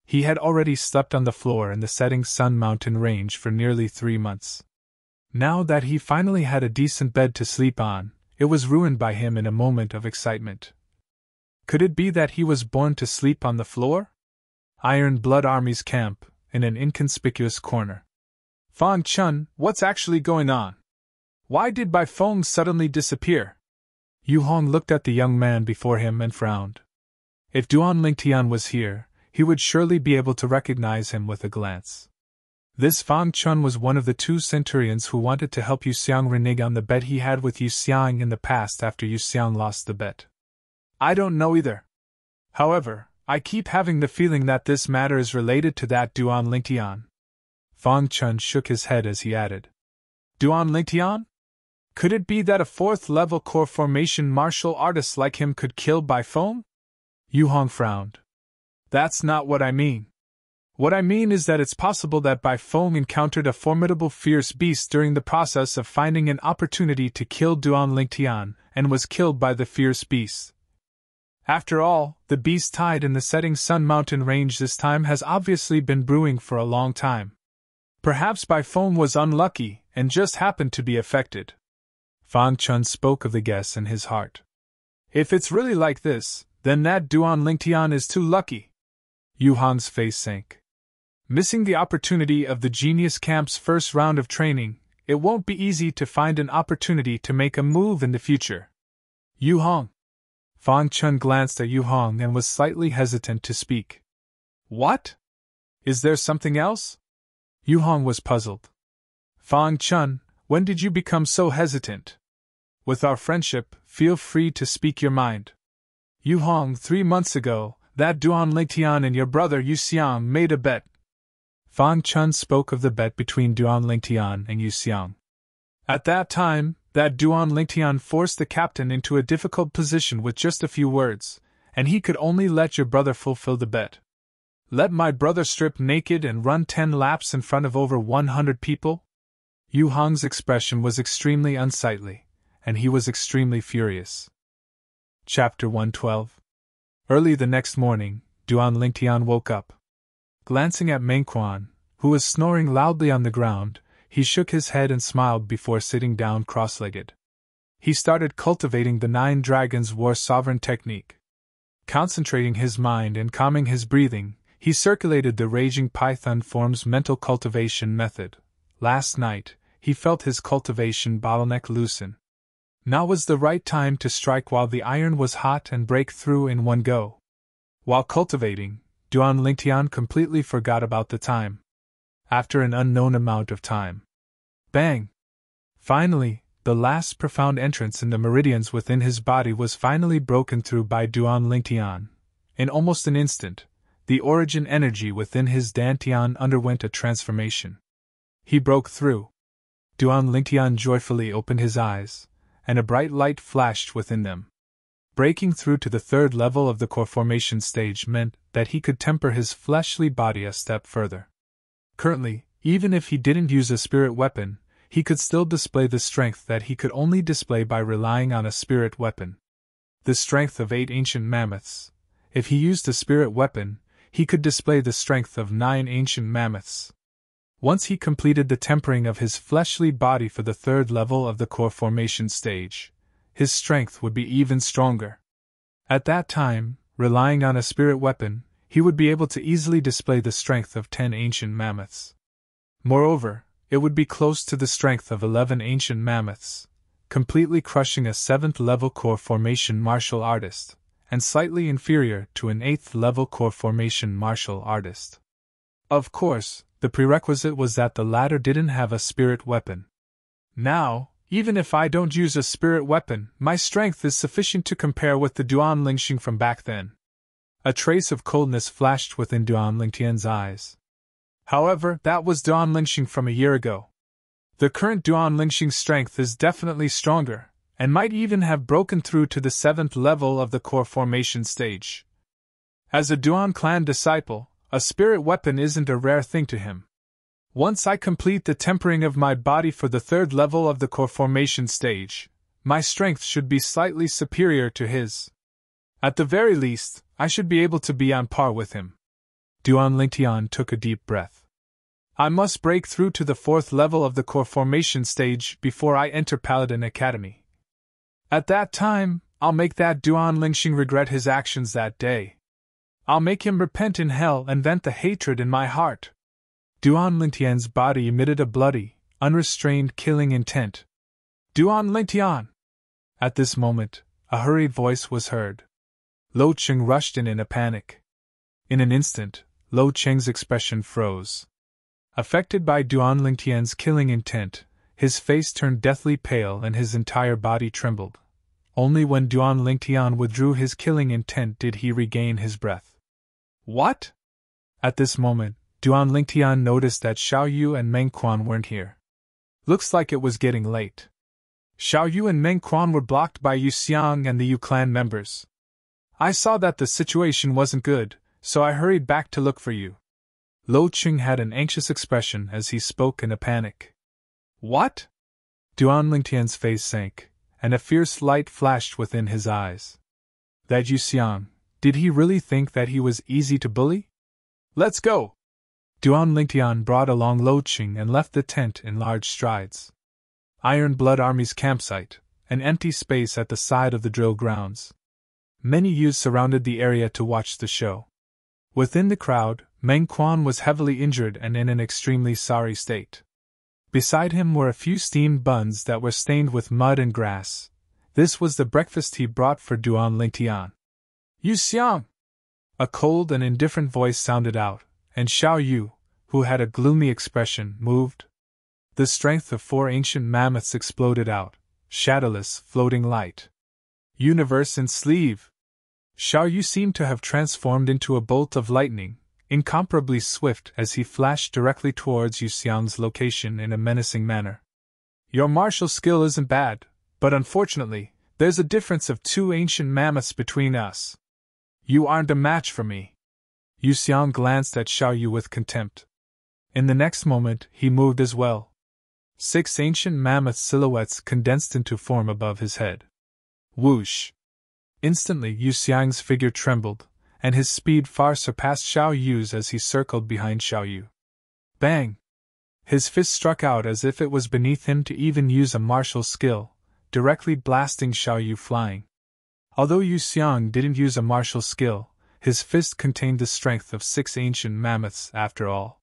He had already slept on the floor in the setting sun mountain range for nearly 3 months. Now that he finally had a decent bed to sleep on, it was ruined by him in a moment of excitement. Could it be that he was born to sleep on the floor? Iron Blood Army's camp, in an inconspicuous corner. Fang Chun, what's actually going on? Why did Bai Feng suddenly disappear? Yu Hong looked at the young man before him and frowned. If Duan Lingtian was here, he would surely be able to recognize him with a glance. This Fang Chun was one of the 2 centurions who wanted to help Yu Xiang renege on the bet he had with Yu Xiang in the past after Yu Xiang lost the bet. I don't know either. However, I keep having the feeling that this matter is related to that Duan Lingtian. Fang Chun shook his head as he added. Duan Lingtian? Could it be that a 4th-level core formation martial artist like him could kill Bai Feng? Yu Hong frowned. That's not what I mean. What I mean is that it's possible that Bai Feng encountered a formidable fierce beast during the process of finding an opportunity to kill Duan Lingtian, and was killed by the fierce beast. After all, the beast tied in the setting sun mountain range this time has obviously been brewing for a long time. Perhaps Bai Feng was unlucky, and just happened to be affected. Fang Chun spoke of the guess in his heart. If it's really like this, then that Duan Lingtian is too lucky. Yu Hong's face sank. Missing the opportunity of the Genius Camp's first round of training, it won't be easy to find an opportunity to make a move in the future. Yu Hong. Fang Chun glanced at Yu Hong and was slightly hesitant to speak. What? Is there something else? Yu Hong was puzzled. Fang Chun, when did you become so hesitant? With our friendship, feel free to speak your mind. Yu Hong, 3 months ago, that Duan Lingtian and your brother Yu Xiang made a bet. Fang Chun spoke of the bet between Duan Lingtian and Yu Xiang. At that time, that Duan Lingtian forced the captain into a difficult position with just a few words, and he could only let your brother fulfill the bet. Let my brother strip naked and run 10 laps in front of over 100 people? Yu Hong's expression was extremely unsightly, and he was extremely furious. Chapter 112. Early the next morning, Duan Lingtian woke up. Glancing at Meng Quan, who was snoring loudly on the ground, he shook his head and smiled before sitting down cross-legged. He started cultivating the 9 Dragons War Sovereign technique. Concentrating his mind and calming his breathing, he circulated the Raging Python form's mental cultivation method. Last night, he felt his cultivation bottleneck loosen. Now was the right time to strike while the iron was hot and break through in one go. While cultivating, Duan Lingtian completely forgot about the time. After an unknown amount of time. Bang! Finally, the last profound entrance in the meridians within his body was finally broken through by Duan Lingtian. In almost an instant, the origin energy within his Dantian underwent a transformation. He broke through. Duan Lingtian joyfully opened his eyes, and a bright light flashed within them. Breaking through to the 3rd level of the core formation stage meant that he could temper his fleshly body a step further. Currently, even if he didn't use a spirit weapon, he could still display the strength that he could only display by relying on a spirit weapon. The strength of 8 ancient mammoths. If he used a spirit weapon, he could display the strength of 9 ancient mammoths. Once he completed the tempering of his fleshly body for the 3rd level of the core formation stage, his strength would be even stronger. At that time, relying on a spirit weapon, he would be able to easily display the strength of 10 ancient mammoths. Moreover, it would be close to the strength of 11 ancient mammoths, completely crushing a 7th-level core formation martial artist, and slightly inferior to an 8th-level core formation martial artist. Of course, the prerequisite was that the latter didn't have a spirit weapon. Now, even if I don't use a spirit weapon, my strength is sufficient to compare with the Duan Lingxing from back then. A trace of coldness flashed within Duan Lingtian's eyes. However, that was Duan Lingxing from a year ago. The current Duan Lingxing's strength is definitely stronger, and might even have broken through to the 7th level of the core formation stage. As a Duan clan disciple, a spirit weapon isn't a rare thing to him. Once I complete the tempering of my body for the 3rd level of the core formation stage, my strength should be slightly superior to his. At the very least, I should be able to be on par with him. Duan Lingtian took a deep breath. I must break through to the 4th level of the core formation stage before I enter Paladin Academy. At that time, I'll make that Duan Lingxing regret his actions that day. I'll make him repent in hell and vent the hatred in my heart. Duan Lingtian's body emitted a bloody, unrestrained killing intent. Duan Lingtian! At this moment, a hurried voice was heard. Lo Cheng rushed in a panic. In an instant, Lo Cheng's expression froze. Affected by Duan Lingtian's killing intent, his face turned deathly pale and his entire body trembled. Only when Duan Lingtian withdrew his killing intent did he regain his breath. What? At this moment, Duan Lingtian noticed that Xiao Yu and Meng Quan weren't here. Looks like it was getting late. Xiao Yu and Meng Quan were blocked by Yu Xiang and the Yu clan members. I saw that the situation wasn't good, so I hurried back to look for you. Lo Cheng had an anxious expression as he spoke in a panic. What? Duan Lingtian's face sank, and a fierce light flashed within his eyes. That Yu Xiang, did he really think that he was easy to bully? Let's go! Duan Lingtian brought along Lo Cheng and left the tent in large strides. Iron Blood Army's campsite, an empty space at the side of the drill grounds. Many youths surrounded the area to watch the show. Within the crowd, Meng Quan was heavily injured and in an extremely sorry state. Beside him were a few steamed buns that were stained with mud and grass. This was the breakfast he brought for Duan Lingtian. Yu Xiang! A cold and indifferent voice sounded out, and Xiao Yu, who had a gloomy expression, moved. The strength of 4 ancient mammoths exploded out, shadowless, floating light. Universe in sleeve! Xiao Yu seemed to have transformed into a bolt of lightning, incomparably swift as he flashed directly towards Yu Xiang's location in a menacing manner. Your martial skill isn't bad, but unfortunately, there's a difference of 2 ancient mammoths between us. You aren't a match for me. Yu Xiang glanced at Xiao Yu with contempt. In the next moment, he moved as well. 6 ancient mammoth silhouettes condensed into form above his head. Whoosh! Instantly, Yu Xiang's figure trembled, and his speed far surpassed Xiao Yu's as he circled behind Xiao Yu. Bang! His fist struck out as if it was beneath him to even use a martial skill, directly blasting Xiao Yu flying. Although Yu Xiang didn't use a martial skill, his fist contained the strength of 6 ancient mammoths after all.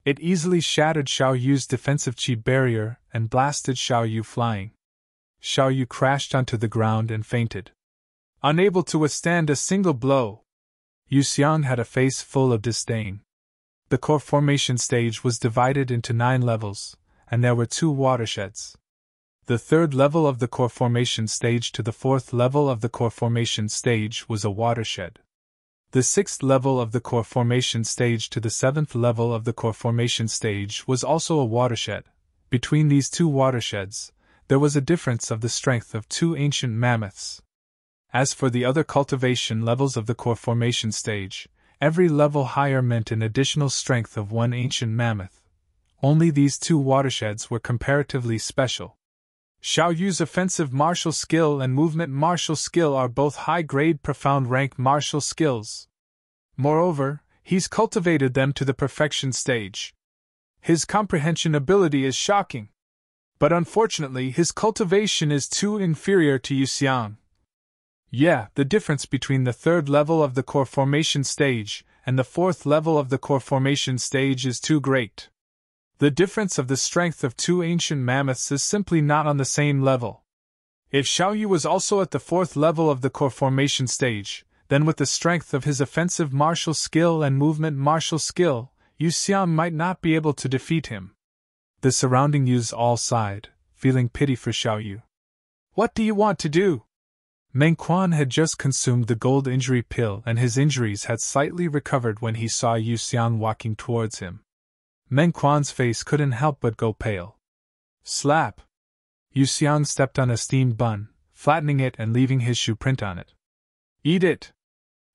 It easily shattered Xiao Yu's defensive chi barrier and blasted Xiao Yu flying. Xiao Yu crashed onto the ground and fainted. Unable to withstand a single blow, Yu Xiang had a face full of disdain. The core formation stage was divided into 9 levels, and there were 2 watersheds. The 3rd level of the core formation stage to the 4th level of the core formation stage was a watershed. The 6th level of the core formation stage to the 7th level of the core formation stage was also a watershed. Between these 2 watersheds, there was a difference of the strength of 2 ancient mammoths. As for the other cultivation levels of the core formation stage, every level higher meant an additional strength of 1 ancient mammoth. Only these 2 watersheds were comparatively special. Xiao Yu's offensive martial skill and movement martial skill are both high-grade profound rank martial skills. Moreover, he's cultivated them to the perfection stage. His comprehension ability is shocking. But unfortunately his cultivation is too inferior to Yu Xiang. Yeah, the difference between the 3rd level of the core formation stage and the 4th level of the core formation stage is too great. The difference of the strength of 2 ancient mammoths is simply not on the same level. If Xiao Yu was also at the 4th level of the core formation stage, then with the strength of his offensive martial skill and movement martial skill, Yu Xiang might not be able to defeat him. The surrounding youths all sighed, feeling pity for Xiao Yu. What do you want to do? Meng Quan had just consumed the gold injury pill and his injuries had slightly recovered when he saw Yu Xiang walking towards him. Meng Quan's face couldn't help but go pale. Slap! Yu Xiang stepped on a steamed bun, flattening it and leaving his shoe print on it. Eat it!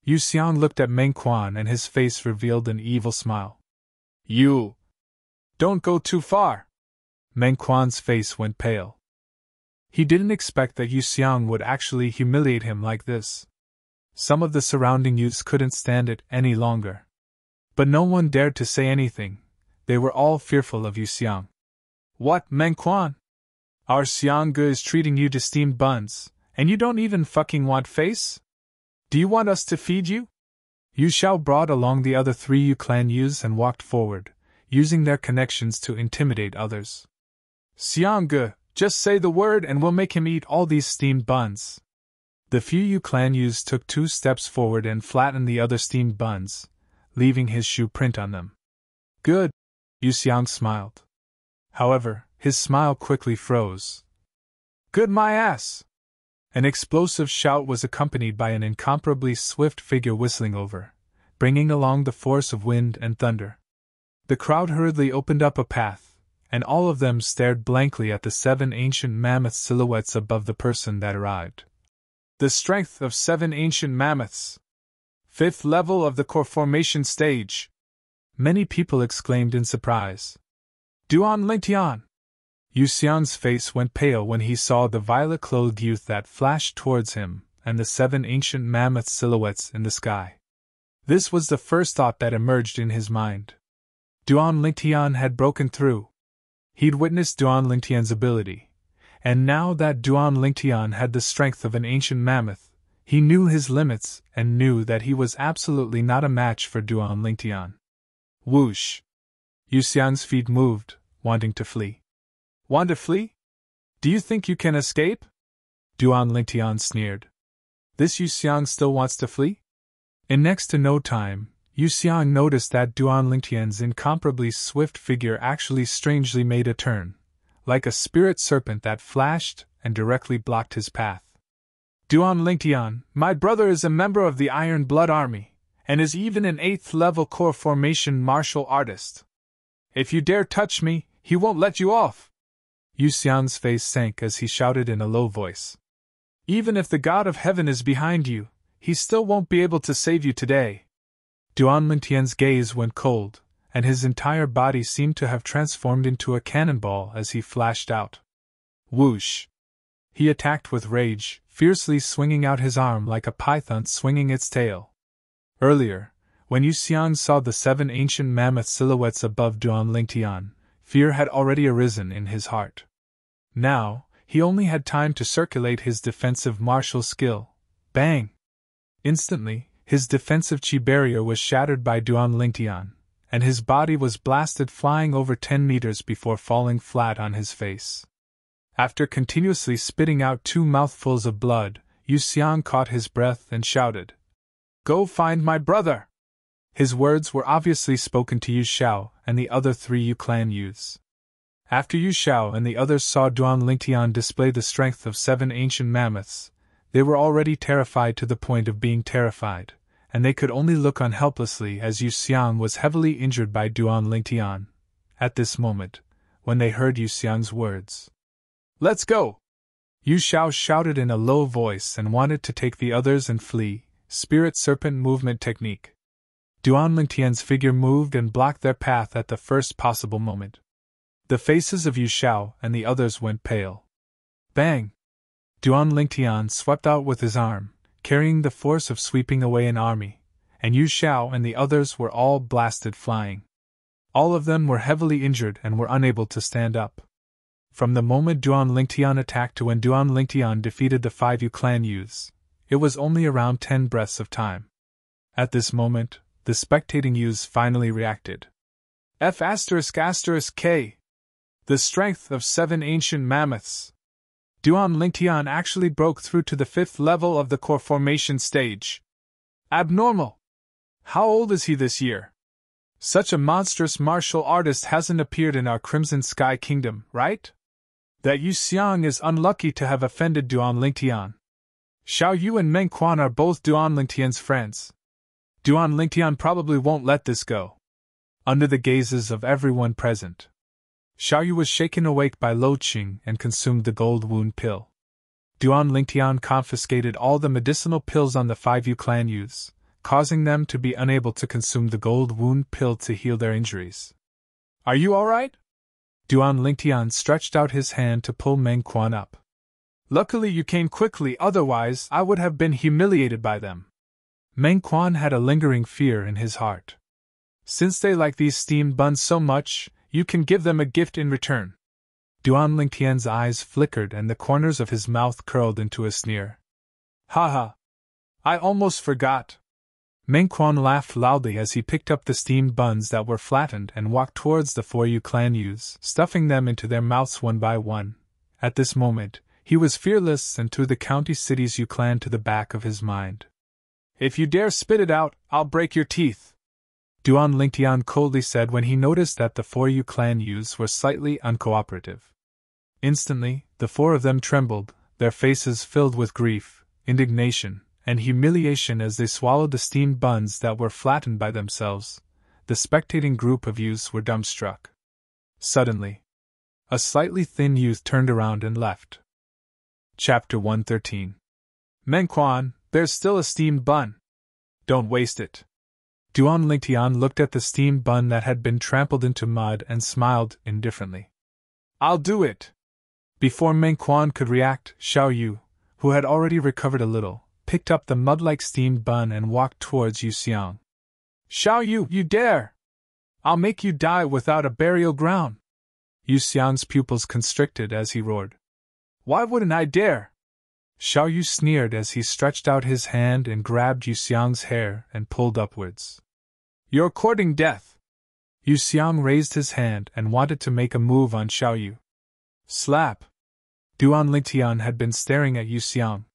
Yu Xiang looked at Meng Quan and his face revealed an evil smile. You! Don't go too far! Meng Quan's face went pale. He didn't expect that Yu Xiang would actually humiliate him like this. Some of the surrounding youths couldn't stand it any longer. But no one dared to say anything. They were all fearful of Yu Xiang. What, Meng Quan? Our Xiangge is treating you to steamed buns, and you don't even fucking want face? Do you want us to feed you? Yu Xiao brought along the other 3 Yu clan youths and walked forward, using their connections to intimidate others. Xiangge, just say the word and we'll make him eat all these steamed buns. The few Yu clan youths took 2 steps forward and flattened the other steamed buns, leaving his shoe print on them. Good, Yu Xiang smiled. However, his smile quickly froze. Good my ass! An explosive shout was accompanied by an incomparably swift figure whistling over, bringing along the force of wind and thunder. The crowd hurriedly opened up a path, and all of them stared blankly at the 7 ancient mammoth silhouettes above the person that arrived. The strength of 7 ancient mammoths! 5th level of the core formation stage! Many people exclaimed in surprise. Duan Lingtian! Yu Xiang's face went pale when he saw the violet-clothed youth that flashed towards him, and the 7 ancient mammoth silhouettes in the sky. This was the first thought that emerged in his mind. Duan Lingtian had broken through. He'd witnessed Duan Lingtian's ability, and now that Duan Lingtian had the strength of an ancient mammoth, he knew his limits and knew that he was absolutely not a match for Duan Lingtian. Whoosh! Yu Xiang's feet moved, wanting to flee. Want to flee? Do you think you can escape? Duan Lingtian sneered. This Yu Xiang still wants to flee? In next to no time, Yu Xiang noticed that Duan Lingtian's incomparably swift figure actually strangely made a turn, like a spirit serpent that flashed and directly blocked his path. Duan Lingtian, my brother is a member of the Iron Blood Army, and is even an 8th level core formation martial artist. If you dare touch me, he won't let you off. Yu Xiang's face sank as he shouted in a low voice. Even if the God of Heaven is behind you, he still won't be able to save you today. Duan Lingtian's gaze went cold, and his entire body seemed to have transformed into a cannonball as he flashed out. Whoosh! He attacked with rage, fiercely swinging out his arm like a python swinging its tail. Earlier, when Yu Xiang saw the 7 ancient mammoth silhouettes above Duan Lingtian, fear had already arisen in his heart. Now, he only had time to circulate his defensive martial skill. Bang! Instantly, his defensive chi barrier was shattered by Duan Lingtian, and his body was blasted flying over 10 meters before falling flat on his face. After continuously spitting out 2 mouthfuls of blood, Yu Xiang caught his breath and shouted, Go find my brother! His words were obviously spoken to Yu Xiao and the other 3 Yu clan youths. After Yu Xiao and the others saw Duan Lingtian display the strength of 7 ancient mammoths, they were already terrified to the point of being terrified, and they could only look on helplessly as Yu Xiang was heavily injured by Duan Lingtian. At this moment, when they heard Yu Xiang's words, Let's go! Yu Xiao shouted in a low voice and wanted to take the others and flee, spirit serpent movement technique. Duan Lingtian's figure moved and blocked their path at the first possible moment. The faces of Yu Xiao and the others went pale. Bang! Duan Lingtian swept out with his arm, carrying the force of sweeping away an army, and Yu Xiao and the others were all blasted flying. All of them were heavily injured and were unable to stand up. From the moment Duan Lingtian attacked to when Duan Lingtian defeated the 5 Yu clan youths, it was only around 10 breaths of time. At this moment, the spectating youths finally reacted. F***K! The strength of 7 ancient mammoths! Duan Lingtian actually broke through to the 5th level of the core formation stage. Abnormal! How old is he this year? Such a monstrous martial artist hasn't appeared in our Crimson Sky Kingdom, right? That Yu Xiang is unlucky to have offended Duan Lingtian. Xiao Yu and Meng Quan are both Duan Lingtian's friends. Duan Lingtian probably won't let this go. Under the gazes of everyone present, Xiao Yu was shaken awake by Lo Qing and consumed the gold wound pill. Duan Lingtian confiscated all the medicinal pills on the 5 Yu clan youths, causing them to be unable to consume the gold wound pill to heal their injuries. Are you alright? Duan Lingtian stretched out his hand to pull Meng Quan up. Luckily you came quickly, otherwise I would have been humiliated by them. Meng Quan had a lingering fear in his heart. Since they like these steamed buns so much, you can give them a gift in return. Duan Lingtian's eyes flickered and the corners of his mouth curled into a sneer. Ha! I almost forgot. Meng Quan laughed loudly as he picked up the steamed buns that were flattened and walked towards the 4 Yu clan youths, stuffing them into their mouths one by one. At this moment, he was fearless and threw the county city's Yu clan to the back of his mind. If you dare spit it out, I'll break your teeth. Duan Lingtian coldly said when he noticed that the 4 Yu clan youths were slightly uncooperative. Instantly, the 4 of them trembled, their faces filled with grief, indignation, and humiliation as they swallowed the steamed buns that were flattened by themselves. The spectating group of youths were dumbstruck. Suddenly, a slightly thin youth turned around and left. Chapter 113. Meng Quan, there's still a steamed bun. Don't waste it. Duan Lingtian looked at the steamed bun that had been trampled into mud and smiled indifferently. I'll do it. Before Meng Quan could react, Xiao Yu, who had already recovered a little, picked up the mud-like steamed bun and walked towards Yu Xiang. Xiao Yu, you dare! I'll make you die without a burial ground! Yu Xiang's pupils constricted as he roared. Why wouldn't I dare? Xiao Yu sneered as he stretched out his hand and grabbed Yu Xiang's hair and pulled upwards. You're courting death! Yu Xiang raised his hand and wanted to make a move on Xiao Yu. Slap! Duan Lingtian had been staring at Yu Xiang.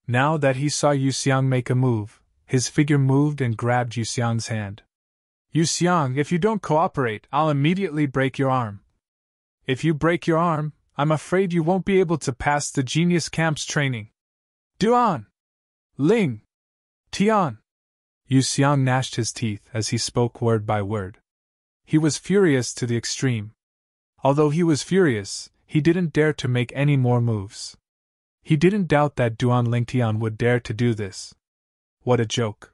Now that he saw Yu Xiang make a move, his figure moved and grabbed Yu Xiang's hand. Yu Xiang, if you don't cooperate, I'll immediately break your arm. If you break your arm, I'm afraid you won't be able to pass the Genius Camp's training. Duan! Ling! Tian! Yu Xiang gnashed his teeth as he spoke word by word. He was furious to the extreme. Although he was furious, he didn't dare to make any more moves. He didn't doubt that Duan Lingtian would dare to do this. What a joke.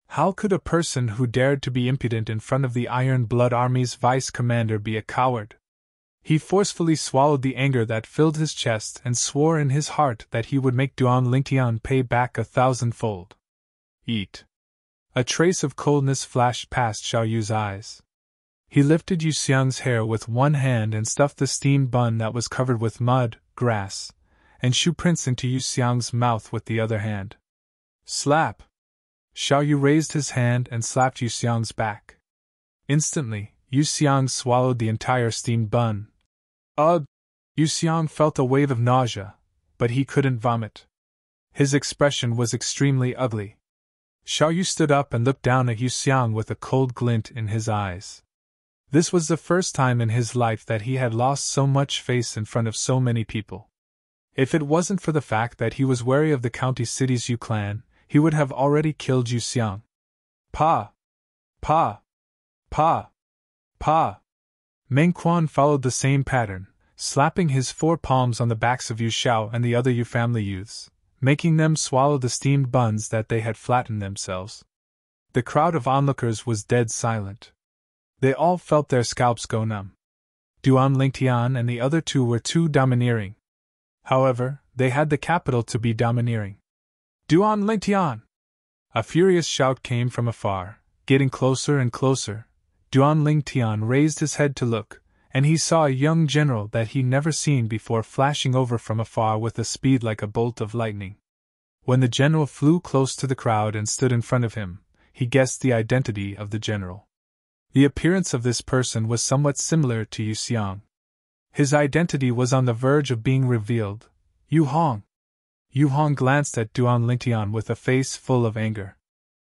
How could a person who dared to be impudent in front of the Iron Blood Army's vice-commander be a coward? He forcefully swallowed the anger that filled his chest and swore in his heart that he would make Duan Lingtian pay back 1,000-fold. Eat. A trace of coldness flashed past Xiao Yu's eyes. He lifted Yu Xiang's hair with one hand and stuffed the steamed bun that was covered with mud, grass, and shoe prints into Yu Xiang's mouth with the other hand. Slap! Xiao Yu raised his hand and slapped Yu Xiang's back. Instantly, Yu Xiang swallowed the entire steamed bun. Ugh! Yu Xiang felt a wave of nausea, but he couldn't vomit. His expression was extremely ugly. Xiao Yu stood up and looked down at Yu Xiang with a cold glint in his eyes. This was the first time in his life that he had lost so much face in front of so many people. If it wasn't for the fact that he was wary of the county city's Yu clan, he would have already killed Yu Xiang. Pa! Pa! Pa! Pa! Meng Quan followed the same pattern, slapping his 4 palms on the backs of Yu Xiao and the other Yu family youths, making them swallow the steamed buns that they had flattened themselves. The crowd of onlookers was dead silent. They all felt their scalps go numb. Duan Lingtian and the other 2 were too domineering. However, they had the capital to be domineering. Duan Lingtian! A furious shout came from afar, getting closer and closer. Duan Lingtian raised his head to look, and he saw a young general that he never seen before flashing over from afar with a speed like a bolt of lightning. When the general flew close to the crowd and stood in front of him, he guessed the identity of the general. The appearance of this person was somewhat similar to Yu Xiang. His identity was on the verge of being revealed. Yu Hong! Yu Hong glanced at Duan Lingtian with a face full of anger.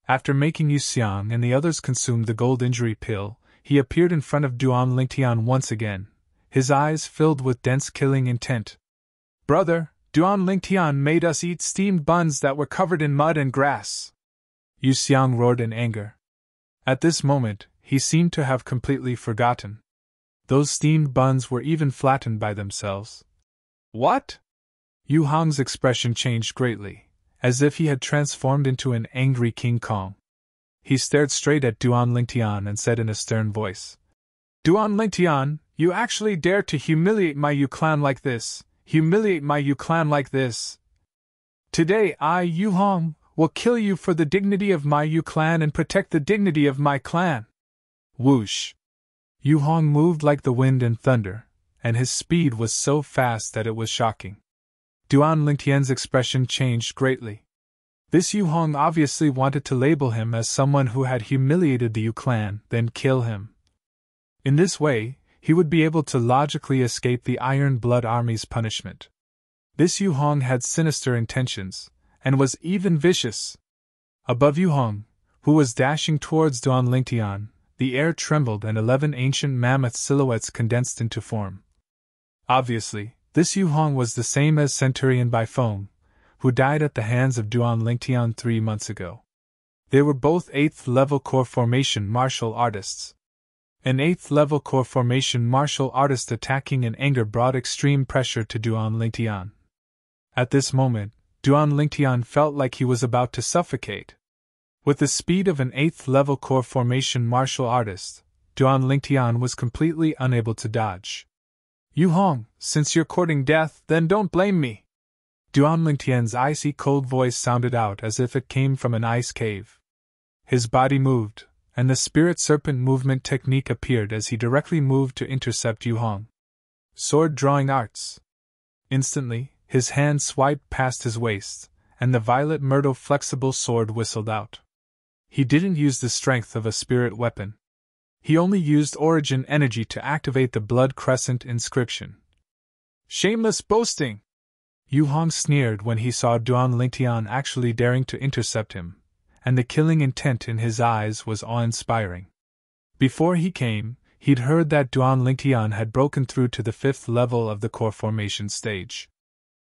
After making Yu Xiang and the others consume the gold injury pill, he appeared in front of Duan Lingtian once again, his eyes filled with dense killing intent. Brother, Duan Lingtian made us eat steamed buns that were covered in mud and grass. Yu Xiang roared in anger. At this moment, he seemed to have completely forgotten. Those steamed buns were even flattened by themselves. What? Yu Hong's expression changed greatly, as if he had transformed into an angry King Kong. He stared straight at Duan Lingtian and said in a stern voice, Duan Lingtian, you actually dare to humiliate my Yu clan like this, humiliate my Yu clan like this. Today I, Yu Hong, will kill you for the dignity of my Yu clan and protect the dignity of my clan. Whoosh! Yu Hong moved like the wind and thunder, and his speed was so fast that it was shocking. Duan Lingtian's expression changed greatly. This Yu Hong obviously wanted to label him as someone who had humiliated the Yu clan, then kill him. In this way, he would be able to logically escape the Iron Blood Army's punishment. This Yu Hong had sinister intentions, and was even vicious. Above Yu Hong, who was dashing towards Duan Lingtian, the air trembled and 11 ancient mammoth silhouettes condensed into form. Obviously, this Yu Hong was the same as Centurion Bai Feng, who died at the hands of Duan Lingtian 3 months ago. They were both 8th level core formation martial artists. An 8th level core formation martial artist attacking in anger brought extreme pressure to Duan Lingtian. At this moment, Duan Lingtian felt like he was about to suffocate. With the speed of an 8th level core formation martial artist, Duan Lingtian was completely unable to dodge. Yu Hong, since you're courting death, then don't blame me. Duan Lingtian's icy cold voice sounded out as if it came from an ice cave. His body moved, and the spirit serpent movement technique appeared as he directly moved to intercept Yu Hong. Sword drawing arts. Instantly, his hand swiped past his waist, and the violet myrtle flexible sword whistled out. He didn't use the strength of a spirit weapon. He only used origin energy to activate the blood crescent inscription. Shameless boasting! Yu Hong sneered when he saw Duan Lingtian actually daring to intercept him, and the killing intent in his eyes was awe-inspiring. Before he came, he'd heard that Duan Lingtian had broken through to the 5th level of the core formation stage.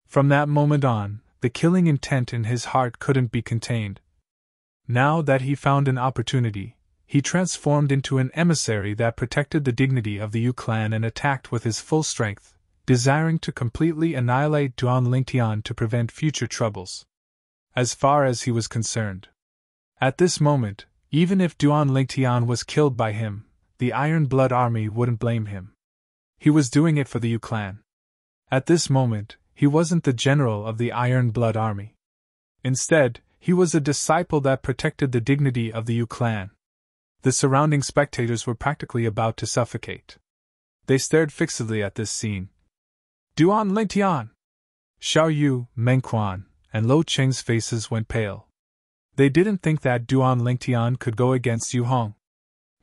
From that moment on, the killing intent in his heart couldn't be contained. Now that he found an opportunity, he transformed into an emissary that protected the dignity of the Yu clan and attacked with his full strength, desiring to completely annihilate Duan Lingtian to prevent future troubles. As far as he was concerned. At this moment, even if Duan Lingtian was killed by him, the Iron Blood Army wouldn't blame him. He was doing it for the Yu clan. At this moment, he wasn't the general of the Iron Blood Army. Instead, he was a disciple that protected the dignity of the Yu clan. The surrounding spectators were practically about to suffocate. They stared fixedly at this scene. Duan Lingtian! Xiao Yu, Meng Quan, and Lo Cheng's faces went pale. They didn't think that Duan Lingtian could go against Yu Hong.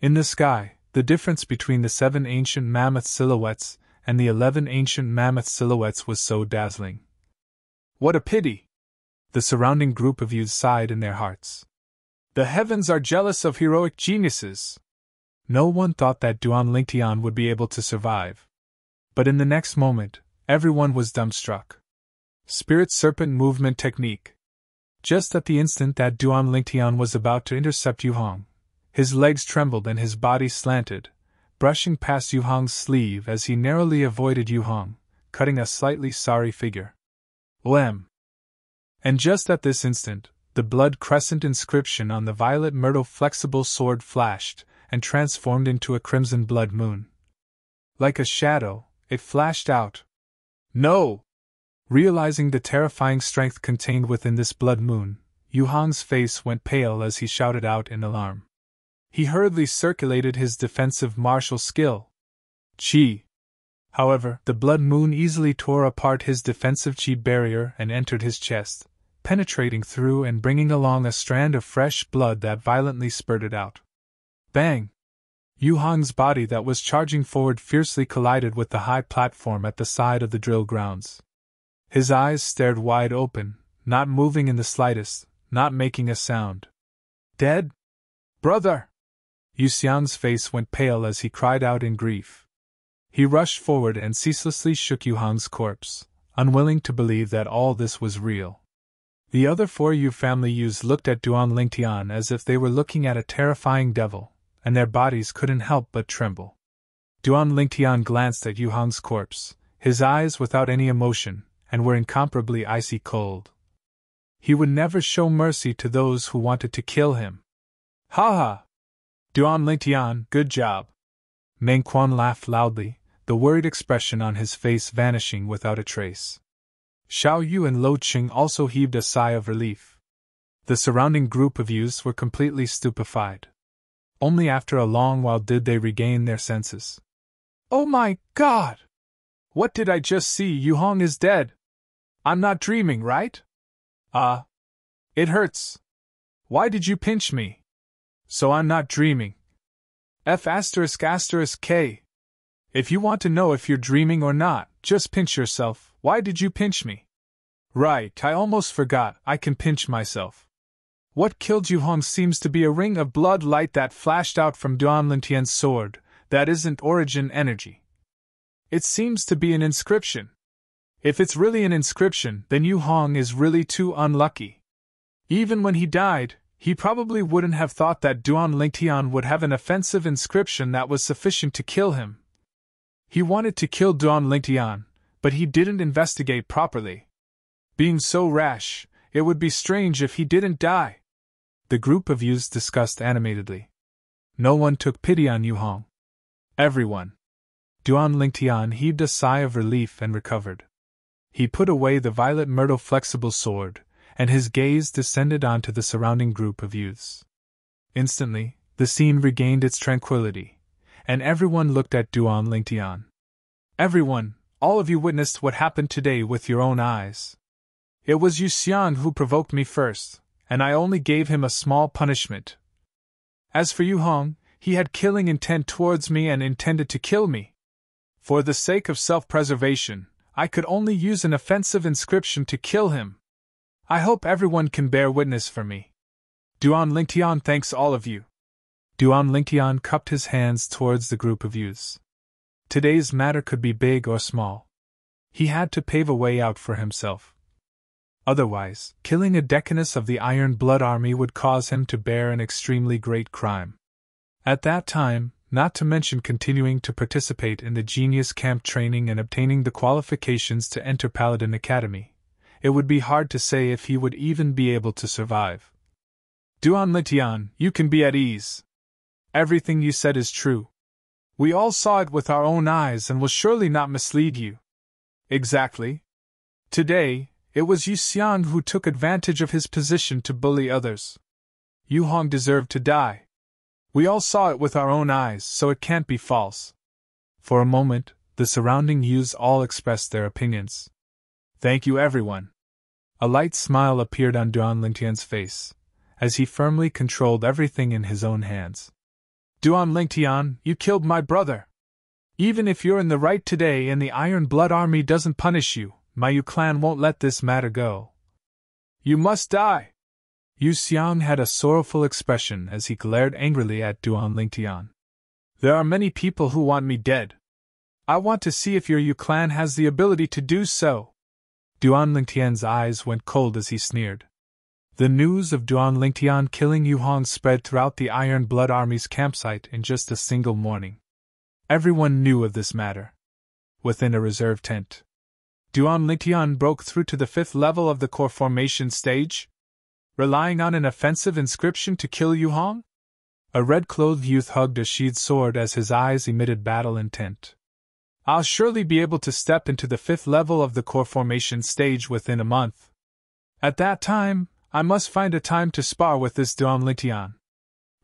In the sky, the difference between the 7 ancient mammoth silhouettes and the 11 ancient mammoth silhouettes was so dazzling. What a pity! The surrounding group of youths sighed in their hearts. The heavens are jealous of heroic geniuses. No one thought that Duan Lingtian would be able to survive. But in the next moment, everyone was dumbstruck. Spirit serpent movement technique. Just at the instant that Duan Lingtian was about to intercept Yu Hong, his legs trembled and his body slanted, brushing past Yu Hong's sleeve as he narrowly avoided Yu Hong, cutting a slightly sorry figure. Lem. And just at this instant, the blood crescent inscription on the violet myrtle flexible sword flashed and transformed into a crimson blood moon. Like a shadow, it flashed out. No! Realizing the terrifying strength contained within this blood moon, Yu Hong's face went pale as he shouted out in alarm. He hurriedly circulated his defensive martial skill. Qi. However, the blood moon easily tore apart his defensive qi barrier and entered his chest, penetrating through and bringing along a strand of fresh blood that violently spurted out. Bang! Yu Hong's body that was charging forward fiercely collided with the high platform at the side of the drill grounds. His eyes stared wide open, not moving in the slightest, not making a sound. Dead? Brother! Yu Xiang's face went pale as he cried out in grief. He rushed forward and ceaselessly shook Yu Hong's corpse, unwilling to believe that all this was real. The other 4 Yu family youths looked at Duan Lingtian as if they were looking at a terrifying devil, and their bodies couldn't help but tremble. Duan Lingtian glanced at Yu Hong's corpse, his eyes without any emotion, and were incomparably icy cold. He would never show mercy to those who wanted to kill him. Ha ha! Duan Lingtian, good job! Meng Quan laughed loudly, the worried expression on his face vanishing without a trace. Xiao Yu and Lo Qing also heaved a sigh of relief. The surrounding group of youths were completely stupefied. Only after a long while did they regain their senses. Oh my God! What did I just see? Yu Hong is dead! I'm not dreaming, right? It hurts. Why did you pinch me? So I'm not dreaming. F***K. If you want to know if you're dreaming or not, just pinch yourself. Why did you pinch me? Right, I almost forgot, I can pinch myself. What killed Yu Hong seems to be a ring of blood light that flashed out from Duan Lingtian's sword. That isn't origin energy. It seems to be an inscription. If it's really an inscription, then Yu Hong is really too unlucky. Even when he died, he probably wouldn't have thought that Duan Lingtian would have an offensive inscription that was sufficient to kill him. He wanted to kill Duan Lingtian, but he didn't investigate properly. Being so rash, it would be strange if he didn't die. The group of youths discussed animatedly. No one took pity on Yu Hong. Everyone. Duan Lingtian heaved a sigh of relief and recovered. He put away the violet myrtle flexible sword, and his gaze descended onto the surrounding group of youths. Instantly, the scene regained its tranquility, and everyone looked at Duan Lingtian. Everyone, all of you witnessed what happened today with your own eyes. It was Yu Xiang who provoked me first, and I only gave him a small punishment. As for Yu Hong, he had killing intent towards me and intended to kill me. For the sake of self-preservation, I could only use an offensive inscription to kill him. I hope everyone can bear witness for me. Duan Lingtian thanks all of you. Duan Lingtian cupped his hands towards the group of youths. Today's matter could be big or small. He had to pave a way out for himself. Otherwise, killing a decanus of the Iron Blood Army would cause him to bear an extremely great crime. At that time, not to mention continuing to participate in the Genius Camp training and obtaining the qualifications to enter Paladin Academy, it would be hard to say if he would even be able to survive. Duan Lingtian, you can be at ease. Everything you said is true. We all saw it with our own eyes and will surely not mislead you. Exactly. Today, it was Yu Xiang who took advantage of his position to bully others. Yu Hong deserved to die. We all saw it with our own eyes, so it can't be false. For a moment, the surrounding youths all expressed their opinions. Thank you, everyone. A light smile appeared on Duan Lingtian's face, as he firmly controlled everything in his own hands. Duan Lingtian, you killed my brother. Even if you're in the right today and the Iron Blood Army doesn't punish you, my Yu clan won't let this matter go. You must die. Yu Xiang had a sorrowful expression as he glared angrily at Duan Lingtian. There are many people who want me dead. I want to see if your Yu clan has the ability to do so. Duan Lingtian's eyes went cold as he sneered. The news of Duan Lingtian killing Yu Hong spread throughout the Iron Blood Army's campsite in just a single morning. Everyone knew of this matter. Within a reserve tent, Duan Lingtian broke through to the 5th level of the core formation stage, relying on an offensive inscription to kill Yu Hong? A red-clothed youth hugged a sheathed sword as his eyes emitted battle intent. I'll surely be able to step into the 5th level of the core formation stage within a month. At that time, I must find a time to spar with this Duan Lingtian.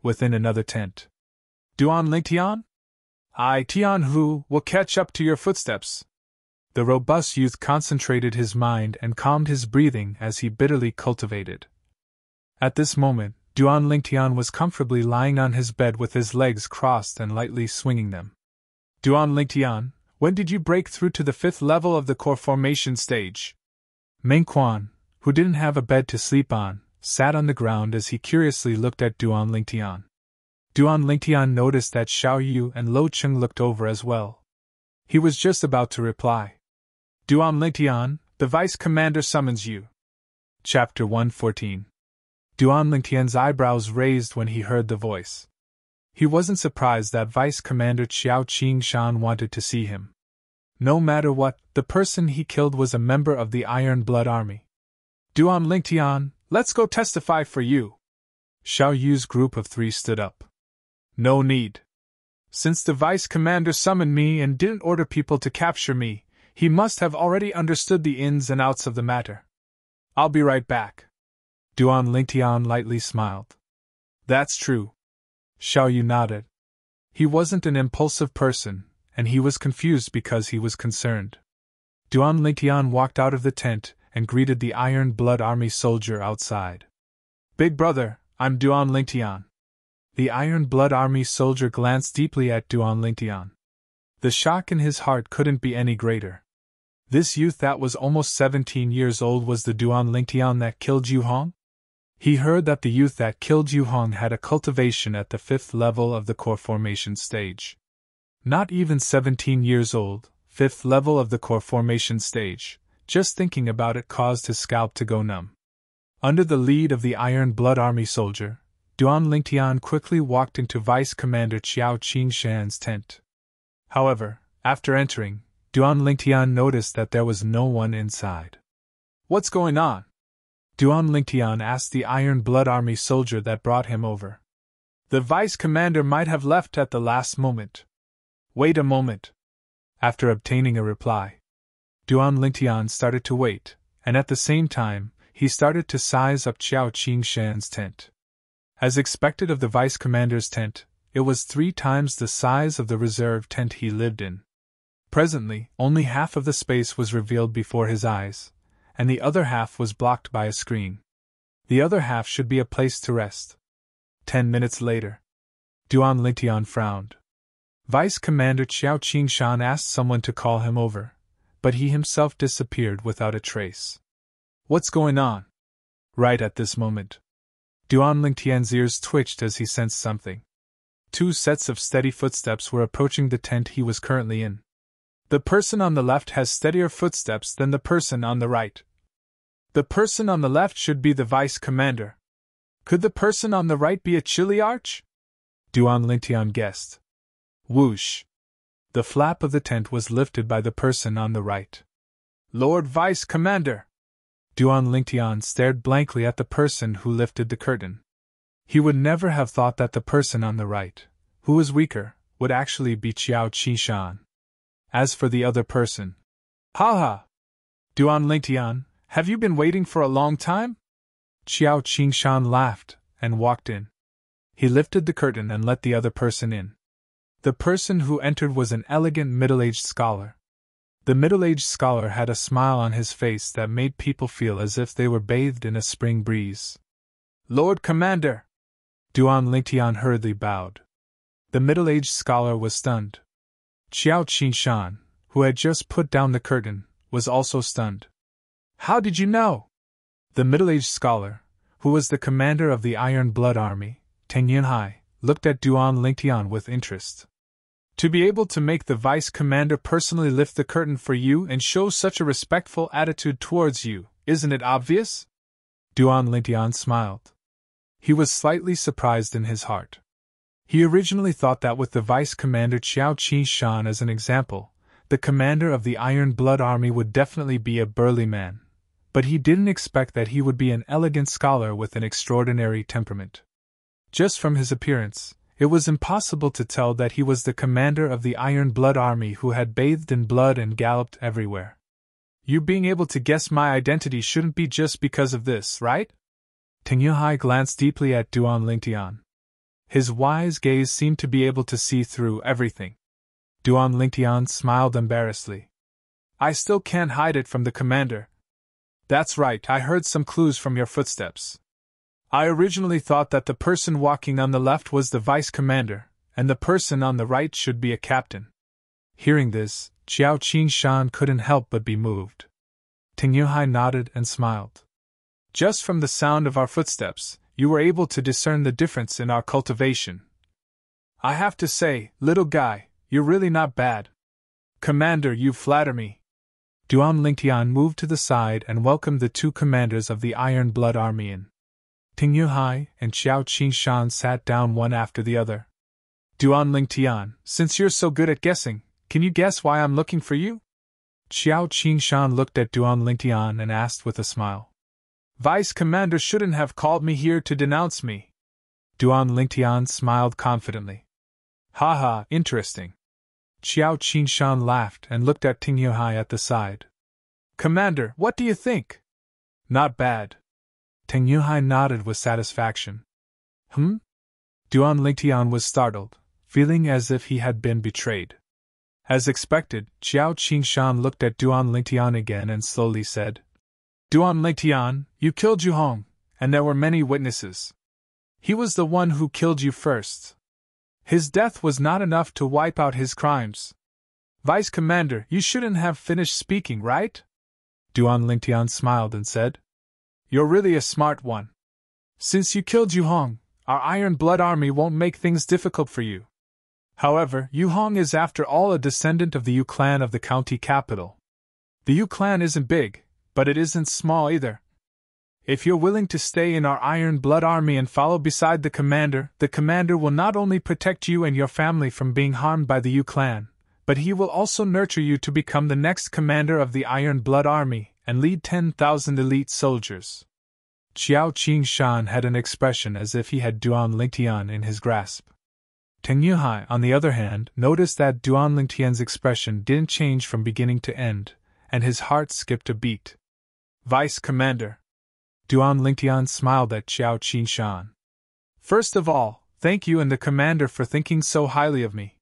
Within another tent. Duan Lingtian? I, Tian Hu, will catch up to your footsteps. The robust youth concentrated his mind and calmed his breathing as he bitterly cultivated. At this moment, Duan Lingtian was comfortably lying on his bed with his legs crossed and lightly swinging them. Duan Lingtian, when did you break through to the 5th level of the core formation stage? Meng Quan, who didn't have a bed to sleep on, sat on the ground as he curiously looked at Duan Lingtian. Duan Lingtian noticed that Xiao Yu and Lo Cheng looked over as well. He was just about to reply. Duan Lingtian, the Vice Commander summons you. Chapter 114. Duan Lingtian's eyebrows raised when he heard the voice. He wasn't surprised that Vice Commander Qiao Qingshan wanted to see him. No matter what, the person he killed was a member of the Iron Blood Army. Duan Lingtian, let's go testify for you. Xiao Yu's group of 3 stood up. No need. Since the Vice Commander summoned me and didn't order people to capture me, he must have already understood the ins and outs of the matter. I'll be right back. Duan Lingtian lightly smiled. That's true. Xiao Yu nodded. He wasn't an impulsive person, and he was confused because he was concerned. Duan Lingtian walked out of the tent and greeted the Iron Blood Army soldier outside. Big brother, I'm Duan Lingtian. The Iron Blood Army soldier glanced deeply at Duan Lingtian. The shock in his heart couldn't be any greater. This youth that was almost 17 years old was the Duan Lingtian that killed Yu Hong? He heard that the youth that killed Yu Hong had a cultivation at the 5th level of the core formation stage. Not even 17 years old, 5th level of the core formation stage. Just thinking about it caused his scalp to go numb. Under the lead of the Iron Blood Army soldier, Duan Lingtian quickly walked into Vice Commander Qiao Qingshan's tent. However, after entering, Duan Lingtian noticed that there was no one inside. What's going on? Duan Lingtian asked the Iron Blood Army soldier that brought him over. The Vice Commander might have left at the last moment. Wait a moment. After obtaining a reply, Duan Lingtian started to wait, and at the same time, he started to size up Qiao Qingshan's tent. As expected of the Vice Commander's tent, it was 3 times the size of the reserve tent he lived in. Presently, only half of the space was revealed before his eyes, and the other half was blocked by a screen. The other half should be a place to rest. 10 minutes later, Duan Lingtian frowned. Vice Commander Qiao Qingshan asked someone to call him over, but he himself disappeared without a trace. What's going on? Right at this moment, Duan Lingtian's ears twitched as he sensed something. 2 sets of steady footsteps were approaching the tent he was currently in. The person on the left has steadier footsteps than the person on the right. The person on the left should be the Vice Commander. Could the person on the right be a Chiliarch? Duan Lingtian guessed. Whoosh! The flap of the tent was lifted by the person on the right. Lord Vice Commander! Duan Lingtian stared blankly at the person who lifted the curtain. He would never have thought that the person on the right, who was weaker, would actually be Qiao Qingshan. As for the other person, ha ha! Duan Lingtian, have you been waiting for a long time? Qiao Qingshan laughed and walked in. He lifted the curtain and let the other person in. The person who entered was an elegant middle-aged scholar. The middle-aged scholar had a smile on his face that made people feel as if they were bathed in a spring breeze. Lord Commander! Duan Lingtian hurriedly bowed. The middle-aged scholar was stunned. Qiao Qingshan, who had just put down the curtain, was also stunned. How did you know? The middle-aged scholar, who was the commander of the Iron Blood Army, Teng Yunhai, looked at Duan Lingtian with interest. To be able to make the Vice Commander personally lift the curtain for you and show such a respectful attitude towards you, isn't it obvious? Duan Lingtian smiled. He was slightly surprised in his heart. He originally thought that with the Vice Commander Qiao Qingshan as an example, the commander of the Iron Blood Army would definitely be a burly man, but he didn't expect that he would be an elegant scholar with an extraordinary temperament. Just from his appearance, it was impossible to tell that he was the commander of the Iron Blood Army who had bathed in blood and galloped everywhere. You being able to guess my identity shouldn't be just because of this, right? Teng Yunhai glanced deeply at Duan Lingtian. His wise gaze seemed to be able to see through everything. Duan Lingtian smiled embarrassedly. I still can't hide it from the commander. That's right, I heard some clues from your footsteps. I originally thought that the person walking on the left was the Vice Commander, and the person on the right should be a captain. Hearing this, Qiao Qingshan couldn't help but be moved. Teng Yunhai nodded and smiled. Just from the sound of our footsteps, you were able to discern the difference in our cultivation. I have to say, little guy, you're really not bad. Commander, you flatter me. Duan Lingtian moved to the side and welcomed the 2 commanders of the Iron Blood Army in. Teng Yunhai and Qiao Qingshan sat down one after the other. Duan Lingtian, since you're so good at guessing, can you guess why I'm looking for you? Xiao Qingshan looked at Duan Lingtian and asked with a smile. Vice Commander shouldn't have called me here to denounce me. Duan Lingtian smiled confidently. Haha, interesting. Xiao Qingshan laughed and looked at Ting Yuhai at the side. Commander, what do you think? Not bad. Ting Yuhai nodded with satisfaction. Duan Lingtian was startled, feeling as if he had been betrayed. As expected, Xiao Qingshan looked at Duan Lingtian again and slowly said, Duan Lingtian, you killed Yu Hong, and there were many witnesses. He was the one who killed you first. His death was not enough to wipe out his crimes. Vice Commander, you shouldn't have finished speaking, right? Duan Lingtian smiled and said, You're really a smart one. Since you killed Yu Hong, our Iron Blood Army won't make things difficult for you. However, Yu Hong is after all a descendant of the Yu clan of the county capital. The Yu clan isn't big, but it isn't small either. If you're willing to stay in our Iron Blood Army and follow beside the commander will not only protect you and your family from being harmed by the Yu clan, but he will also nurture you to become the next commander of the Iron Blood Army and lead 10,000 elite soldiers. Xiao Qingshan had an expression as if he had Duan Lingtian in his grasp. Ting Yuhai, on the other hand, noticed that Duan Lingtian's expression didn't change from beginning to end, and his heart skipped a beat. Vice Commander. Duan Lingtian smiled at Xiao Qingshan. First of all, thank you and the commander for thinking so highly of me.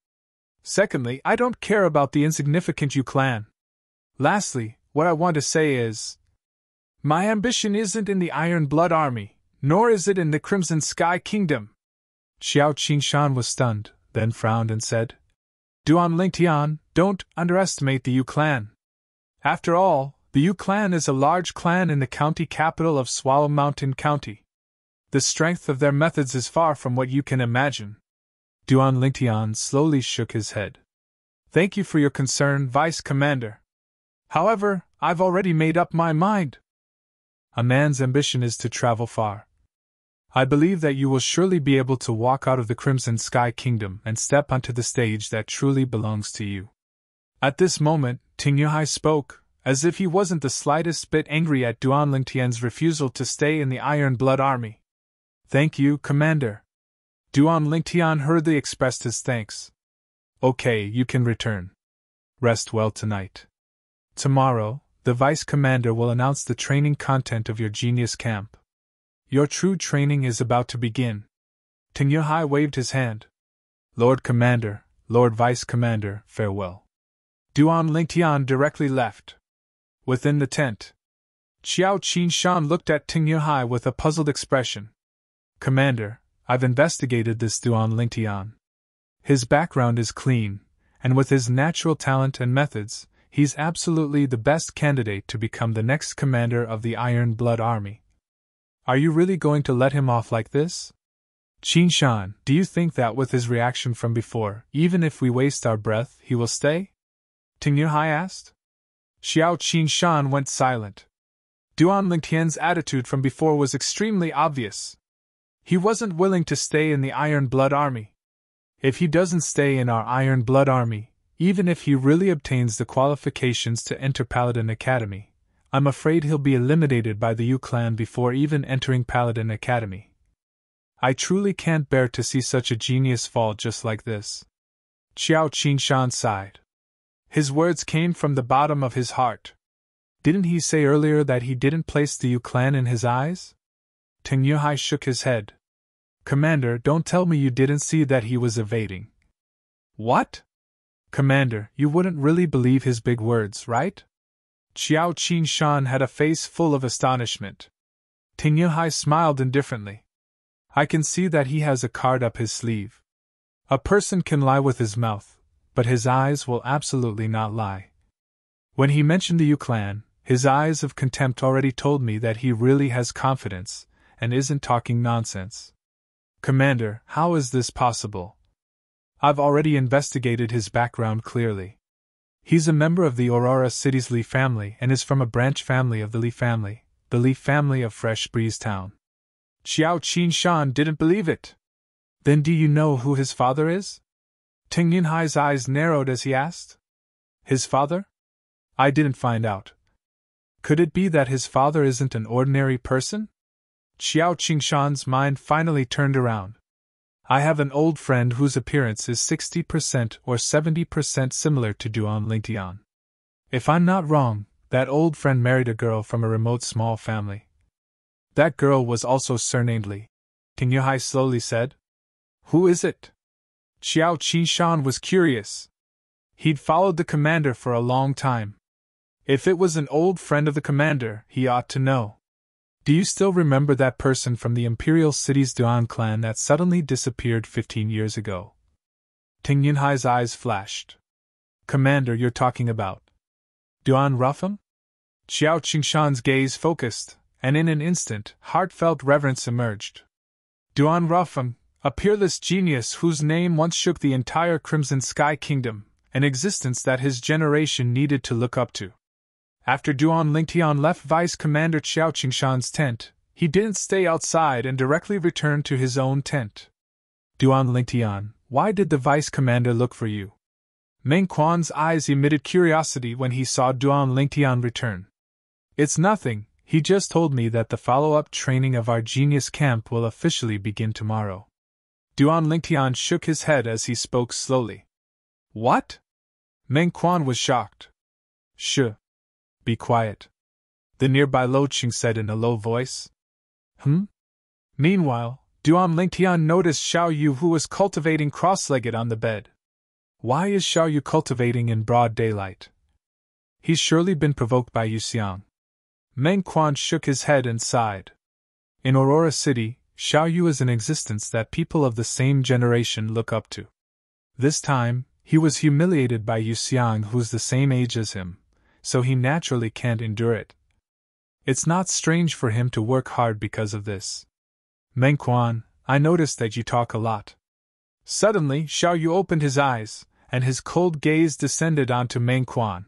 Secondly, I don't care about the insignificant Yu clan. Lastly, what I want to say is, my ambition isn't in the Iron Blood Army, nor is it in the Crimson Sky Kingdom. Xiao Qingshan was stunned, then frowned and said, Duan Lingtian, don't underestimate the Yu clan. After all, the Yu clan is a large clan in the county capital of Swallow Mountain County. The strength of their methods is far from what you can imagine. Duan Lingtian slowly shook his head. Thank you for your concern, Vice Commander. However, I've already made up my mind. A man's ambition is to travel far. I believe that you will surely be able to walk out of the Crimson Sky Kingdom and step onto the stage that truly belongs to you. At this moment, Ting Yuhai spoke, as if he wasn't the slightest bit angry at Duan Lingtian's refusal to stay in the Iron Blood Army. Thank you, Commander. Duan Lingtian hurriedly expressed his thanks. Okay, you can return. Rest well tonight. Tomorrow, the Vice Commander will announce the training content of your genius camp. Your true training is about to begin. Ting Yuhai waved his hand. Lord Commander, Lord Vice Commander, farewell. Duan Lingtian directly left. Within the tent, Xiao Qingshan looked at Ting Yuhai with a puzzled expression. Commander, I've investigated this Duan Lingtian. His background is clean, and with his natural talent and methods, he's absolutely the best candidate to become the next commander of the Iron Blood Army. Are you really going to let him off like this? Qingshan, do you think that with his reaction from before, even if we waste our breath, he will stay? Ting Yuhai asked. Xiao Qingshan went silent. Duan Lingtian's attitude from before was extremely obvious. He wasn't willing to stay in the Iron Blood Army. If he doesn't stay in our Iron Blood Army, even if he really obtains the qualifications to enter Paladin Academy, I'm afraid he'll be eliminated by the Yu clan before even entering Paladin Academy. I truly can't bear to see such a genius fall just like this. Xiao Qingshan sighed. His words came from the bottom of his heart. Didn't he say earlier that he didn't place the Yu clan in his eyes? Ting Yuhai shook his head. Commander, don't tell me you didn't see that he was evading. What? Commander, you wouldn't really believe his big words, right? Xiao Qingshan had a face full of astonishment. Ting Yuhai smiled indifferently. I can see that he has a card up his sleeve. A person can lie with his mouth, but his eyes will absolutely not lie. When he mentioned the Yu clan, his eyes of contempt already told me that he really has confidence, and isn't talking nonsense. Commander, how is this possible? I've already investigated his background clearly. He's a member of the Aurora City's Lee family and is from a branch family of the Lee family of Fresh Breeze Town. Xiao Qingshan didn't believe it. Then do you know who his father is? Ting Yunhai's eyes narrowed as he asked. His father? I didn't find out. Could it be that his father isn't an ordinary person? Xiao Qingshan's mind finally turned around. I have an old friend whose appearance is 60% or 70% similar to Duan Lingtian. If I'm not wrong, that old friend married a girl from a remote small family. That girl was also surnamed Li, Ting Yunhai slowly said. Who is it? Xiao Qingshan was curious. He'd followed the commander for a long time. If it was an old friend of the commander, he ought to know. Do you still remember that person from the Imperial City's Duan clan that suddenly disappeared 15 years ago? Ting Yunhai's eyes flashed. Commander you're talking about. Duan Ruffam? Xiao Qingshan's gaze focused, and in an instant, heartfelt reverence emerged. Duan Ruffam, a peerless genius whose name once shook the entire Crimson Sky Kingdom, an existence that his generation needed to look up to. After Duan Lingtian left Vice Commander Xiao Qingshan's tent, he didn't stay outside and directly returned to his own tent. Duan Lingtian, why did the Vice Commander look for you? Meng Quan's eyes emitted curiosity when he saw Duan Lingtian return. It's nothing, he just told me that the follow-up training of our genius camp will officially begin tomorrow. Duan Lingtian shook his head as he spoke slowly. What? Meng Quan was shocked. Shh. Be quiet. The nearby Lo Qing said in a low voice. Meanwhile, Duan Lingtian noticed Xiao Yu who was cultivating cross-legged on the bed. Why is Xiao Yu cultivating in broad daylight? He's surely been provoked by Yu Xiang. Meng Quan shook his head and sighed. In Aurora City, Xiao Yu is an existence that people of the same generation look up to. This time, he was humiliated by Yu Xiang who's the same age as him, so he naturally can't endure it. It's not strange for him to work hard because of this. Meng Quan, I noticed that you talk a lot. Suddenly, Xiao Yu opened his eyes, and his cold gaze descended onto Meng Quan.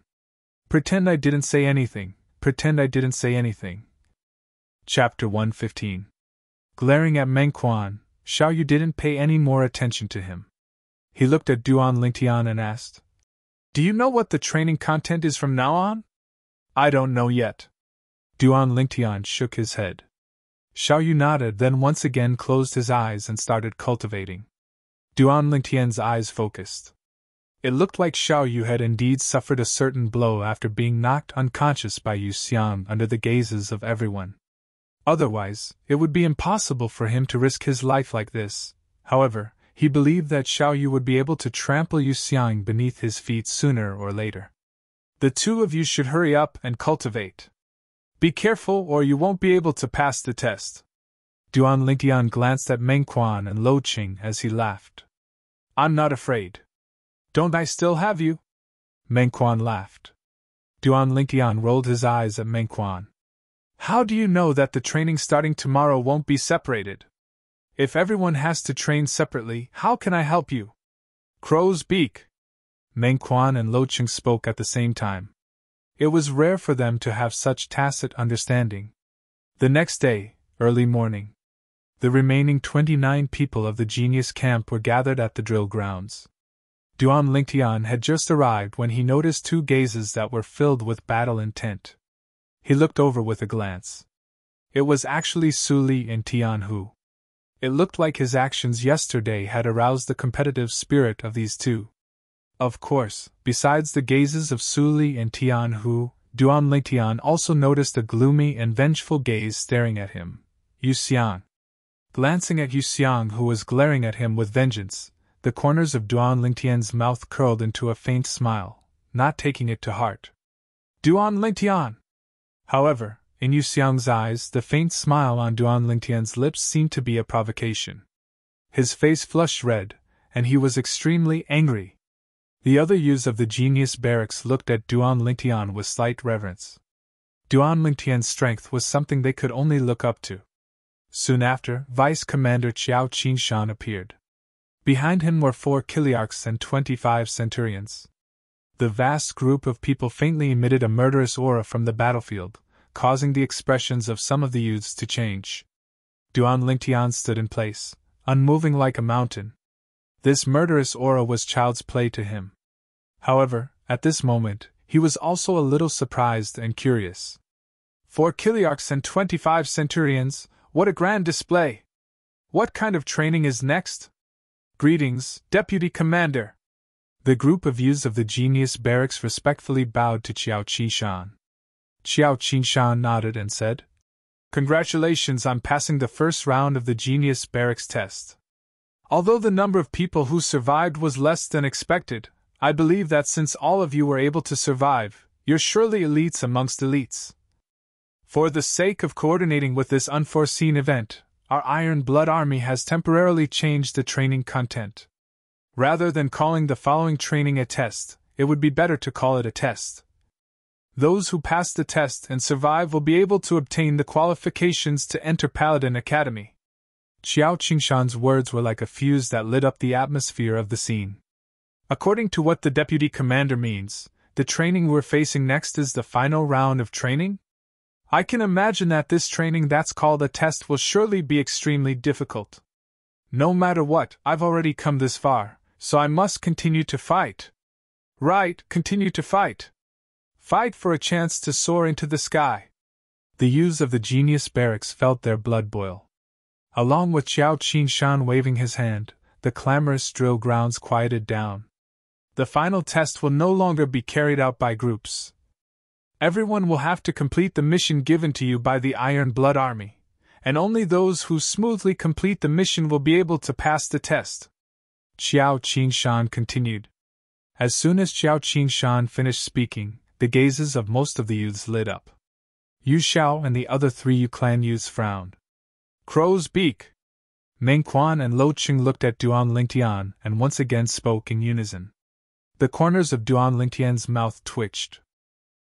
Pretend I didn't say anything, pretend I didn't say anything. Chapter 115. Glaring at Meng Quan, Xiao Yu didn't pay any more attention to him. He looked at Duan Lingtian and asked, Do you know what the training content is from now on? I don't know yet. Duan Lingtian shook his head. Xiao Yu nodded, then once again closed his eyes and started cultivating. Duan Lingtian's eyes focused. It looked like Xiao Yu had indeed suffered a certain blow after being knocked unconscious by Yu Xiang under the gazes of everyone. Otherwise, it would be impossible for him to risk his life like this. However, he believed that Xiao Yu would be able to trample Yu Xiang beneath his feet sooner or later. The two of you should hurry up and cultivate. Be careful or you won't be able to pass the test. Duan Lingtian glanced at Meng Quan and Lo Qing as he laughed. I'm not afraid. Don't I still have you? Meng Quan laughed. Duan Lingtian rolled his eyes at Meng Quan. How do you know that the training starting tomorrow won't be separated? If everyone has to train separately, how can I help you? Crow's beak. Meng Quan and Lo Qing spoke at the same time. It was rare for them to have such tacit understanding. The next day, early morning, the remaining 29 people of the genius camp were gathered at the drill grounds. Duan Lingtian had just arrived when he noticed two gazes that were filled with battle intent. He looked over with a glance. It was actually Su Li and Tian Hu. It looked like his actions yesterday had aroused the competitive spirit of these two. Of course, besides the gazes of Su Li and Tian Hu, Duan Lingtian also noticed a gloomy and vengeful gaze staring at him, Yu Xiang. Glancing at Yu Xiang who was glaring at him with vengeance, the corners of Duan Lingtian's mouth curled into a faint smile, not taking it to heart. Duan Lingtian! However, in Yu Xiang's eyes, the faint smile on Duan Lingtian's lips seemed to be a provocation. His face flushed red, and he was extremely angry. The other youths of the genius barracks looked at Duan Lingtian with slight reverence. Duan Lingtian's strength was something they could only look up to. Soon after, Vice Commander Xiao Qingshan appeared. Behind him were 4 Kiliarchs and 25 Centurions. The vast group of people faintly emitted a murderous aura from the battlefield, causing the expressions of some of the youths to change. Duan Lingtian stood in place, unmoving like a mountain. This murderous aura was child's play to him. However, at this moment, he was also a little surprised and curious. 4 Chiliarchs and 25 Centurions, what a grand display! What kind of training is next? Greetings, Deputy Commander. The group of youths of the Genius Barracks respectfully bowed to Qiao Qingshan. Qiao Qingshan nodded and said, Congratulations on passing the first round of the Genius Barracks test. Although the number of people who survived was less than expected, I believe that since all of you were able to survive, you're surely elites amongst elites. For the sake of coordinating with this unforeseen event, our Iron Blood Army has temporarily changed the training content. Rather than calling the following training a test, it would be better to call it a test. Those who pass the test and survive will be able to obtain the qualifications to enter Paladin Academy. Qiao Qingshan's words were like a fuse that lit up the atmosphere of the scene. According to what the Deputy Commander means, the training we're facing next is the final round of training? I can imagine that this training that's called a test will surely be extremely difficult. No matter what, I've already come this far, so I must continue to fight. Right, continue to fight. Fight for a chance to soar into the sky. The youths of the Genius Barracks felt their blood boil. Along with Qiao Qingshan waving his hand, the clamorous drill grounds quieted down. The final test will no longer be carried out by groups. Everyone will have to complete the mission given to you by the Iron Blood Army, and only those who smoothly complete the mission will be able to pass the test. Qiao Qingshan continued. As soon as Qiao Qingshan finished speaking, the gazes of most of the youths lit up. Yu Xiao and the other 3 Yu clan youths frowned. Crow's beak! Meng Quan and Lo Qing looked at Duan Lingtian and once again spoke in unison. The corners of Duan Lingtian's mouth twitched.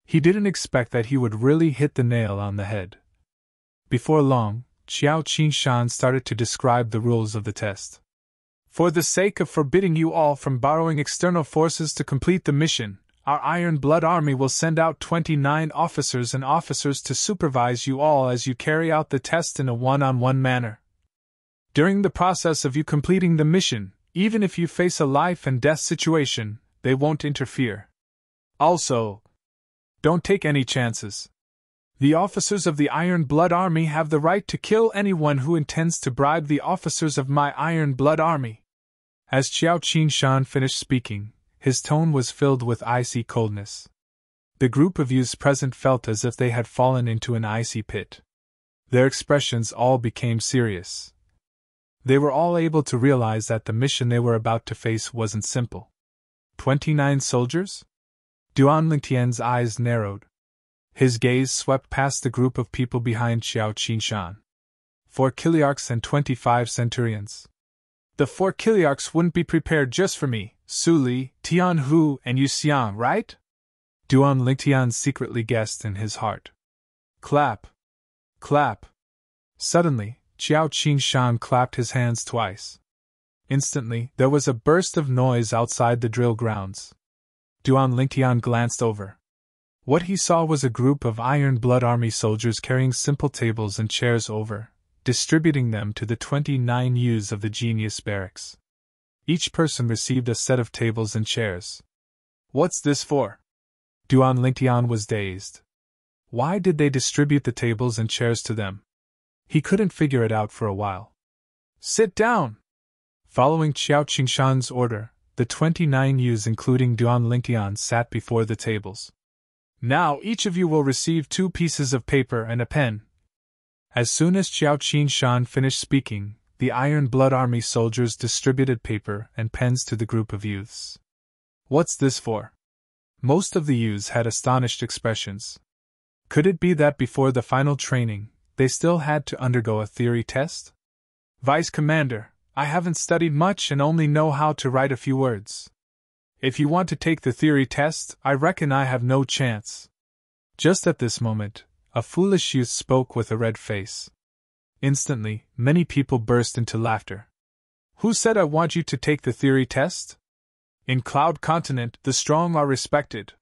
He didn't expect that he would really hit the nail on the head. Before long, Qiao Qingshan started to describe the rules of the test. For the sake of forbidding you all from borrowing external forces to complete the mission, our Iron Blood Army will send out 29 officers and officers to supervise you all as you carry out the test in a one-on-one manner. During the process of you completing the mission, even if you face a life and death situation, they won't interfere. Also, don't take any chances. The officers of the Iron Blood Army have the right to kill anyone who intends to bribe the officers of my Iron Blood Army. As Qiao Qingshan finished speaking, his tone was filled with icy coldness. The group of youths present felt as if they had fallen into an icy pit. Their expressions all became serious. They were all able to realize that the mission they were about to face wasn't simple. 29 soldiers? Duan Lingtian's eyes narrowed. His gaze swept past the group of people behind Qiao Qingshan. 4 Chiliarchs and 25 Centurions. The 4 Chiliarchs wouldn't be prepared just for me, Su Li, Tian Hu, and Yu Xiang, right? Duan Lingtian secretly guessed in his heart. Clap. Clap. Suddenly, Qiao Qingshan clapped his hands twice. Instantly, there was a burst of noise outside the drill grounds. Duan Lingtian glanced over. What he saw was a group of Iron Blood Army soldiers carrying simple tables and chairs over, distributing them to the 29 youths of the Genius Barracks. Each person received a set of tables and chairs. What's this for? Duan Lingtian was dazed. Why did they distribute the tables and chairs to them? He couldn't figure it out for a while. Sit down! Following Qiao Qingshan's order, the 29 youths including Duan Lingtian sat before the tables. Now each of you will receive 2 pieces of paper and a pen. As soon as Qiao Qingshan finished speaking, the Iron Blood Army soldiers distributed paper and pens to the group of youths. What's this for? Most of the youths had astonished expressions. Could it be that before the final training, they still had to undergo a theory test? Vice Commander, I haven't studied much and only know how to write a few words. If you want to take the theory test, I reckon I have no chance. Just at this moment, a foolish youth spoke with a red face. Instantly, many people burst into laughter. Who said I want you to take the theory test? In Cloud Continent, the strong are respected.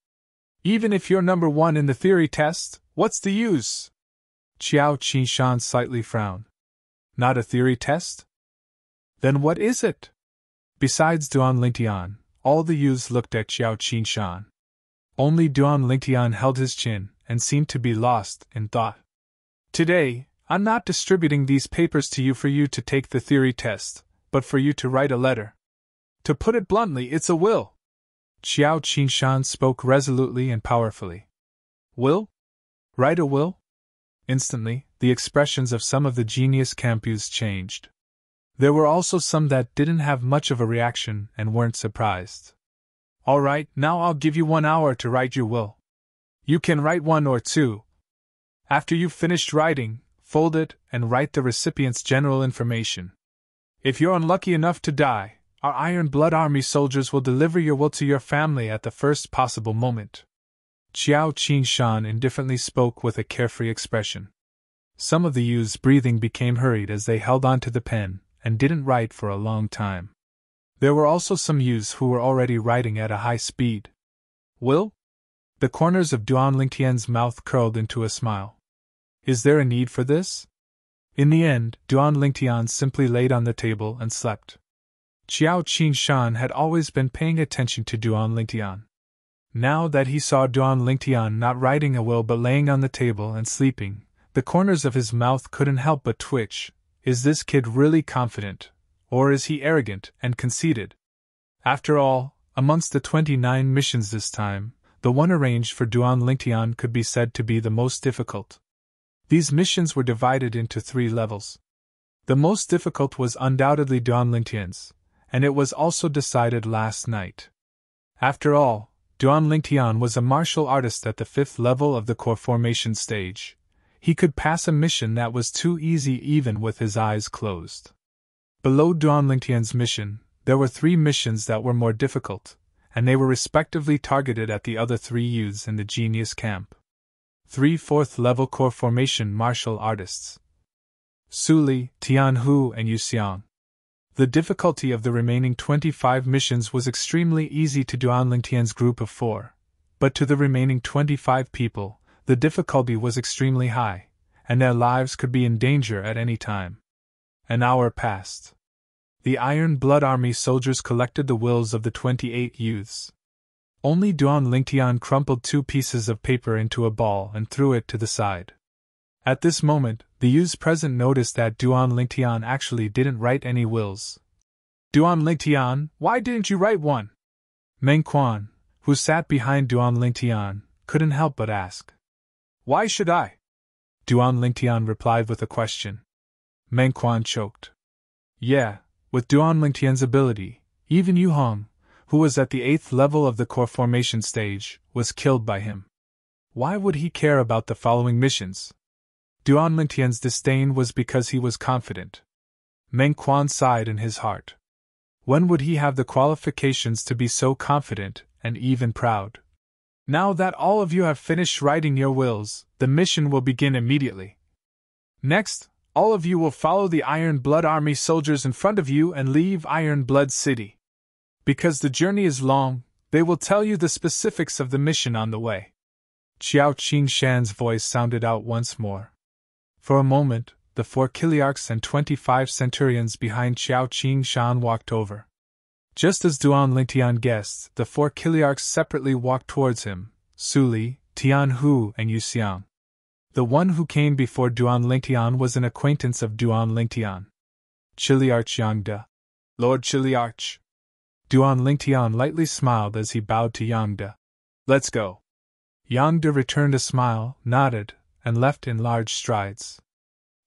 Even if you're number 1 in the theory test, what's the use? Qiao Qingshan slightly frowned. Not a theory test? Then what is it? Besides Duan Lingtian, all the youths looked at Xiao Qingshan. Only Duan Lingtian held his chin and seemed to be lost in thought. Today, I'm not distributing these papers to you for you to take the theory test, but for you to write a letter. To put it bluntly, it's a will. Xiao Qingshan spoke resolutely and powerfully. Will? Write a will? Instantly, the expressions of some of the genius campus changed. There were also some that didn't have much of a reaction and weren't surprised. All right, now I'll give you 1 hour to write your will. You can write 1 or 2. After you've finished writing, fold it and write the recipient's general information. If you're unlucky enough to die, our Iron Blood Army soldiers will deliver your will to your family at the first possible moment. Xiao Qingshan indifferently spoke with a carefree expression. Some of the youths' breathing became hurried as they held onto the pen and didn't write for a long time. There were also some youths who were already writing at a high speed. Will? The corners of Duan Lingtian's mouth curled into a smile. Is there a need for this? In the end, Duan Lingtian simply laid on the table and slept. Xiao Qingshan had always been paying attention to Duan Lingtian. Now that he saw Duan Lingtian not writing a will but laying on the table and sleeping, the corners of his mouth couldn't help but twitch. Is this kid really confident, or is he arrogant and conceited? After all, amongst the 29 missions this time, the one arranged for Duan Lingtian could be said to be the most difficult. These missions were divided into 3 levels. The most difficult was undoubtedly Duan Lingtian's, and it was also decided last night. After all, Duan Lingtian was a martial artist at the 5th level of the core formation stage. He could pass a mission that was too easy even with his eyes closed. Below Duan Lingtian's mission, there were 3 missions that were more difficult, and they were respectively targeted at the other 3 youths in the genius camp. 3 4th-level core formation martial artists. Su Li, Tianhu, and Yu Xiang. The difficulty of the remaining 25 missions was extremely easy to Duan Lingtian's group of 4, but to the remaining 25 people, the difficulty was extremely high, and their lives could be in danger at any time. An hour passed. The Iron Blood Army soldiers collected the wills of the 28 youths. Only Duan Lingtian crumpled 2 pieces of paper into a ball and threw it to the side. At this moment, the youths present noticed that Duan Lingtian actually didn't write any wills. Duan Lingtian, why didn't you write one? Meng Quan, who sat behind Duan Lingtian, couldn't help but ask. Why should I? Duan Lingtian replied with a question. Meng Quan choked. Yeah, with Duan Lingtian's ability, even Yu Hong, who was at the 8th level of the core formation stage, was killed by him. Why would he care about the following missions? Duan Lingtian's disdain was because he was confident. Meng Quan sighed in his heart. When would he have the qualifications to be so confident and even proud? Now that all of you have finished writing your wills, the mission will begin immediately. Next, all of you will follow the Iron Blood Army soldiers in front of you and leave Iron Blood City. Because the journey is long, they will tell you the specifics of the mission on the way. Xiao Qingshan's voice sounded out once more. For a moment, the 4 Kiliarchs and 25 centurions behind Xiao Qingshan walked over. Just as Duan Lingtian guessed, the 4 Kiliarchs separately walked towards him, Su Li, Tianhu, and Yu Xiang. The one who came before Duan Lingtian was an acquaintance of Duan Lingtian. Chiliarch Yangde. Lord Chiliarch. Duan Lingtian lightly smiled as he bowed to Yangde. Let's go. Yangde returned a smile, nodded, and left in large strides.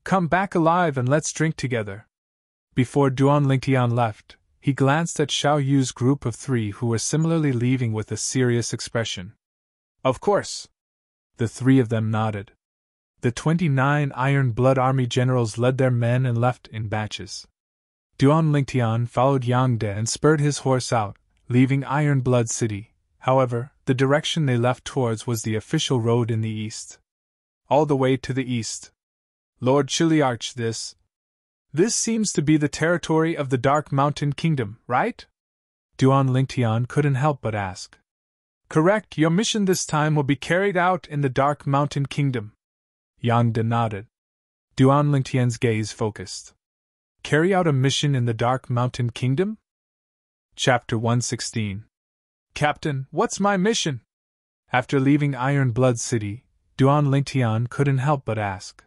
Come back alive and let's drink together. Before Duan Lingtian left, he glanced at Xiao Yu's group of 3 who were similarly leaving with a serious expression. Of course. The 3 of them nodded. The 29 Iron Blood Army generals led their men and left in batches. Duan Lingtian followed Yangde and spurred his horse out, leaving Iron Blood City. However, the direction they left towards was the official road in the east. All the way to the east. Lord Chiliarch, This seems to be the territory of the Dark Mountain Kingdom, right? Duan Lingtian couldn't help but ask. Correct, your mission this time will be carried out in the Dark Mountain Kingdom. Yangde nodded. Duan Lingtian's gaze focused. Carry out a mission in the Dark Mountain Kingdom? Chapter 116. Captain, what's my mission? After leaving Iron Blood City, Duan Lingtian couldn't help but ask.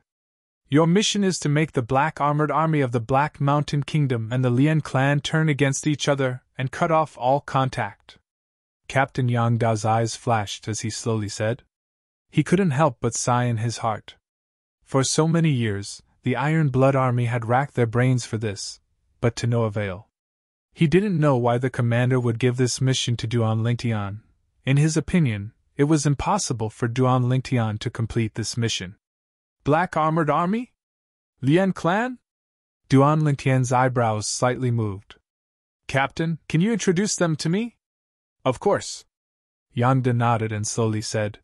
Your mission is to make the black armored army of the Black Mountain Kingdom and the Lian clan turn against each other and cut off all contact. Captain Yang Da's eyes flashed as he slowly said. He couldn't help but sigh in his heart. For so many years, the Iron Blood Army had racked their brains for this, but to no avail. He didn't know why the commander would give this mission to Duan Lingtian. In his opinion, it was impossible for Duan Lingtian to complete this mission. Black Armored Army? Lian Clan? Duan Lingtian's eyebrows slightly moved. Captain, can you introduce them to me? Of course. Yang Da nodded and slowly said,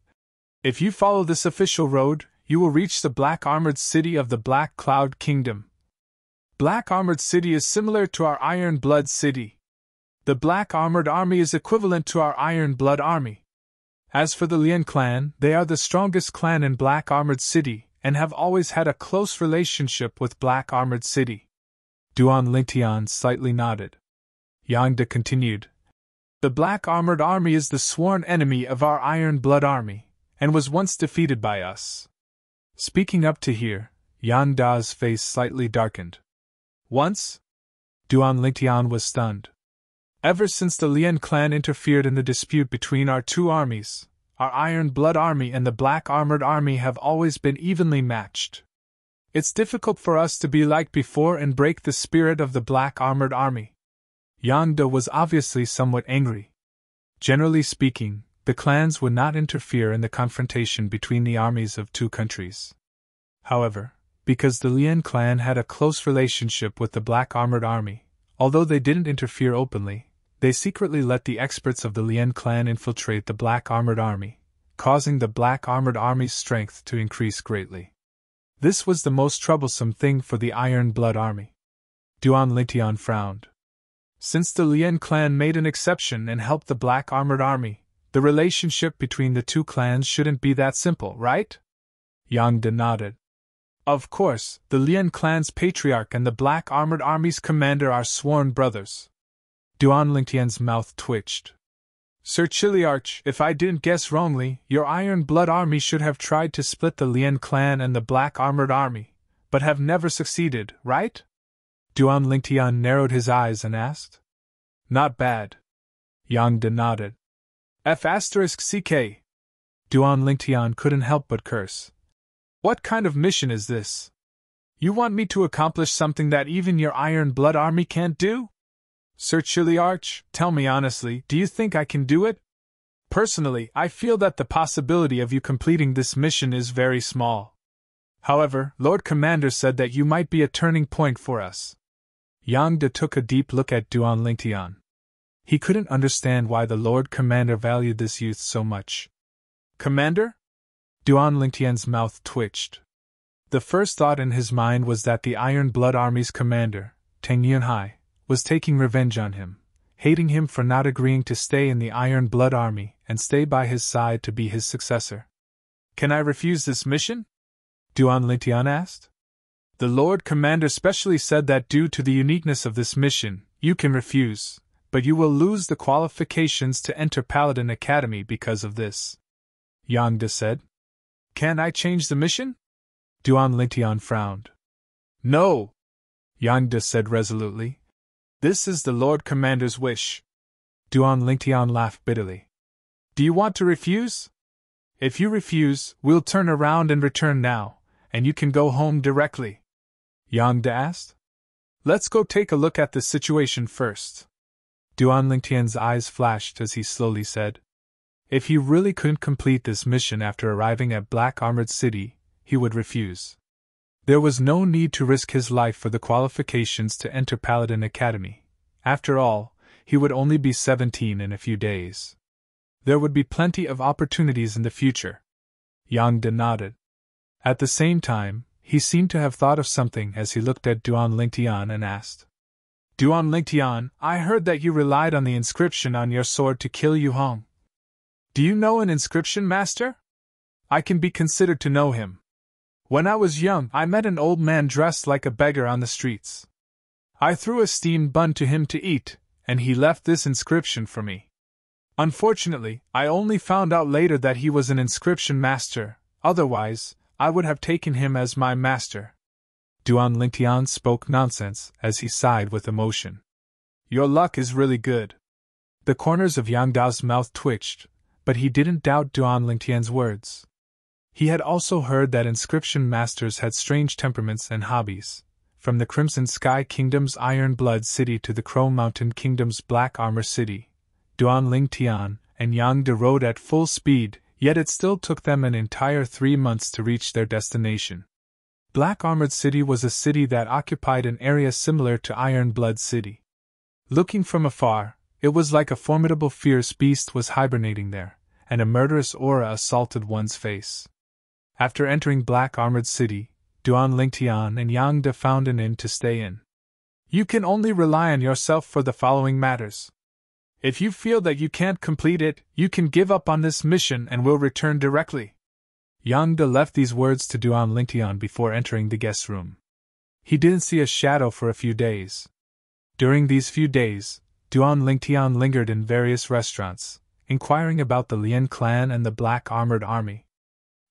If you follow this official road, you will reach the Black Armored City of the Black Cloud Kingdom. Black Armored City is similar to our Iron Blood City. The Black Armored Army is equivalent to our Iron Blood Army. As for the Lian clan, they are the strongest clan in Black Armored City, and have always had a close relationship with Black Armored City. Duan Lingtian slightly nodded. Yang Da continued, The Black Armored Army is the sworn enemy of our Iron Blood Army, and was once defeated by us. Speaking up to here, Yang Da's face slightly darkened. Once? Duan Lingtian was stunned. Ever since the Lian clan interfered in the dispute between our two armies, our Iron Blood Army and the Black Armored Army have always been evenly matched. It's difficult for us to be like before and break the spirit of the Black Armored Army. Yang Da was obviously somewhat angry. Generally speaking, the clans would not interfere in the confrontation between the armies of two countries. However, because the Lian clan had a close relationship with the Black Armored Army, although they didn't interfere openly, they secretly let the experts of the Lian clan infiltrate the Black Armored Army, causing the Black Armored Army's strength to increase greatly. This was the most troublesome thing for the Iron Blood Army. Duan Lingtian frowned. Since the Lian clan made an exception and helped the Black Armored Army, the relationship between the two clans shouldn't be that simple, right? Yang Da nodded. Of course, the Lian clan's patriarch and the Black Armored Army's commander are sworn brothers. Duan Lingtian's mouth twitched. Sir Chiliarch, if I didn't guess wrongly, your Iron Blood Army should have tried to split the Lian clan and the Black Armored Army, but have never succeeded, right? Duan Lingtian narrowed his eyes and asked. Not bad. Yang Da nodded. F***CK. Duan Lingtian couldn't help but curse. What kind of mission is this? You want me to accomplish something that even your Iron Blood Army can't do? Sir Chiliarch, tell me honestly, do you think I can do it? Personally, I feel that the possibility of you completing this mission is very small. However, Lord Commander said that you might be a turning point for us. Yang Da took a deep look at Duan Lingtian. He couldn't understand why the Lord Commander valued this youth so much. Commander? Duan Lingtian's mouth twitched. The first thought in his mind was that the Iron Blood Army's commander, Tang Yunhai, was taking revenge on him, hating him for not agreeing to stay in the Iron Blood Army and stay by his side to be his successor. Can I refuse this mission? Duan Lingtian asked. The Lord Commander specially said that due to the uniqueness of this mission, you can refuse, but you will lose the qualifications to enter Paladin Academy because of this. Yang Da said. Can I change the mission? Duan Lingtian frowned. No, Yang Da said resolutely. This is the Lord Commander's wish. Duan Lingtian laughed bitterly. Do you want to refuse? If you refuse, we'll turn around and return now, and you can go home directly. Yang Da asked. Let's go take a look at the situation first. Duan Lingtian's eyes flashed as he slowly said. If he really couldn't complete this mission after arriving at Black Armored City, he would refuse. There was no need to risk his life for the qualifications to enter Paladin Academy. After all, he would only be 17 in a few days. There would be plenty of opportunities in the future. Yang Da nodded. At the same time, he seemed to have thought of something as he looked at Duan Lingtian and asked. Duan Lingtian, I heard that you relied on the inscription on your sword to kill Yu Hong. Do you know an inscription master? I can be considered to know him. When I was young, I met an old man dressed like a beggar on the streets. I threw a steamed bun to him to eat, and he left this inscription for me. Unfortunately, I only found out later that he was an inscription master, otherwise, I would have taken him as my master." Duan Lingtian spoke nonsense as he sighed with emotion. "Your luck is really good." The corners of Yang Dao's mouth twitched, but he didn't doubt Duan Lingtian's words. He had also heard that inscription masters had strange temperaments and hobbies, from the Crimson Sky Kingdom's Iron Blood City to the Crow Mountain Kingdom's Black Armor City. Duan Lingtian and Yang De rode at full speed, yet it still took them an entire 3 months to reach their destination. Black Armored City was a city that occupied an area similar to Iron Blood City. Looking from afar, it was like a formidable fierce beast was hibernating there, and a murderous aura assaulted one's face. After entering Black Armored City, Duan Lingtian and Yang De found an inn to stay in. "You can only rely on yourself for the following matters. If you feel that you can't complete it, you can give up on this mission and will return directly." Yang De left these words to Duan Lingtian before entering the guest room. He didn't see a shadow for a few days. During these few days, Duan Lingtian lingered in various restaurants, inquiring about the Lian clan and the Black Armored Army.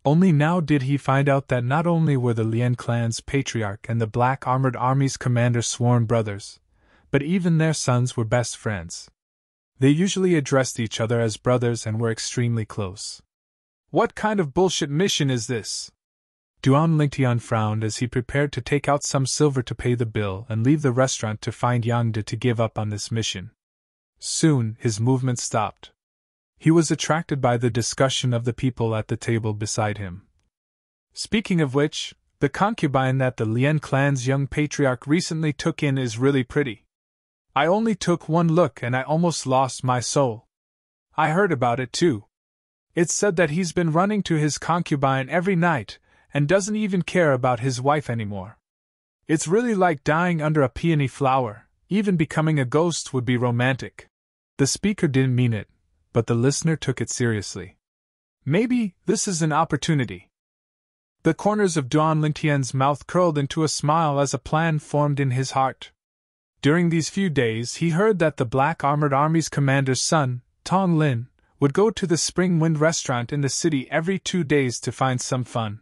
Only now did he find out that not only were the Lian clan's patriarch and the Black Armored Army's commander sworn brothers, but even their sons were best friends. They usually addressed each other as brothers and were extremely close. "What kind of bullshit mission is this?" Duan Lingtian frowned as he prepared to take out some silver to pay the bill and leave the restaurant to find Yang De to give up on this mission. Soon, his movement stopped. He was attracted by the discussion of the people at the table beside him. "Speaking of which, the concubine that the Lian clan's young patriarch recently took in is really pretty. I only took one look and I almost lost my soul. I heard about it too. It's said that he's been running to his concubine every night and doesn't even care about his wife anymore. It's really like dying under a peony flower. Even becoming a ghost would be romantic." The speaker didn't mean it, but the listener took it seriously. Maybe this is an opportunity. The corners of Duan Lingtian's mouth curled into a smile as a plan formed in his heart. During these few days he heard that the Black Armored Army's commander's son, Tong Lin, would go to the Spring Wind restaurant in the city every 2 days to find some fun.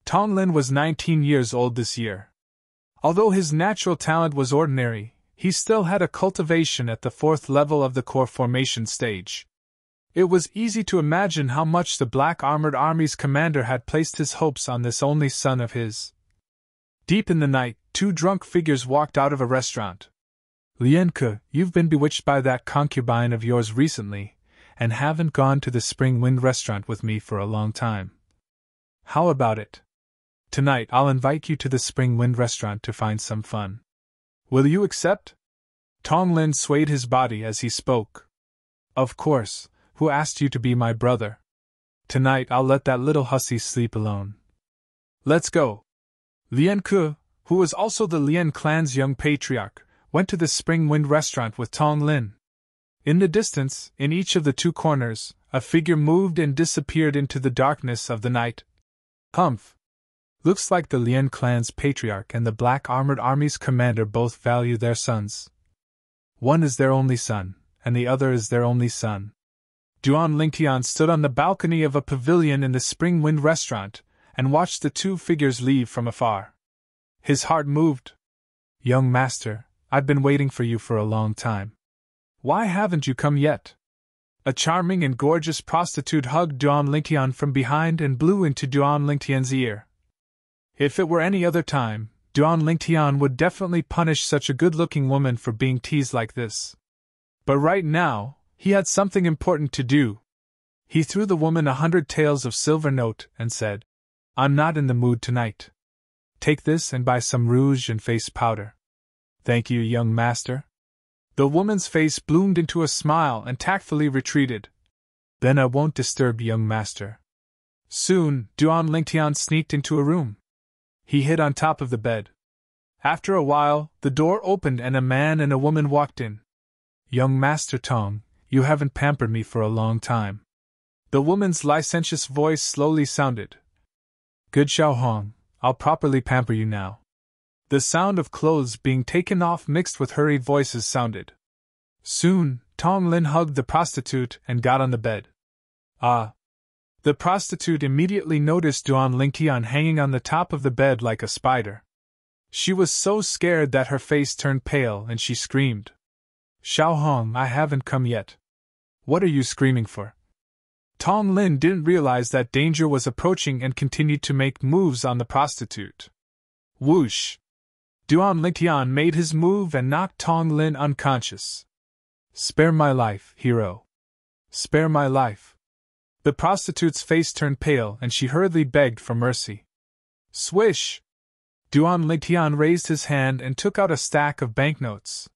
Tong Lin was 19 years old this year. Although his natural talent was ordinary, he still had a cultivation at the 4th level of the core formation stage. It was easy to imagine how much the Black Armored Army's commander had placed his hopes on this only son of his. Deep in the night, 2 drunk figures walked out of a restaurant. "Lianke, you've been bewitched by that concubine of yours recently, and haven't gone to the Spring Wind restaurant with me for a long time. How about it? Tonight I'll invite you to the Spring Wind restaurant to find some fun. Will you accept?" Tong Lin swayed his body as he spoke. "Of course. Who asked you to be my brother? Tonight I'll let that little hussy sleep alone. Let's go." Lian Ke, who was also the Lian clan's young patriarch, went to the Spring Wind restaurant with Tong Lin. In the distance, in each of the 2 corners, a figure moved and disappeared into the darkness of the night. Humph! Looks like the Lian clan's patriarch and the Black Armored Army's commander both value their sons. One is their only son, and the other is their only son. Duan Lingtian stood on the balcony of a pavilion in the Spring Wind restaurant and watched the 2 figures leave from afar. His heart moved. "Young master, I've been waiting for you for a long time. Why haven't you come yet?" A charming and gorgeous prostitute hugged Duan Lingtian from behind and blew into Duan Lingtian's ear. If it were any other time, Duan Lingtian would definitely punish such a good-looking woman for being teased like this. But right now, he had something important to do. He threw the woman 100 taels of silver note and said, "I'm not in the mood tonight. Take this and buy some rouge and face powder." "Thank you, young master." The woman's face bloomed into a smile and tactfully retreated. "Then I won't disturb young master." Soon, Duan Lingtian sneaked into a room. He hid on top of the bed. After a while, the door opened and a man and a woman walked in. "Young Master Tong, you haven't pampered me for a long time." The woman's licentious voice slowly sounded. "Good Xiao Hong, I'll properly pamper you now." The sound of clothes being taken off mixed with hurried voices sounded. Soon, Tong Lin hugged the prostitute and got on the bed. Ah! The prostitute immediately noticed Duan Lingtian hanging on the top of the bed like a spider. She was so scared that her face turned pale and she screamed. Xiao Hong, I haven't come yet. What are you screaming for? Tong Lin didn't realize that danger was approaching and continued to make moves on the prostitute. Whoosh! Duan Lingtian made his move and knocked Tong Lin unconscious. Spare my life, hero. Spare my life. The prostitute's face turned pale and she hurriedly begged for mercy. Swish! Duan Lingtian raised his hand and took out a stack of banknotes.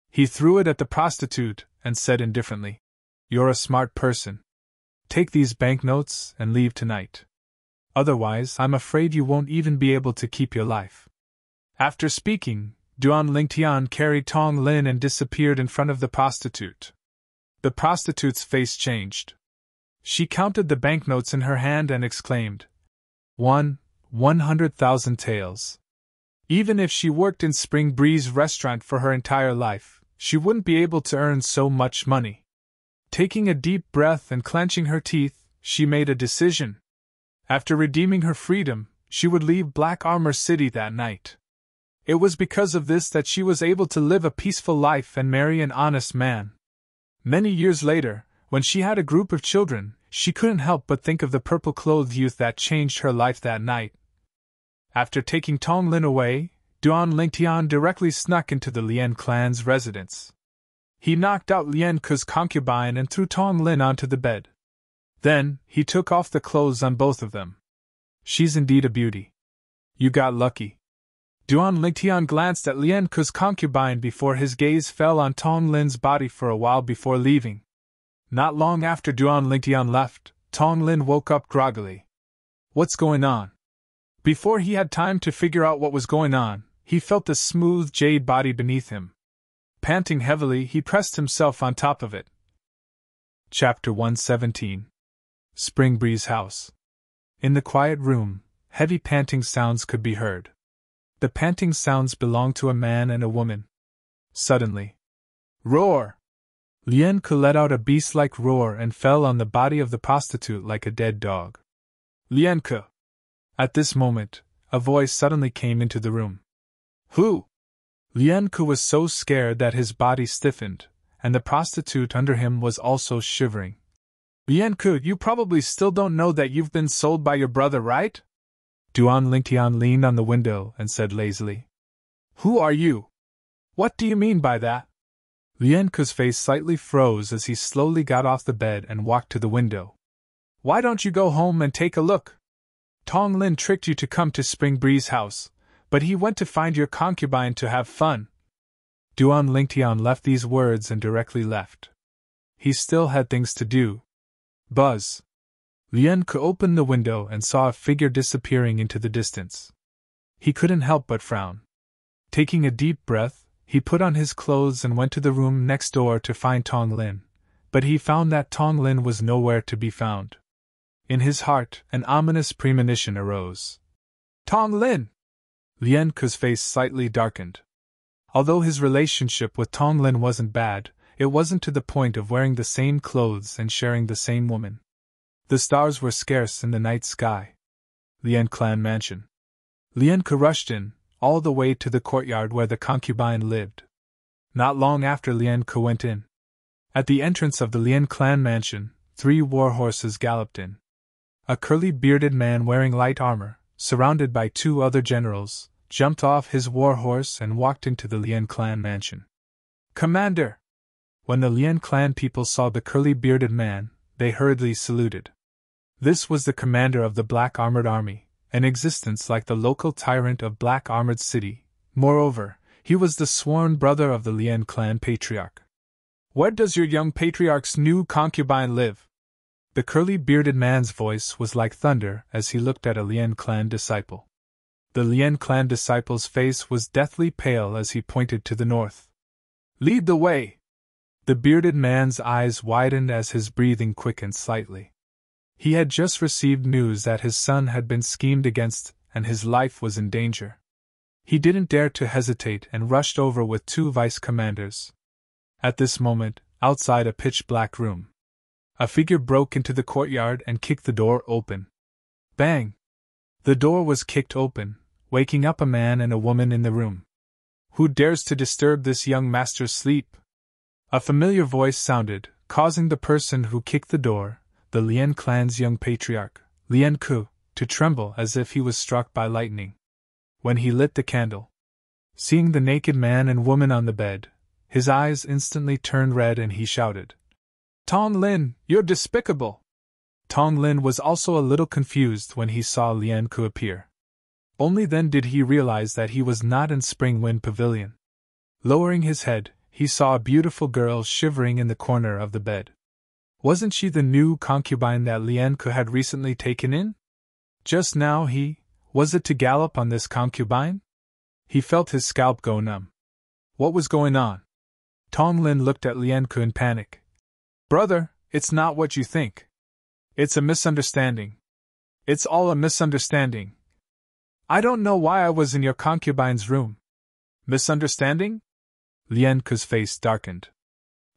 He threw it at the prostitute and said indifferently, You're a smart person. Take these banknotes and leave tonight. Otherwise, I'm afraid you won't even be able to keep your life. After speaking, Duan Lingtian carried Tong Lin and disappeared in front of the prostitute. The prostitute's face changed. She counted the banknotes in her hand and exclaimed, 100,000 taels. Even if she worked in Spring Breeze restaurant for her entire life, she wouldn't be able to earn so much money. Taking a deep breath and clenching her teeth, she made a decision. After redeeming her freedom, she would leave Black Armor City that night. It was because of this that she was able to live a peaceful life and marry an honest man. Many years later, when she had a group of children, she couldn't help but think of the purple-clothed youth that changed her life that night. After taking Tong Lin away, Duan Lingtian directly snuck into the Lien clan's residence. He knocked out Lien Ke's concubine and threw Tong Lin onto the bed. Then, he took off the clothes on both of them. She's indeed a beauty. You got lucky. Duan Lingtian glanced at Lien Ke's concubine before his gaze fell on Tong Lin's body for a while before leaving. Not long after Duan Lingtian left, Tong Lin woke up groggily. What's going on? Before he had time to figure out what was going on, he felt the smooth jade body beneath him. Panting heavily, he pressed himself on top of it. Chapter 117. Spring Breeze House. In the quiet room, heavy panting sounds could be heard. The panting sounds belonged to a man and a woman. Suddenly, roar! Lien Ke let out a beast-like roar and fell on the body of the prostitute like a dead dog. Lien Ke! At this moment, a voice suddenly came into the room. Who? Lien Ke was so scared that his body stiffened, and the prostitute under him was also shivering. Lien Ke, you probably still don't know that you've been sold by your brother, right? Duan Lingtian leaned on the window and said lazily. Who are you? What do you mean by that? Lien Ke's face slightly froze as he slowly got off the bed and walked to the window. Why don't you go home and take a look? Tong Lin tricked you to come to Spring Breeze House, but he went to find your concubine to have fun. Duan Lingtian left these words and directly left. He still had things to do. Buzz! Lien Ke opened the window and saw a figure disappearing into the distance. He couldn't help but frown. Taking a deep breath, he put on his clothes and went to the room next door to find Tong Lin, but he found that Tong Lin was nowhere to be found. In his heart, an ominous premonition arose. Tong Lin! Lien Ke's face slightly darkened. Although his relationship with Tong Lin wasn't bad, it wasn't to the point of wearing the same clothes and sharing the same woman. The stars were scarce in the night sky. Lien Clan Mansion. Lien Ke rushed in, all the way to the courtyard where the concubine lived. Not long after Lien Ke went in. At the entrance of the Lien Clan Mansion, 3 war horses galloped in. A curly-bearded man wearing light armor, surrounded by 2 other generals, jumped off his war horse and walked into the Lien Clan Mansion. Commander! When the Lien Clan people saw the curly-bearded man, they hurriedly saluted. This was the commander of the Black Armored Army, an existence like the local tyrant of Black Armored City. Moreover, he was the sworn brother of the Lien Clan Patriarch. Where does your young patriarch's new concubine live? The curly-bearded man's voice was like thunder as he looked at a Lien Clan disciple. The Lien Clan disciple's face was deathly pale as he pointed to the north. Lead the way! The bearded man's eyes widened as his breathing quickened slightly. He had just received news that his son had been schemed against and his life was in danger. He didn't dare to hesitate and rushed over with 2 vice commanders. At this moment, outside a pitch-black room, a figure broke into the courtyard and kicked the door open. Bang! The door was kicked open, waking up a man and a woman in the room. Who dares to disturb this young master's sleep? A familiar voice sounded, causing the person who kicked the door, the Lien clan's young patriarch, Lien Ku, to tremble as if he was struck by lightning. When he lit the candle, seeing the naked man and woman on the bed, his eyes instantly turned red and he shouted, "Tong Lin, you're despicable!" Tong Lin was also a little confused when he saw Lien Ku appear. Only then did he realize that he was not in Spring Wind Pavilion. Lowering his head, he saw a beautiful girl shivering in the corner of the bed. Wasn't she the new concubine that Lien Ku had recently taken in? Just now was it to gallop on this concubine? He felt his scalp go numb. What was going on? Tong Lin looked at Lien Ku in panic. "Brother, it's not what you think. It's a misunderstanding. It's all a misunderstanding. I don't know why I was in your concubine's room." "Misunderstanding?" Lien Ku's face darkened.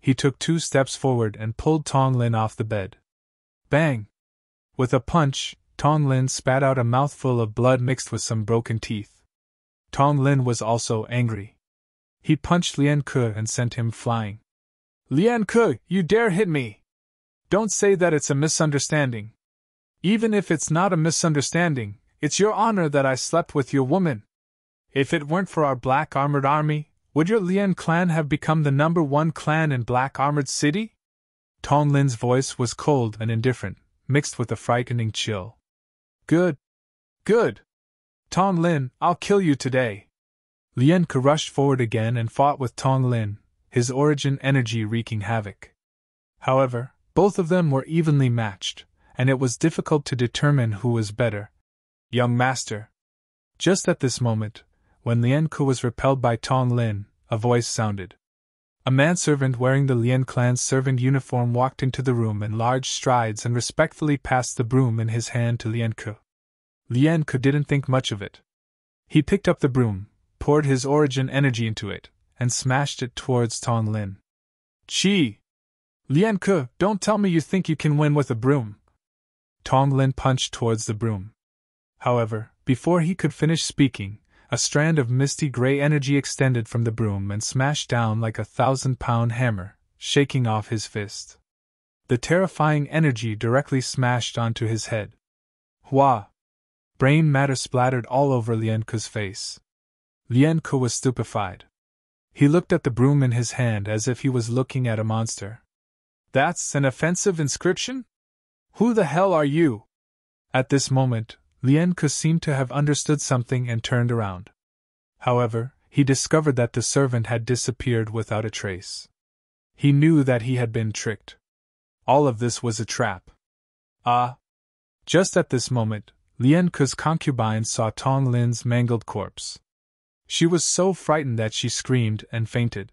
He took 2 steps forward and pulled Tong Lin off the bed. Bang! With a punch, Tong Lin spat out a mouthful of blood mixed with some broken teeth. Tong Lin was also angry. He punched Lien Ku and sent him flying. "Lien Ku, you dare hit me! Don't say that it's a misunderstanding. Even if it's not a misunderstanding, it's your honor that I slept with your woman. If it weren't for our black armored army, would your Lien clan have become the #1 clan in Black Armored City?" Tong Lin's voice was cold and indifferent, mixed with a frightening chill. Good. Good. Tong Lin, I'll kill you today." Lien Ku rushed forward again and fought with Tong Lin, his origin energy wreaking havoc. However, both of them were evenly matched, and it was difficult to determine who was better. "Young master." Just at this moment, when Lien Ku was repelled by Tong Lin, a voice sounded. A manservant wearing the Lien clan's servant uniform walked into the room in large strides and respectfully passed the broom in his hand to Lien Ku. Lien Ku didn't think much of it. He picked up the broom, poured his origin energy into it, and smashed it towards Tong Lin. "Chi! Lien Ku, don't tell me you think you can win with a broom." Tong Lin punched towards the broom. However, before he could finish speaking, a strand of misty gray energy extended from the broom and smashed down like a 1,000-pound hammer, shaking off his fist. The terrifying energy directly smashed onto his head. Hua! Brain matter splattered all over Lien Ku's face. Lien Ku was stupefied. He looked at the broom in his hand as if he was looking at a monster. "That's an offensive inscription? Who the hell are you?" At this moment, Lien Ku seemed to have understood something and turned around. However, he discovered that the servant had disappeared without a trace. He knew that he had been tricked. All of this was a trap. Ah! Just at this moment, Lien Ku's concubine saw Tong Lin's mangled corpse. She was so frightened that she screamed and fainted.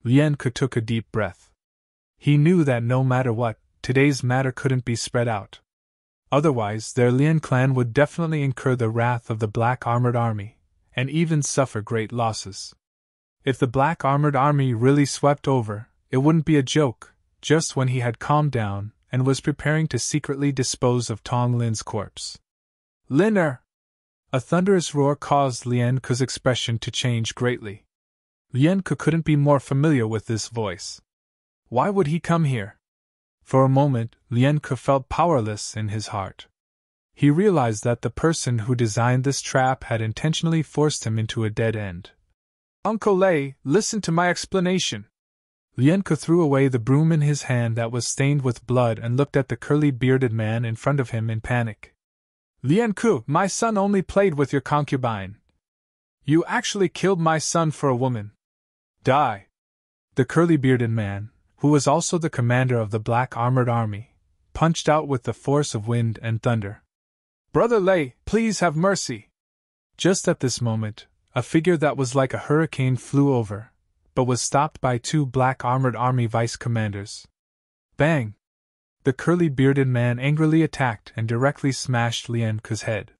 Lien Ku took a deep breath. He knew that no matter what, today's matter couldn't be spread out. Otherwise, their Lien clan would definitely incur the wrath of the Black Armored Army, and even suffer great losses. If the Black Armored Army really swept over, it wouldn't be a joke. Just when he had calmed down and was preparing to secretly dispose of Tong Lin's corpse. "Liner!" A thunderous roar caused Lien Ku's expression to change greatly. Lien Ku couldn't be more familiar with this voice. Why would he come here? For a moment, Lien Ku felt powerless in his heart. He realized that the person who designed this trap had intentionally forced him into a dead end. "Uncle Lei, listen to my explanation." Lien Ku threw away the broom in his hand that was stained with blood and looked at the curly-bearded man in front of him in panic. "Lien Ku, my son only played with your concubine. You actually killed my son for a woman. Die!" The curly-bearded man, who was also the commander of the Black Armored Army, punched out with the force of wind and thunder. "Brother Lei, please have mercy!" Just at this moment, a figure that was like a hurricane flew over, but was stopped by 2 Black Armored Army vice commanders. Bang! The curly-bearded man angrily attacked and directly smashed Lien Ku's head.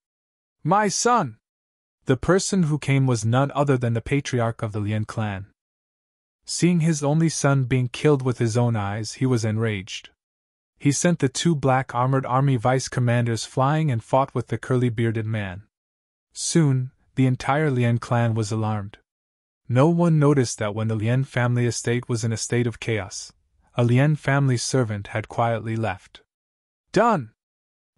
"My son!" The person who came was none other than the patriarch of the Lien clan. Seeing his only son being killed with his own eyes, he was enraged. He sent the 2 black armored army vice commanders flying and fought with the curly-bearded man. Soon, the entire Lien clan was alarmed. No one noticed that when the Lien family estate was in a state of chaos, a Lien family servant had quietly left. Done!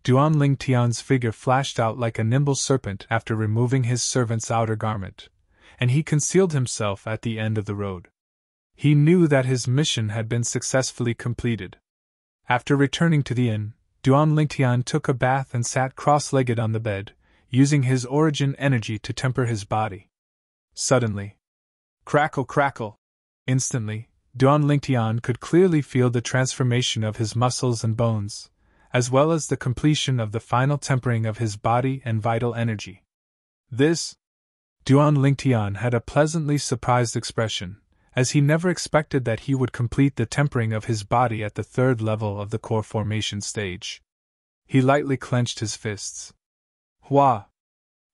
Duan Ling Tian's figure flashed out like a nimble serpent after removing his servant's outer garment, and he concealed himself at the end of the road. He knew that his mission had been successfully completed. After returning to the inn, Duan Ling Tian took a bath and sat cross-legged on the bed, using his origin energy to temper his body. Suddenly, crackle crackle! Instantly, Duan Ling Tian could clearly feel the transformation of his muscles and bones, as well as the completion of the final tempering of his body and vital energy. Duan Ling Tian had a pleasantly surprised expression, as he never expected that he would complete the tempering of his body at the 3rd level of the core formation stage. He lightly clenched his fists. Hua!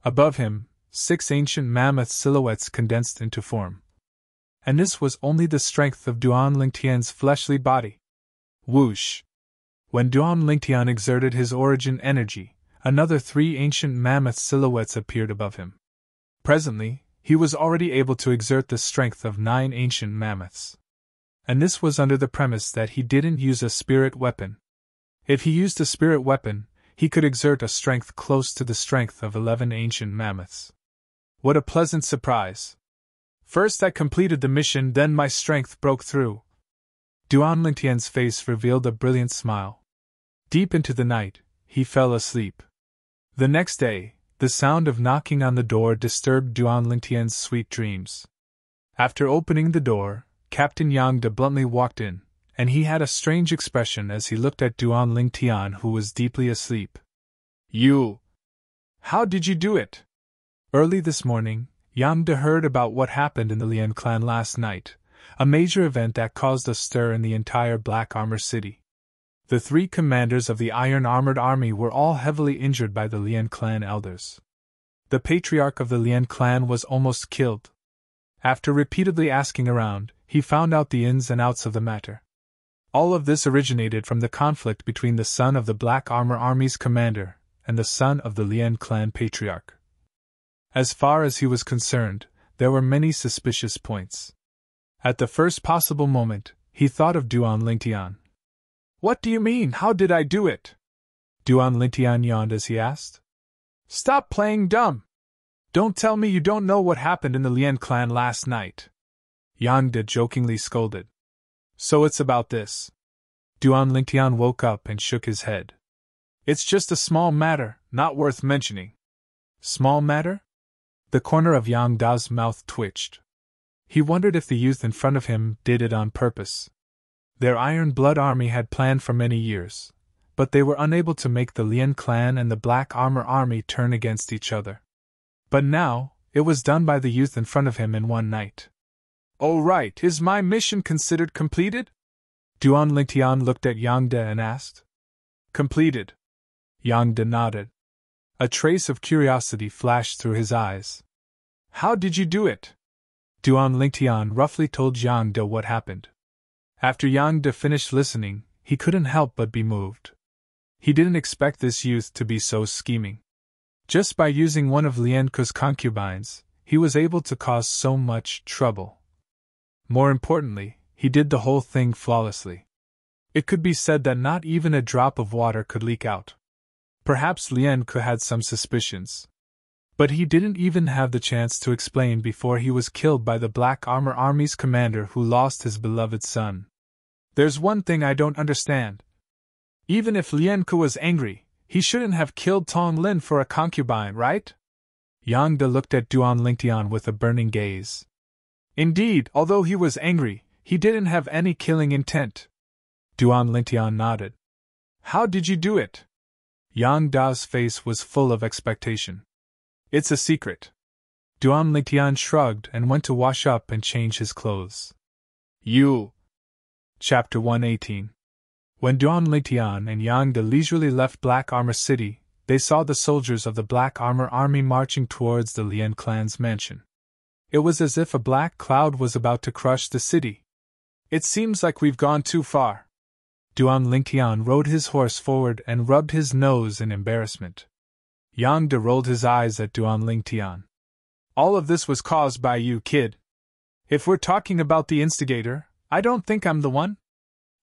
Above him, 6 ancient mammoth silhouettes condensed into form. And this was only the strength of Duan Ling Tian's fleshly body. Whoosh! When Duan Ling Tian exerted his origin energy, another 3 ancient mammoth silhouettes appeared above him. Presently, he was already able to exert the strength of 9 ancient mammoths. And this was under the premise that he didn't use a spirit weapon. If he used a spirit weapon, he could exert a strength close to the strength of 11 ancient mammoths. What a pleasant surprise! First I completed the mission, then my strength broke through. Duan Ling Tian's face revealed a brilliant smile. Deep into the night, he fell asleep. The next day, the sound of knocking on the door disturbed Duan Ling Tian's sweet dreams. After opening the door, Captain Yang De bluntly walked in, and he had a strange expression as he looked at Duan Ling Tian, who was deeply asleep. How did you do it? Early this morning, Yang De heard about what happened in the Lien clan last night, a major event that caused a stir in the entire Black Armor City. The 3 commanders of the Iron Armored Army were all heavily injured by the Lien clan elders. The patriarch of the Lien clan was almost killed. After repeatedly asking around, he found out the ins and outs of the matter. All of this originated from the conflict between the son of the Black Armor Army's commander and the son of the Lien clan patriarch. As far as he was concerned, there were many suspicious points. At the first possible moment, he thought of Duan Ling Tian. What do you mean, how did I do it? Duan Ling Tian yawned as he asked. Stop playing dumb! Don't tell me you don't know what happened in the Lien clan last night. Yang De jokingly scolded. So it's about this. Duan Ling Tian woke up and shook his head. It's just a small matter, not worth mentioning. Small matter? The corner of Yang Da's mouth twitched. He wondered if the youth in front of him did it on purpose. Their Iron Blood army had planned for many years, but they were unable to make the Lien clan and the Black Armor army turn against each other. But now, it was done by the youth in front of him in one night. Oh right, is my mission considered completed? Duan Ling Tian looked at Yang De and asked. Completed. Yang De nodded. A trace of curiosity flashed through his eyes. How did you do it? Duan Ling Tian roughly told Yang De what happened. After Yang De finished listening, he couldn't help but be moved. He didn't expect this youth to be so scheming. Just by using one of Lien Ke's concubines, he was able to cause so much trouble. More importantly, he did the whole thing flawlessly. It could be said that not even a drop of water could leak out. Perhaps Lien Ke had some suspicions. But he didn't even have the chance to explain before he was killed by the Black Armor Army's commander who lost his beloved son. There's one thing I don't understand. Even if Lien Ke was angry, he shouldn't have killed Tong Lin for a concubine, right? Yang De looked at Duan Ling Tian with a burning gaze. Indeed, although he was angry, he didn't have any killing intent. Duan Ling Tian nodded. How did you do it? Yang Da's face was full of expectation. It's a secret. Duan Ling Tian shrugged and went to wash up and change his clothes. Chapter 118. When Duan Ling Tian and Yang De leisurely left Black Armor City, they saw the soldiers of the Black Armor Army marching towards the Lien clan's mansion. It was as if a black cloud was about to crush the city. It seems like we've gone too far. Duan Lingtian rode his horse forward and rubbed his nose in embarrassment. Yang De rolled his eyes at Duan Lingtian. All of this was caused by you, kid. If we're talking about the instigator, I don't think I'm the one.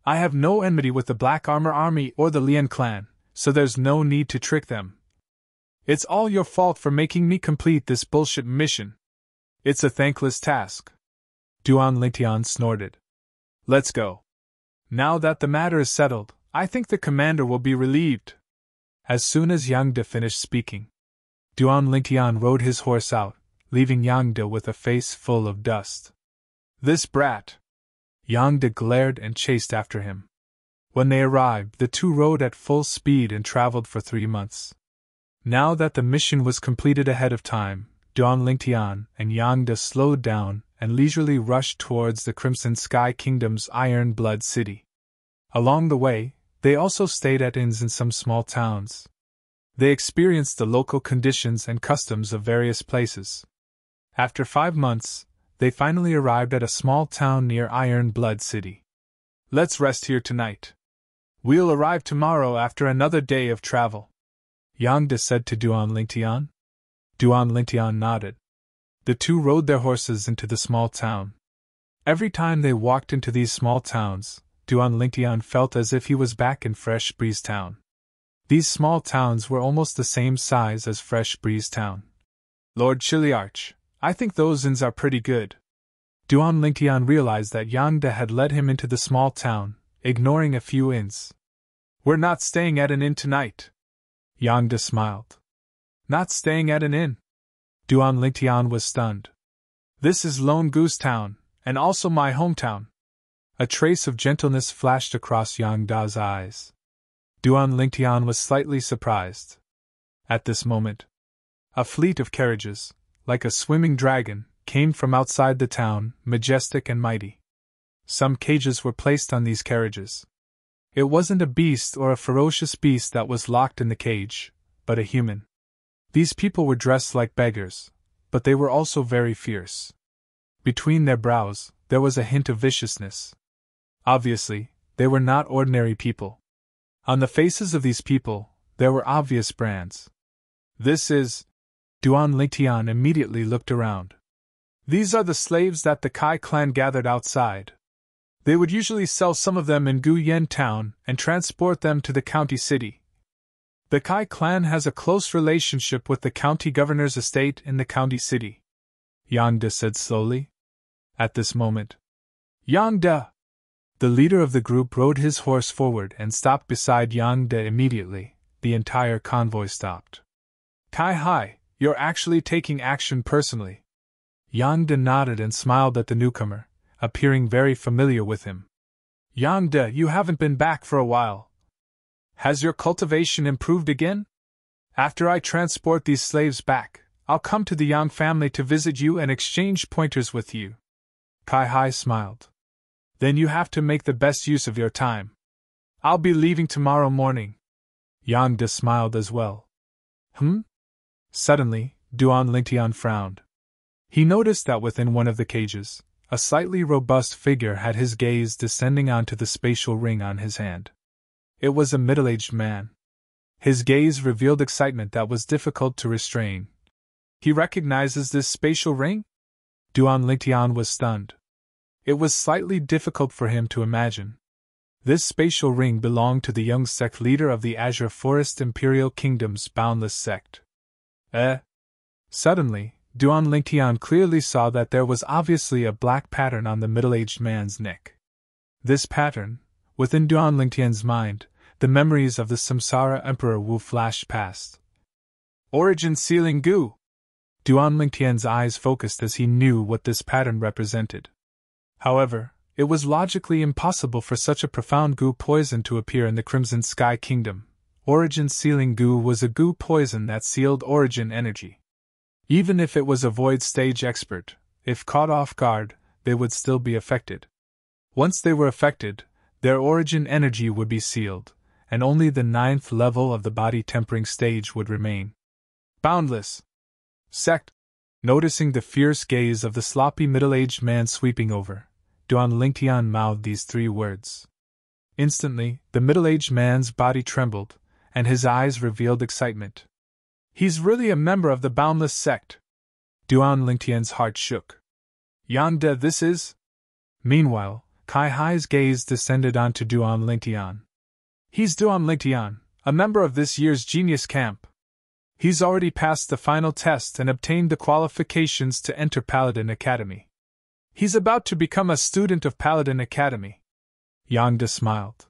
I have no enmity with the Black Armor Army or the Lian clan, so there's no need to trick them. It's all your fault for making me complete this bullshit mission. It's a thankless task. Duan Lingtian snorted. Let's go. Now that the matter is settled, I think the commander will be relieved. As soon as Yang De finished speaking, Duan Lingtian rode his horse out, leaving Yang De with a face full of dust. This brat! Yang De glared and chased after him. When they arrived, the two rode at full speed and traveled for 3 months. Now that the mission was completed ahead of time, Duan Lingtian and Yang De slowed down and leisurely rushed towards the Crimson Sky Kingdom's Iron Blood City. Along the way, they also stayed at inns in some small towns. They experienced the local conditions and customs of various places. After 5 months, they finally arrived at a small town near Iron Blood City. Let's rest here tonight. We'll arrive tomorrow after another day of travel, Yang De said to Duan Lingtian. Duan Lingtian nodded. The two rode their horses into the small town. Every time they walked into these small towns, Duan Lingtian felt as if he was back in Fresh Breeze Town. These small towns were almost the same size as Fresh Breeze Town. Lord Chiliarch, I think those inns are pretty good. Duan Lingtian realized that Yang De had led him into the small town, ignoring a few inns. We're not staying at an inn tonight. Yang De smiled. Not staying at an inn? Duan Lingtian was stunned. This is Lone Goose Town, and also my hometown. A trace of gentleness flashed across Yang Da's eyes. Duan Lingtian was slightly surprised. At this moment, a fleet of carriages, like a swimming dragon, came from outside the town, majestic and mighty. Some cages were placed on these carriages. It wasn't a beast or a ferocious beast that was locked in the cage, but a human. These people were dressed like beggars, but they were also very fierce. Between their brows, there was a hint of viciousness. Obviously, they were not ordinary people. On the faces of these people, there were obvious brands. This is... Duan Lingtian immediately looked around. These are the slaves that the Kai clan gathered outside. They would usually sell some of them in Guyen town and transport them to the county city. The Kai clan has a close relationship with the county governor's estate in the county city, Yang De said slowly. At this moment, Yang De! The leader of the group rode his horse forward and stopped beside Yang De immediately. The entire convoy stopped. Kai Hai, you're actually taking action personally. Yang De nodded and smiled at the newcomer, appearing very familiar with him. Yang De, you haven't been back for a while. Has your cultivation improved again? After I transport these slaves back, I'll come to the Yang family to visit you and exchange pointers with you. Kai Hai smiled. Then you have to make the best use of your time. I'll be leaving tomorrow morning. Yang De smiled as well. Suddenly, Duan Lingtian frowned. He noticed that within one of the cages, a slightly robust figure had his gaze descending onto the spatial ring on his hand. It was a middle-aged man. His gaze revealed excitement that was difficult to restrain. He recognizes this spatial ring? Duan Lingtian was stunned. It was slightly difficult for him to imagine. This spatial ring belonged to the young sect leader of the Azure Forest Imperial Kingdom's boundless sect. Suddenly, Duan Lingtian clearly saw that there was obviously a black pattern on the middle-aged man's neck. This pattern, within Duan Lingtian's mind, the memories of the Samsara Emperor Wu flashed past. Origin Sealing Goo! Duan Lingtian's eyes focused as he knew what this pattern represented. However, it was logically impossible for such a profound goo poison to appear in the Crimson Sky Kingdom. Origin Sealing Goo was a goo poison that sealed origin energy. Even if it was a void stage expert, if caught off guard, they would still be affected. Once they were affected, their origin energy would be sealed, and only the 9th level of the body tempering stage would remain. Boundless Sect. Noticing the fierce gaze of the sloppy middle-aged man sweeping over, Duan Lingtian mouthed these 3 words. Instantly, the middle-aged man's body trembled, and his eyes revealed excitement. He's really a member of the Boundless sect. Duan Lingtian's heart shook. Yang De, this is? Meanwhile, Kai Hai's gaze descended onto Duan Lingtian. He's Duan Lingtian, a member of this year's Genius Camp. He's already passed the final test and obtained the qualifications to enter Paladin Academy. He's about to become a student of Paladin Academy. Yang De smiled.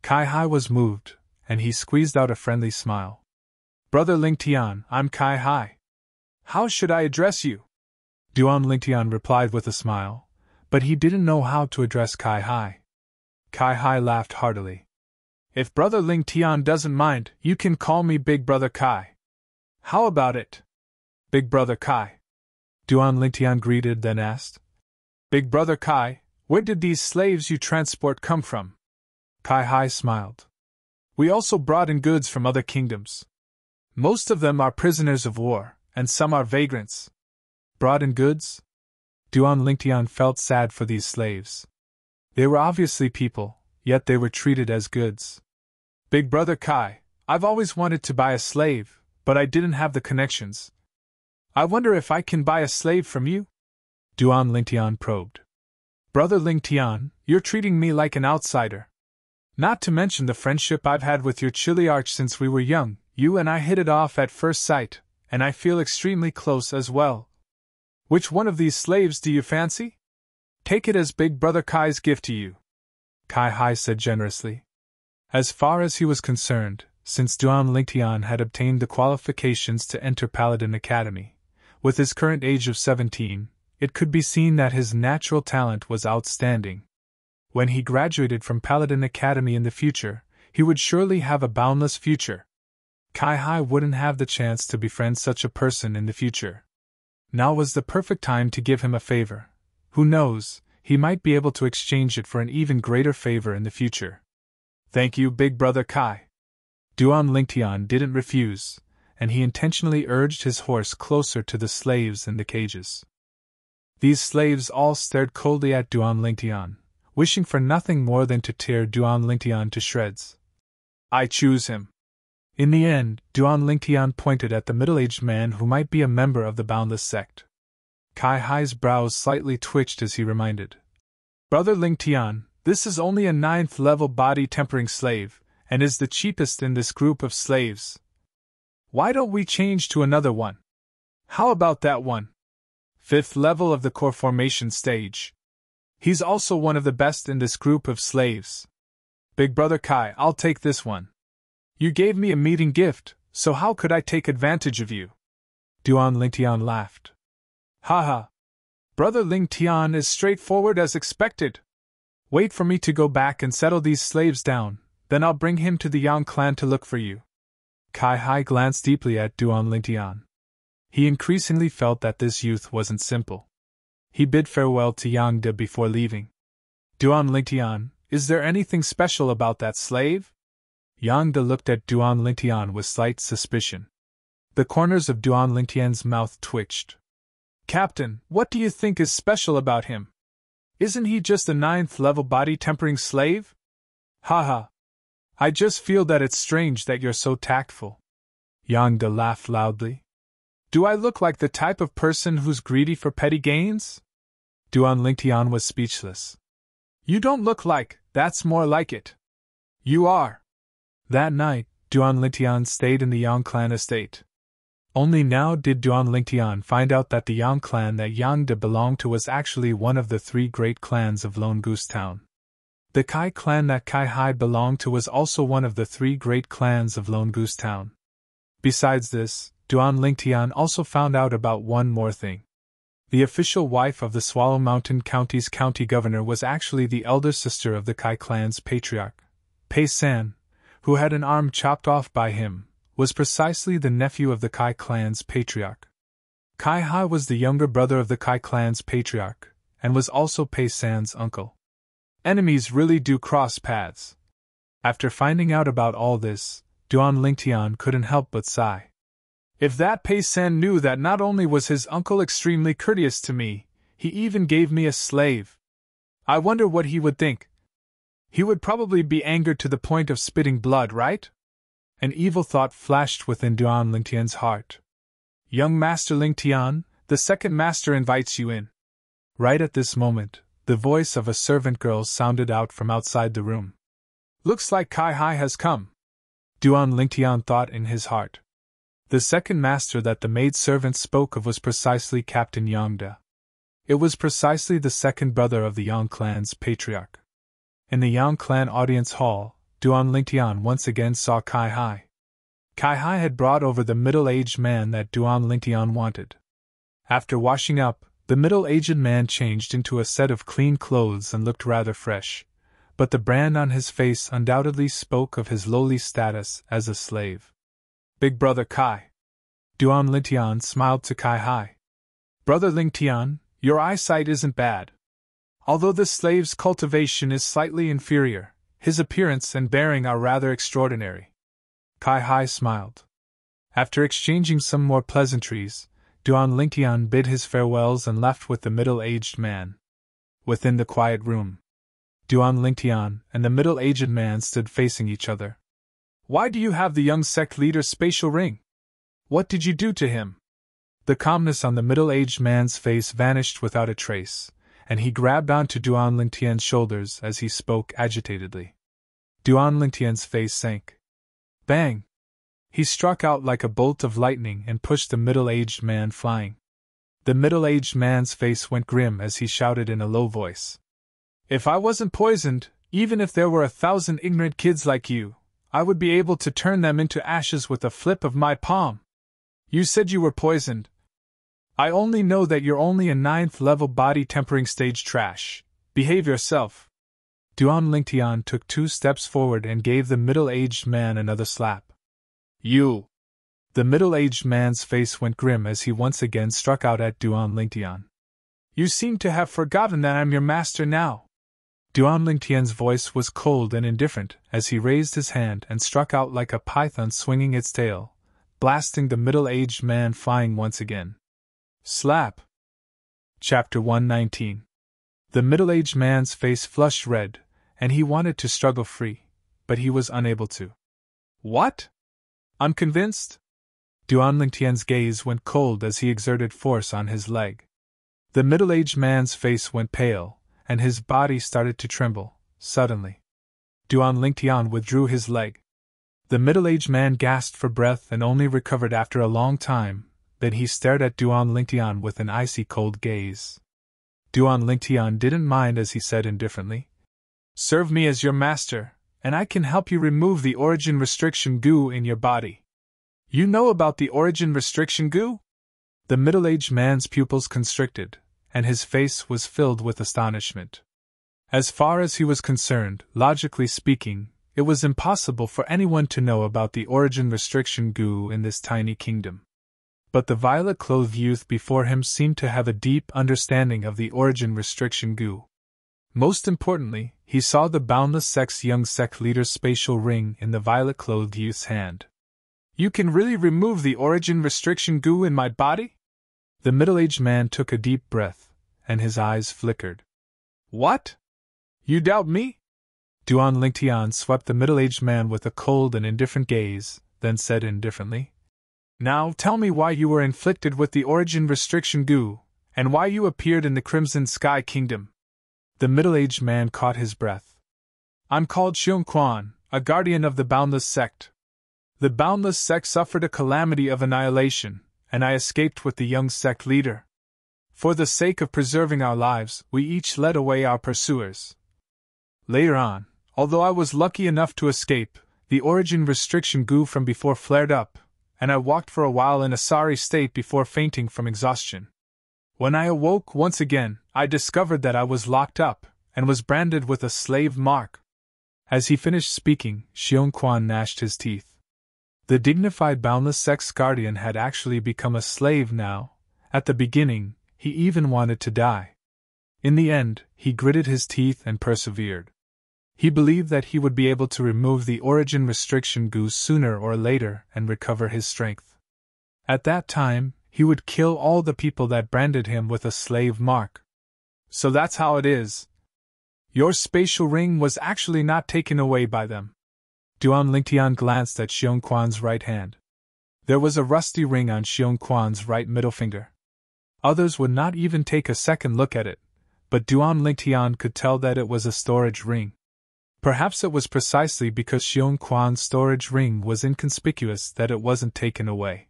Kai Hai was moved, and he squeezed out a friendly smile. Brother Lingtian, I'm Kai Hai. How should I address you? Duan Lingtian replied with a smile, but he didn't know how to address Kai Hai. Kai Hai laughed heartily. If Brother Lingtian doesn't mind, you can call me Big Brother Kai. How about it? Big Brother Kai. Duan Lingtian greeted, then asked. Big Brother Kai, where did these slaves you transport come from? Kai Hai smiled. We also brought in goods from other kingdoms. Most of them are prisoners of war, and some are vagrants. Brought in goods? Duan Lingtian felt sad for these slaves. They were obviously people, yet they were treated as goods. Big Brother Kai, I've always wanted to buy a slave, but I didn't have the connections. I wonder if I can buy a slave from you? Duan Lingtian probed. Brother Lingtian, you're treating me like an outsider. Not to mention the friendship I've had with your Chiliarch since we were young. You and I hit it off at first sight, and I feel extremely close as well. Which one of these slaves do you fancy? Take it as Big Brother Kai's gift to you, Kai Hai said generously. As far as he was concerned, since Duan Lingtian had obtained the qualifications to enter Paladin Academy, with his current age of 17, it could be seen that his natural talent was outstanding. When he graduated from Paladin Academy in the future, he would surely have a boundless future. Kai Hai wouldn't have the chance to befriend such a person in the future. Now was the perfect time to give him a favor. Who knows, he might be able to exchange it for an even greater favor in the future. Thank you, Big Brother Kai. Duan Lingtian didn't refuse, and he intentionally urged his horse closer to the slaves in the cages. These slaves all stared coldly at Duan Lingtian, wishing for nothing more than to tear Duan Lingtian to shreds. I choose him. In the end, Duan Lingtian pointed at the middle-aged man who might be a member of the Boundless sect. Kai Hai's brows slightly twitched as he reminded. Brother Lingtian, this is only a 9th-level body-tempering slave, and is the cheapest in this group of slaves. Why don't we change to another one? How about that one? 5th level of the core formation stage. He's also one of the best in this group of slaves. Big Brother Kai, I'll take this one. You gave me a meeting gift, so how could I take advantage of you? Duan Lingtian laughed. Haha. Brother Lingtian is straightforward as expected. Wait for me to go back and settle these slaves down, then I'll bring him to the Yang clan to look for you. Kai Hai glanced deeply at Duan Lingtian. He increasingly felt that this youth wasn't simple. He bid farewell to Yang De before leaving. Duan Lingtian, is there anything special about that slave? Yang De looked at Duan Lingtian with slight suspicion. The corners of Duan Lingtian's mouth twitched. Captain, what do you think is special about him? Isn't he just a 9th-level body-tempering slave? Haha. I just feel that it's strange that you're so tactful. Yang De laughed loudly. Do I look like the type of person who's greedy for petty gains? Duan Lingtian was speechless. You don't look like, that's more like it. You are. That night, Duan Lingtian stayed in the Yang clan estate. Only now did Duan Lingtian find out that the Yang clan that Yang De belonged to was actually one of the 3 great clans of Lone Goose Town. The Kai clan that Kai Hai belonged to was also one of the 3 great clans of Lone Goose Town. Besides this, Duan Lingtian also found out about one more thing. The official wife of the Swallow Mountain County's county governor was actually the elder sister of the Kai clan's patriarch. Pei San, who had an arm chopped off by him, was precisely the nephew of the Kai clan's patriarch. Kai Hai was the younger brother of the Kai clan's patriarch, and was also Pei San's uncle. Enemies really do cross paths. After finding out about all this, Duan Lingtian couldn't help but sigh. If that paysan knew that not only was his uncle extremely courteous to me, he even gave me a slave. I wonder what he would think. He would probably be angered to the point of spitting blood, right? An evil thought flashed within Duan Lingtian's heart. Young Master Lingtian, the second master invites you in. Right at this moment, the voice of a servant girl sounded out from outside the room. Looks like Kai Hai has come, Duan Lingtian thought in his heart. The second master that the maid-servant spoke of was precisely Captain Yangda. It was precisely the second brother of the Yang clan's patriarch. In the Yang clan audience hall, Duan Lingtian once again saw Kai Hai. Kai Hai had brought over the middle-aged man that Duan Lingtian wanted. After washing up, the middle-aged man changed into a set of clean clothes and looked rather fresh, but the brand on his face undoubtedly spoke of his lowly status as a slave. Big brother Kai. Duan Lingtian smiled to Kai Hai. Brother Lingtian, your eyesight isn't bad. Although the slave's cultivation is slightly inferior, his appearance and bearing are rather extraordinary. Kai Hai smiled. After exchanging some more pleasantries, Duan Lingtian bid his farewells and left with the middle-aged man. Within the quiet room, Duan Lingtian and the middle-aged man stood facing each other. Why do you have the young sect leader's spatial ring? What did you do to him? The calmness on the middle-aged man's face vanished without a trace, and he grabbed onto Duan Lingtian's shoulders as he spoke agitatedly. Duan Lingtian's face sank. Bang! He struck out like a bolt of lightning and pushed the middle-aged man flying. The middle-aged man's face went grim as he shouted in a low voice. If I wasn't poisoned, even if there were 1,000 ignorant kids like you, I would be able to turn them into ashes with a flip of my palm. You said you were poisoned. I only know that you're only a 9th-level body tempering stage trash. Behave yourself. Duan Lingtian took 2 steps forward and gave the middle-aged man another slap. You! The middle-aged man's face went grim as he once again struck out at Duan Lingtian. You seem to have forgotten that I'm your master now. Duan Lingtian's voice was cold and indifferent as he raised his hand and struck out like a python swinging its tail, blasting the middle-aged man flying once again. Slap! Chapter 119. The middle-aged man's face flushed red, and he wanted to struggle free, but he was unable to. What? Unconvinced? Duan Lingtian's gaze went cold as he exerted force on his leg. The middle-aged man's face went pale, and his body started to tremble, suddenly. Duan Lingtian withdrew his leg. The middle-aged man gasped for breath and only recovered after a long time. Then he stared at Duan Lingtian with an icy cold gaze. Duan Lingtian didn't mind as he said indifferently, Serve me as your master, and I can help you remove the origin restriction goo in your body. You know about the origin restriction goo? The middle-aged man's pupils constricted, and his face was filled with astonishment. As far as he was concerned, logically speaking, it was impossible for anyone to know about the origin restriction goo in this tiny kingdom. But the violet-clothed youth before him seemed to have a deep understanding of the origin restriction goo. Most importantly, he saw the boundless sect's young sect leader's spatial ring in the violet-clothed youth's hand. You can really remove the origin restriction goo in my body? The middle-aged man took a deep breath, and his eyes flickered. What? You doubt me? Duan Lingtian swept the middle-aged man with a cold and indifferent gaze, then said indifferently, Now tell me why you were inflicted with the origin restriction goo, and why you appeared in the Crimson Sky Kingdom. The middle-aged man caught his breath. I'm called Xiong Quan, a guardian of the Boundless Sect. The Boundless Sect suffered a calamity of annihilation, and I escaped with the young sect leader. For the sake of preserving our lives, we each led away our pursuers. Later on, although I was lucky enough to escape, the origin restriction goo from before flared up, and I walked for a while in a sorry state before fainting from exhaustion. When I awoke once again, I discovered that I was locked up, and was branded with a slave mark. As he finished speaking, Xiong Quan gnashed his teeth. The dignified Boundless Sect's guardian had actually become a slave now. At the beginning, he even wanted to die. In the end, he gritted his teeth and persevered. He believed that he would be able to remove the origin restriction goo sooner or later and recover his strength. At that time, he would kill all the people that branded him with a slave mark. So that's how it is. Your spatial ring was actually not taken away by them. Duan Lingtian glanced at Xiong Quan's right hand. There was a rusty ring on Xiong Quan's right middle finger. Others would not even take a second look at it, but Duan Lingtian could tell that it was a storage ring. Perhaps it was precisely because Xiong Quan's storage ring was inconspicuous that it wasn't taken away.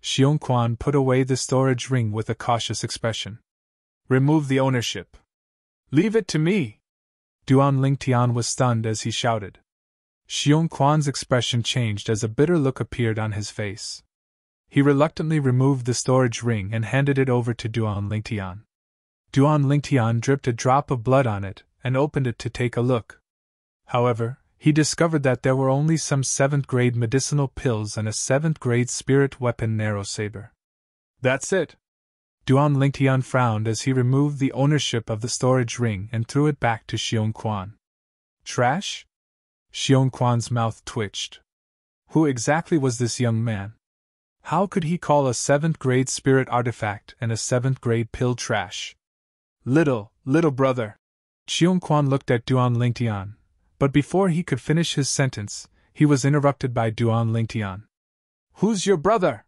Xiong Quan put away the storage ring with a cautious expression. Remove the ownership. Leave it to me! Duan Lingtian was stunned as he shouted. Xiong Quan's expression changed as a bitter look appeared on his face. He reluctantly removed the storage ring and handed it over to Duan Lingtian. Duan Lingtian dripped a drop of blood on it and opened it to take a look. However, he discovered that there were only some 7th-grade medicinal pills and a 7th-grade spirit weapon narrow saber. That's it. Duan Lingtian frowned as he removed the ownership of the storage ring and threw it back to Xiong Quan. Trash? Xiong Quan's mouth twitched. Who exactly was this young man? How could he call a 7th-grade spirit artifact and a 7th-grade pill trash? Little brother. Xiong Quan looked at Duan Lingtian, but before he could finish his sentence, he was interrupted by Duan Lingtian. Who's your brother?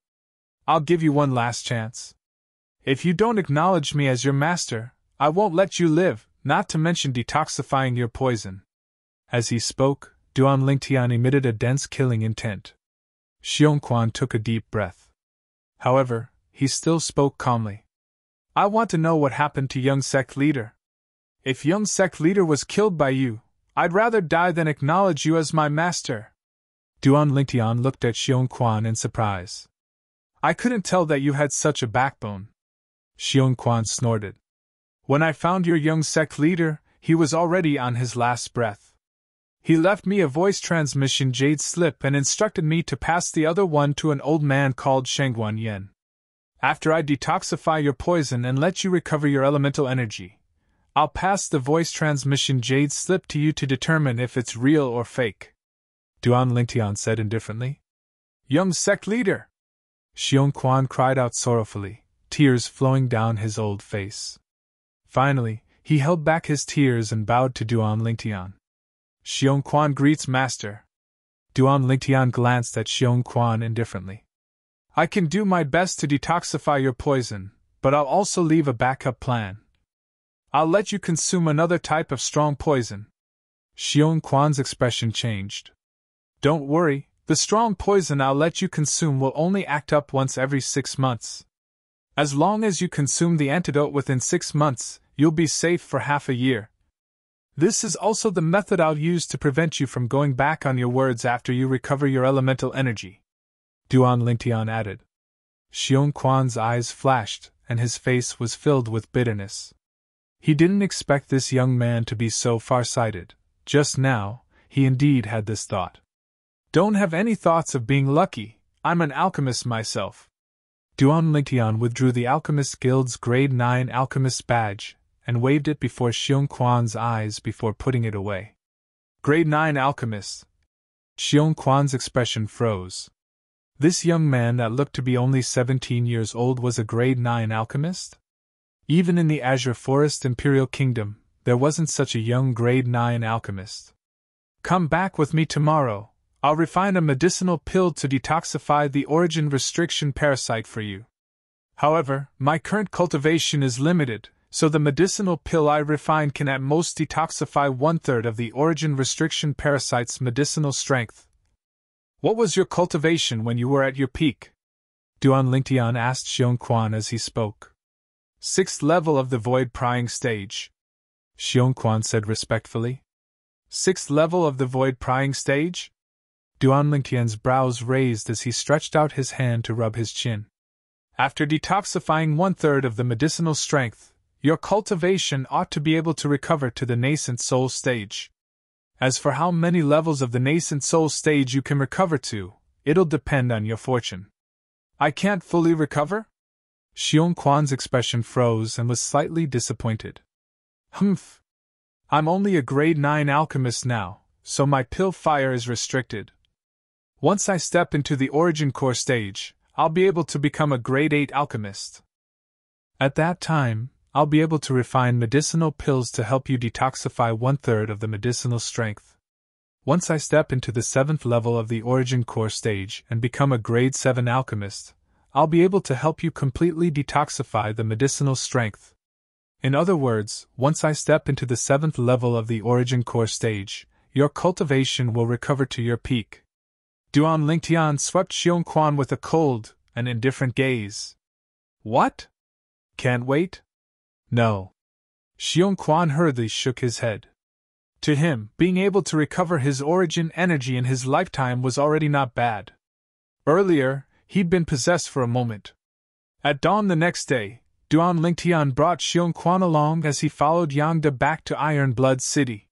I'll give you one last chance. If you don't acknowledge me as your master, I won't let you live, not to mention detoxifying your poison. As he spoke, Duan Lingtian emitted a dense killing intent. Xiong Quan took a deep breath. However, he still spoke calmly. I want to know what happened to young sect leader. If young sect leader was killed by you, I'd rather die than acknowledge you as my master. Duan Lingtian looked at Xiong Quan in surprise. I couldn't tell that you had such a backbone. Xiong Quan snorted. When I found your young sect leader, he was already on his last breath. He left me a voice transmission jade slip and instructed me to pass the other one to an old man called Shengguan Yen. After I detoxify your poison and let you recover your elemental energy, I'll pass the voice transmission jade slip to you to determine if it's real or fake. Duan Lingtian said indifferently. Young sect leader! Xiong Quan cried out sorrowfully, tears flowing down his old face. Finally, he held back his tears and bowed to Duan Lingtian. Xiong Quan greets master. Duan Lingtian glanced at Xiong Quan indifferently. I can do my best to detoxify your poison, but I'll also leave a backup plan. I'll let you consume another type of strong poison. Xiong Quan's expression changed. Don't worry, the strong poison I'll let you consume will only act up once every 6 months. As long as you consume the antidote within 6 months, you'll be safe for half a year. This is also the method I'll use to prevent you from going back on your words after you recover your elemental energy. Duan Lingtian added. Xiong Quan's eyes flashed, and his face was filled with bitterness. He didn't expect this young man to be so far-sighted. Just now, he indeed had this thought. Don't have any thoughts of being lucky, I'm an alchemist myself. Duan Lingtian withdrew the Alchemist Guild's Grade 9 Alchemist badge, and waved it before Xiong Quan's eyes before putting it away. Grade 9 Alchemist. Xiong Quan's expression froze. This young man that looked to be only 17 years old was a Grade 9 alchemist? Even in the Azure Forest Imperial Kingdom, there wasn't such a young Grade 9 alchemist. Come back with me tomorrow. I'll refine a medicinal pill to detoxify the origin restriction parasite for you. However, my current cultivation is limited, so the medicinal pill I refine can at most detoxify 1/3 of the origin restriction parasite's medicinal strength. What was your cultivation when you were at your peak? Duan Lingtian asked Xiong Quan as he spoke. 6th level of the void prying stage. Xiong Quan said respectfully. 6th level of the void prying stage? Duan Lingtian's brows raised as he stretched out his hand to rub his chin. After detoxifying 1/3 of the medicinal strength, your cultivation ought to be able to recover to the nascent soul stage. As for how many levels of the nascent soul stage you can recover to, it'll depend on your fortune. I can't fully recover? Xiong Quan's expression froze and was slightly disappointed. Humph. I'm only a Grade 9 alchemist now, so my pill fire is restricted. Once I step into the origin core stage, I'll be able to become a grade 8 alchemist. At that time, I'll be able to refine medicinal pills to help you detoxify 1/3 of the medicinal strength. Once I step into the 7th level of the Origin Core stage and become a grade 7 alchemist, I'll be able to help you completely detoxify the medicinal strength. In other words, once I step into the 7th level of the Origin Core stage, your cultivation will recover to your peak. Duan Lingtian swept Xiong Quan with a cold and indifferent gaze. What? Can't wait? No. Xiong Quan hurriedly shook his head. To him, being able to recover his origin energy in his lifetime was already not bad. Earlier, he'd been possessed for a moment. At dawn the next day, Duan Lingtian brought Xiong Quan along as he followed Yang De back to Iron Blood City.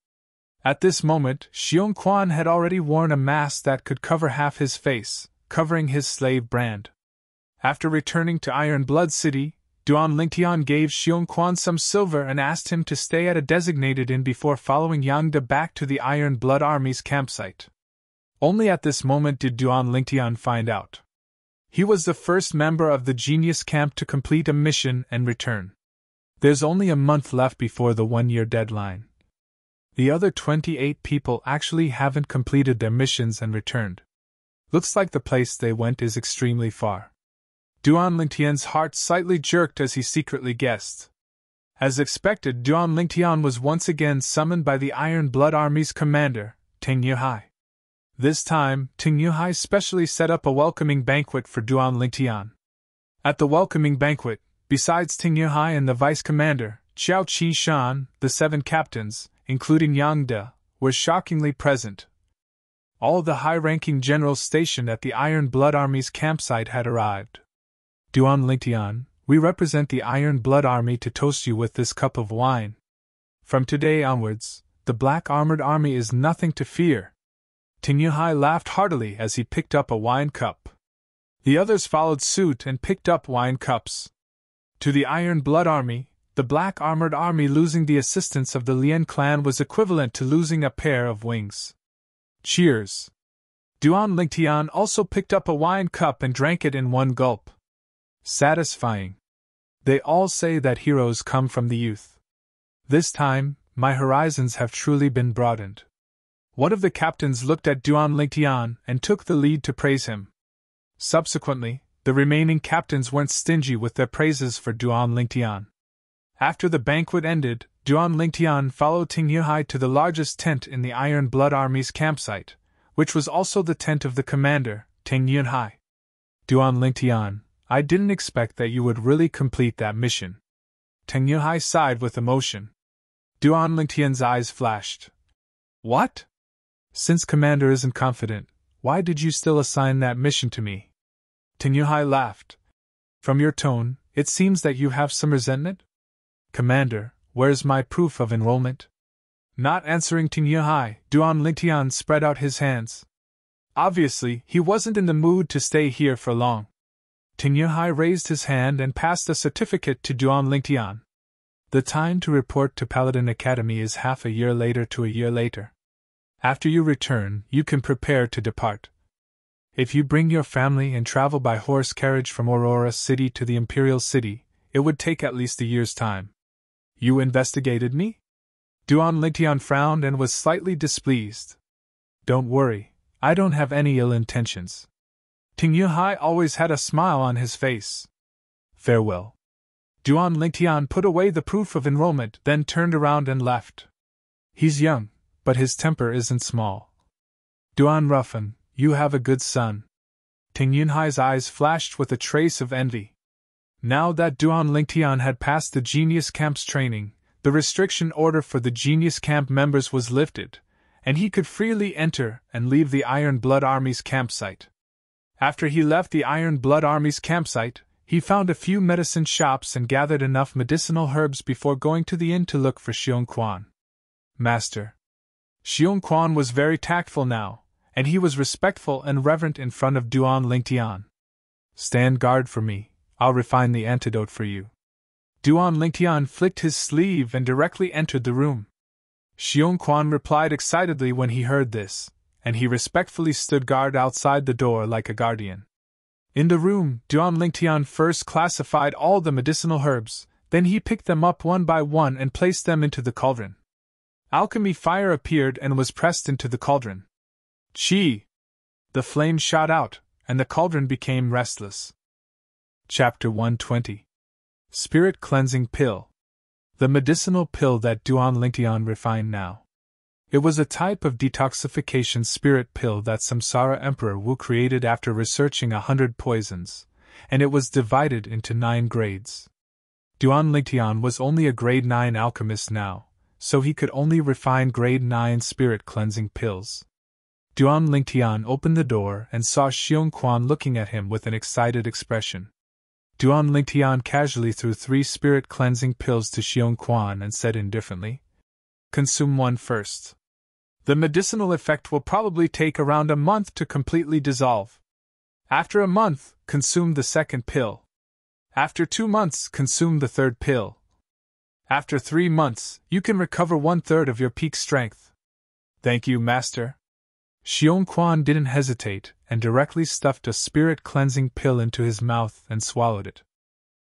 At this moment, Xiong Quan had already worn a mask that could cover half his face, covering his slave brand. After returning to Iron Blood City, Duan Lingtian gave Xiong Quan some silver and asked him to stay at a designated inn before following Yang De back to the Iron Blood Army's campsite. Only at this moment did Duan Lingtian find out. He was the first member of the Genius Camp to complete a mission and return. There's only a month left before the 1-year deadline. The other 28 people actually haven't completed their missions and returned. Looks like the place they went is extremely far. Duan Lingtian's heart slightly jerked as he secretly guessed. As expected, Duan Lingtian was once again summoned by the Iron Blood Army's commander, Ting Yuhai. This time, Ting Yuhai specially set up a welcoming banquet for Duan Lingtian. At the welcoming banquet, besides Ting Yuhai and the vice commander, Xiao Qi Shan, the 7 captains, including Yang De, were shockingly present. All the high-ranking generals stationed at the Iron Blood Army's campsite had arrived. Duan Lingtian, we represent the Iron Blood Army to toast you with this cup of wine. From today onwards, the Black Armored Army is nothing to fear. Ting Yuhai laughed heartily as he picked up a wine cup. The others followed suit and picked up wine cups. To the Iron Blood Army, the Black Armored Army losing the assistance of the Lien clan was equivalent to losing a pair of wings. Cheers! Duan Lingtian also picked up a wine cup and drank it in one gulp. Satisfying. They all say that heroes come from the youth. This time, my horizons have truly been broadened. One of the captains looked at Duan Lingtian and took the lead to praise him. Subsequently, the remaining captains weren't stingy with their praises for Duan Lingtian. After the banquet ended, Duan Lingtian followed Ting Yuhai to the largest tent in the Iron Blood Army's campsite, which was also the tent of the commander, Ting Yunhai. Duan Lingtian, I didn't expect that you would really complete that mission. Ting Yuhai sighed with emotion. Duan Lingtian's eyes flashed. What? Since Commander isn't confident, why did you still assign that mission to me? Ting Yuhai laughed. From your tone, it seems that you have some resentment? Commander, where's my proof of enrollment? Not answering Ting Yuhai, Duan Lingtian spread out his hands. Obviously, he wasn't in the mood to stay here for long. Ting Yuhai raised his hand and passed a certificate to Duan Lingtian. The time to report to Paladin Academy is half a year later to a year later. After you return, you can prepare to depart. If you bring your family and travel by horse carriage from Aurora City to the Imperial City, it would take at least a year's time. You investigated me? Duan Lingtian frowned and was slightly displeased. Don't worry, I don't have any ill intentions. Ting Yuhai always had a smile on his face. Farewell. Duan Lingtian put away the proof of enrollment, then turned around and left. He's young, but his temper isn't small. Duan Ruffin, you have a good son. Ting Yunhai's eyes flashed with a trace of envy. Now that Duan Lingtian had passed the Genius Camp's training, the restriction order for the Genius Camp members was lifted, and he could freely enter and leave the Iron Blood Army's campsite. After he left the Iron Blood Army's campsite, he found a few medicine shops and gathered enough medicinal herbs before going to the inn to look for Xiong Quan. Master. Xiong Quan was very tactful now, and he was respectful and reverent in front of Duan Lingtian. Stand guard for me, I'll refine the antidote for you. Duan Lingtian flicked his sleeve and directly entered the room. Xiong Quan replied excitedly when he heard this, and he respectfully stood guard outside the door like a guardian. In the room, Duan Lingtian first classified all the medicinal herbs, then he picked them up one by one and placed them into the cauldron. Alchemy fire appeared and was pressed into the cauldron. Chi! The flame shot out, and the cauldron became restless. Chapter 120. Spirit Cleansing Pill. The medicinal pill that Duan Lingtian refined now. It was a type of detoxification spirit pill that Samsara Emperor Wu created after researching 100 poisons, and it was divided into 9 grades. Duan Lingtian was only a grade 9 alchemist now, so he could only refine grade 9 spirit cleansing pills. Duan Lingtian opened the door and saw Xiong Quan looking at him with an excited expression. Duan Lingtian casually threw 3 spirit cleansing pills to Xiong Quan and said indifferently, "Consume one first. The medicinal effect will probably take around a month to completely dissolve. After a month, consume the second pill. After 2 months, consume the third pill. After 3 months, you can recover 1/3 of your peak strength." "Thank you, Master." Xiong Quan didn't hesitate and directly stuffed a spirit cleansing pill into his mouth and swallowed it.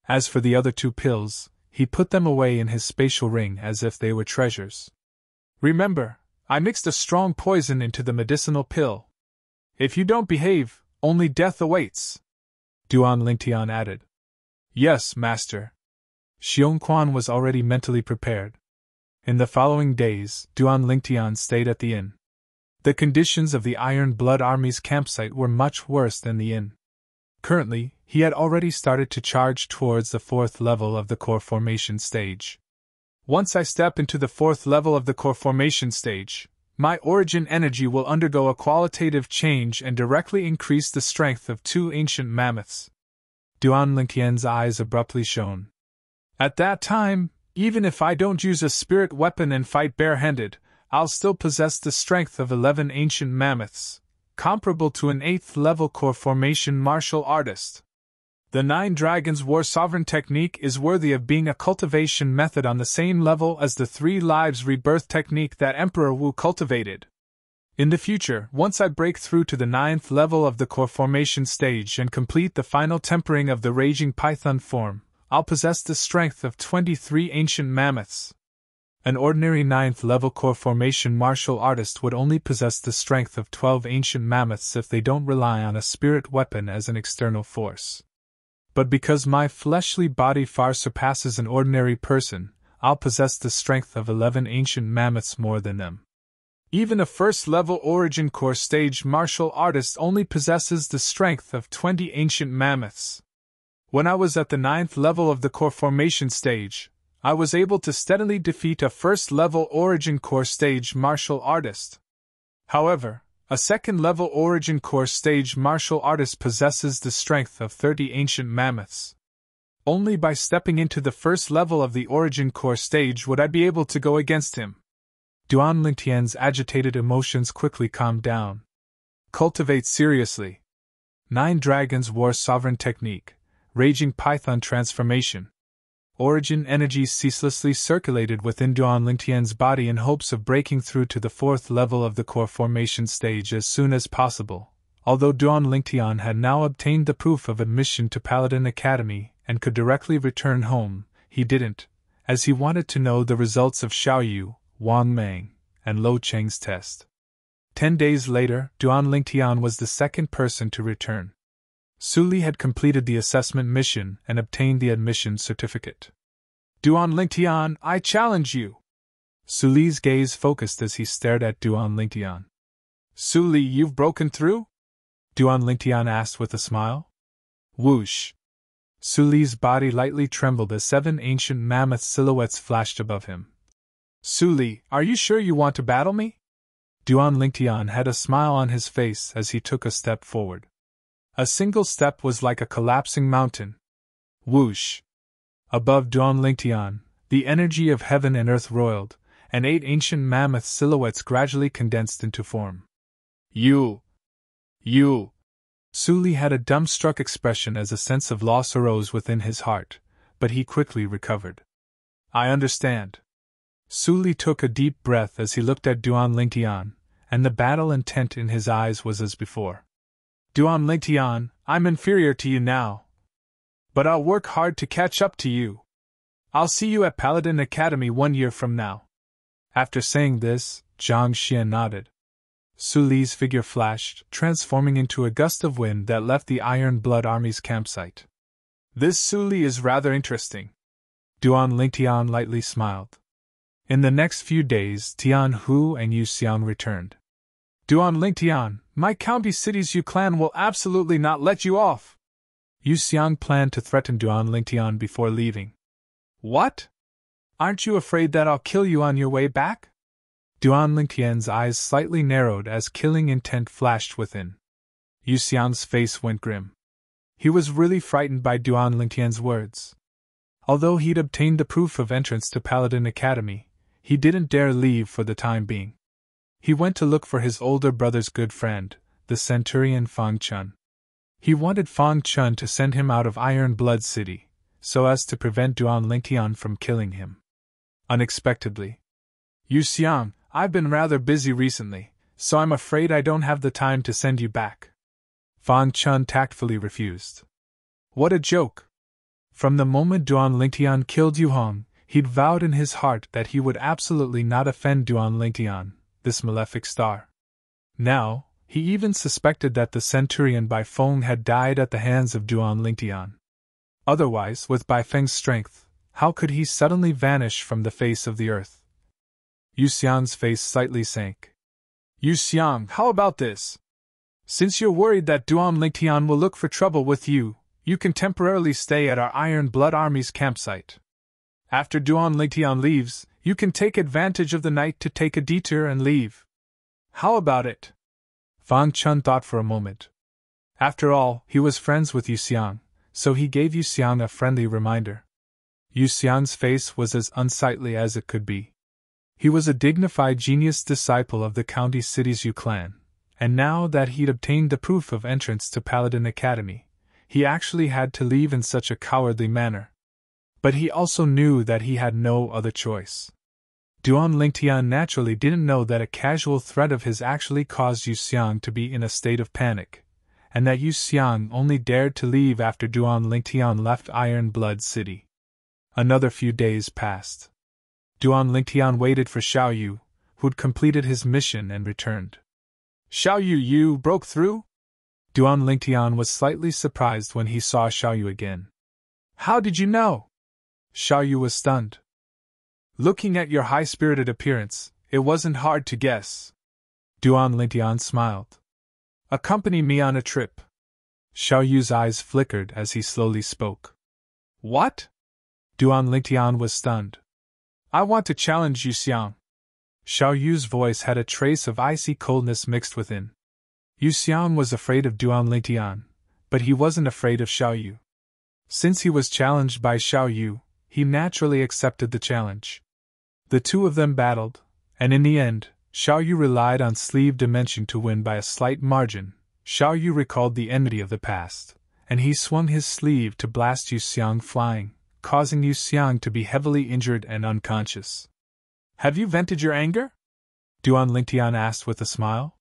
As for the other 2 pills, he put them away in his spatial ring as if they were treasures. "Remember, I mixed a strong poison into the medicinal pill. If you don't behave, only death awaits," Duan Lingtian added. "Yes, Master." Xiong Quan was already mentally prepared. In the following days, Duan Lingtian stayed at the inn. The conditions of the Iron Blood Army's campsite were much worse than the inn. Currently, he had already started to charge towards the 4th level of the core formation stage. "Once I step into the 4th level of the core formation stage, my origin energy will undergo a qualitative change and directly increase the strength of 2 ancient mammoths." Duan Lingtian's eyes abruptly shone. "At that time, even if I don't use a spirit weapon and fight barehanded, I'll still possess the strength of 11 ancient mammoths, comparable to an 8th level core formation martial artist. The 9 Dragons War Sovereign technique is worthy of being a cultivation method on the same level as the 3 Lives Rebirth technique that Emperor Wu cultivated. In the future, once I break through to the 9th level of the core formation stage and complete the final tempering of the Raging Python form, I'll possess the strength of 23 ancient mammoths. An ordinary 9th level core formation martial artist would only possess the strength of 12 ancient mammoths if they don't rely on a spirit weapon as an external force. But because my fleshly body far surpasses an ordinary person, I'll possess the strength of 11 ancient mammoths more than them. Even a 1st level origin core stage martial artist only possesses the strength of 20 ancient mammoths. When I was at the 9th level of the core formation stage, I was able to steadily defeat a 1st level origin core stage martial artist. However, a 2nd level origin core stage martial artist possesses the strength of 30 ancient mammoths. Only by stepping into the 1st level of the origin core stage would I be able to go against him. Duan Lingtian's agitated emotions quickly calmed down. Cultivate seriously. 9 Dragons War Sovereign technique, Raging Python transformation. Origin energy ceaselessly circulated within Duan Lingtian's body in hopes of breaking through to the 4th level of the core formation stage as soon as possible. Although Duan Lingtian had now obtained the proof of admission to Paladin Academy and could directly return home, he didn't, as he wanted to know the results of Xiaoyu, Wang Meng, and Lo Cheng's test. 10 days later, Duan Lingtian was the 2nd person to return. Su Li had completed the assessment mission and obtained the admission certificate. "Duan Lingtian, I challenge you!" Su Li's gaze focused as he stared at Duan Lingtian. "Su Li, you've broken through?" Duan Lingtian asked with a smile. Whoosh! Su Li's body lightly trembled as 7 ancient mammoth silhouettes flashed above him. "Su Li, are you sure you want to battle me?" Duan Lingtian had a smile on his face as he took a step forward. A single step was like a collapsing mountain. Whoosh! Above Duan Lingtian, the energy of heaven and earth roiled, and 8 ancient mammoth silhouettes gradually condensed into form. You! Su Li had a dumbstruck expression as a sense of loss arose within his heart, but he quickly recovered. "I understand." Su Li took a deep breath as he looked at Duan Lingtian, and the battle intent in his eyes was as before. "Duan Lingtian, I'm inferior to you now. But I'll work hard to catch up to you. I'll see you at Paladin Academy 1 year from now. After saying this, Zhang Xian nodded. Su Li's figure flashed, transforming into a gust of wind that left the Iron Blood Army's campsite. This Su Li is rather interesting. Duan Lingtian lightly smiled. In the next few days, Tian Hu and Yu Xiang returned. Duan Lingtian, my county city's Yu clan will absolutely not let you off. Yu Xiang planned to threaten Duan Lingtian before leaving. What? Aren't you afraid that I'll kill you on your way back? Duan Lingtian's eyes slightly narrowed as killing intent flashed within. Yu Xiang's face went grim. He was really frightened by Duan Lingtian's words. Although he'd obtained the proof of entrance to Paladin Academy, he didn't dare leave for the time being. He went to look for his older brother's good friend, the centurion Fang Chun. He wanted Fang Chun to send him out of Iron Blood City, so as to prevent Duan Lingtian from killing him. Unexpectedly. Yu Xiang, I've been rather busy recently, so I'm afraid I don't have the time to send you back. Fang Chun tactfully refused. What a joke! From the moment Duan Lingtian killed Yu Hong, he'd vowed in his heart that he would absolutely not offend Duan Lingtian, this malefic star. Now, he even suspected that the centurion Bai Feng had died at the hands of Duan Lingtian. Otherwise, with Bai Feng's strength, how could he suddenly vanish from the face of the earth? Yu Xiang's face slightly sank. Yu Xiang, how about this? Since you're worried that Duan Lingtian will look for trouble with you, you can temporarily stay at our Iron Blood Army's campsite. After Duan Lingtian leaves, you can take advantage of the night to take a detour and leave. How about it? Fang Chun thought for a moment. After all, he was friends with Yu Xiang, so he gave Yu Xiang a friendly reminder. Yu Xiang's face was as unsightly as it could be. He was a dignified genius disciple of the county city's Yu clan, and now that he'd obtained the proof of entrance to Paladin Academy, he actually had to leave in such a cowardly manner. But he also knew that he had no other choice. Duan Lingtian naturally didn't know that a casual threat of his actually caused Yu Xiang to be in a state of panic, and that Yu Xiang only dared to leave after Duan Lingtian left Iron Blood City. Another few days passed. Duan Lingtian waited for Xiao Yu, who'd completed his mission and returned. Xiao Yu, you broke through? Duan Lingtian was slightly surprised when he saw Xiao Yu again. How did you know? Xiao Yu was stunned. Looking at your high-spirited appearance, it wasn't hard to guess. Duan Lingtian smiled. Accompany me on a trip. Xiao Yu's eyes flickered as he slowly spoke. What? Duan Lingtian was stunned. I want to challenge Yu Xiang. Xiao Yu's voice had a trace of icy coldness mixed within. Yu Xiang was afraid of Duan Lingtian, but he wasn't afraid of Xiao Yu. Since he was challenged by Xiao Yu, he naturally accepted the challenge. The two of them battled, and in the end, Xiao Yu relied on sleeve dimension to win by a slight margin. Xiao Yu recalled the enmity of the past, and he swung his sleeve to blast Yu Xiang flying, causing Yu Xiang to be heavily injured and unconscious. Have you vented your anger? Duan Lingtian asked with a smile.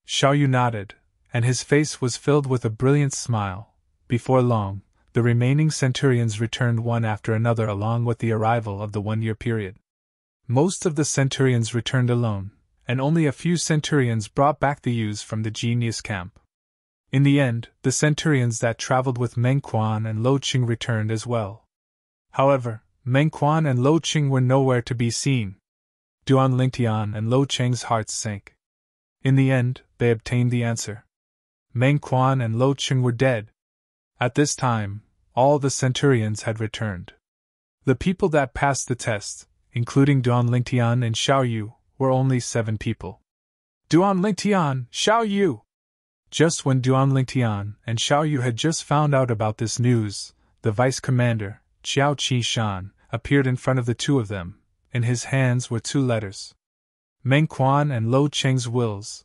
Xiao Yu nodded, and his face was filled with a brilliant smile. Before long, the remaining centurions returned one after another along with the arrival of the 1-year period. Most of the centurions returned alone, and only a few centurions brought back the youths from the genius camp. In the end, the centurions that traveled with Meng Quan and Lo Qing returned as well. However, Meng Quan and Lo Qing were nowhere to be seen. Duan Lingtian and Lo Qing's hearts sank. In the end, they obtained the answer. Meng Quan and Lo Qing were dead. At this time, all the centurions had returned. The people that passed the test, including Duan Lingtian and Xiao Yu, were only 7 people. Duan Lingtian, Xiao Yu! Just when Duan Lingtian and Xiao Yu had just found out about this news, the vice commander, Qiao Qi Shan, appeared in front of the two of them. In his hands were 2 letters. Meng Quan and Lo Qing's wills.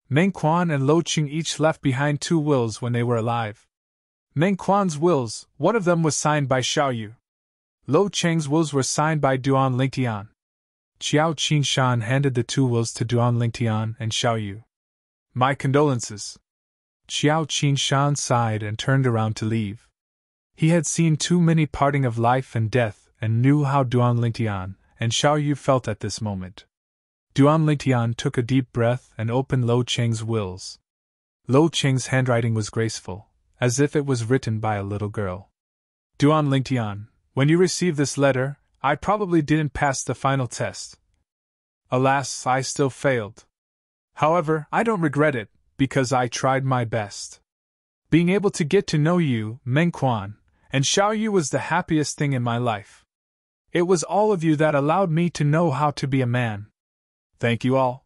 Meng Quan and Lo Qing each left behind 2 wills when they were alive. Meng Quan's wills, one of them was signed by Xiao Yu. Lo Qing's wills were signed by Duan Lingtian. Qiao Qi Shan handed the 2 wills to Duan Lingtian and Xiao Yu. My condolences. Xiao Qingshan sighed and turned around to leave. He had seen too many parting of life and death and knew how Duan Lingtian and Xiao Yu felt at this moment. Duan Lingtian took a deep breath and opened Lo Cheng's wills. Lo Cheng's handwriting was graceful, as if it was written by a little girl. Duan Lingtian, when you received this letter, I probably didn't pass the final test. Alas, I still failed. However, I don't regret it, because I tried my best. Being able to get to know you, Meng Quan, and Xiao Yu was the happiest thing in my life. It was all of you that allowed me to know how to be a man. Thank you all.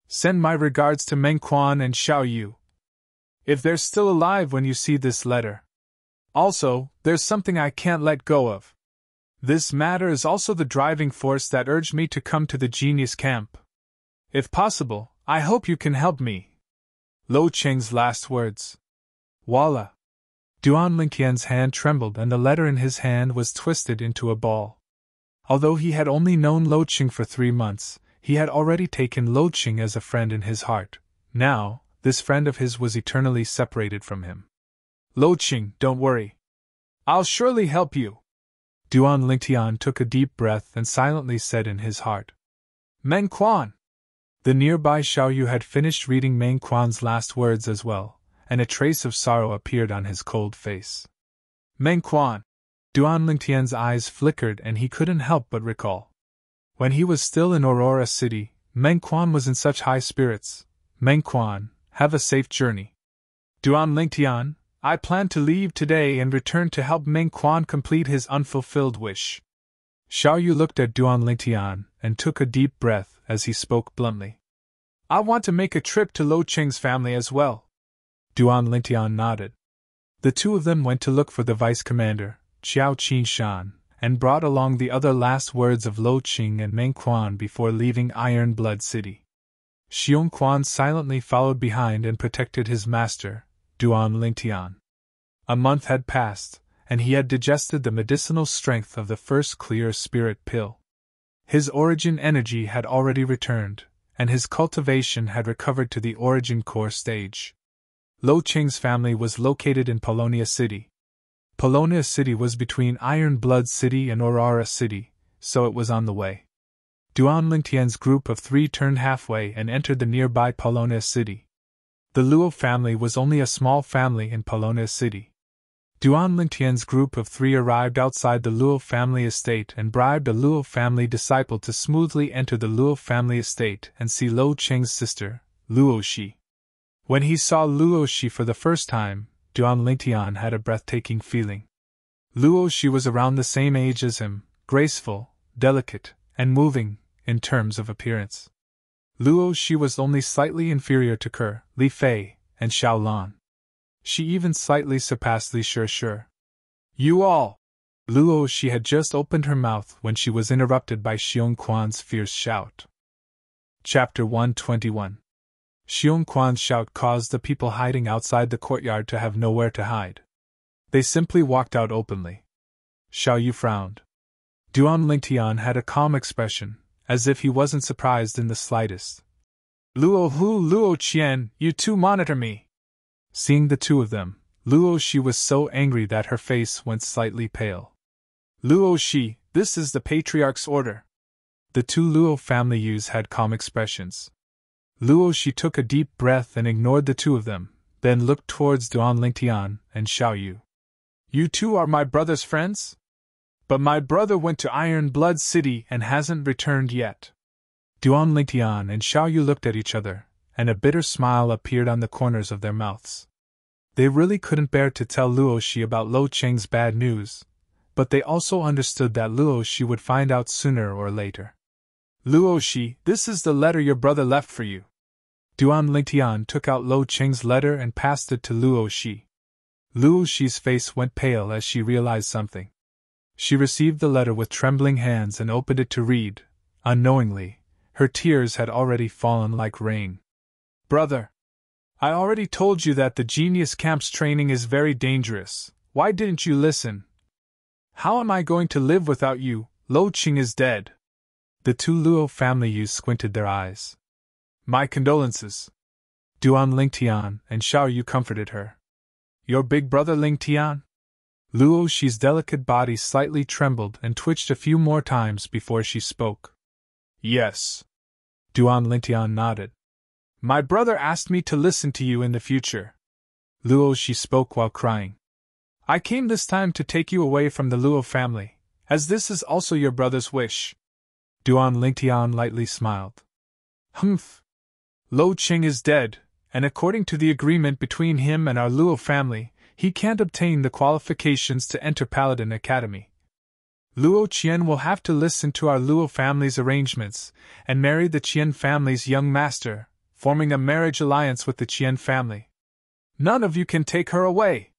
Send my regards to Meng Quan and Xiao Yu, if they're still alive when you see this letter. Also, there's something I can't let go of. This matter is also the driving force that urged me to come to the genius camp. If possible, I hope you can help me. Lo Cheng's last words. Voila! Duan Lingtian's hand trembled and the letter in his hand was twisted into a ball. Although he had only known Lo Cheng for 3 months, he had already taken Lo Cheng as a friend in his heart. Now, this friend of his was eternally separated from him. Lo Cheng, don't worry. I'll surely help you. Duan Lingtian took a deep breath and silently said in his heart. Meng Quan! The nearby Xiao Yu had finished reading Meng Quan's last words as well, and a trace of sorrow appeared on his cold face. Meng Quan! Duan Lingtian's eyes flickered and he couldn't help but recall. When he was still in Aurora City, Meng Quan was in such high spirits. Meng Quan, have a safe journey. Duan Lingtian, I plan to leave today and return to help Meng Quan complete his unfulfilled wish. Xiao Yu looked at Duan Lingtian and took a deep breath as he spoke bluntly. I want to make a trip to Lo Cheng's family as well. Duan Lingtian nodded. The two of them went to look for the vice commander, Xiao Qingshan, and brought along the other last words of Lo Cheng and Meng Quan before leaving Iron Blood City. Xiong Quan silently followed behind and protected his master, Duan Lingtian. A month had passed, and he had digested the medicinal strength of the first clear spirit pill. His origin energy had already returned, and his cultivation had recovered to the origin core stage. Lo Cheng's family was located in Polonia City. Polonia City was between Iron Blood City and Aurora City, so it was on the way. Duan Lingtian's group of 3 turned halfway and entered the nearby Polonia City. The Luo family was only a small family in Polonia City. Duan Lingtian's group of 3 arrived outside the Luo family estate and bribed a Luo family disciple to smoothly enter the Luo family estate and see Lo Cheng's sister, Luo Shi. When he saw Luo Shi for the first time, Duan Lingtian had a breathtaking feeling. Luo Shi was around the same age as him, graceful, delicate, and moving, in terms of appearance. Luo Shi was only slightly inferior to Ke, Li Fei, and Xiao Lan. She even slightly surpassed Li Shi. You all! Luo Shi had just opened her mouth when she was interrupted by Xiong Quan's fierce shout. Chapter 121. Xiong Quan's shout caused the people hiding outside the courtyard to have nowhere to hide. They simply walked out openly. Xiao Yu frowned. Duan Lingtian had a calm expression, as if he wasn't surprised in the slightest. Luo Hu, Luo Qian, you two monitor me! Seeing the two of them, Luo Shi was so angry that her face went slightly pale. Luo Shi, this is the Patriarch's order. The 2 Luo family youths had calm expressions. Luo Shi took a deep breath and ignored the 2 of them, then looked towards Duan Lingtian and Xiao Yu. You 2 are my brother's friends? But my brother went to Iron Blood City and hasn't returned yet. Duan Lingtian and Xiao Yu looked at each other, and a bitter smile appeared on the corners of their mouths. They really couldn't bear to tell Luo Shi about Lo Cheng's bad news, but they also understood that Luo Shi would find out sooner or later. Luo Shi, this is the letter your brother left for you. Duan Lingtian took out Lo Cheng's letter and passed it to Luo Shi. Luo Shi's face went pale as she realized something. She received the letter with trembling hands and opened it to read. Unknowingly, her tears had already fallen like rain. Brother, I already told you that the Genius Camp's training is very dangerous. Why didn't you listen? How am I going to live without you? Lo Cheng is dead. The 2 Luo family youths squinted their eyes. My condolences. Duan Lingtian and Xiao Yu comforted her. Your big brother Lingtian? Luo Shi's delicate body slightly trembled and twitched a few more times before she spoke. Yes. Duan Lingtian nodded. My brother asked me to listen to you in the future. Luo Shi spoke while crying. I came this time to take you away from the Luo family, as this is also your brother's wish. Duan Lingtian lightly smiled. Humph. Lo Qing is dead, and according to the agreement between him and our Luo family, he can't obtain the qualifications to enter Paladin Academy. Luo Qian will have to listen to our Luo family's arrangements and marry the Qian family's young master, forming a marriage alliance with the Qian family. None of you can take her away.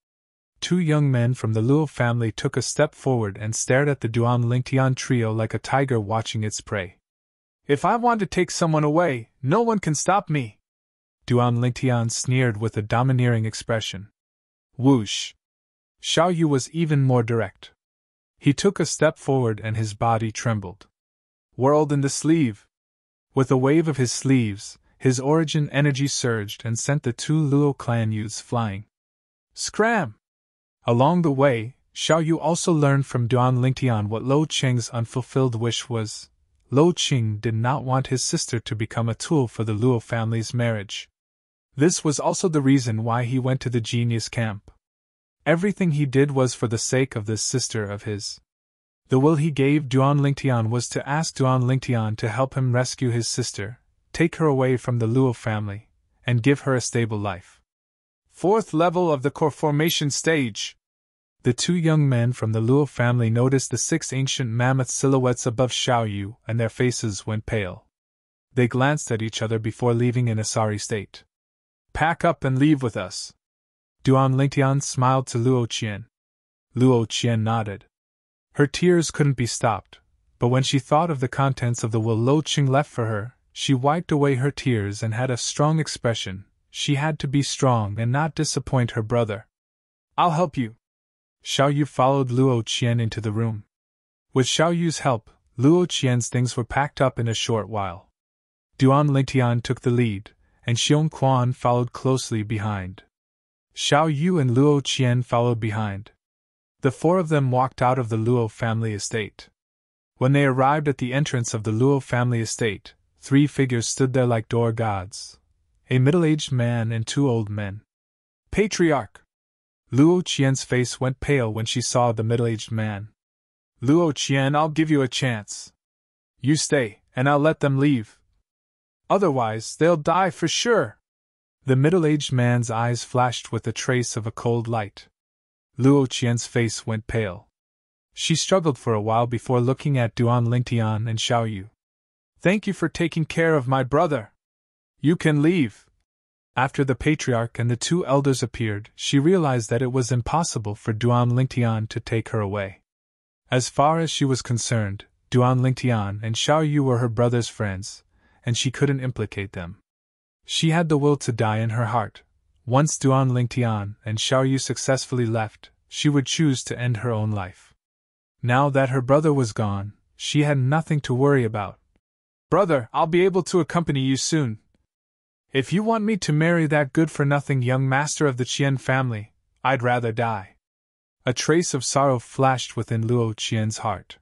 Two young men from the Luo family took a step forward and stared at the Duan Lingtian trio like a tiger watching its prey. If I want to take someone away, no one can stop me. Duan Lingtian sneered with a domineering expression. Whoosh! Xiao Yu was even more direct. He took a step forward and his body trembled. Whirled in the sleeve. With a wave of his sleeves, his origin energy surged and sent the two Luo clan youths flying. Scram! Along the way, Xiao Yu also learned from Duan Lingtian what Lo Qing's unfulfilled wish was. Lo Qing did not want his sister to become a tool for the Luo family's marriage. This was also the reason why he went to the genius camp. Everything he did was for the sake of this sister of his. The will he gave Duan Lingtian was to ask Duan Lingtian to help him rescue his sister, take her away from the Luo family, and give her a stable life. Fourth level of the core formation stage. The two young men from the Luo family noticed the 6 ancient mammoth silhouettes above Xiao Yu, and their faces went pale. They glanced at each other before leaving in a sorry state. Pack up and leave with us. Duan Lingtian smiled to Luo Qian. Luo Qian nodded. Her tears couldn't be stopped, but when she thought of the contents of the will Lo Qing left for her, she wiped away her tears and had a strong expression. She had to be strong and not disappoint her brother. I'll help you. Xiao Yu followed Luo Qian into the room. With Xiao Yu's help, Luo Qian's things were packed up in a short while. Duan Lingtian took the lead, and Xiong Quan followed closely behind. Xiao Yu and Luo Qian followed behind. The four of them walked out of the Luo family estate. When they arrived at the entrance of the Luo family estate, 3 figures stood there like door gods. A middle-aged man and 2 old men. Patriarch! Luo Qian's face went pale when she saw the middle-aged man. Luo Qian, I'll give you a chance. You stay, and I'll let them leave. Otherwise, they'll die for sure. The middle-aged man's eyes flashed with a trace of a cold light. Luo Qian's face went pale. She struggled for a while before looking at Duan Lingtian and Xiao Yu. Thank you for taking care of my brother. You can leave. After the patriarch and the 2 elders appeared, she realized that it was impossible for Duan Lingtian to take her away. As far as she was concerned, Duan Lingtian and Xiao Yu were her brother's friends, and she couldn't implicate them. She had the will to die in her heart. Once Duan Lingtian and Xiao Yu successfully left, she would choose to end her own life. Now that her brother was gone, she had nothing to worry about. Brother, I'll be able to accompany you soon. If you want me to marry that good-for-nothing young master of the Qian family, I'd rather die. A trace of sorrow flashed within Luo Qian's heart.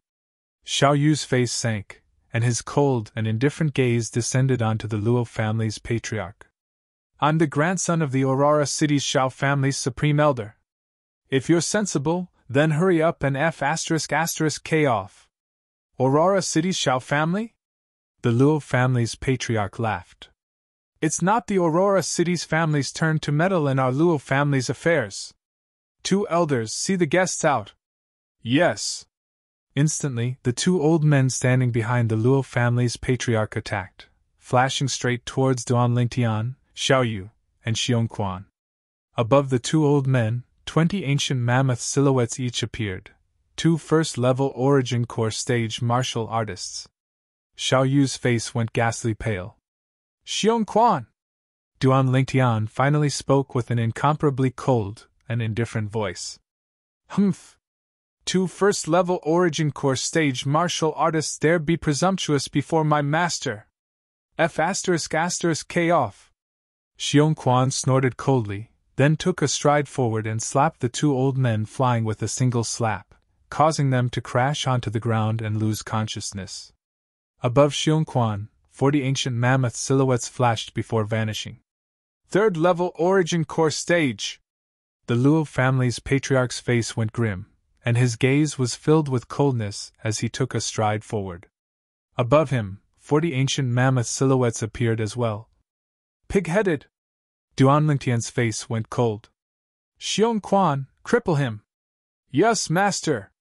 Xiao Yu's face sank, and his cold and indifferent gaze descended onto the Luo family's patriarch. I'm the grandson of the Aurora City's Xiao family's supreme elder. If you're sensible, then hurry up and F***K off. Aurora City's Xiao family? The Luo family's patriarch laughed. It's not the Aurora City's family's turn to meddle in our Luo family's affairs. 2 elders, see the guests out. Yes. Instantly, the 2 old men standing behind the Luo family's patriarch attacked, flashing straight towards Duan Lingtian, Xiao Yu, and Xiong Quan. Above the 2 old men, 20 ancient mammoth silhouettes each appeared, 2 first-level origin core stage martial artists. Xiao Yu's face went ghastly pale. Xiong Quan! Duan Lingtian finally spoke with an incomparably cold and indifferent voice. Humph! 2 first-level origin core stage martial artists dare be presumptuous before my master. F***K off. Xiong Quan snorted coldly, then took a stride forward and slapped the two old men flying with a single slap, causing them to crash onto the ground and lose consciousness. Above Xiong Quan, 40 ancient mammoth silhouettes flashed before vanishing. Third level origin core stage! The Luo family's patriarch's face went grim, and his gaze was filled with coldness as he took a stride forward. Above him, 40 ancient mammoth silhouettes appeared as well. Pig-headed! Duan Lingtian's face went cold. Xiong Quan, cripple him! Yes, master!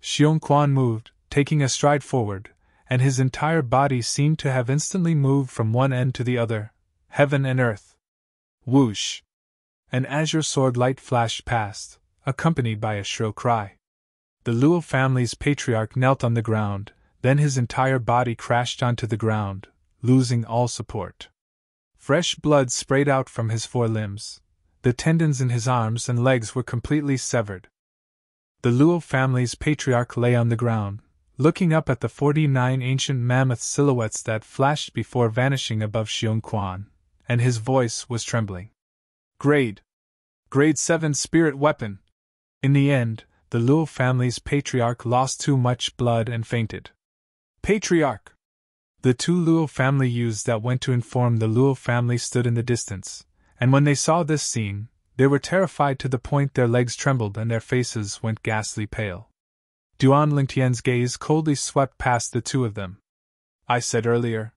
Xiong Quan moved, taking a stride forward, and his entire body seemed to have instantly moved from one end to the other, heaven and earth. Whoosh! An azure sword light flashed past, accompanied by a shrill cry. The Luo family's patriarch knelt on the ground, then his entire body crashed onto the ground, losing all support. Fresh blood sprayed out from his forelimbs. The tendons in his arms and legs were completely severed. The Luo family's patriarch lay on the ground, looking up at the 49 ancient mammoth silhouettes that flashed before vanishing above Xiong Quan, and his voice was trembling. Grade 7 spirit weapon. In the end, the Luo family's patriarch lost too much blood and fainted. Patriarch! The two Luo family youths that went to inform the Luo family stood in the distance, and when they saw this scene, they were terrified to the point their legs trembled and their faces went ghastly pale. Duan Lingtian's gaze coldly swept past the two of them. I said earlier,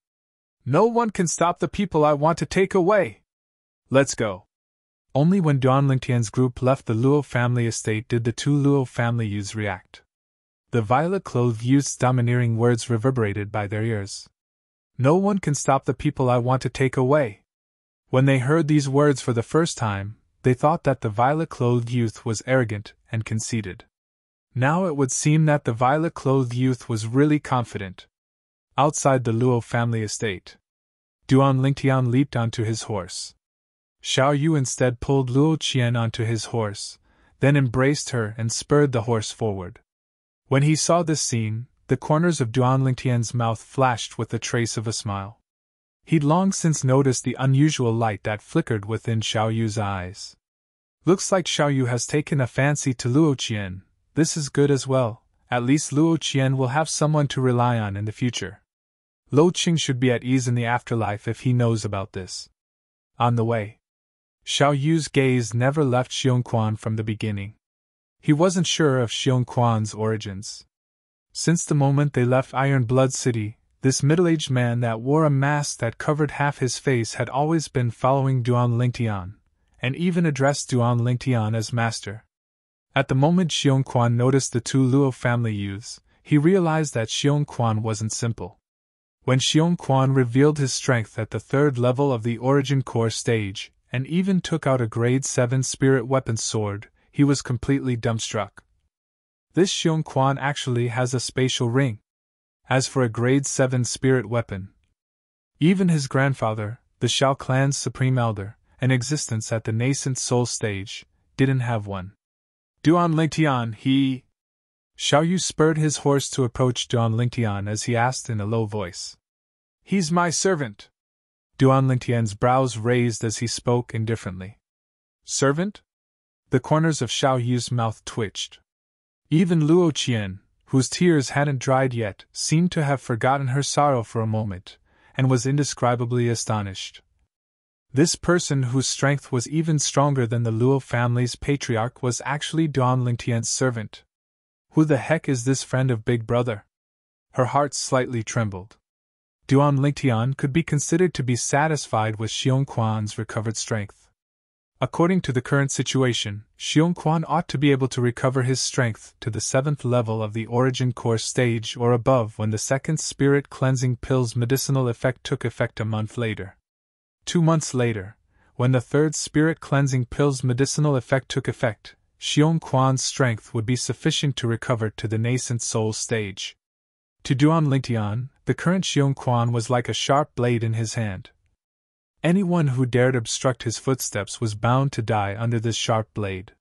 no one can stop the people I want to take away. Let's go. Only when Duan Lingtian's group left the Luo family estate did the two Luo family youths react. The violet-clothed youth's domineering words reverberated by their ears. No one can stop the people I want to take away. When they heard these words for the first time, they thought that the violet-clothed youth was arrogant and conceited. Now it would seem that the violet-clothed youth was really confident. Outside the Luo family estate, Duan Lingtian leaped onto his horse. Xiao Yu instead pulled Luo Qian onto his horse, then embraced her and spurred the horse forward. When he saw this scene, the corners of Duan Lingtian's mouth flashed with the trace of a smile. He'd long since noticed the unusual light that flickered within Xiao Yu's eyes. Looks like Xiao Yu has taken a fancy to Luo Qian. This is good as well, at least Luo Qian will have someone to rely on in the future. Lo Qing should be at ease in the afterlife if he knows about this. On the way, Xiao Yu's gaze never left Xiong Quan from the beginning. He wasn't sure of Xiong Quan's origins. Since the moment they left Iron Blood City, this middle-aged man that wore a mask that covered half his face had always been following Duan Lingtian, and even addressed Duan Lingtian as master. At the moment Xiong Quan noticed the two Luo family youths, he realized that Xiong Quan wasn't simple. When Xiong Quan revealed his strength at the third level of the Origin Core stage, and even took out a Grade 7 spirit weapon sword, he was completely dumbstruck. This Xiong Quan actually has a spatial ring. As for a Grade 7 spirit weapon, even his grandfather, the Shao clan's supreme elder, in existence at the nascent soul stage, didn't have one. Duan Lingtian, he... Xiao Yu spurred his horse to approach Duan Lingtian as he asked in a low voice. He's my servant. Duan Lingtian's brows raised as he spoke indifferently. Servant? The corners of Xiao Yu's mouth twitched. Even Luo Qian, whose tears hadn't dried yet, seemed to have forgotten her sorrow for a moment, and was indescribably astonished. This person whose strength was even stronger than the Luo family's patriarch was actually Duan Lingtian's servant. Who the heck is this friend of Big Brother? Her heart slightly trembled. Duan Lingtian could be considered to be satisfied with Xiong Quan's recovered strength. According to the current situation, Xiong Quan ought to be able to recover his strength to the 7th level of the Origin Core stage or above when the second Spirit Cleansing Pill's medicinal effect took effect a month later. 2 months later, when the third Spirit Cleansing Pill's medicinal effect took effect, Xiong Quan's strength would be sufficient to recover to the nascent soul stage. To Duan Lingtian, the current Xiong Quan was like a sharp blade in his hand. Anyone who dared obstruct his footsteps was bound to die under this sharp blade.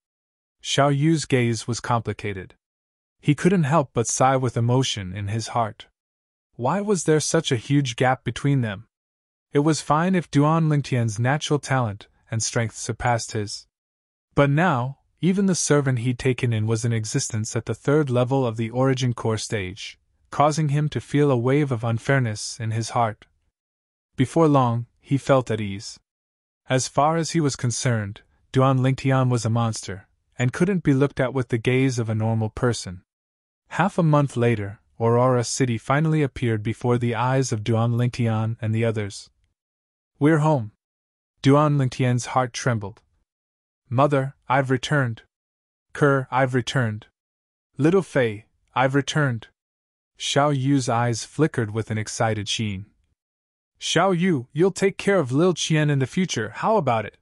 Xiao Yu's gaze was complicated. He couldn't help but sigh with emotion in his heart. Why was there such a huge gap between them? It was fine if Duan Lingtian's natural talent and strength surpassed his. But now, even the servant he'd taken in was in existence at the third level of the origin core stage, causing him to feel a wave of unfairness in his heart. Before long, he felt at ease. As far as he was concerned, Duan Lingtian was a monster, and couldn't be looked at with the gaze of a normal person. Half a month later, Aurora City finally appeared before the eyes of Duan Lingtian and the others. "We're home." Duan Lingtian's heart trembled. "Mother, I've returned." "Kerr, I've returned." "Little Fei, I've returned." Xiao Yu's eyes flickered with an excited sheen. "Xiao Yu, you'll take care of Lil Qian in the future, how about it?"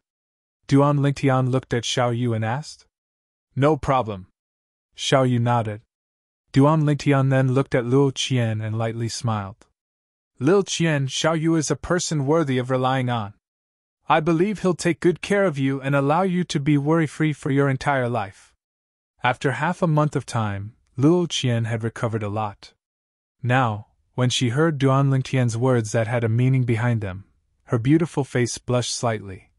Duan Lingtian looked at Xiao Yu and asked. "No problem." Xiao Yu nodded. Duan Lingtian then looked at Lil Qian and lightly smiled. "Lil Qian, Xiao Yu is a person worthy of relying on. I believe he'll take good care of you and allow you to be worry-free for your entire life." After half a month of time, Lil Qian had recovered a lot. Now, when she heard Duan Lingtian's words that had a meaning behind them, her beautiful face blushed slightly,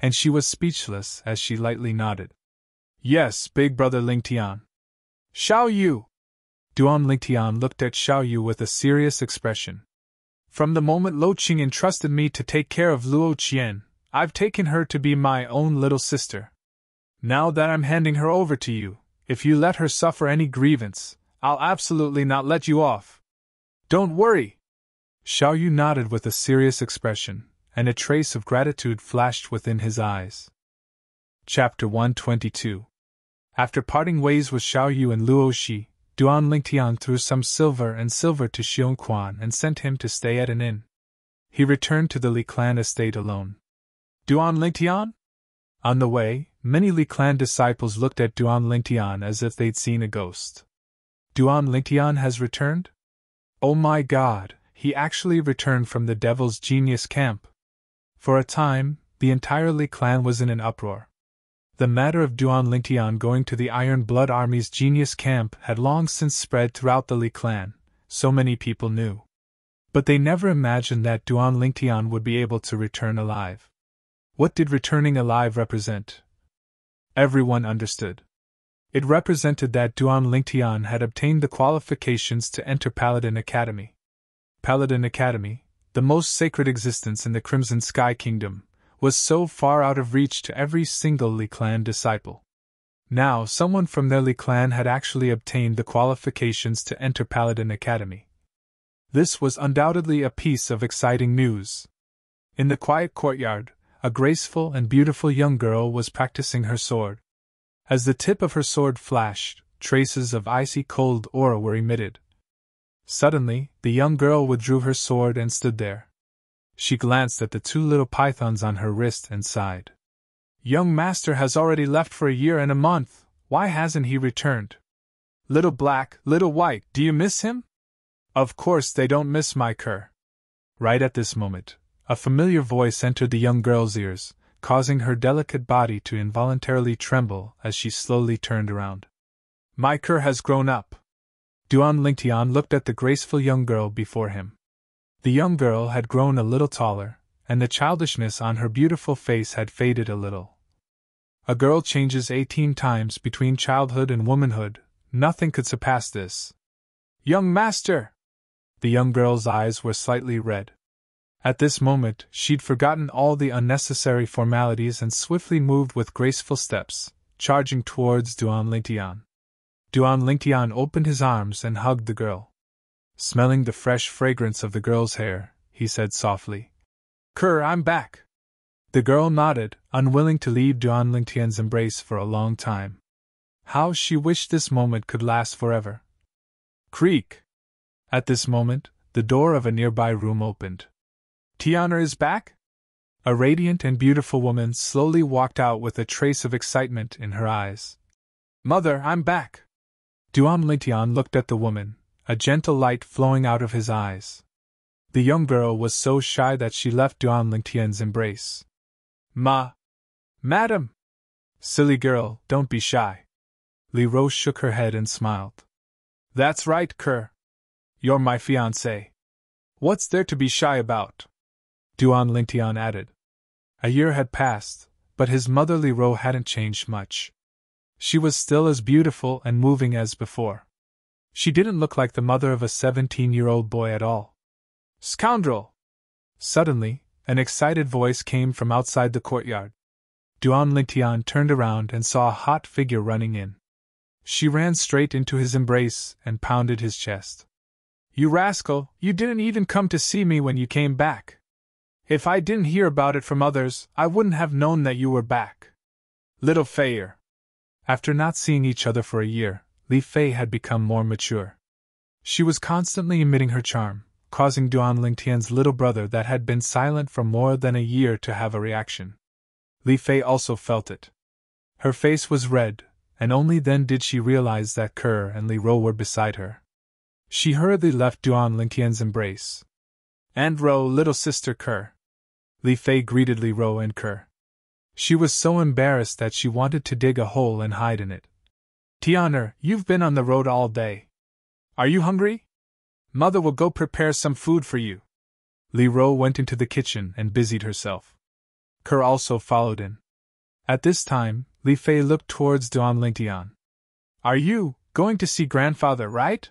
and she was speechless as she lightly nodded. "Yes, big brother Lingtian." "Xiao Yu!" Duan Lingtian looked at Xiao Yu with a serious expression. "From the moment Lo Qing entrusted me to take care of Luo Qian, I've taken her to be my own little sister. Now that I'm handing her over to you, if you let her suffer any grievance, I'll absolutely not let you off." "Don't worry." Xiao Yu nodded with a serious expression, and a trace of gratitude flashed within his eyes. Chapter 122. After parting ways with Xiao Yu and Luo Shi, Duan Lingtian threw some silver to Xiong Quan and sent him to stay at an inn. He returned to the Li clan estate alone. "Duan Lingtian?" On the way, many Li clan disciples looked at Duan Lingtian as if they'd seen a ghost. "Duan Lingtian has returned? Oh my God, he actually returned from the Devil's Genius camp." For a time, the entire Li clan was in an uproar. The matter of Duan Lingtian going to the Iron Blood Army's Genius camp had long since spread throughout the Li clan, so many people knew. But they never imagined that Duan Lingtian would be able to return alive. What did returning alive represent? Everyone understood. It represented that Duan Lingtian had obtained the qualifications to enter Paladin Academy. Paladin Academy, the most sacred existence in the Crimson Sky Kingdom, was so far out of reach to every single Li clan disciple. Now someone from their Li clan had actually obtained the qualifications to enter Paladin Academy. This was undoubtedly a piece of exciting news. In the quiet courtyard, a graceful and beautiful young girl was practicing her sword. As the tip of her sword flashed, traces of icy cold aura were emitted. Suddenly, the young girl withdrew her sword and stood there. She glanced at the two little pythons on her wrist and sighed. "Young master has already left for a year and a month, why hasn't he returned? Little black, little white, do you miss him?" "Of course they don't miss my cur." Right at this moment, a familiar voice entered the young girl's ears, causing her delicate body to involuntarily tremble as she slowly turned around. "My cur has grown up." Duan Lingtian looked at the graceful young girl before him. The young girl had grown a little taller, and the childishness on her beautiful face had faded a little. A girl changes 18 times between childhood and womanhood, nothing could surpass this. "Young master!" The young girl's eyes were slightly red. At this moment, she'd forgotten all the unnecessary formalities and swiftly moved with graceful steps, charging towards Duan Lingtian. Duan Lingtian opened his arms and hugged the girl. Smelling the fresh fragrance of the girl's hair, he said softly, "Kerr, I'm back." The girl nodded, unwilling to leave Duan Lingtian's embrace for a long time. How she wished this moment could last forever. Creak! At this moment, the door of a nearby room opened. "Tiana is back?" A radiant and beautiful woman slowly walked out with a trace of excitement in her eyes. "Mother, I'm back." Duan Lingtian looked at the woman, a gentle light flowing out of his eyes. The young girl was so shy that she left Duan Lingtian's embrace. Madam!" "Silly girl, don't be shy." Li Rose shook her head and smiled. "That's right, Kerr. You're my fiancé. What's there to be shy about?" Duan Lingtian added. A year had passed, but his mother Li Ro hadn't changed much. She was still as beautiful and moving as before. She didn't look like the mother of a 17-year-old boy at all. Scoundrel! Suddenly, an excited voice came from outside the courtyard. Duan Lingtian turned around and saw a hot figure running in. She ran straight into his embrace and pounded his chest. You rascal, you didn't even come to see me when you came back. If I didn't hear about it from others, I wouldn't have known that you were back. Little Feier. After not seeing each other for a year, Li Fei had become more mature. She was constantly emitting her charm, causing Duan Lingtian's little brother that had been silent for more than a year to have a reaction. Li Fei also felt it. Her face was red, and only then did she realize that Kerr and Li Ro were beside her. She hurriedly left Duan Lingtian's embrace. And Ro, little sister Kerr. Li Fei greeted Li Ro and Kerr. She was so embarrassed that she wanted to dig a hole and hide in it. Tianer, you've been on the road all day. Are you hungry? Mother will go prepare some food for you. Li Ro went into the kitchen and busied herself. Kerr also followed in. At this time, Li Fei looked towards Duan Lingtian. Are you going to see grandfather, right?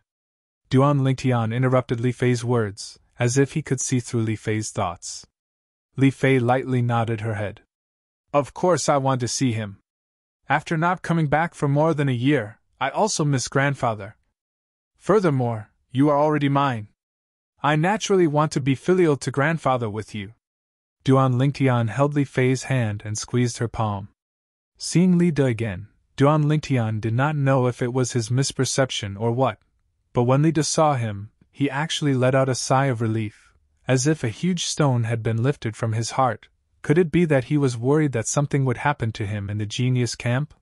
Duan Lingtian interrupted Li Fei's words, as if he could see through Li Fei's thoughts. Li Fei lightly nodded her head. Of course I want to see him. After not coming back for more than a year, I also miss grandfather. Furthermore, you are already mine. I naturally want to be filial to grandfather with you. Duan Lingtian held Li Fei's hand and squeezed her palm. Seeing Li De again, Duan Lingtian did not know if it was his misperception or what, but when Li De saw him, he actually let out a sigh of relief, as if a huge stone had been lifted from his heart. Could it be that he was worried that something would happen to him in the genius camp?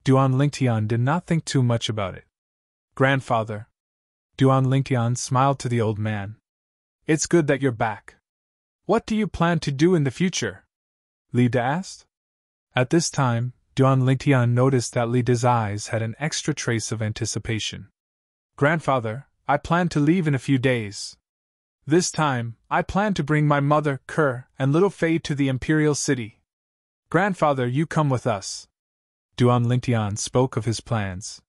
Duan Lingtian did not think too much about it. Grandfather. Duan Lingtian smiled to the old man. It's good that you're back. What do you plan to do in the future? Li De asked. At this time, Duan Lingtian noticed that Li De's eyes had an extra trace of anticipation. Grandfather, I plan to leave in a few days. This time, I plan to bring my mother, Kerr, and little Fei to the Imperial City. Grandfather, you come with us. Duan Lingtian spoke of his plans.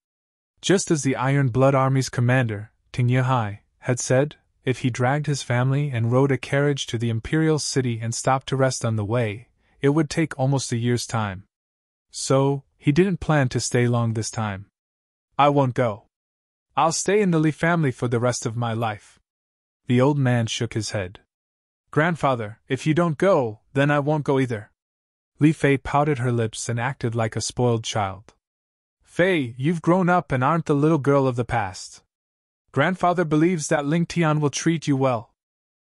Just as the Iron Blood Army's commander, Ting Yehai, had said, if he dragged his family and rode a carriage to the Imperial City and stopped to rest on the way, it would take almost a year's time. So, he didn't plan to stay long this time. I won't go. I'll stay in the Li family for the rest of my life. The old man shook his head. Grandfather, if you don't go, then I won't go either. Li Fei pouted her lips and acted like a spoiled child. Fei, you've grown up and aren't the little girl of the past. Grandfather believes that Lingtian will treat you well.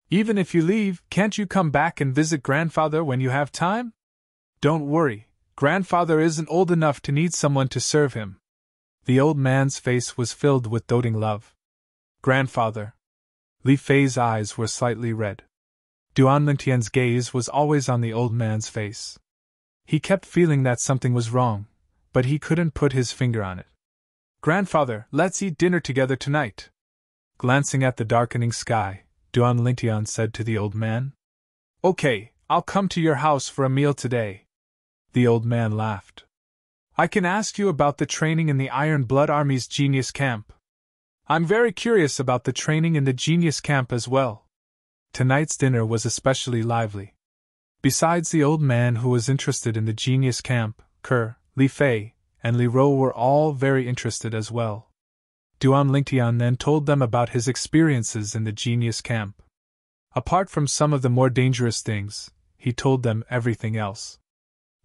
Even if you leave, can't you come back and visit grandfather when you have time? Don't worry, grandfather isn't old enough to need someone to serve him. The old man's face was filled with doting love. Grandfather. Li Fei's eyes were slightly red. Duan Lingtian's gaze was always on the old man's face. He kept feeling that something was wrong, but he couldn't put his finger on it. Grandfather, let's eat dinner together tonight. Glancing at the darkening sky, Duan Lingtian said to the old man. Okay, I'll come to your house for a meal today. The old man laughed. I can ask you about the training in the Iron Blood Army's Genius Camp. I'm very curious about the training in the Genius Camp as well. Tonight's dinner was especially lively. Besides the old man who was interested in the Genius Camp, Kerr, Li Fei, and Li Ro were all very interested as well. Duan Lingtian then told them about his experiences in the Genius Camp. Apart from some of the more dangerous things, he told them everything else.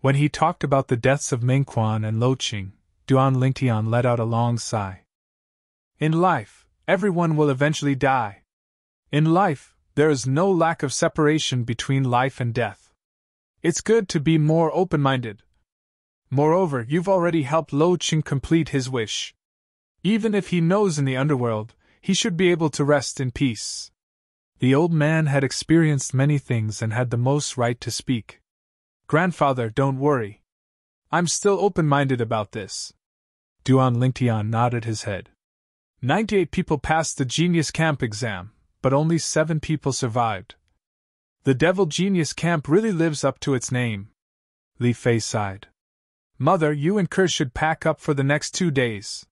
When he talked about the deaths of Meng Quan and Lo Qing, Duan Lingtian let out a long sigh. In life, everyone will eventually die. In life, there is no lack of separation between life and death. It's good to be more open-minded. Moreover, you've already helped Lo Qing complete his wish. Even if he knows in the underworld, he should be able to rest in peace. The old man had experienced many things and had the most right to speak. Grandfather, don't worry. I'm still open-minded about this. Duan Lingtian nodded his head. 98 people passed the Genius Camp exam, but only 7 people survived. The Devil Genius Camp really lives up to its name. Li Fei sighed. Mother, you and Kerr should pack up for the next 2 days.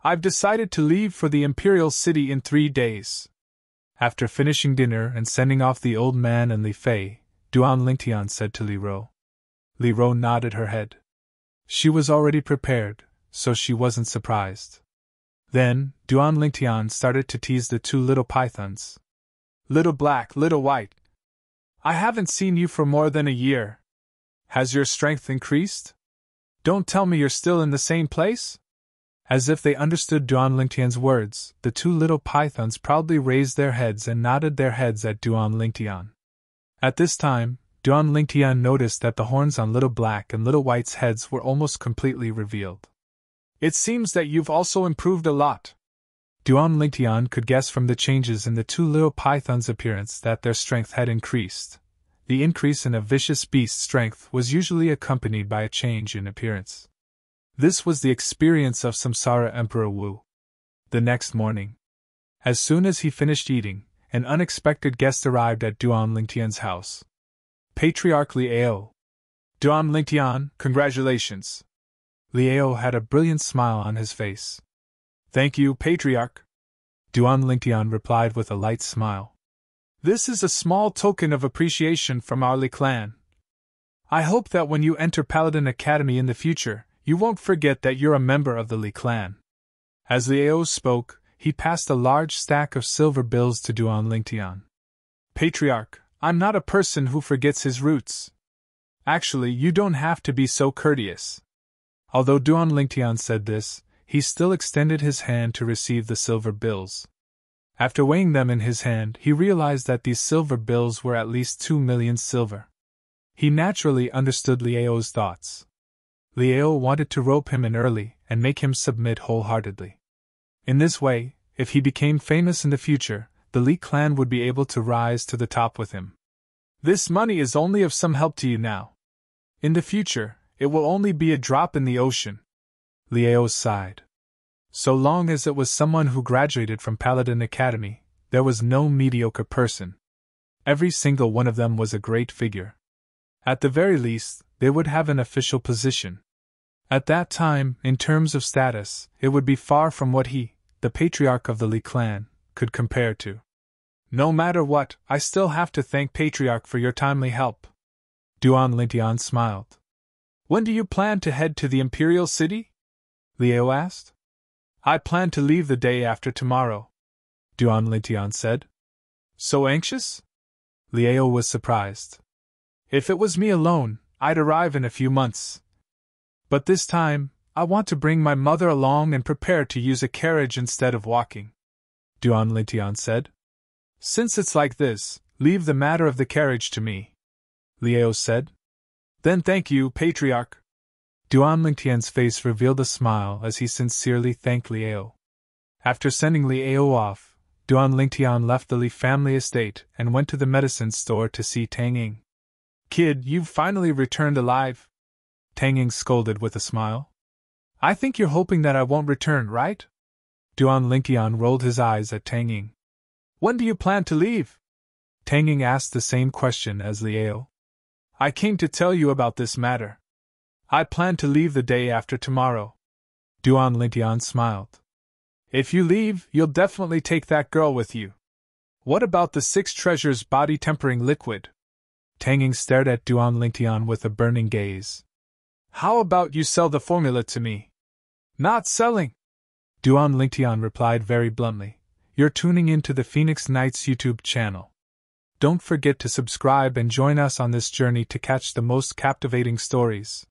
I've decided to leave for the Imperial City in 3 days. After finishing dinner and sending off the old man and Li Fei, Duan Lingtian said to Li Ro. Li Ro nodded her head. She was already prepared, so she wasn't surprised. Then, Duan Lingtian started to tease the 2 little pythons. Little black, little white. I haven't seen you for more than a year. Has your strength increased? Don't tell me you're still in the same place? As if they understood Duan Lingtian's words, the 2 little pythons proudly raised their heads and nodded their heads at Duan Lingtian. At this time, Duan Lingtian noticed that the horns on Little Black and Little White's heads were almost completely revealed. It seems that you've also improved a lot. Duan Lingtian could guess from the changes in the 2 little pythons' appearance that their strength had increased. The increase in a vicious beast's strength was usually accompanied by a change in appearance. This was the experience of Samsara Emperor Wu. The next morning, as soon as he finished eating, an unexpected guest arrived at Duan Lingtian's house. Patriarch Liao. Duan Lingtian, congratulations. Liao had a brilliant smile on his face. Thank you, Patriarch. Duan Lingtian replied with a light smile. This is a small token of appreciation from our Li clan. I hope that when you enter Paladin Academy in the future, you won't forget that you're a member of the Li clan. As Liao spoke, he passed a large stack of silver bills to Duan Lingtian. Patriarch, I'm not a person who forgets his roots. Actually, you don't have to be so courteous. Although Duan Lingtian said this, he still extended his hand to receive the silver bills. After weighing them in his hand, he realized that these silver bills were at least 2 million silver. He naturally understood Liao's thoughts. Liao wanted to rope him in early and make him submit wholeheartedly. In this way, if he became famous in the future, the Li clan would be able to rise to the top with him. This money is only of some help to you now. In the future, it will only be a drop in the ocean. Liao sighed. So long as it was someone who graduated from Paladin Academy, there was no mediocre person. Every single one of them was a great figure. At the very least, they would have an official position. At that time, in terms of status, it would be far from what he, the patriarch of the Li clan, could compare to. No matter what, I still have to thank Patriarch for your timely help. Duan Lingtian smiled. When do you plan to head to the Imperial City? Liao asked. I plan to leave the day after tomorrow, Duan Lingtian said. So anxious? Liao was surprised. If it was me alone, I'd arrive in a few months. But this time, I want to bring my mother along and prepare to use a carriage instead of walking, Duan Lingtian said. Since it's like this, leave the matter of the carriage to me, Liao said. Then thank you, Patriarch. Duan Lingtian's face revealed a smile as he sincerely thanked Liao. After sending Liao off, Duan Lingtian left the Li family estate and went to the medicine store to see Tang Ying. Kid, you've finally returned alive, Tang Ying scolded with a smile. I think you're hoping that I won't return, right? Duan Lingtian rolled his eyes at Tang Ying. When do you plan to leave? Tang Ying asked the same question as Liao. I came to tell you about this matter. I plan to leave the day after tomorrow. Duan Lingtian smiled. If you leave, you'll definitely take that girl with you. What about the 6 treasures body-tempering liquid? Tang Ying stared at Duan Lingtian with a burning gaze. How about you sell the formula to me? Not selling, Duan Lingtian replied very bluntly. You're tuning into the Phoenix Knights YouTube channel. Don't forget to subscribe and join us on this journey to catch the most captivating stories.